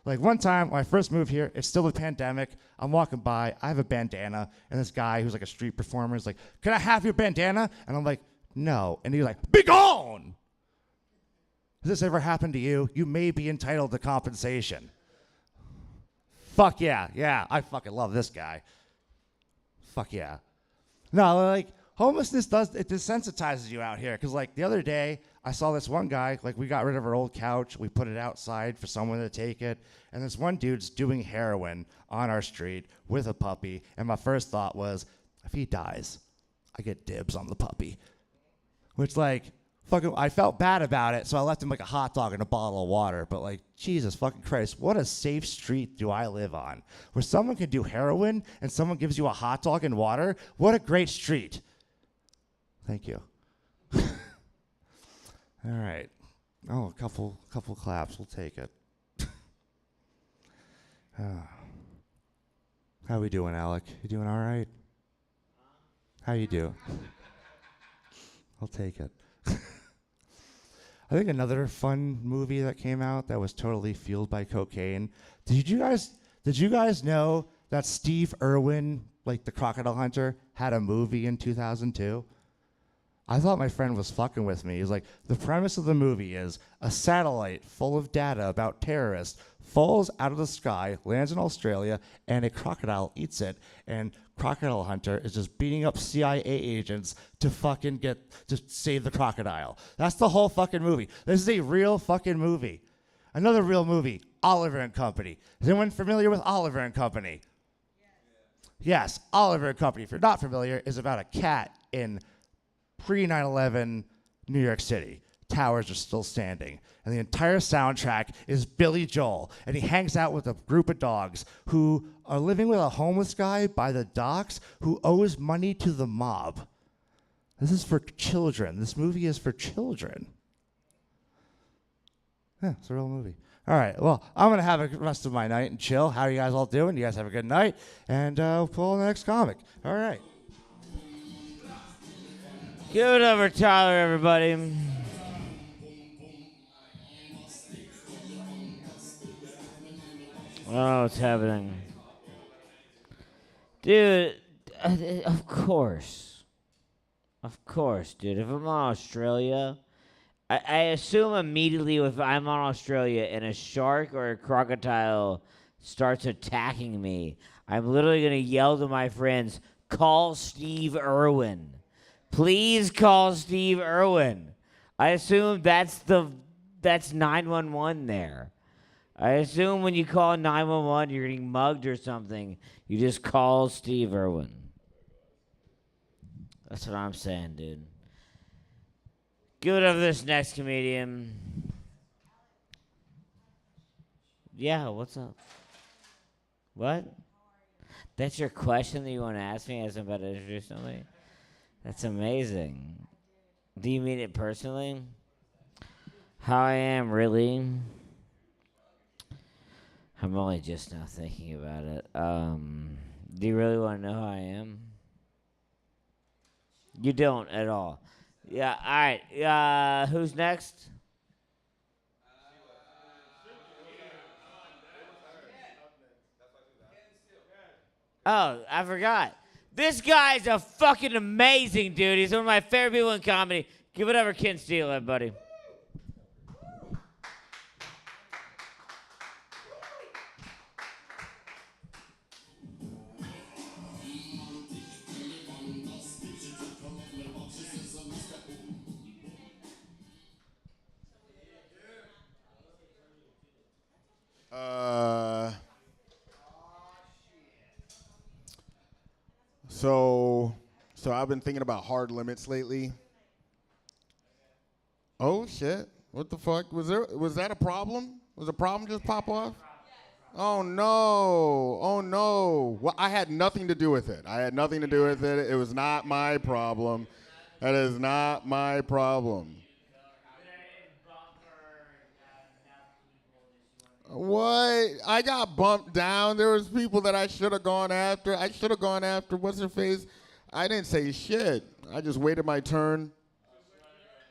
Like, one time when I first moved here, it's still the pandemic. I'm walking by, I have a bandana, and this guy who's like a street performer is like, can I have your bandana? And I'm like, no. And he's like, be gone! Has this ever happened to you? You may be entitled to compensation. Fuck yeah, yeah, I fucking love this guy. Fuck yeah. No, like, homelessness it desensitizes you out here. Because, like, the other day, I saw this one guy, like, we got rid of our old couch. We put it outside for someone to take it. And this one dude's doing heroin on our street with a puppy. And my first thought was, if he dies, I get dibs on the puppy. Which, like, fucking, I felt bad about it. So I left him, like, a hot dog and a bottle of water. But, like, Jesus fucking Christ, what a safe street do I live on? Where someone can do heroin and someone gives you a hot dog and water? What a great street. Thank you. All right. Oh, a couple claps. We'll take it. How we doing, Alec? You doing all right? How you do? I'll take it. I think another fun movie that came out that was totally fueled by cocaine. Did you guys know that Steve Irwin, like the crocodile hunter, had a movie in 2002? I thought my friend was fucking with me. He's like, the premise of the movie is a satellite full of data about terrorists falls out of the sky, lands in Australia, and a crocodile eats it. And Crocodile Hunter is just beating up CIA agents to save the crocodile. That's the whole fucking movie. This is a real fucking movie. Another real movie, Oliver and Company. Is anyone familiar with Oliver and Company? Yes, Oliver and Company, if you're not familiar, is about a cat in pre-9/11 New York City. Towers are still standing. And the entire soundtrack is Billy Joel. And he hangs out with a group of dogs who are living with a homeless guy by the docks who owes money to the mob. This is for children. This movie is for children. Yeah, it's a real movie. All right, well, I'm going to have the rest of my night and chill. How are you guys all doing? You guys have a good night? And we'll pull the next comic. All right. Give it over, Tyler, everybody. Oh, what's happening? Dude, of course. Of course, dude. If I'm on Australia, I assume immediately if I'm on Australia and a shark or a crocodile starts attacking me, I'm literally going to yell to my friends, call Steve Irwin. Please call Steve Irwin. I assume that's 911 there. I assume when you call 911, you're getting mugged or something. You just call Steve Irwin. That's what I'm saying, dude. Give it up to this next comedian. Yeah, what's up? What? That's your question that you want to ask me as I'm about to introduce somebody? That's amazing. Do you mean it personally? How I am, really? I'm only just now thinking about it. Do you really want to know how I am? You don't at all. Yeah, all right. Who's next? Oh, I forgot. This guy's a fucking amazing dude. He's one of my favorite people in comedy. Give it over, Ken Steele, everybody. So I've been thinking about hard limits lately. Oh shit! What the fuck? Was that a problem? Was a problem just pop off? Oh no! Oh no! Well, I had nothing to do with it. It was not my problem. That is not my problem. What? I got bumped down. There was people that I should have gone after. What's her face? I didn't say shit. I just waited my turn.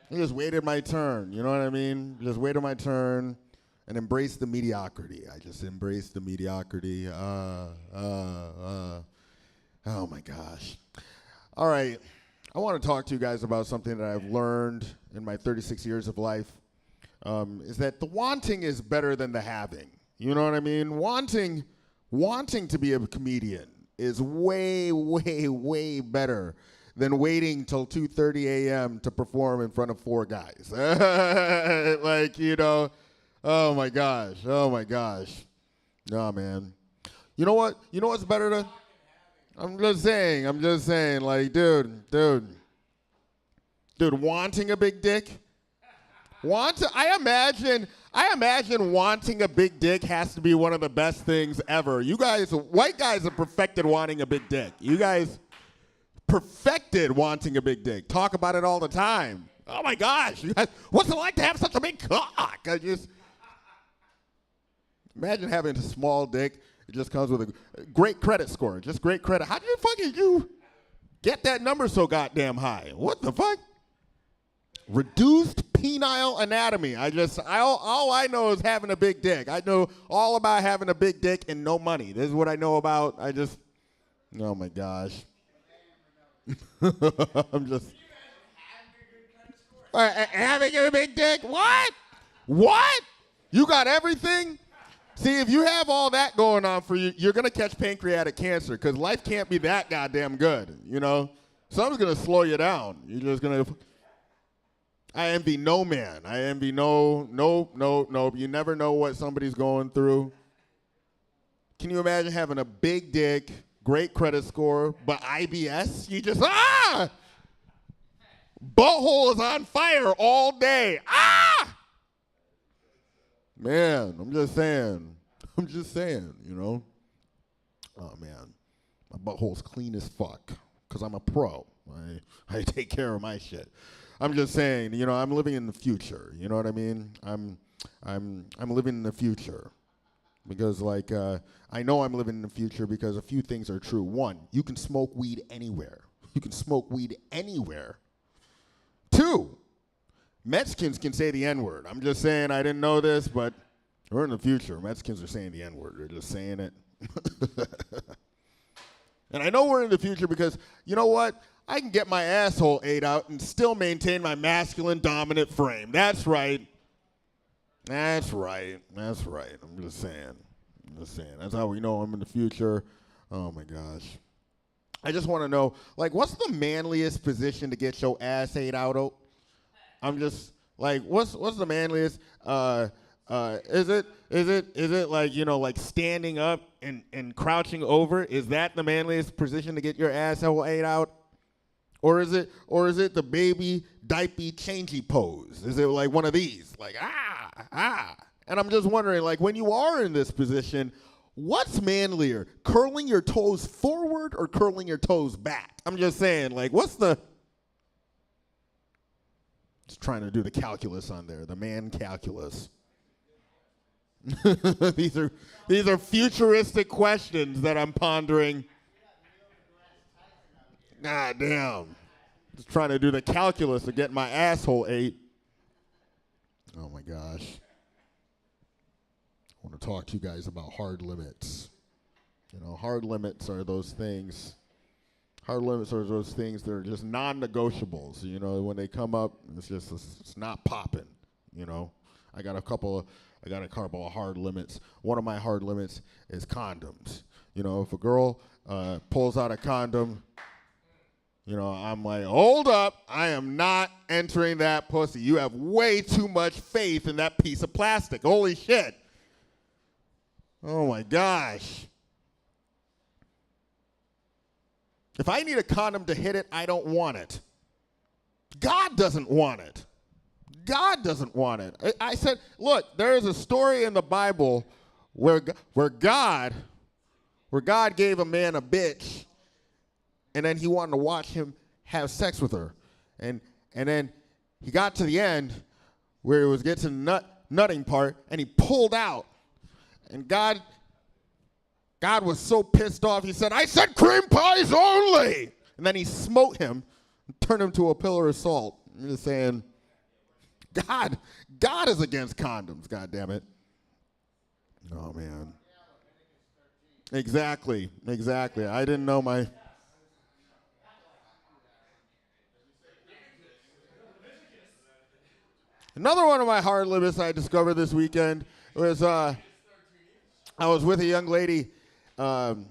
You know what I mean? Just waited my turn and embraced the mediocrity. I just embraced the mediocrity. Oh my gosh. All right. I want to talk to you guys about something that I've learned in my 36 years of life. Is that the wanting is better than the having. You know what I mean? Wanting to be a comedian is way, way, way better than waiting till 2:30 a.m. to perform in front of 4 guys. Oh my gosh. No, man. You know what? You know what's better than? I'm just saying, like, dude, wanting a big dick? I imagine wanting a big dick has to be one of the best things ever. You guys, white guys have perfected wanting a big dick. You guys perfected wanting a big dick. Talk about it all the time. Oh my gosh, you guys, what's it like to have such a big cock? Imagine having a small dick. It just comes with a great credit score. Just great credit. How did you get that number so goddamn high? What the fuck? Reduced penile anatomy. All I know is having a big dick. I know all about having a big dick and no money. This is what I know about. Oh my gosh. Having a big dick? What? You got everything? See, if you have all that going on for you, you're going to catch pancreatic cancer because life can't be that goddamn good, you know? Something's going to slow you down. You're just going to... I envy no man. You never know what somebody's going through. Can you imagine having a big dick, great credit score, but IBS? You just, Butthole is on fire all day. Ah! Man, I'm just saying. I'm just saying, you know. Oh, man. My butthole's clean as fuck because I'm a pro. I take care of my shit. I'm just saying, you know, I'm living in the future. You know what I mean? I'm living in the future because, like, I know I'm living in the future because a few things are true. One, you can smoke weed anywhere. You can smoke weed anywhere. Two, Mexicans can say the N-word. I'm just saying, I didn't know this, but we're in the future. Mexicans are saying the N-word. They're just saying it. And I know we're in the future because, you know what? I can get my asshole ate out and still maintain my masculine dominant frame. That's right. That's right. That's right. I'm just saying. That's how we know I'm in the future. Oh, my gosh. I just want to know, like, what's the manliest position to get your ass ate out of? I'm just, like, what's the manliest? Is it like, you know, like standing up and crouching over? Is that the manliest position to get your asshole ate out? Or is it the baby diaper changey pose? Is it like one of these? Like, ah. And I'm just wondering, like, when you are in this position, what's manlier? Curling your toes forward or curling your toes back? I'm just saying, like, what's the... Just trying to do the calculus on there, the man calculus. These are futuristic questions that I'm pondering. God damn. Just trying to do the calculus of getting my asshole ate. Oh my gosh. I want to talk to you guys about hard limits. You know, hard limits are those things. Hard limits are those things that are just non-negotiables. You know, when they come up, it's not popping. You know, I got a couple of hard limits. One of my hard limits is condoms. You know, if a girl pulls out a condom, you know, I'm like, hold up, I am not entering that pussy. You have way too much faith in that piece of plastic. Holy shit. Oh my gosh. If I need a condom to hit it, I don't want it. God doesn't want it. God doesn't want it. I said, look, there is a story in the Bible where God gave a man a bitch, and then he wanted to watch him have sex with her. And then he got to the end where he was getting to the nutting part, and he pulled out. And God was so pissed off, he said, I said cream pies only! And then he smote him and turned him to a pillar of salt. I'm just saying, God is against condoms, God damn it. Oh, man. Exactly. I didn't know my... Another one of my hard limits I discovered this weekend was I was with a young lady. And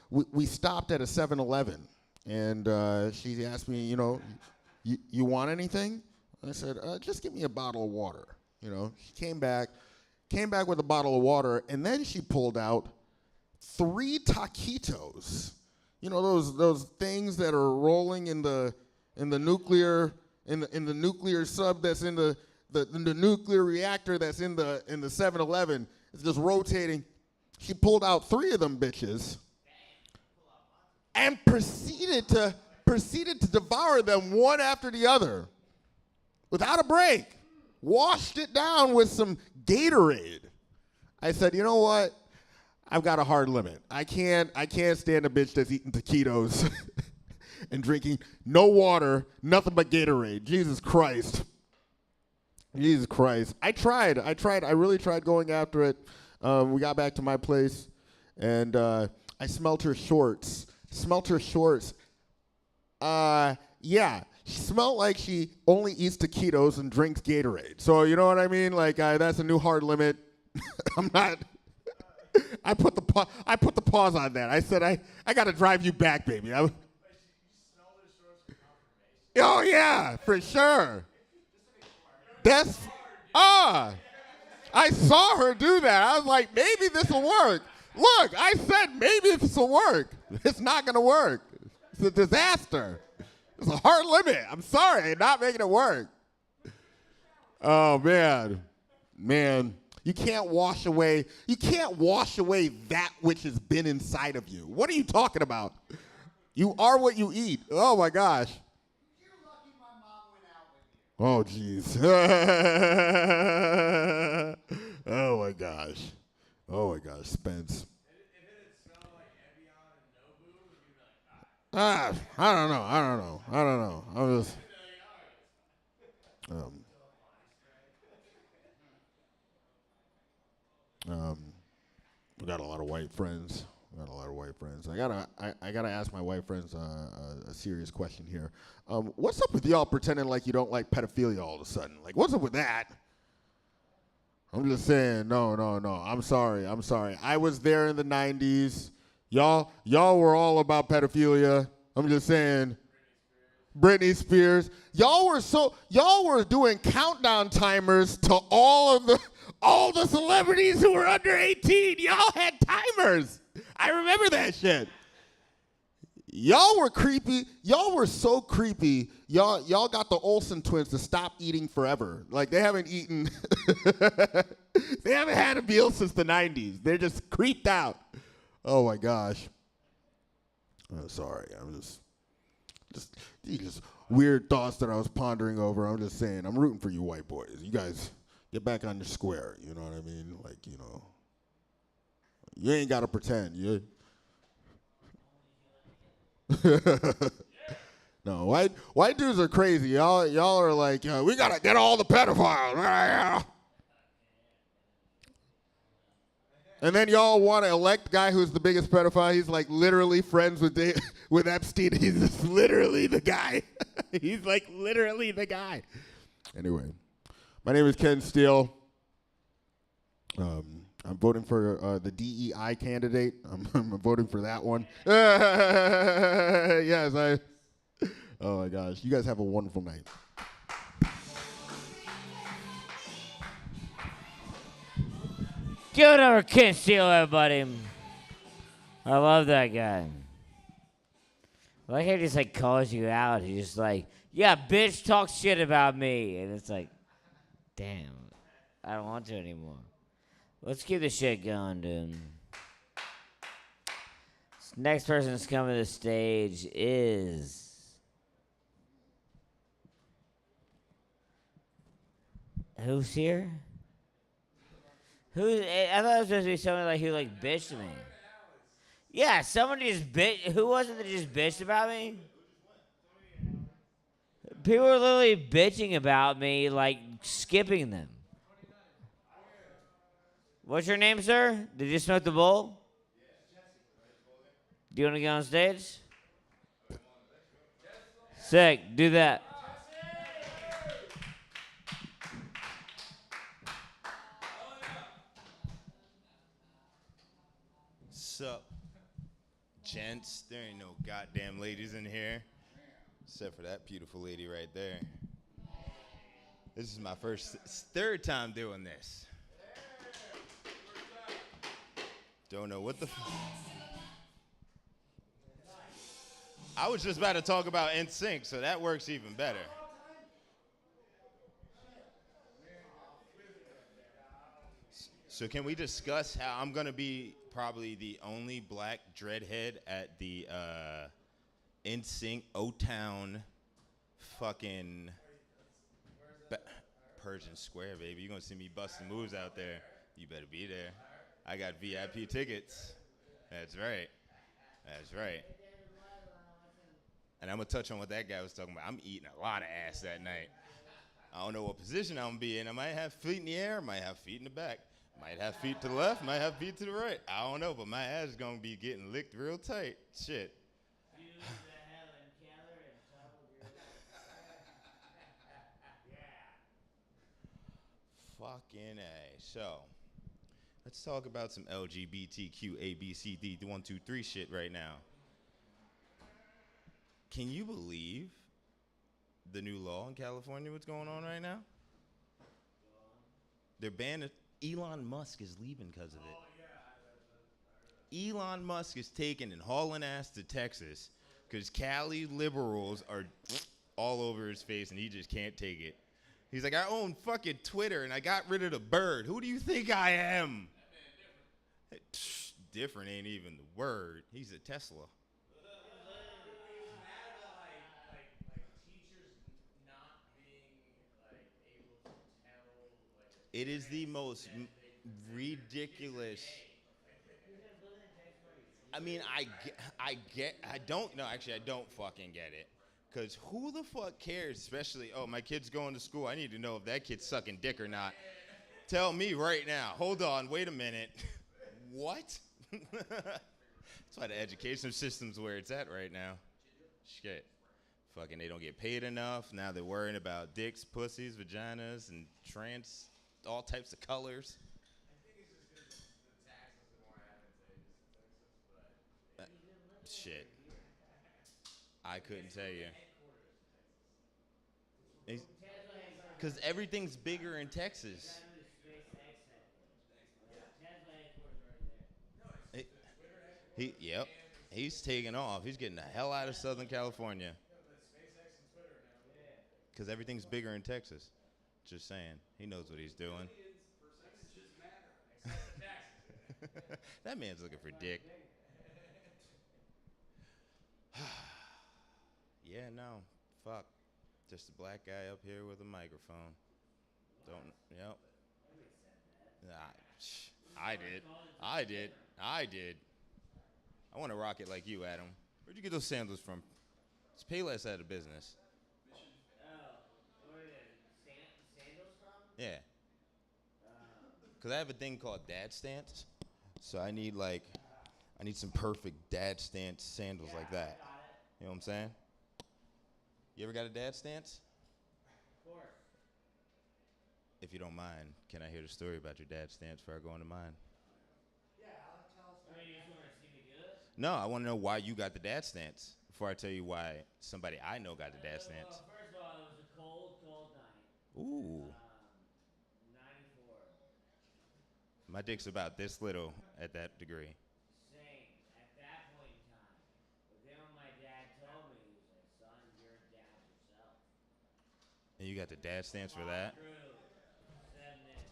we stopped at a 7-Eleven, and she asked me, you know, you want anything? I said, just give me a bottle of water. You know, she came back with a bottle of water, and then she pulled out 3 taquitos. You know, those things that are rolling in the nuclear sub that's in the nuclear reactor that's in the 7-Eleven. It's just rotating. She pulled out 3 of them bitches and proceeded to devour them one after the other without a break. Washed it down with some Gatorade. I said, you know what? I've got a hard limit. I can't stand a bitch that's eating taquitos and drinking no water, nothing but Gatorade. Jesus Christ. I tried. I really tried going after it. We got back to my place, and I smelled her shorts. Yeah, she smelled like she only eats taquitos and drinks Gatorade. So you know what I mean? Like that's a new hard limit. I'm not. I put the pause on that. I said I got to drive you back, baby. Oh yeah, for sure. I saw her do that. I was like, maybe this will work. Look, I said maybe this will work. It's not going to work. It's a disaster. It's a hard limit. I'm sorry, not making it work. Oh, man. Man, you can't wash away that which has been inside of you. What are you talking about? You are what you eat. Oh, my gosh. Oh, jeez. Oh, my gosh. Oh, my gosh, Spence. I don't know. I'm just. We got a lot of white friends. I gotta ask my white friends a serious question here. What's up with y'all pretending like you don't like pedophilia all of a sudden? Like, what's up with that? I'm just saying, no. I'm sorry. I was there in the 90s. Y'all were all about pedophilia. I'm just saying. Britney Spears. Y'all were doing countdown timers to all the celebrities who were under 18. Y'all had timers. I remember that shit. Y'all were creepy. Y'all were so creepy. Y'all got the Olsen twins to stop eating forever. Like, they haven't eaten. They haven't had a meal since the 90s. They're just creeped out. Oh my gosh. I'm sorry. I'm just weird thoughts that I was pondering over. I'm just saying, I'm rooting for you white boys. You guys get back on your square. You know what I mean? Like, you ain't got to pretend. No, white dudes are crazy. Y'all are like, we got to get all the pedophiles. And then y'all want to elect the guy who's the biggest pedophile. He's like literally friends with Epstein. He's just literally the guy. He's like literally the guy. Anyway, my name is Ken Steele. I'm voting for the DEI candidate. I'm voting for that one. Yes, oh my gosh. You guys have a wonderful night. Give it over Ken Steele, everybody. I love that guy. I like how he just like calls you out. He's just like, yeah, bitch, talk shit about me. And it's like, damn, I don't want to anymore. Let's keep the shit going, dude. This next person that's coming to the stage is... Who's here? I thought it was supposed to be someone like who like bitched me. Yeah, someone just bitch. Who was it that just bitched about me? People were literally bitching about me, like skipping them. What's your name, sir? Did you smoke the bowl? Do you want to get on stage? Sick. Do that. Sup, gents? There ain't no goddamn ladies in here, except for that beautiful lady right there. This is my third time doing this. Don't know what the. I was just about to talk about NSYNC, so that works even better. So can we discuss how I'm gonna be probably the only black dreadhead at the NSYNC O-Town fucking Persian Square, baby. You're gonna see me busting moves out there. You better be there. I got VIP tickets. That's right. That's right. And I'm gonna touch on what that guy was talking about. I'm eating a lot of ass that night. I don't know what position I'm gonna be in. I might have feet in the air, I might have feet in the back. Might have feet to the left, might have feet to the right. I don't know, but my ass is gonna be getting licked real tight. Shit. Fucking A. So, let's talk about some LGBTQ ABCD 1, 2, 3 shit right now. Can you believe the new law in California, what's going on right now? They're banning. Elon Musk is leaving because of it. Elon Musk is taking and hauling ass to Texas because Cali liberals are all over his face and he just can't take it. He's like, I own fucking Twitter and I got rid of the bird. Who do you think I am? Different ain't even the word. He's a Tesla. It is the most ridiculous. I mean, I don't know. Actually, I don't fucking get it. Because who the fuck cares? Especially, oh, my kid's going to school. I need to know if that kid's sucking dick or not. Tell me right now. Hold on. Wait a minute. What? That's why the education system's where it's at right now. Shit. Fucking, they don't get paid enough. Now they're worrying about dicks, pussies, vaginas, and trans, all types of colors. Shit. I couldn't tell you. Because everything's bigger in Texas. Yep. He's taking off. He's getting the hell out of Southern California. Because everything's bigger in Texas. Just saying. He knows what he's doing. That man's looking for dick. Yeah, no. Fuck. Just a black guy up here with a microphone. Yep. I did. I want to rock it like you, Adam. Where'd you get those sandals from? It's Payless out of business. Sandals from? Yeah. Because I have a thing called dad stance. So I need some perfect dad stance sandals like that. You know what I'm saying? You ever got a dad stance? Of course. If you don't mind, can I hear the story about your dad stance before I go into mine? Yeah, tell us. I mean, you just want to see me do it? No, I want to know why you got the dad stance before I tell you why somebody I know got the dad stance. Well, first of all, it was a cold night. Ooh. 94. My dick's about this little at that degree. Same, at that point in time. But then when my dad told me, he was like, son, you're a dad yourself. And you got the dad stance for that? True. 7 minutes.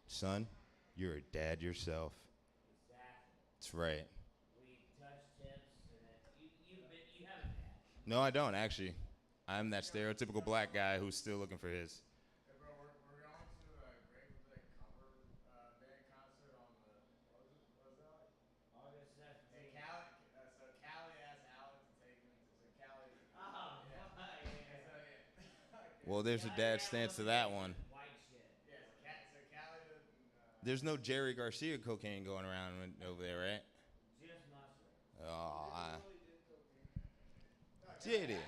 Son, you're a dad yourself. Exactly. That's right. We touch tips, and then you have a dad. No, I don't, actually. I'm that stereotypical black guy who's still looking for his. Hey, bro, we're going to a Grateful Dead cover band concert on the, what was that? August 17th. Hey, so Callie asked Alec to take me. So Callie. Oh, yeah. Well, there's a dad stance to that one. White shit. Yeah, so Callie didn't. There's no Jerry Garcia cocaine going around over there, right? Just mustard. Oh, did he? Just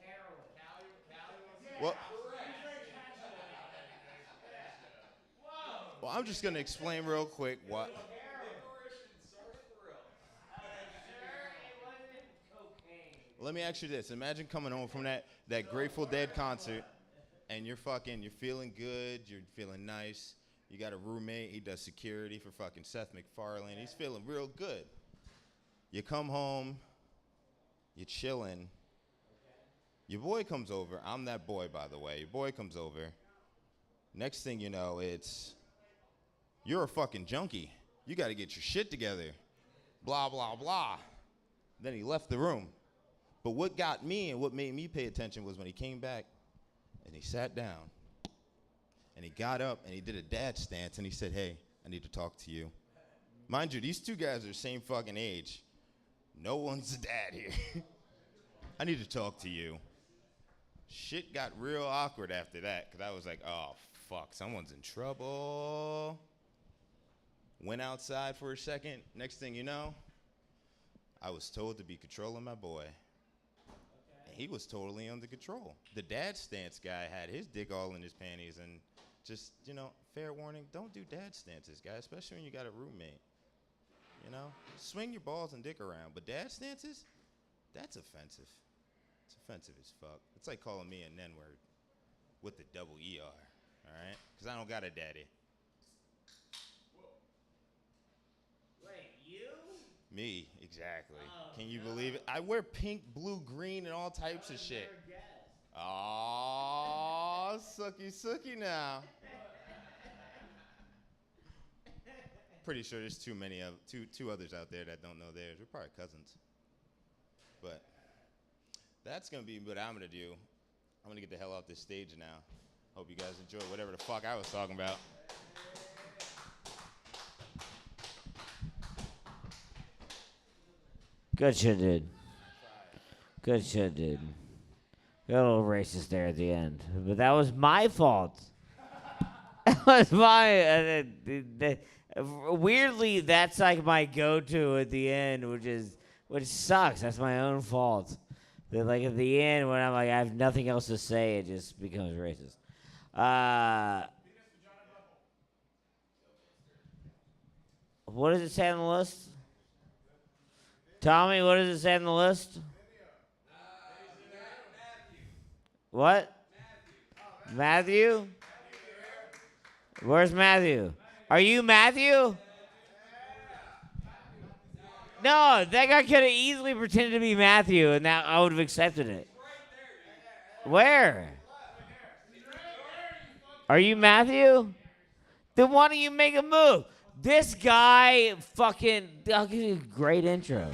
heroin. Well, well, I'm just going to explain real quick what. Let me ask you this. Imagine coming home from that Grateful Dead concert, and you're feeling good, you're feeling nice. You got a roommate, he does security for fucking Seth MacFarlane. He's feeling real good. You come home, you're chilling. Your boy comes over. I'm that boy, by the way. Your boy comes over. Next thing you know, you're a fucking junkie. You got to get your shit together. Blah, blah, blah. Then he left the room. But what got me and what made me pay attention was when he came back and he sat down and he got up and he did a dad stance and he said, hey, I need to talk to you. Mind you, these two guys are the same fucking age. No one's a dad here. I need to talk to you. Shit got real awkward after that because I was like, oh, fuck, someone's in trouble. Went outside for a second. Next thing you know, I was told to be controlling my boy. And he was totally under control. The dad stance guy had his dick all in his panties and just, fair warning, don't do dad stances, guys, especially when you got a roommate. Swing your balls and dick around. But dad stances, that's offensive. It's offensive as fuck. It's like calling me an N-word with the double ER, all right? Because I don't got a daddy. Me, exactly. Can you believe it? I wear pink, blue, green, and all types of shit. Aww, sucky now. Pretty sure there's two others out there that don't know theirs. We're probably cousins. But that's gonna be what I'm gonna do. I'm gonna get the hell off this stage now. Hope you guys enjoy whatever the fuck I was talking about. Good shit, dude. Good shit, dude. Got a little racist there at the end, but that was my fault. That was my. Weirdly, that's like my go-to at the end, which sucks. That's my own fault. That like at the end when I'm like I have nothing else to say, it just becomes racist. What does it say on the list? Tommy, what does it say on the list? What? Matthew? Where's Matthew? Are you Matthew? No, that guy could have easily pretended to be Matthew, and that I would have accepted it. Where? Are you Matthew? Then why don't you make a move? This guy fucking, I'll give you a great intro.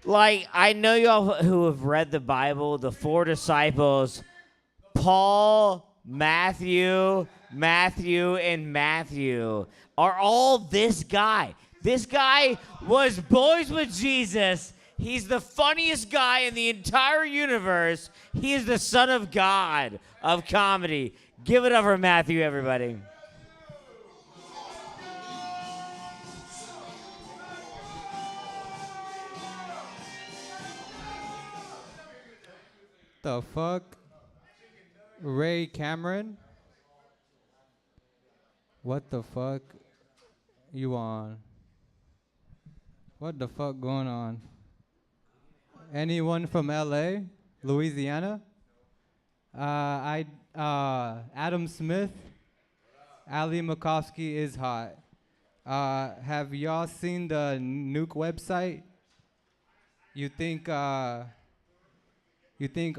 Like, I know y'all who have read the Bible, the four disciples, Paul, Matthew, and Matthew are all this guy. This guy was boys with Jesus. He's the funniest guy in the entire universe. He is the Son of God of comedy. Give it up for Matthew, everybody. The fuck? Ray Cameron? What the fuck you on? What the fuck going on? Anyone from LA? Louisiana? Adam Smith? Ali Makovsky is hot. Have y'all seen the Nuke website? You think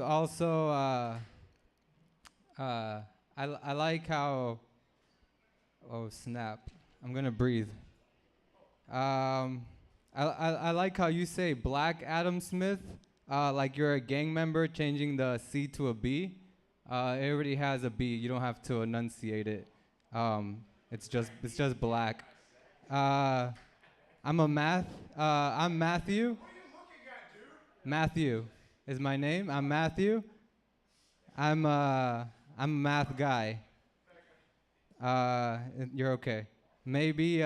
also, I like how, oh snap, I'm gonna breathe. I like how you say Black Adam Smith, like you're a gang member changing the C to a B. It already has a B, you don't have to enunciate it. It's just black. I'm Matthew. Matthew is my name. I'm Matthew. I'm a math guy. You're okay. Maybe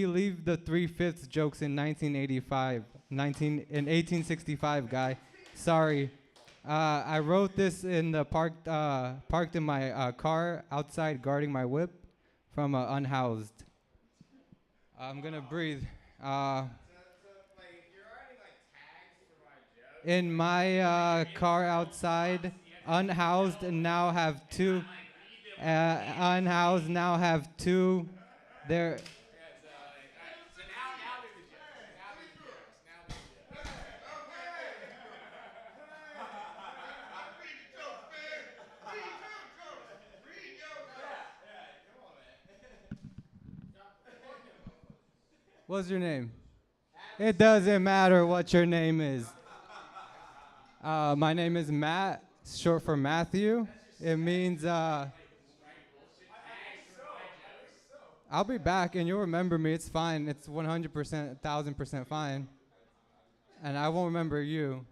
leave the 3/5 jokes in 1865, guy. Sorry. I wrote this in the parked in my car outside guarding my whip from unhoused. I'm gonna breathe. In my car outside, unhoused and now have two. Unhoused now have two. There. What's your name? It doesn't matter what your name is. My name is Matt, short for Matthew. It means I'll be back and you'll remember me. It's fine. It's 100%, 1,000% fine. And I won't remember you.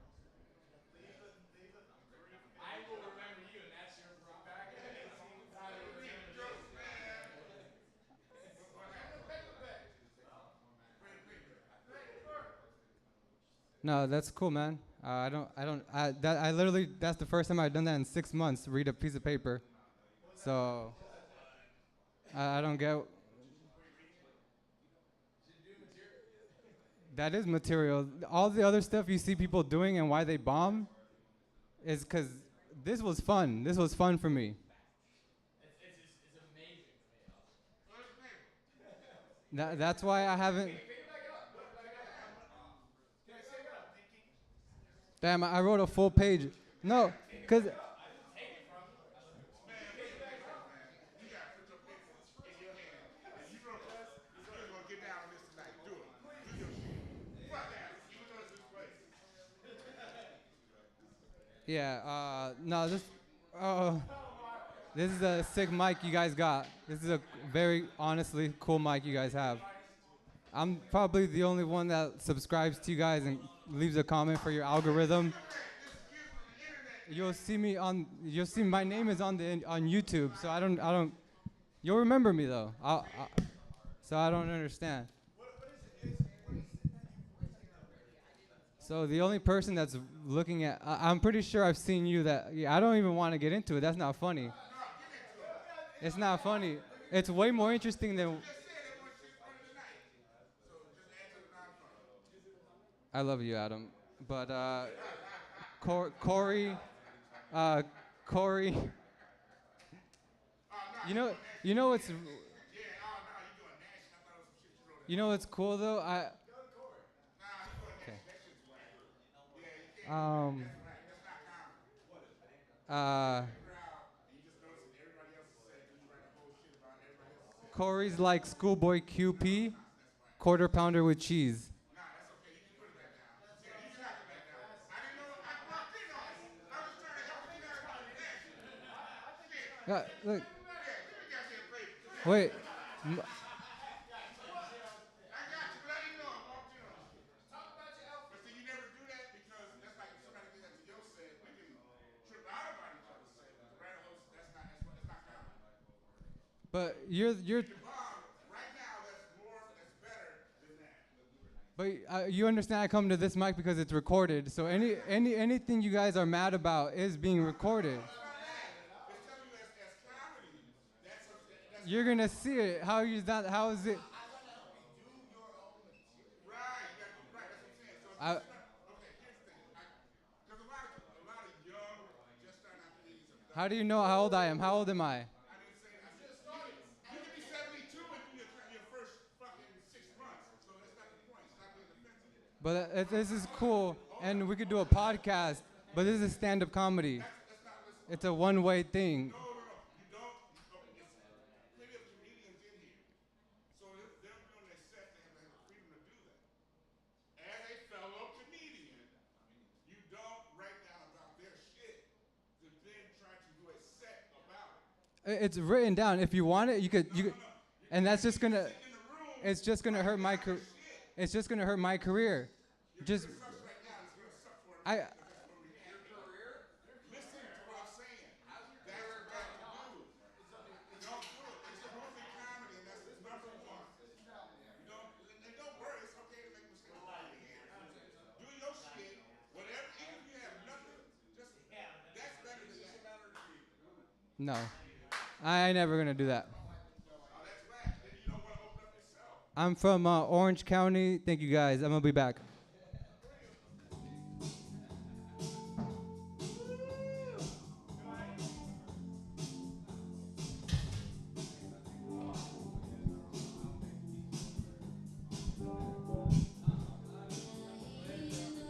No, that's cool, man. I literally, that's the first time I've done that in 6 months, read a piece of paper. So, I don't get. That is material. All the other stuff you see people doing and why they bomb is because this was fun. This was fun for me. That's why I haven't. Damn, I wrote a full page. No, cause. Yeah. No. This is a sick mic you guys got. This is a very honestly cool mic you guys have. I'm probably the only one that subscribes to you guys and leaves a comment for your algorithm. You'll see my name is on YouTube, so I don't. You'll remember me though. So I don't understand. So the only person that's looking at, I'm pretty sure I've seen you that, yeah, I don't even want to get into it. That's not funny. It's not funny. It's way more interesting than. I love you, Adam. But Corey, Corey, you know what's cool though? Okay. Corey's like schoolboy QP, quarter pounder with cheese. Look. Wait. But you're. But you understand I come to this mic because it's recorded. So anything you guys are mad about is being recorded. You're gonna see it. How is that? How is it? How do you know how old I am? How old am I? But this is cool, and we could do a podcast. But this is stand-up comedy. It's a one-way thing. It's written down. If you want it, you could, and that's just gonna. It's just gonna hurt my career. It's just gonna hurt my career. Just. I. No, I ain't never gonna do that. I'm from Orange County. Thank you guys. I'm gonna be back.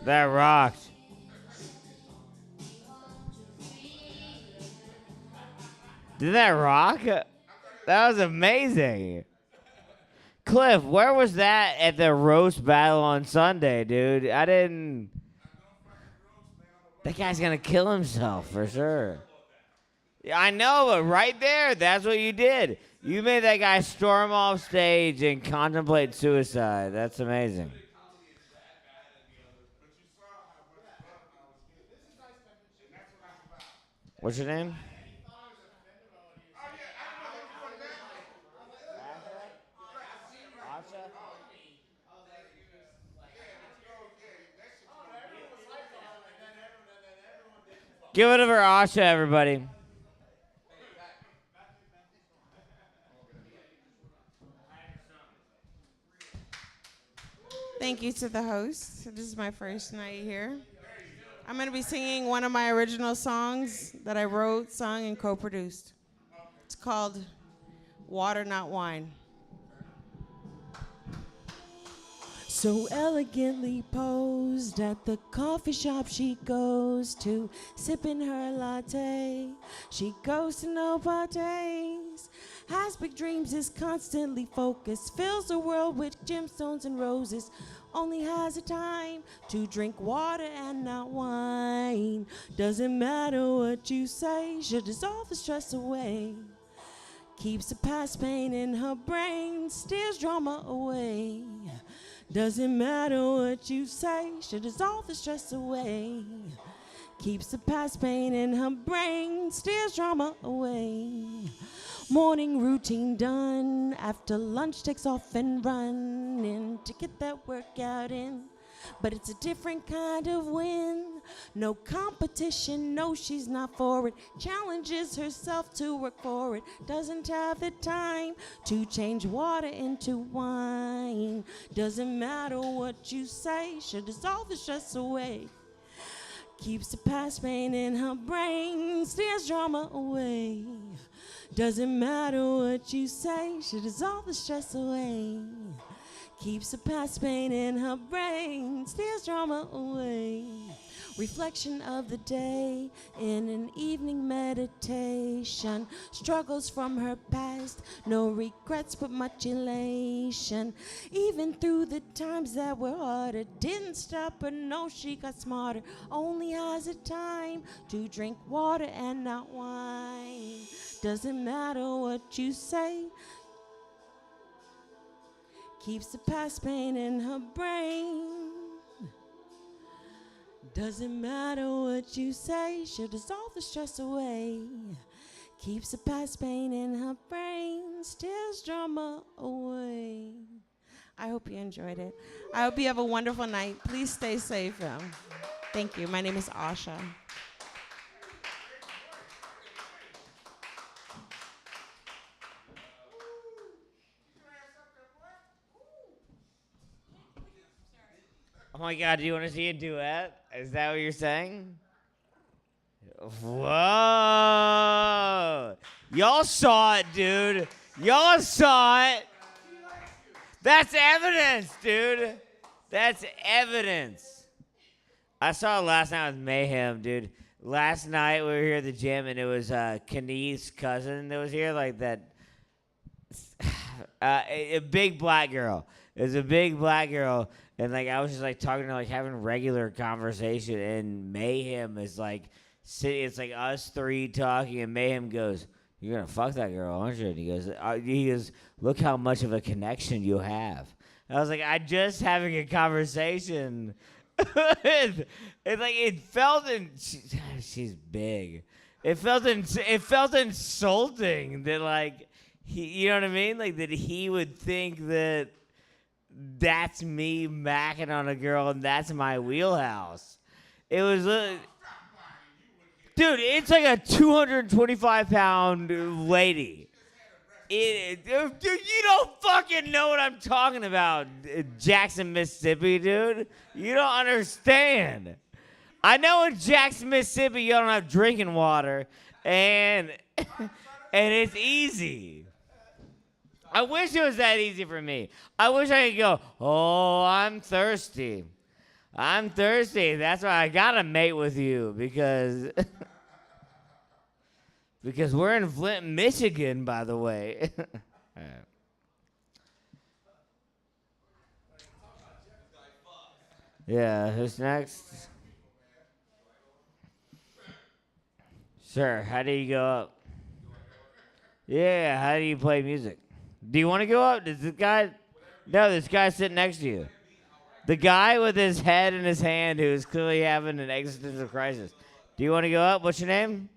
That rocked. Did that rock? That was amazing. Cliff, where was that at the roast battle on Sunday, dude? I didn't. That guy's gonna kill himself for sure. Yeah, I know, but right there, that's what you did. You made that guy storm off stage and contemplate suicide. That's amazing. What's your name? Give it up for Asha, everybody. Thank you to the host. This is my first night here. I'm going to be singing one of my original songs that I wrote, sung, and co-produced. It's called Water Not Wine. So elegantly posed at the coffee shop she goes to, sipping her latte. She goes to no parties, has big dreams, is constantly focused, fills the world with gemstones and roses, only has a time to drink water and not wine. Doesn't matter what you say, she'll dissolve the stress away. Keeps the past pain in her brain, steers drama away. Doesn't matter what you say, she'll dissolve the stress away. Keeps the past pain in her brain, steers drama away. Morning routine done, after lunch takes off and running to get that workout in. But it's a different kind of win. No competition, no, she's not for it. Challenges herself to work for it. Doesn't have the time to change water into wine. Doesn't matter what you say, she'll dissolve the stress away. Keeps the past pain in her brain, steers drama away. Doesn't matter what you say, she'll dissolve the stress away. Keeps the past pain in her brain, steers drama away. Reflection of the day in an evening meditation. Struggles from her past, no regrets but much elation. Even through the times that were harder, didn't stop her, no, she got smarter. Only has a time to drink water and not wine. Doesn't matter what you say, keeps the past pain in her brain. Doesn't matter what you say, she'll dissolve the stress away. Keeps the past pain in her brain, steers drama away. I hope you enjoyed it. I hope you have a wonderful night. Please stay safe. Thank you. My name is Asha. Oh my God, do you want to see a duet? Is that what you're saying? Whoa! Y'all saw it, dude. Y'all saw it. That's evidence, dude. That's evidence. I saw it last night with Mayhem, dude. Last night we were here at the gym, and it was Kani's cousin that was here, like that. A big black girl. It was a big black girl. And, like, I was just, like, talking to her, like, having regular conversation, and Mayhem is, like, sitting, it's, like, us three talking, and Mayhem goes, "You're going to fuck that girl, aren't you?" And he goes, "Look how much of a connection you have." And I was like, "I'm just having a conversation." It's like, it felt, she's big. It felt insulting that, like, you know what I mean? Like, that he would think that that's me macking on a girl and that's my wheelhouse. It was, dude, it's like a 225-pound lady. Dude, you don't fucking know what I'm talking about, Jackson, Mississippi, dude. You don't understand. I know in Jackson, Mississippi, you don't have drinking water, and it's easy. I wish it was that easy for me. I wish I could go, "Oh, I'm thirsty. I'm thirsty. That's why I gotta mate with you because because we're in Flint, Michigan, by the way." All right. Yeah, who's next? Sure. How do you go up? Yeah, how do you play music? Do you want to go up? Does this guy? No, this guy's sitting next to you. The guy with his head in his hand who is clearly having an existential crisis. Do you want to go up? What's your name?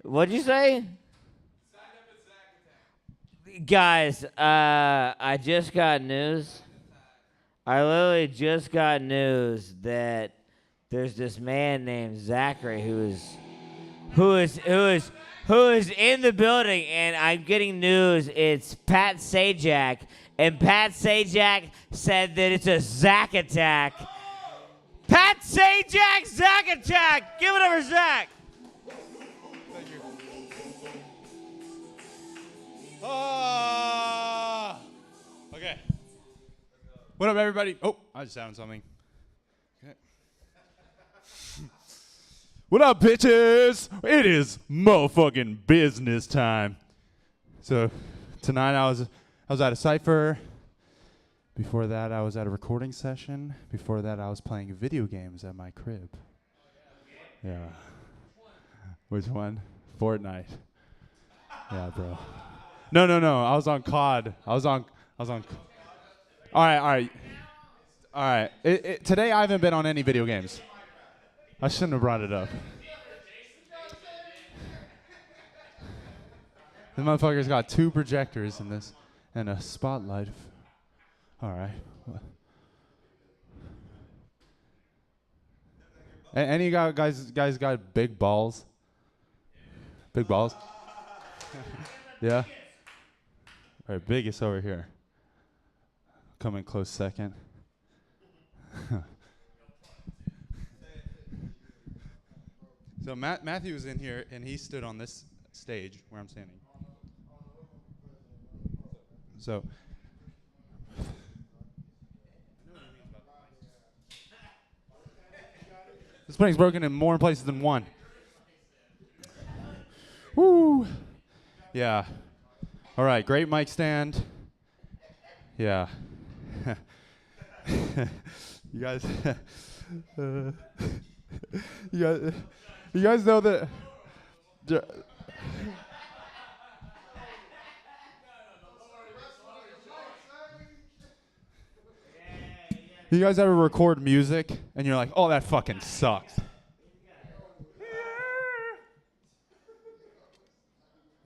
What'd you say? Guys, I just got news. I literally just got news that there's this man named Zachary who is in the building, and I'm getting news. It's Pat Sajak, and Pat Sajak said that it's a Zach attack. Pat Sajak, Zach attack. Give it up for Zach. Okay. What up, everybody? Oh, I just found something. Okay. What up, bitches? It is motherfucking business time. So tonight I was at a cipher. Before that, I was at a recording session. Before that, I was playing video games at my crib. Yeah. Which one? Fortnite. Yeah, bro. No. I was on COD. I was on. All right. Today I haven't been on any video games. I shouldn't have brought it up. This motherfucker's got 2 projectors in this and a spotlight. All right. Any guys got big balls? Big balls? Yeah? All right, biggest over here. Coming close second. So Matthew was in here, and he stood on this stage where I'm standing. So... This thing's broken in more places than one. Woo! Yeah. All right, great mic stand. Yeah. You guys, you guys know that. You guys ever record music and you're like, oh, that fucking sucks?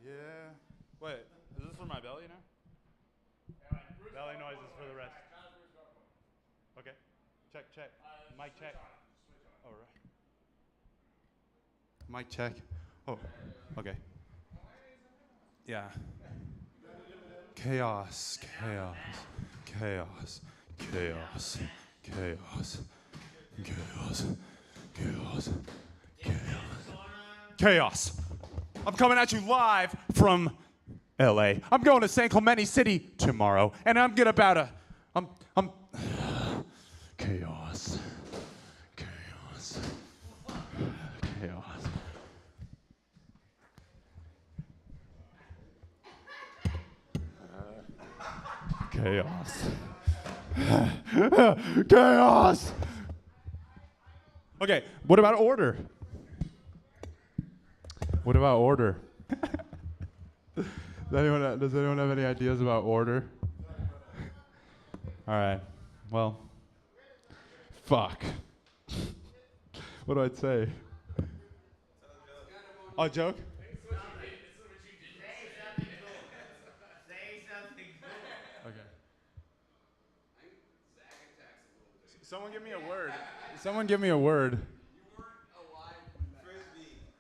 Yeah. Wait, is this for my belly now? Belly noises for the rest. Okay. Check. Mic check. All right. Mic check. Oh, okay. Yeah. Chaos. I'm coming at you live from LA. I'm going to San Clemente City tomorrow, and I'm gonna I'm chaos. Chaos. Okay, what about order? Does anyone have any ideas about order? All right. Well, fuck. What do I say? A joke? Someone give me a word.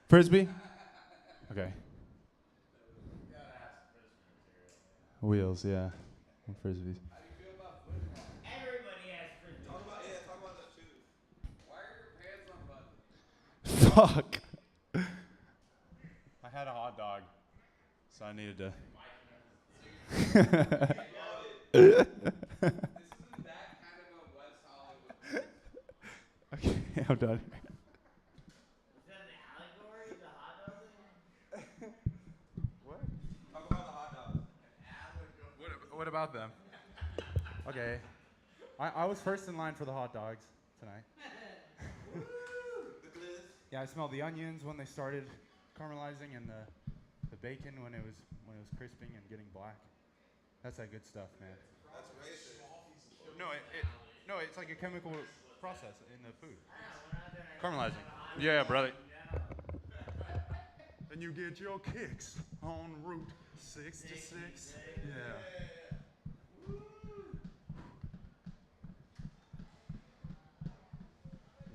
Frisbee? Okay. Wheels, yeah. Frisbees. Everybody has frisbees. Talk about the shoes. Why are your pants unbuttoned? Fuck. I had a hot dog, so I needed to. Okay, I'm done. Is that an allegory, the hot dog thing? What? Talk about the hot dogs. What about them? Okay. I was first in line for the hot dogs tonight. Yeah, I smelled the onions when they started caramelizing and the bacon when it was crisping and getting black. That's that good stuff, man. That's racist. No, it's like a chemical process in the food. Caramelizing. Yeah, brother. And you get your kicks on Route 66. Yeah.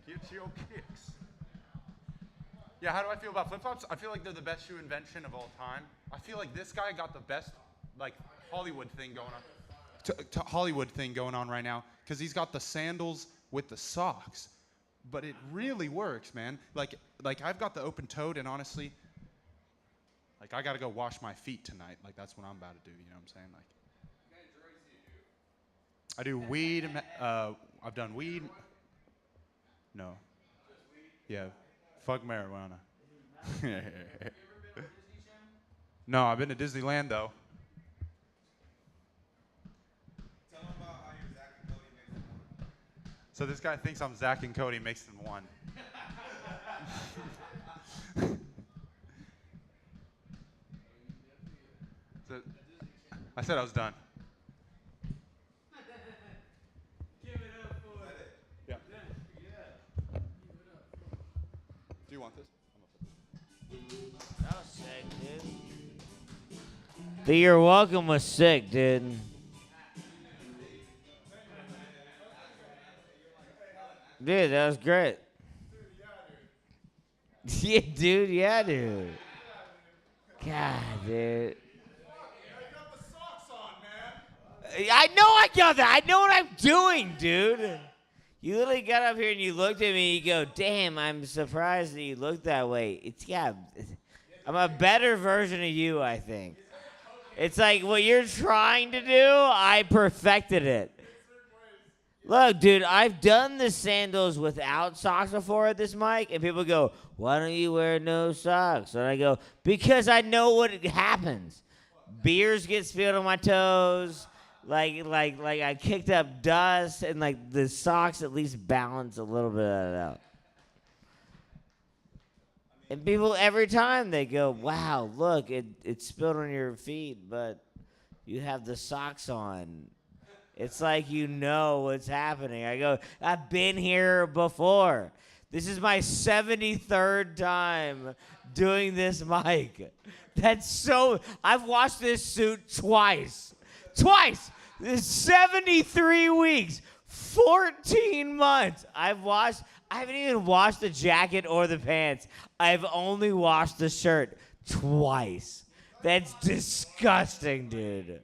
Get your kicks. Yeah, how do I feel about flip-flops? I feel like they're the best shoe invention of all time. I feel like this guy got the best, like, Hollywood thing going on. Hollywood thing going on right now, because he's got the sandals with the socks. But it really works, man. Like I've got the open-toed, and honestly, like, I got to go wash my feet tonight. Like, that's what I'm about to do, you know what I'm saying? Like, I do weed. I've done weed. No. Yeah. Fuck marijuana. No, I've been to Disneyland though. So this guy thinks I'm Zach and Cody mixed in one. So, I said I was done. Yeah. Do you want this? That was sick, dude. The You're Welcome was sick, dude. Dude, that was great. Yeah, dude. Yeah, dude. God, dude. I know I got that. I know what I'm doing, dude. You literally got up here and you looked at me and you go, damn, I'm surprised that you look that way. I'm a better version of you, I think. It's like what you're trying to do, I perfected it. Look, dude, I've done the sandals without socks before at this mic, and people go, why don't you wear no socks? And I go, because I know what happens. Beers get spilled on my toes. Like I kicked up dust, and like the socks at least balance a little bit of it out. And people every time they go, wow, look, it spilled on your feet, but you have the socks on. It's like you know what's happening. I go, I've been here before. This is my 73rd time doing this mic. I've watched this suit twice. Twice! This is 73 weeks, 14 months. I haven't even washed the jacket or the pants. I've only washed the shirt twice. That's disgusting, dude.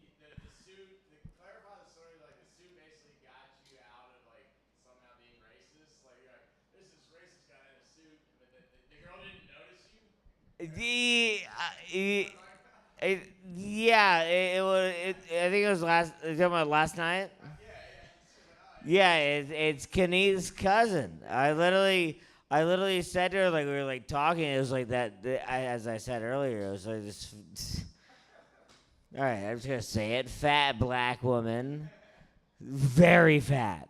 I think it was last. You talking about last night? Yeah, it's Kenny's cousin. I literally said to her, like, we were like talking. It was like that. As I said earlier, it was like this. All right, I'm just gonna say it. Fat black woman, very fat.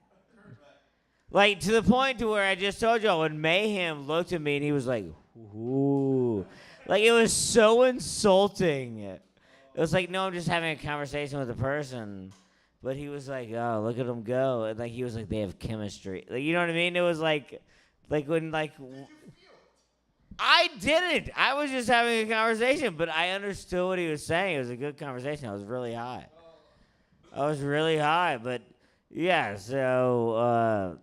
Like to the point to where I just told y'all when Mayhem looked at me and he was like, "Ooh," like it was so insulting. It was like, no, I'm just having a conversation with a person. But he was like, oh, look at them go. And like he was like, they have chemistry. Like, you know what I mean? It was like when like I didn't. I was just having a conversation, but I understood what he was saying. It was a good conversation. I was really high. But yeah, so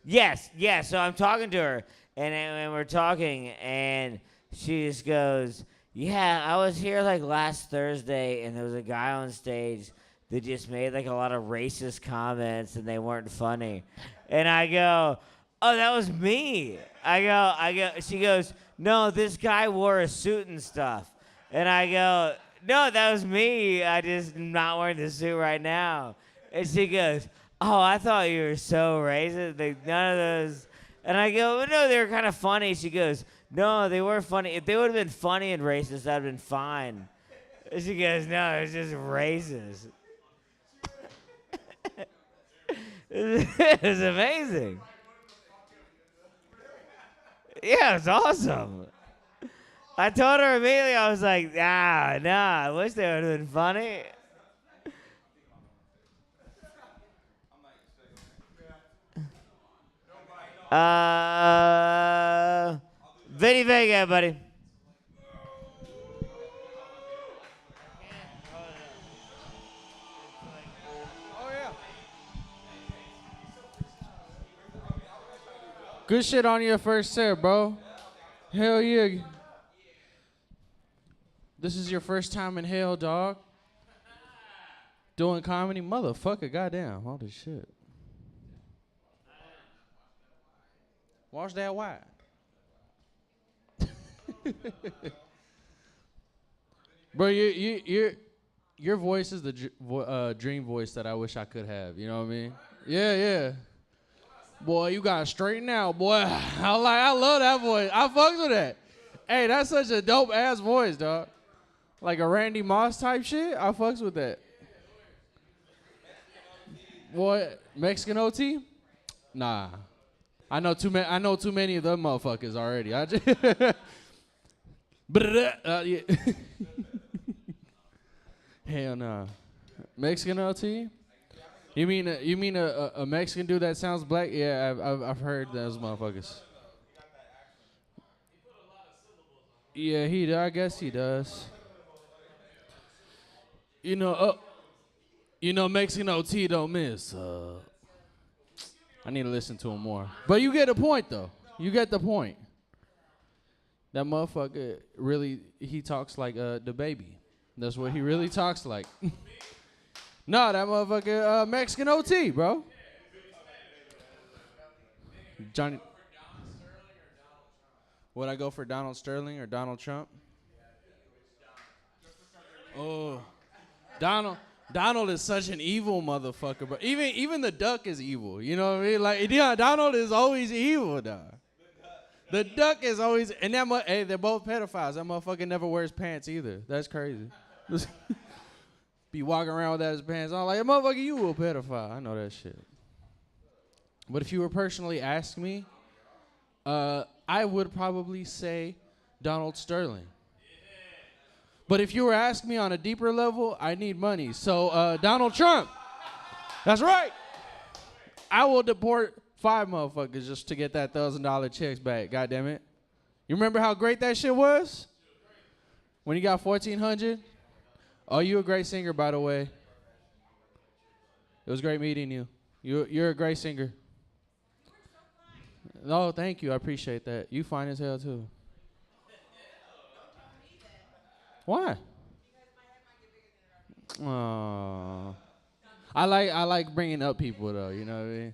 yes. So I'm talking to her, and we're talking, and she just goes, yeah, I was here like last Thursday, and there was a guy on stage that just made like a lot of racist comments, and they weren't funny. And I go, oh, that was me. I go. She goes, no, this guy wore a suit and stuff. And I go, no, that was me. I just am not wearing the suit right now. And she goes, oh, I thought you were so racist. Like, none of those. And I go, well, no, they were kind of funny. She goes, no, they were funny. If they would have been funny and racist, that'd have been fine. And she goes, no, it's just racist. It was amazing. Yeah, it's awesome. I told her immediately, I was like, nah, I wish they would have been funny. Vinny Vega, buddy. Good shit on your first set, bro. Hell yeah. This is your first time in hell, dog. Doing comedy? Motherfucker, goddamn. All this shit. Wash that white. Bro, your voice is the dream voice that I wish I could have. You know what I mean? Yeah, yeah. Boy, you gotta straighten out, boy. I love that voice. I fucks with that. Hey, that's such a dope ass voice, dog. Like a Randy Moss type shit. I fucks with that. Boy, Mexican OT? Nah. I know too many of them motherfuckers already. I just yeah. Hell no. Mexican OT? You mean a Mexican dude that sounds black? Yeah, I've heard those motherfuckers. Yeah, I guess he does. You know, Mexican OT don't miss. I need to listen to him more. But you get the point, though. You get the point. That motherfucker really, he talks like the baby. That's what he really talks like. No, that motherfucker Mexican OT, bro. Johnny. Would I go for Donald Sterling or Donald Trump? Oh, Donald is such an evil motherfucker, bro. Even the duck is evil. You know what I mean? Like, yeah, Donald is always evil, dog. The duck is always, and hey, they're both pedophiles. That motherfucker never wears pants either. That's crazy. Be walking around without his pants on, like, motherfucker, you a pedophile. I know that shit. But if you were personally asked me, I would probably say Donald Sterling. But if you were asking me on a deeper level, I need money. So Donald Trump. That's right. I will deport 5 motherfuckers just to get that $1,000 checks back. God damn it. You remember how great that shit was? When you got 1,400? Oh, you a great singer, by the way. It was great meeting you. You're a great singer. No, thank you. I appreciate that. You fine as hell too. Why? Oh, I like bringing up people though. You know what I mean?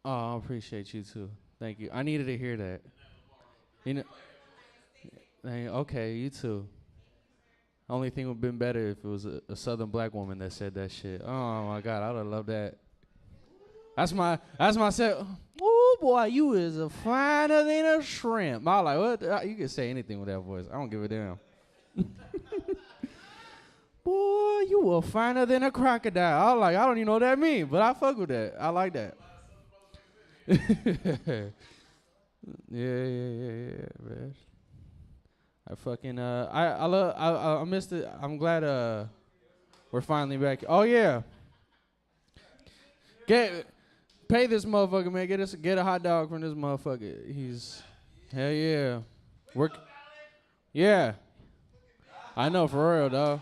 Oh, I appreciate you too. Thank you. I needed to hear that. You know. Okay, you too. Only thing would have been better if it was a Southern black woman that said that shit. Oh my God, I would have loved that. That's my set. Oh boy, you is a finer than a shrimp. I was like, what? You can say anything with that voice. I don't give a damn. Boy, you were finer than a crocodile. I was like, I don't even know what that means, but I fuck with that. I like that. yeah, man. I fucking I missed it. I'm glad we're finally back. Oh yeah. Pay this motherfucker, man. Get a hot dog from this motherfucker. He's hell yeah. Yeah. I know, for real, dog.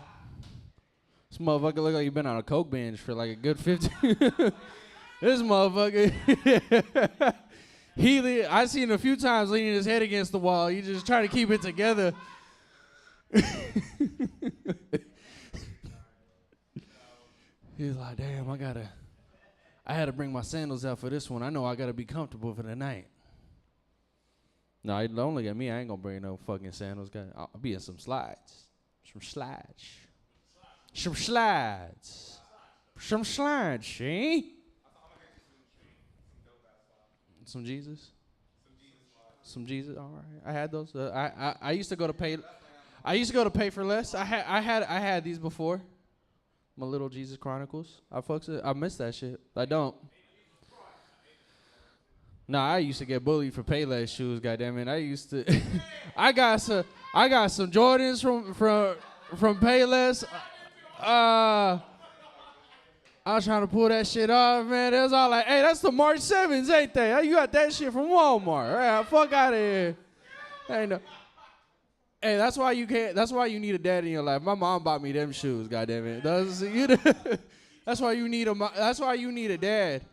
This motherfucker look like you been on a coke binge for like a good 15. This motherfucker. I seen him a few times leaning his head against the wall. He just trying to keep it together. He's like, damn, I had to bring my sandals out for this one. I know I gotta be comfortable for the night. No, don't look at me. I ain't gonna bring no fucking sandals. I'll be in some slides. Some slides, see? Some Jesus? Some Jesus, all right. I had those. I used to go to pay. I used to go to Pay for Less. I had these before. My Little Jesus Chronicles. I miss that shit. I don't. Nah, I used to get bullied for Payless shoes. Goddamn it! I used to. I got some Jordans from Payless. I was trying to pull that shit off, man. It was all like, hey, that's the March 7s, ain't they? You got that shit from Walmart. All right, fuck out of here. Ain't no. Hey, that's why you need a dad in your life. My mom bought me them shoes, goddamn it. That's why you need a dad.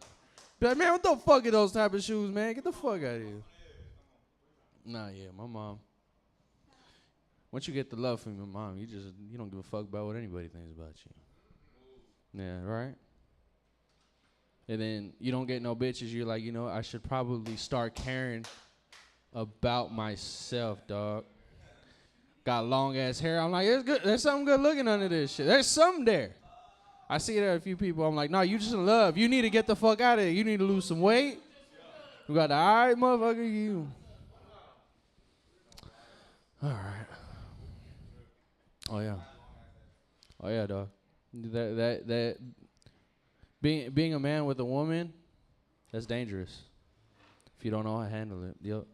Be like, man, what the fuck are those type of shoes, man? Get the fuck out of here. Nah, yeah, my mom. Once you get the love from your mom, you don't give a fuck about what anybody thinks about you. Yeah, right? And then you don't get no bitches. You're like, I should probably start caring about myself, dog. got long ass hair. I'm like, it's good. There's something good looking under this shit. There's something there. I see there a few people. I'm like, no, you just in love. You need to get the fuck out of here. You need to lose some weight. You got the all right, motherfucker. You. All right. Oh yeah. Oh yeah, dog. That being a man with a woman, that's dangerous. If you don't know how to handle it, yo.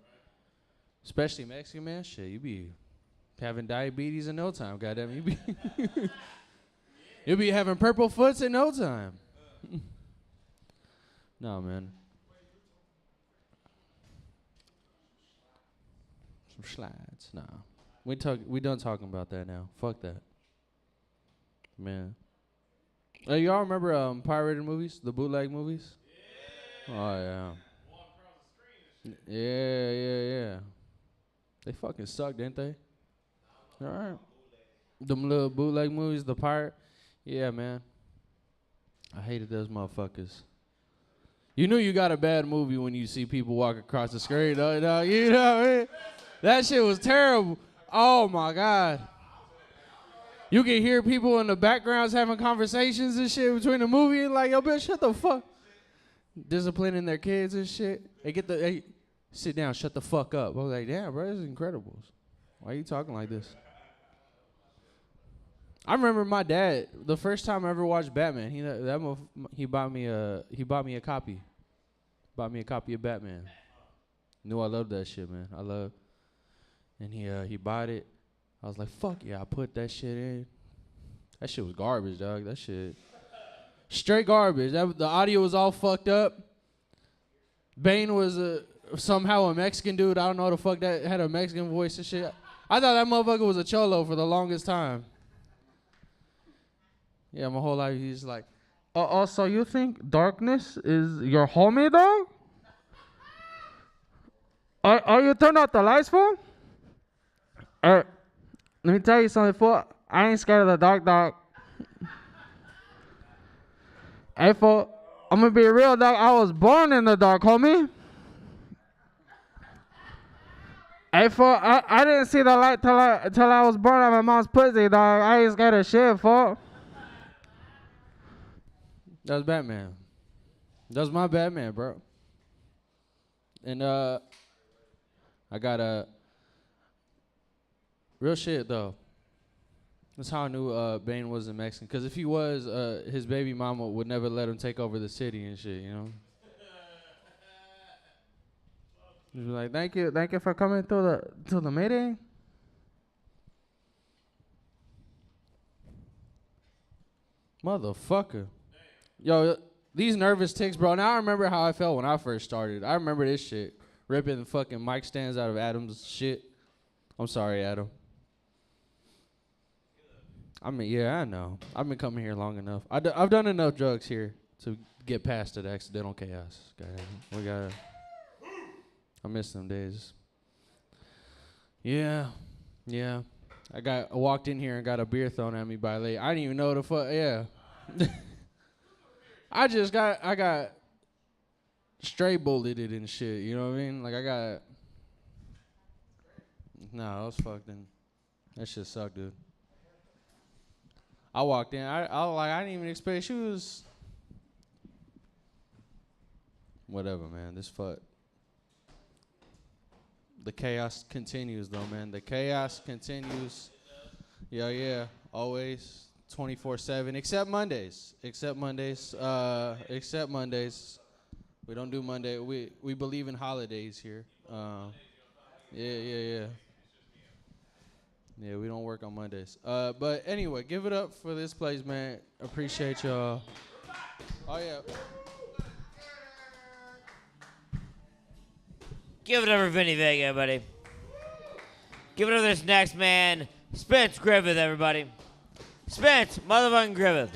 Especially Mexican man, shit, you be having diabetes in no time. Goddamn, you be you be having purple foots in no time. No, man. Some slides, nah. We done talking about that now. Fuck that, man. Y'all remember pirated movies, the bootleg movies? Yeah. Oh yeah. Yeah. They fucking suck, didn't they? All right. Them little bootleg movies, the pirate. Yeah, man. I hated those motherfuckers. You knew you got a bad movie when you see people walk across the screen, though. You know what I mean? That shit was terrible. Oh my God. You can hear people in the backgrounds having conversations and shit between the movie and like, yo, bitch, shut the fuck. Disciplining their kids and shit. Hey, sit down, shut the fuck up. I was like, damn, bro, this is Incredibles. Why are you talking like this? I remember my dad, the first time I ever watched Batman, he bought me a copy. Bought me a copy of Batman. Knew I loved that shit, man. And he bought it. I was like, fuck yeah, I put that shit in. That shit was garbage, dog. That shit. Straight garbage. The audio was all fucked up. Bane was somehow a Mexican dude. I don't know what the fuck that had a Mexican voice and shit. I thought that motherfucker was a cholo for the longest time. Yeah, my whole life he's like, so you think darkness is your homie, dog? Are you turn out the lights, fool? Let me tell you something, fool. I ain't scared of the dark, dog. Hey, fool, I'm gonna be real, dog. I was born in the dark, homie. Hey, fool, I didn't see the light till I was born on my mom's pussy, dog. I ain't scared of shit, fool. That was Batman. That was my Batman, bro. And I got a real shit though. That's how I knew Bane wasn't Mexican. Cause if he was, his baby mama would never let him take over the city and shit, you know. He'd be like, thank you for coming to the meeting. Motherfucker. Yo, these nervous ticks, bro. Now I remember how I felt when I first started. I remember this shit. Ripping the fucking mic stands out of Adam's shit. I'm sorry, Adam. I mean, yeah, I know. I've been coming here long enough. I've done enough drugs here to get past that accidental chaos. I miss them days. Yeah. I walked in here and got a beer thrown at me by a lady. I didn't even know the fuck. Yeah. I got straight bulleted and shit, you know what I mean? Like I was fucked in. That shit sucked, dude. I walked in, I didn't even expect she was whatever, man. This fuck. The chaos continues though, man. The chaos continues. Yeah. Always. 24/7, except Mondays. Except Mondays. We don't do Monday. We believe in holidays here. Yeah. Yeah, we don't work on Mondays. But anyway, give it up for this place, man. Appreciate y'all. Oh yeah. Give it up for Vinny Vega, everybody. Give it up for this next man, Spence Griffith, everybody. Spence motherfucking Griffith.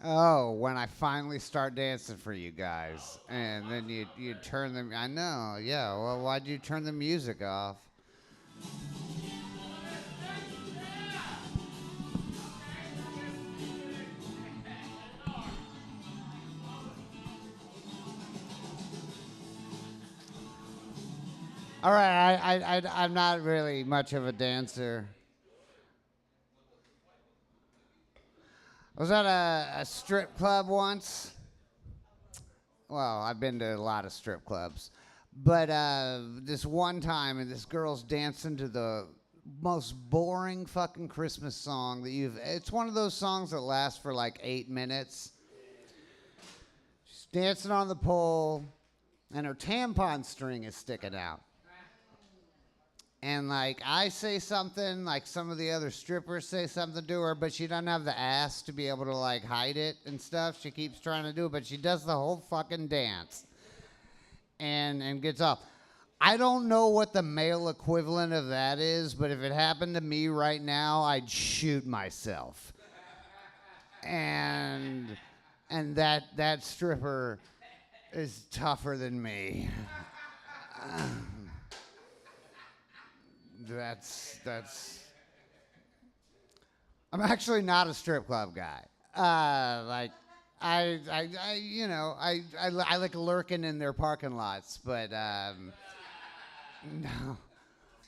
Oh, when I finally start dancing for you guys, and then you turn them. I know, yeah. Well, why'd you turn the music off? All right, I'm not really much of a dancer. I was at a strip club once. Well, I've been to a lot of strip clubs. But this one time, and this girl's dancing to the most boring fucking Christmas song that it's one of those songs that lasts for like 8 minutes. She's dancing on the pole, and her tampon string is sticking out. And like I say something, like some of the other strippers say something to her, but she doesn't have the ass to be able to like hide it and stuff. She keeps trying to do it, but she does the whole fucking dance and gets off. I don't know what the male equivalent of that is, but if it happened to me right now, I'd shoot myself. And that stripper is tougher than me. That's. I'm actually not a strip club guy. I like lurking in their parking lots, but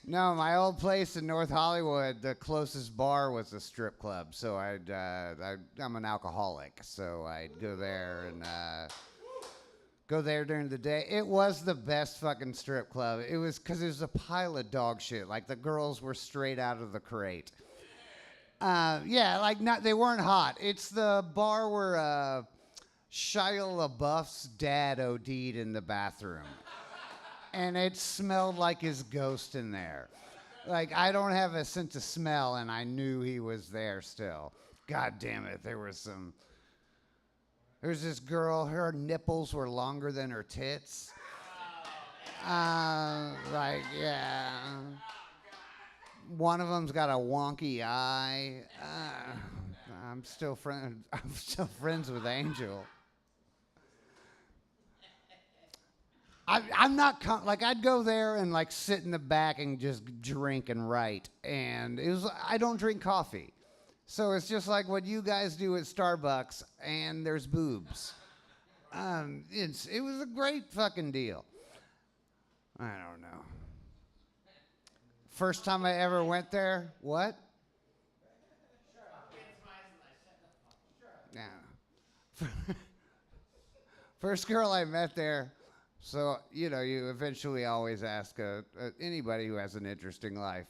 no. My old place in North Hollywood, the closest bar was a strip club, so I'm an alcoholic, so I'd go there and. Go there during the day. It was the best fucking strip club. It was because it was a pile of dog shit. Like the girls were straight out of the crate. They weren't hot. It's the bar where Shia LaBeouf's dad OD'd in the bathroom. And it smelled like his ghost in there. Like, I don't have a sense of smell, and I knew he was there still. God damn it, there was this girl, her nipples were longer than her tits. Yeah. One of them's got a wonky eye. I'm still friends with Angel. I'm not I'd go there and like sit in the back and just drink and write, and I don't drink coffee. So it's just like what you guys do at Starbucks, and there's boobs. It was a great fucking deal. I don't know. First time I ever went there, what? Yeah. First girl I met there. So, you eventually always ask anybody who has an interesting life,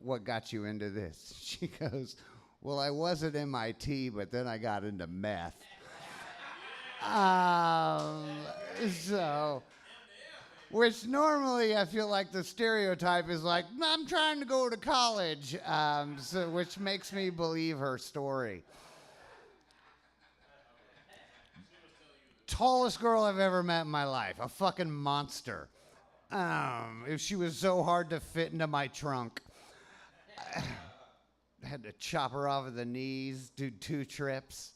what got you into this? She goes, well, I was at MIT, but then I got into meth. Which normally I feel like the stereotype is like, I'm trying to go to college, which makes me believe her story. Tallest girl I've ever met in my life, a fucking monster. If she was so hard to fit into my trunk, I had to chop her off at the knees, do 2 trips.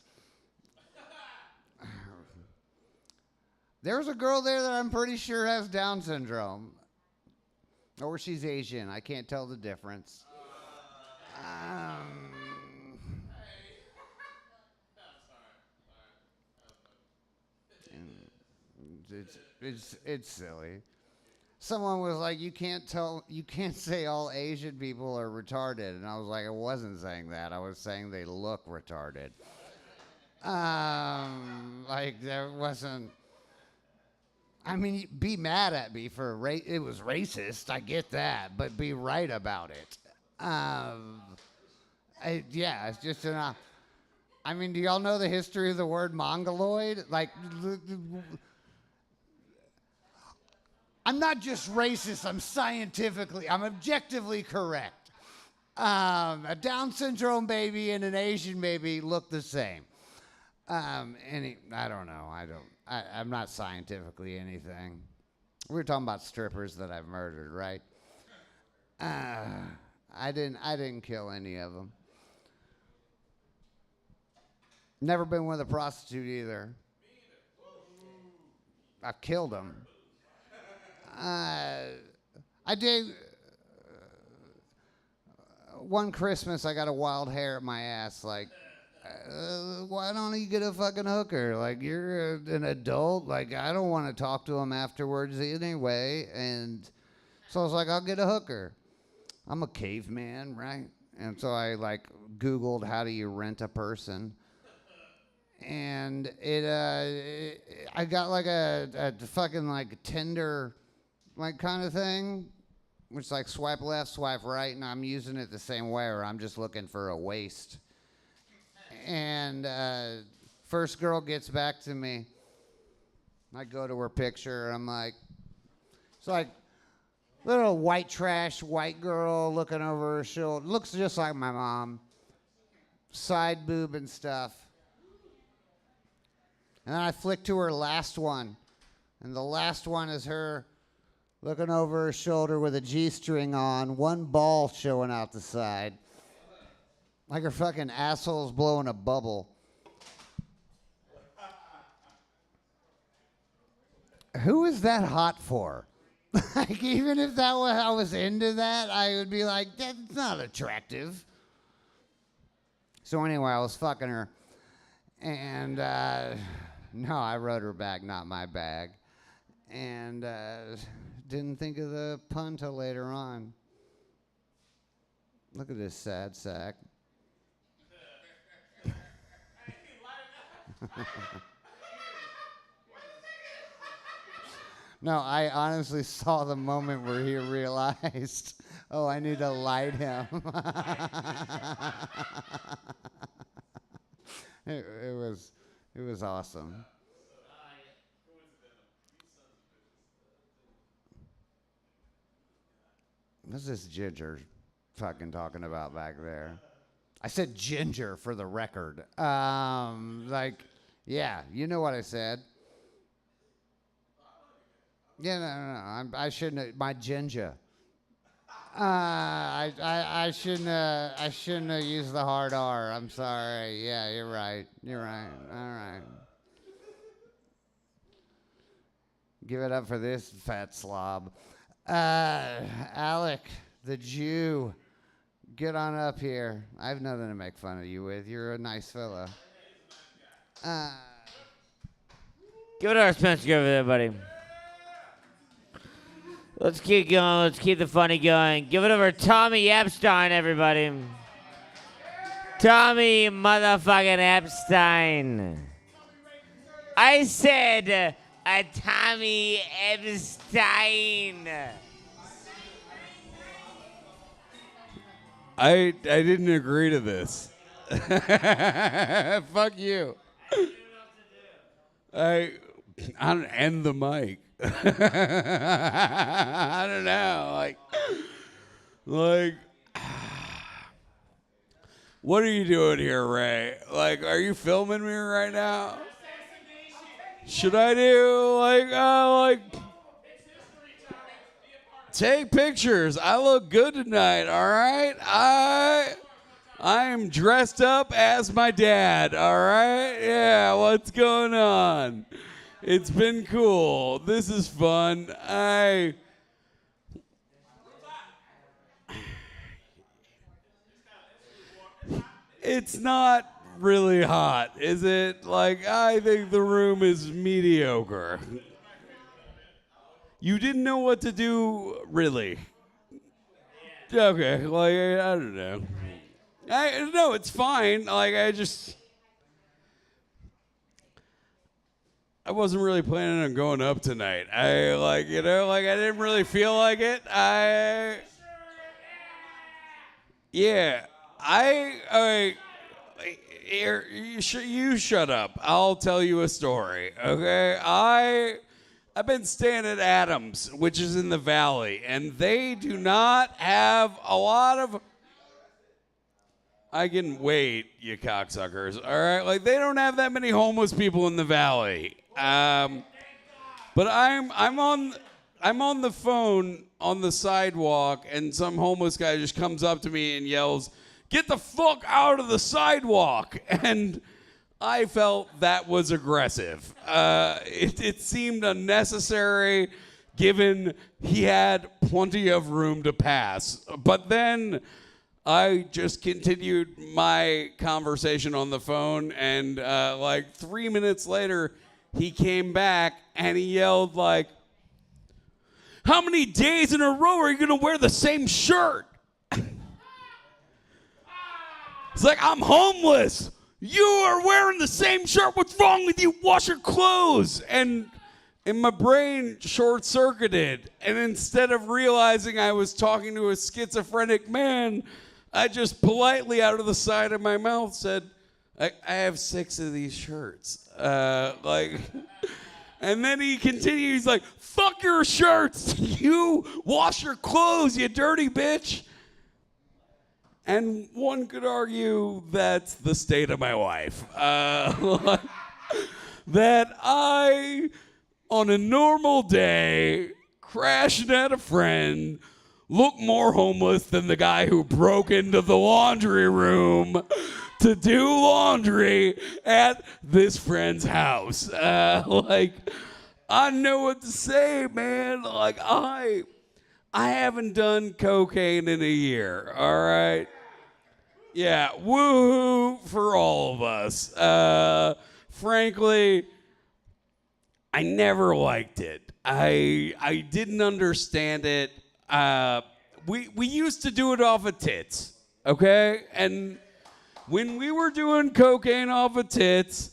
There was a girl there that I'm pretty sure has Down syndrome. Or she's Asian. I can't tell the difference. It's silly. Someone was like, you can't say all Asian people are retarded. And I was like, I wasn't saying that. I was saying they look retarded. There wasn't. I mean, be mad at me for it was racist. I get that, but be right about it. It's just enough. I mean, do y'all know the history of the word mongoloid? I'm not just racist. I'm objectively correct. A Down syndrome baby and an Asian baby look the same. I don't know. I'm not scientifically anything. We were talking about strippers that I've murdered, right? I didn't kill any of them. Never been with a prostitute either. I've killed them. I did. One Christmas, I got a wild hair at my ass, like why don't you get a fucking hooker? Like, you're an adult. Like, I don't want to talk to him afterwards anyway. And so I was like, I'll get a hooker. I'm a caveman, right? And so I, like, Googled how do you rent a person. And I got, like, a fucking, like, Tinder, like, kind of thing. Which, like, swipe left, swipe right, and I'm using it the same way, or I'm just looking for a waist. And first girl gets back to me. I go to her picture. I'm like, it's like little white trash white girl looking over her shoulder. Looks just like my mom. Side boob and stuff. And then I flick to her last one. And the last one is her looking over her shoulder with a G-string on, one ball showing out the side. Like her fucking asshole's blowing a bubble. Who is that hot for? Like, even if that was, I was into that, I would be like, that's not attractive. So anyway, I was fucking her. And no, I wrote her back, not my bag. And didn't think of the pun till later on. Look at this sad sack. No, I honestly saw the moment where he realized, oh, I need to light him. It was awesome. What's this ginger fucking talking about back there? I said ginger for the record. Like, yeah, you know what I said. Yeah, no. I shouldn't have, my ginger. I shouldn't have used the hard R. I'm sorry. Yeah, you're right. All right. Give it up for this fat slob. Alec, the Jew, get on up here. I have nothing to make fun of you with. You're a nice fella. Give it our Spencer over there, buddy. Let's keep going. Let's keep the funny going. Give it over Tommy Epstein, everybody. Tommy motherfucking Epstein. I said Tommy Epstein. I didn't agree to this. Fuck you. I don't end the mic. I don't know. Like, what are you doing here, Ray? Like, are you filming me right now? Should I do take pictures? I look good tonight, all right? I am dressed up as my dad, all right? Yeah, what's going on? It's been cool. This is fun. It's not really hot, is it? Like, I think the room is mediocre. You didn't know what to do, really? Okay, like, I don't know. No, it's fine. Like, I wasn't really planning on going up tonight. I didn't really feel like it. Here, you shut up. I'll tell you a story, okay? I've been staying at Adams, which is in the Valley, and they do not have a lot of... I can wait, you cocksuckers, all right? Like, they don't have that many homeless people in the Valley. But I'm on the phone on the sidewalk, and some homeless guy just comes up to me and yells, "Get the fuck out of the sidewalk!" And I felt that was aggressive. It seemed unnecessary, given he had plenty of room to pass. But then I just continued my conversation on the phone, and like 3 minutes later, he came back and he yelled like, "How many days in a row are you gonna wear the same shirt?" It's like, "I'm homeless. You are wearing the same shirt. What's wrong with you? Wash your clothes." And my brain short-circuited. And instead of realizing I was talking to a schizophrenic man, I just politely out of the side of my mouth said, I have 6 of these shirts. And then he continued, he's like, "Fuck your shirts. You wash your clothes, you dirty bitch." And one could argue that's the state of my life. That I, on a normal day, crashing at a friend, look more homeless than the guy who broke into the laundry room to do laundry at this friend's house. I know what to say, man. Like, I haven't done cocaine in a year, all right? Yeah, woohoo for all of us. Frankly, I never liked it. I didn't understand it. We used to do it off of tits, okay? And when we were doing cocaine off of tits,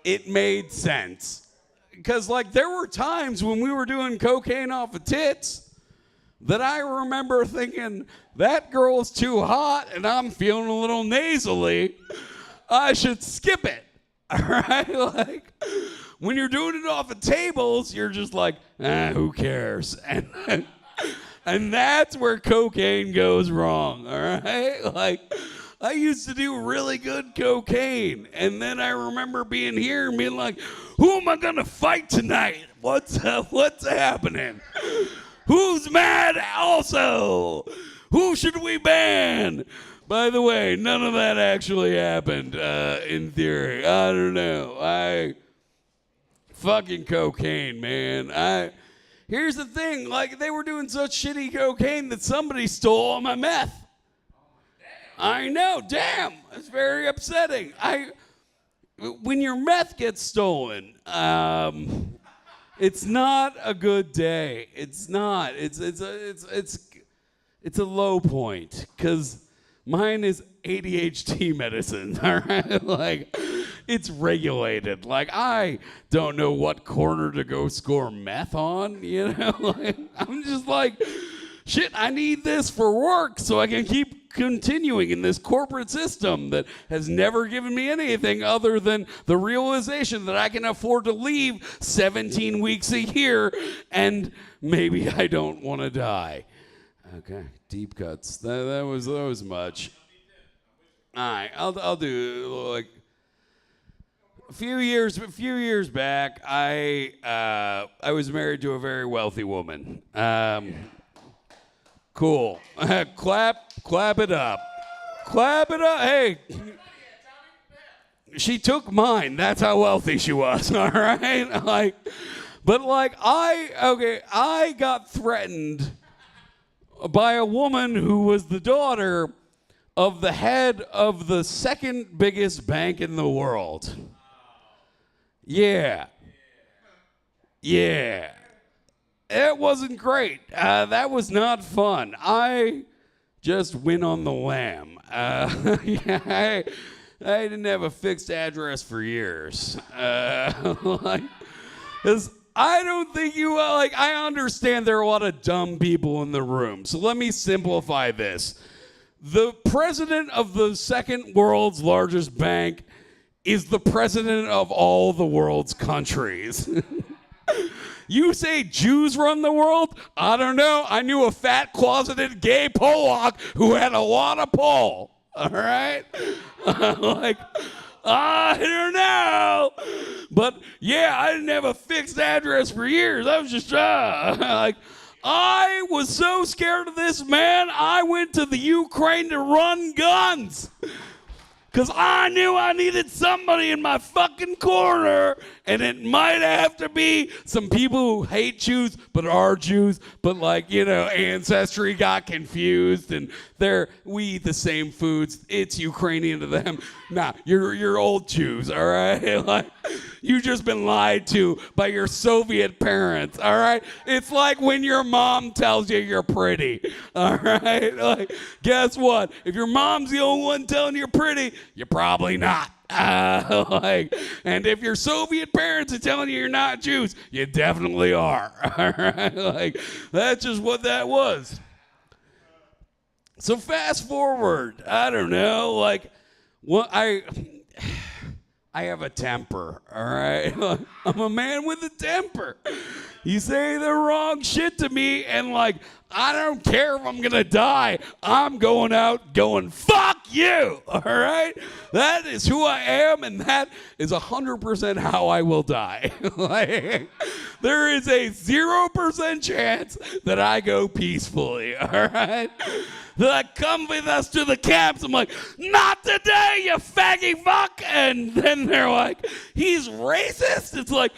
it made sense. Because, like, there were times when we were doing cocaine off of tits that I remember thinking, that girl's too hot and I'm feeling a little nasally. I should skip it, all right? Like, when you're doing it off of tables, you're just like, who cares? And that's where cocaine goes wrong, all right? Like, I used to do really good cocaine, and then I remember being here and being like, who am I gonna fight tonight? What's happening? Who's mad also? Who should we ban? By the way, none of that actually happened, in theory. I don't know. Fucking cocaine, man. Here's the thing, like, they were doing such shitty cocaine that somebody stole all my meth. I know, damn. It's very upsetting. When your meth gets stolen, it's not a good day. It's not. It's a low point, because mine is ADHD medicine, all right? Like, it's regulated. Like, I don't know what corner to go score meth on, you know? Like, I'm just like, shit, I need this for work so I can keep continuing in this corporate system that has never given me anything other than the realization that I can afford to leave 17 weeks a year and maybe I don't want to die. Okay, deep cuts. That was much. All right, I'll do like a few years back. I was married to a very wealthy woman. Cool. Clap it up. Clap it up. Hey. She took mine. That's how wealthy she was, all right? I got threatened by a woman who was the daughter of the head of the second biggest bank in the world. Yeah. It wasn't great. That was not fun. I just went on the lamb. I didn't have a fixed address for years. Because I don't think I understand there are a lot of dumb people in the room. So let me simplify this. The president of the second world's largest bank is the president of all the world's countries. You say Jews run the world? I don't know. I knew a fat, closeted gay Polak who had a lot of pull. All right? I don't know. But yeah, I didn't have a fixed address for years. I was just I was so scared of this man, I went to the Ukraine to run guns. because I knew I needed somebody in my fucking corner, and it might have to be some people who hate Jews but are Jews, but like, you know, ancestry got confused and we eat the same foods. It's Ukrainian to them. Nah, you're old Jews, all right? Like, you just been lied to by your Soviet parents, all right? It's like when your mom tells you you're pretty, all right? Like, guess what? If your mom's the only one telling you you're pretty, you're probably not. And if your Soviet parents are telling you you're not Jews, you definitely are. All right? Like, that's just what that was. So fast forward, I don't know, like, what I have a temper, all right? I'm a man with a temper. You say the wrong shit to me, and like, I don't care if I'm gonna die. I'm going out going, fuck you, all right? That is who I am, and that is 100% how I will die. Like, there is a 0% chance that I go peacefully, all right? They're like, come with us to the camps. I'm like, not today, you faggy fuck. And then they're like, he's racist? It's like,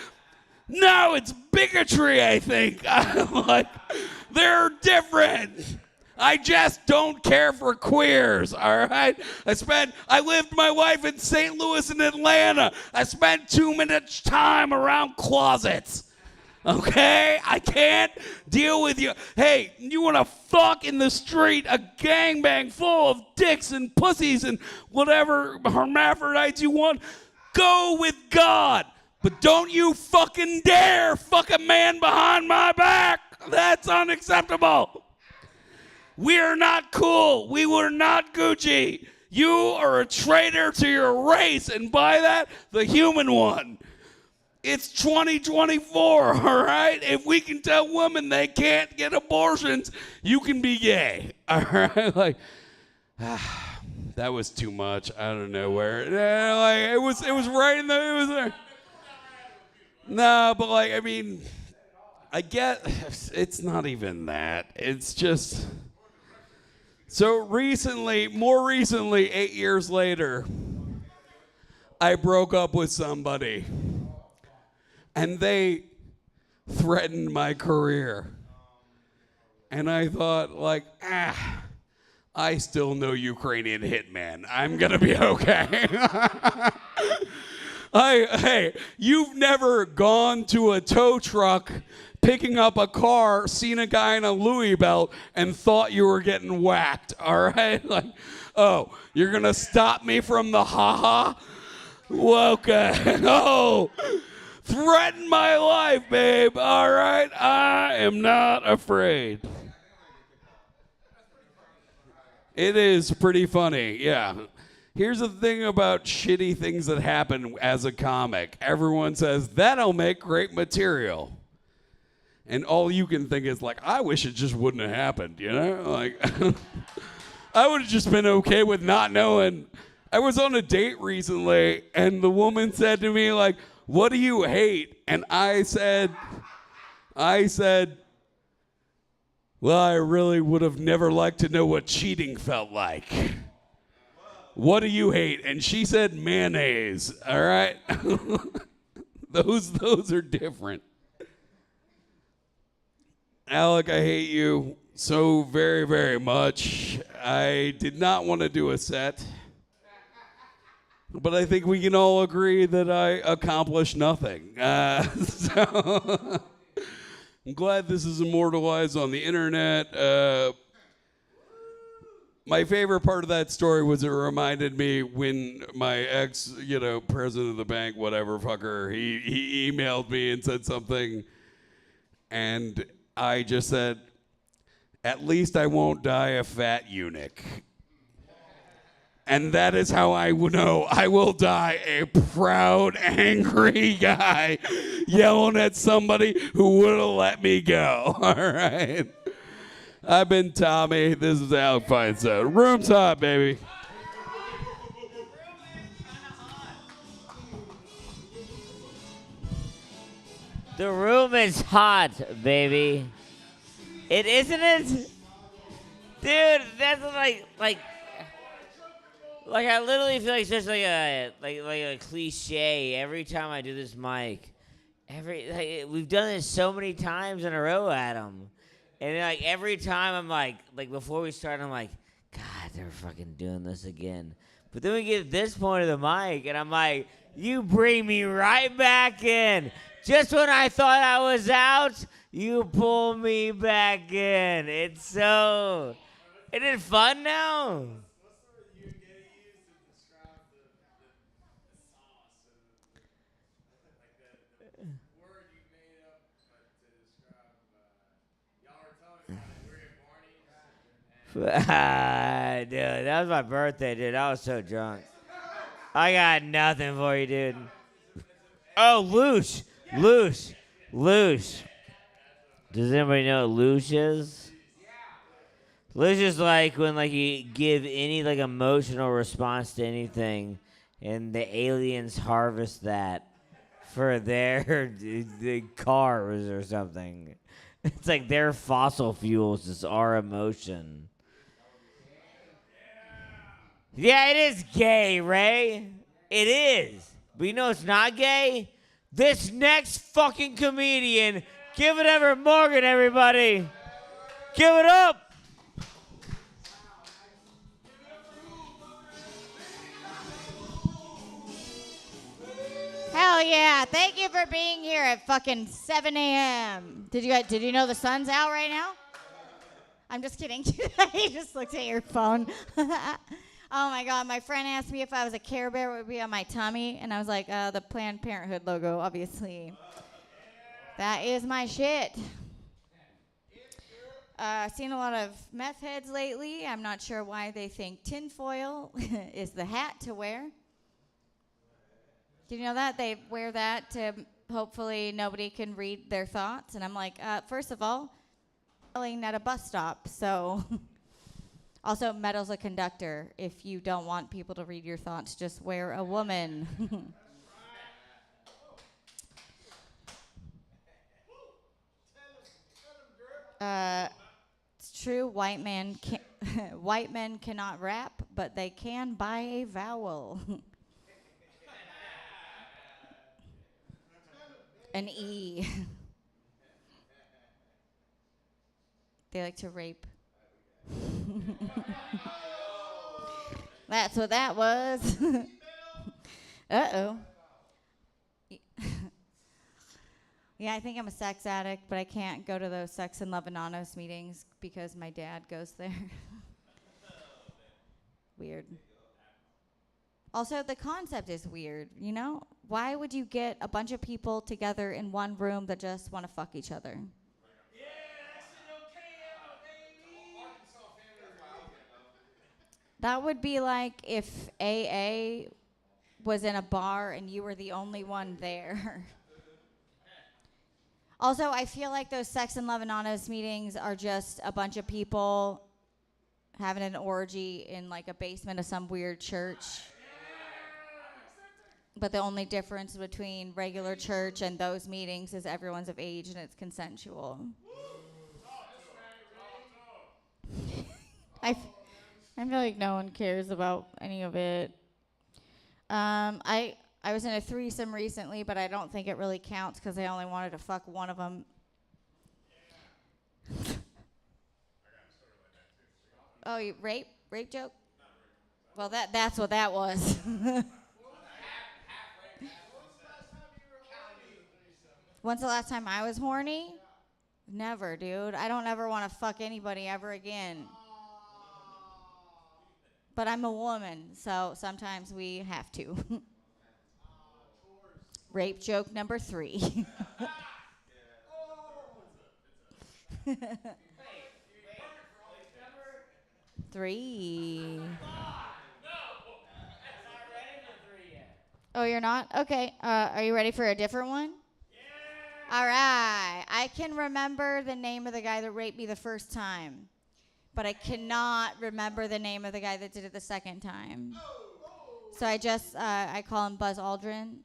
no, it's bigotry, I think. I'm like, they're different. I just don't care for queers, all right? I lived my life in St. Louis and Atlanta. I spent 2 minutes time around closets. Okay? I can't deal with you. Hey, you want to fuck in the street a gangbang full of dicks and pussies and whatever hermaphrodites you want? Go with God. But don't you fucking dare fuck a man behind my back. That's unacceptable. We are not cool. We were not Gucci. You are a traitor to your race, and by that, the human one. It's 2024, all right? If we can tell women they can't get abortions, you can be gay, all right? Like, that was too much. I don't know where. Like, it was right in the. It was there. No, but like, I mean, I get. It's not even that. It's just. So more recently, 8 years later, I broke up with somebody. And they threatened my career. And I thought, like, I still know Ukrainian hitman. I'm going to be okay. Hey, you've never gone to a tow truck, picking up a car, seen a guy in a Louis belt, and thought you were getting whacked, all right? Like, oh, you're going to stop me from the ha-ha? Okay. Oh. Threaten my life, babe. All right? I am not afraid. It is pretty funny, yeah. Here's the thing about shitty things that happen as a comic. Everyone says, that'll make great material. And all you can think is like, I wish it just wouldn't have happened, you know? Like, I would have just been okay with not knowing. I was on a date recently, and the woman said to me, like, what do you hate? And I said, well, I really would have never liked to know what cheating felt like. What do you hate? And she said mayonnaise, all right? Those are different. Alec, I hate you so very, very much. I did not want to do a set. But I think we can all agree that I accomplished nothing. So I'm glad this is immortalized on the internet. My favorite part of that story was it reminded me when my ex, president of the bank, whatever fucker, he emailed me and said something, and I just said, at least I won't die a fat eunuch. And that is how I know I will die a proud, angry guy yelling at somebody who would have let me go. All right. I've been Tommy. This is Alec Feinstein. Room's hot, baby. The room is hot, baby. It isn't it? Dude, that's like Like I literally feel like it's just like a cliche every time I do this mic. We've done this so many times in a row, Adam. And like every time I'm like before we start, I'm like, God, they're fucking doing this again. But then we get to this point of the mic, and I'm like, you bring me right back in. Just when I thought I was out, you pull me back in. It's so... Isn't it fun now? Dude, that was my birthday, dude. I was so drunk. I got nothing for you, dude. Oh, Loosh. Does anybody know what Loosh is? Loosh is like when like you give any like emotional response to anything, and the aliens harvest that for their the cars or something. It's like their fossil fuels is our emotion. Yeah, it is gay, Ray. It is. But you know it's not gay? This next fucking comedian. Give it up for Morgan, everybody. Give it up. Hell yeah. Thank you for being here at fucking 7 a.m. Did you know the sun's out right now? I'm just kidding. You just looked at your phone. Oh my God, my friend asked me if I was a Care Bear, what would be on my tummy, and I was like, the Planned Parenthood logo, obviously. That is my shit. Seen a lot of meth heads lately. I'm not sure why they think tinfoil is the hat to wear. Did you know that? They wear that to hopefully nobody can read their thoughts, and I'm like, first of all, yelling at a bus stop, so... Also, metal's a conductor. If you don't want people to read your thoughts, just wear a woman. It's true, white men cannot rap, but they can buy a vowel. An E. They like to rape. That's what that was. Uh-oh. Yeah, I think I'm a sex addict, but I can't go to those Sex and Love Anonymous meetings because my dad goes there. Weird. Also, the concept is weird, you know? Why would you get a bunch of people together in one room that just want to fuck each other? That would be like if AA was in a bar and you were the only one there. Also, I feel like those Sex and Love Anonymous meetings are just a bunch of people having an orgy in like a basement of some weird church. But the only difference between regular church and those meetings is everyone's of age and it's consensual. I feel like no one cares about any of it. I was in a threesome recently, but I don't think it really counts because I only wanted to fuck one of them. Oh, you rape joke? Well, that's what that was. When's the last time I was horny? Never, dude. I don't ever want to fuck anybody ever again. But I'm a woman, so sometimes we have to. Rape joke number 3. 3. Oh, you're not? Okay. Are you ready for a different one? Yeah. All right. I can remember the name of the guy that raped me the first time, but I cannot remember the name of the guy that did it the second time. So I call him Buzz Aldrin.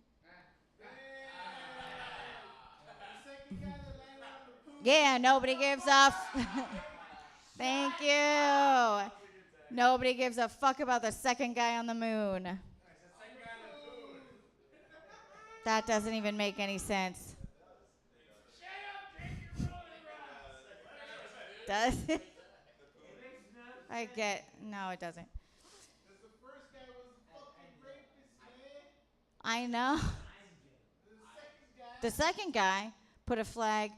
Yeah, nobody gives off. Thank you. Nobody gives a fuck about the second guy on the moon. That doesn't even make any sense. Does it? I get. No, it doesn't. I know. The second guy put a flag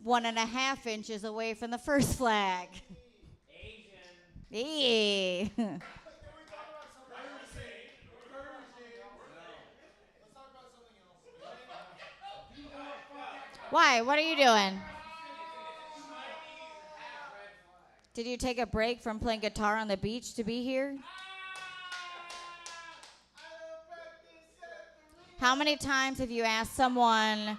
1.5 inches away from the first flag. Asian. Yeah. Why? What are you doing? Did you take a break from playing guitar on the beach to be here? How many times have you asked someone,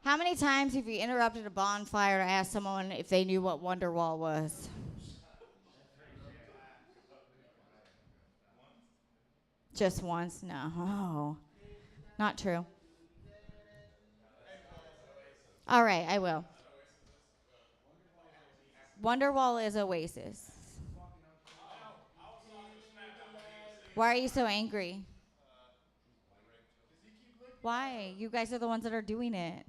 how many times have you interrupted a bonfire to ask someone if they knew what Wonderwall was? Just once? No. Oh, not true. All right, I will. Wonderwall is Oasis. Why are you so angry? Why? You guys are the ones that are doing it.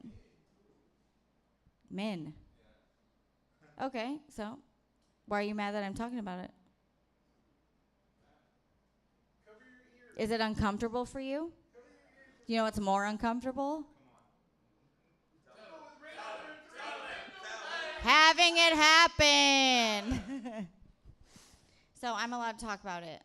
Men. Okay, so why are you mad that I'm talking about it? Is it uncomfortable for you? You know what's more uncomfortable? Having it happen. So I'm allowed to talk about it.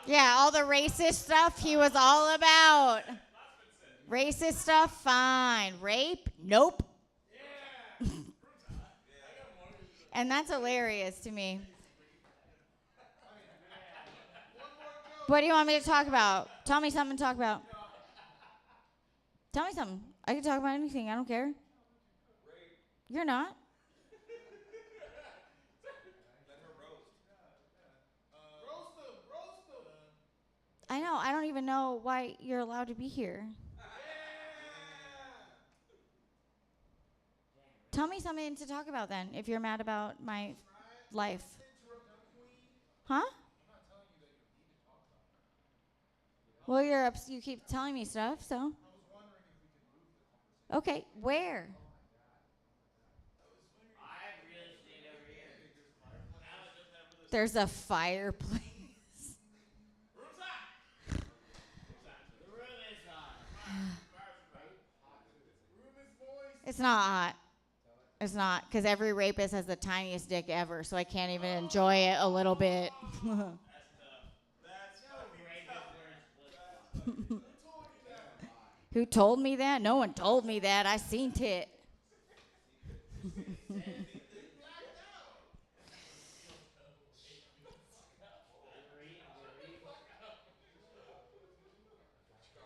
Yeah, all the racist stuff he was all about. Racist stuff, fine. Rape? Nope. And that's hilarious to me. What do you want me to talk about? Tell me something to talk about. Tell me something. I can talk about anything. I don't care. You're not. I know. I don't even know why you're allowed to be here. Tell me something to talk about then, if you're mad about my life. Huh? Well, you keep telling me stuff, so. Okay, where? There's a fireplace. It's not hot. It's not, because every rapist has the tiniest dick ever, so I can't even enjoy it a little bit. Who told me that? No one told me that. I seen it.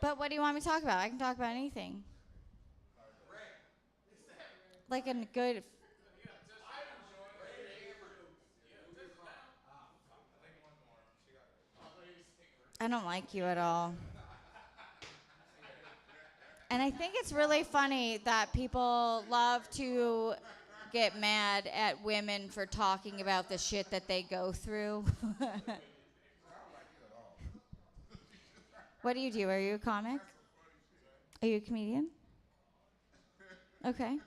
But what do you want me to talk about? I can talk about anything. Like a good. I don't like you at all. And I think it's really funny that people love to get mad at women for talking about the shit that they go through. What do you do? Are you a comic? Are you a comedian? Okay.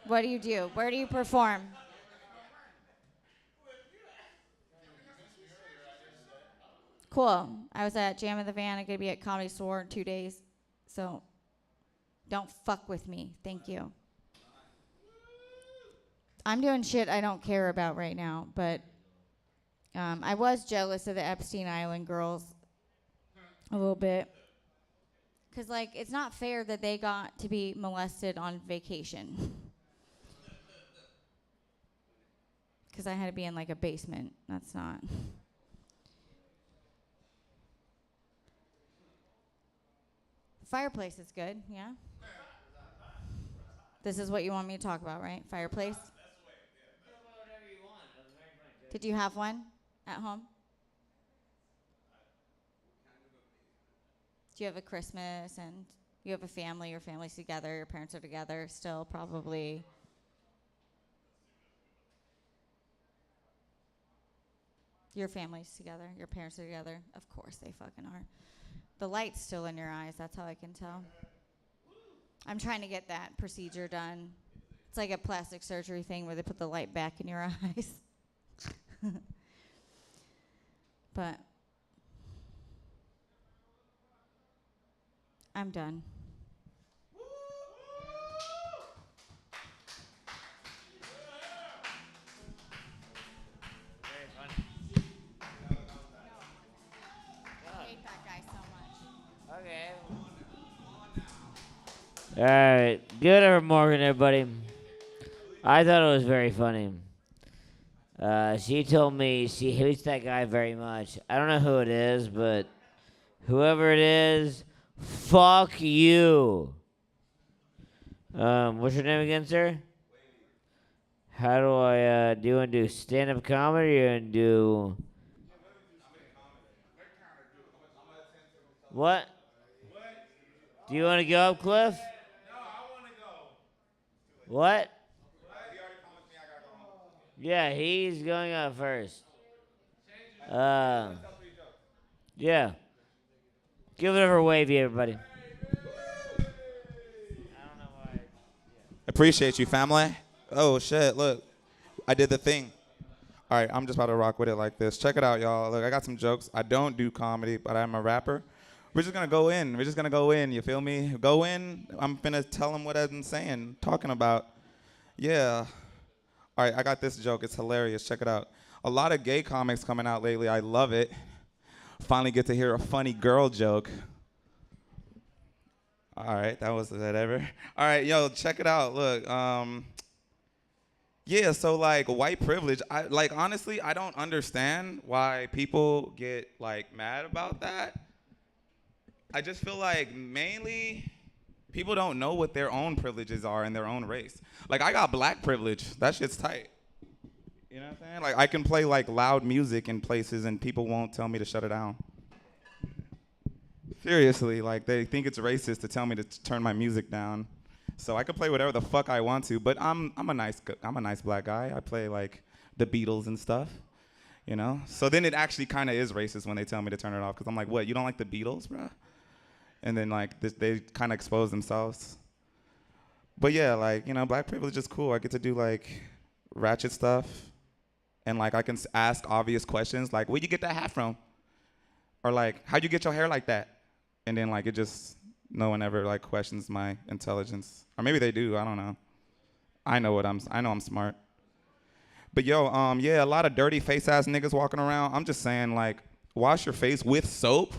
What do you do? Where do you perform? Cool. I was at Jam in the Van. I'm going to be at Comedy Store in 2 days. So don't fuck with me. Thank you. I'm doing shit I don't care about right now, but I was jealous of the Epstein Island girls a little bit. Because, like, it's not fair that they got to be molested on vacation. Because I had to be in, like, a basement. That's not. Fireplace is good, yeah? This is what you want me to talk about, right? Fireplace? Did you have one at home? Do you have a Christmas and you have a family, your family's together, your parents are together still probably? Your family's together, your parents are together. Of course they fucking are. The light's still in your eyes, that's how I can tell. I'm trying to get that procedure done. It's like a plastic surgery thing where they put the light back in your eyes. But I'm done. I hate that guy so much. Okay. All right. Good over Morgan, everybody. I thought it was very funny. She told me she hates that guy very much. I don't know who it is, but whoever it is, fuck you. What's your name again, sir? How do I, do you want to do stand-up comedy or you want to do... What? Do you want to go up, Cliff? No, I want to go. What? Yeah, he's going up first. Yeah. Give it over wavy, everybody. Appreciate you, family. Oh, shit, look. I did the thing. All right, I'm just about to rock with it like this. Check it out, y'all. Look, I got some jokes. I don't do comedy, but I'm a rapper. We're just going to go in. We're just going to go in, you feel me? Go in. I'm going to tell them what I've been saying, talking about. Yeah. All right, I got this joke. It's hilarious. Check it out. A lot of gay comics coming out lately. I love it. Finally get to hear a funny girl joke. All right, that was whatever. All right, yo, check it out. Look, yeah, so like white privilege, honestly, I don't understand why people get like mad about that. I just feel like mainly people don't know what their own privileges are in their own race. Like I got black privilege, that shit's tight. You know what I'm saying? Like I can play like loud music in places and people won't tell me to shut it down. Seriously, like they think it's racist to tell me to turn my music down. So I could play whatever the fuck I want to, but I'm a nice black guy. I play like the Beatles and stuff, you know? So then it actually kind of is racist when they tell me to turn it off because I'm like, what, you don't like the Beatles, bro? And then like they kind of expose themselves. But yeah, like, you know, black privilege is cool. I get to do like ratchet stuff and like I can ask obvious questions like, where'd you get that hat from? Or like, how'd you get your hair like that? And then like it just, no one ever like questions my intelligence. Or maybe they do, I don't know. I know I'm smart. But yo, yeah, a lot of dirty face ass niggas walking around. I'm just saying like, wash your face with soap,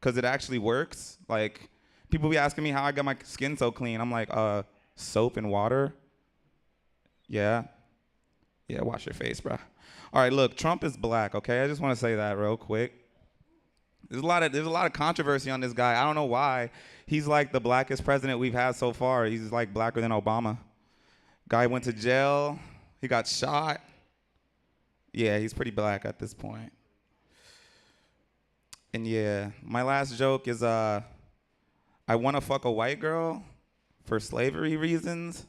cause it actually works. Like, people be asking me how I got my skin so clean. I'm like, soap and water. Yeah, wash your face, bro. All right, look, Trump is black, okay? I just wanna say that real quick. There's a lot of controversy on this guy. I don't know why. He's like the blackest president we've had so far. He's like blacker than Obama. Guy went to jail. He got shot. Yeah, he's pretty black at this point. And yeah, my last joke is I want to fuck a white girl for slavery reasons.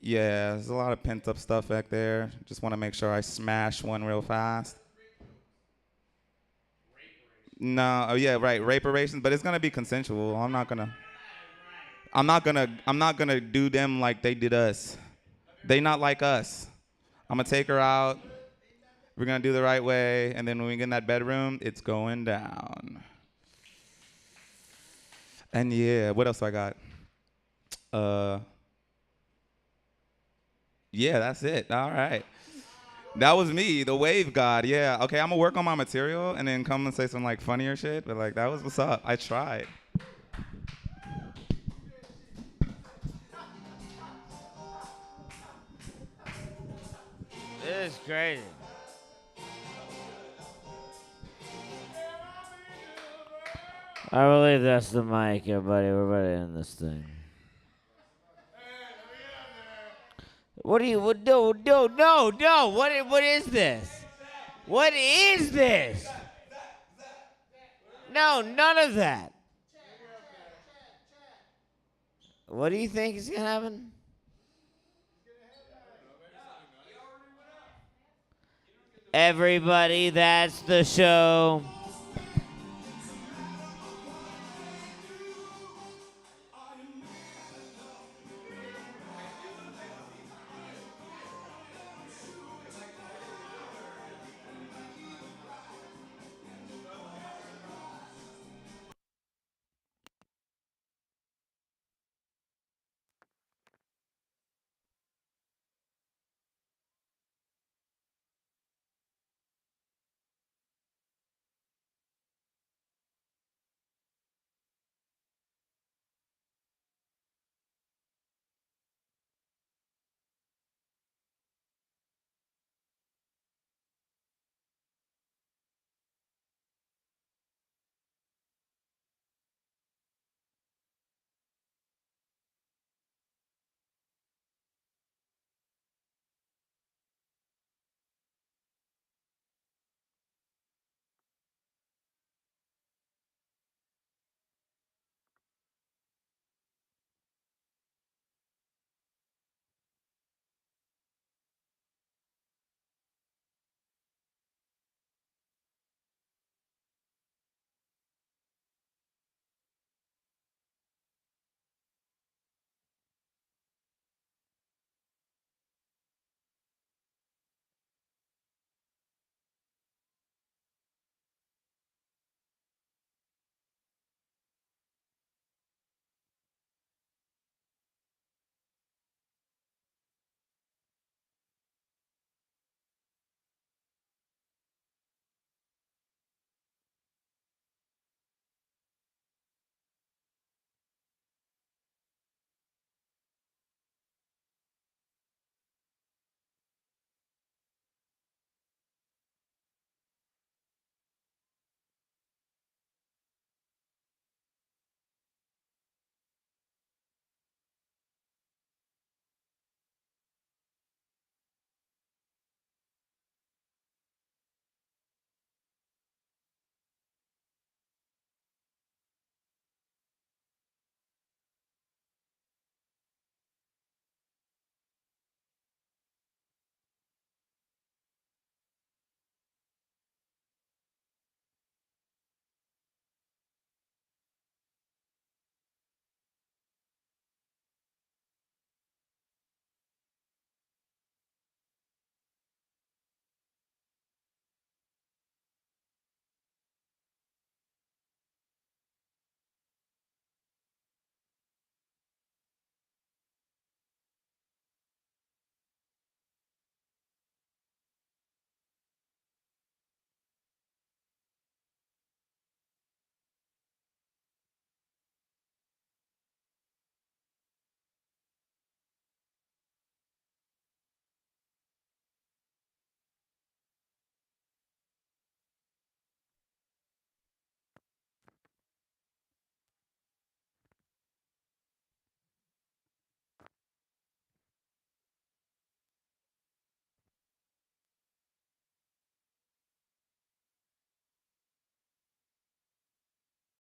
Yeah, there's a lot of pent up stuff back there. Just want to make sure I smash one real fast. No, oh yeah, right, reparations, but it's gonna be consensual. I'm not gonna do them like they did us. They not like us. I'm gonna take her out. We're gonna do the right way, and then when we get in that bedroom, it's going down. And yeah, what else I got? Yeah, that's it. All right. That was me, the wave god. Yeah. Okay, I'm gonna work on my material and then come and say some like funnier shit. But like that was what's up. I tried. This is crazy. I believe that's the mic, everybody. We're about to end this thing. What do you? No. What is this? What is this? No, none of that. What do you think is gonna happen? Everybody, that's the show.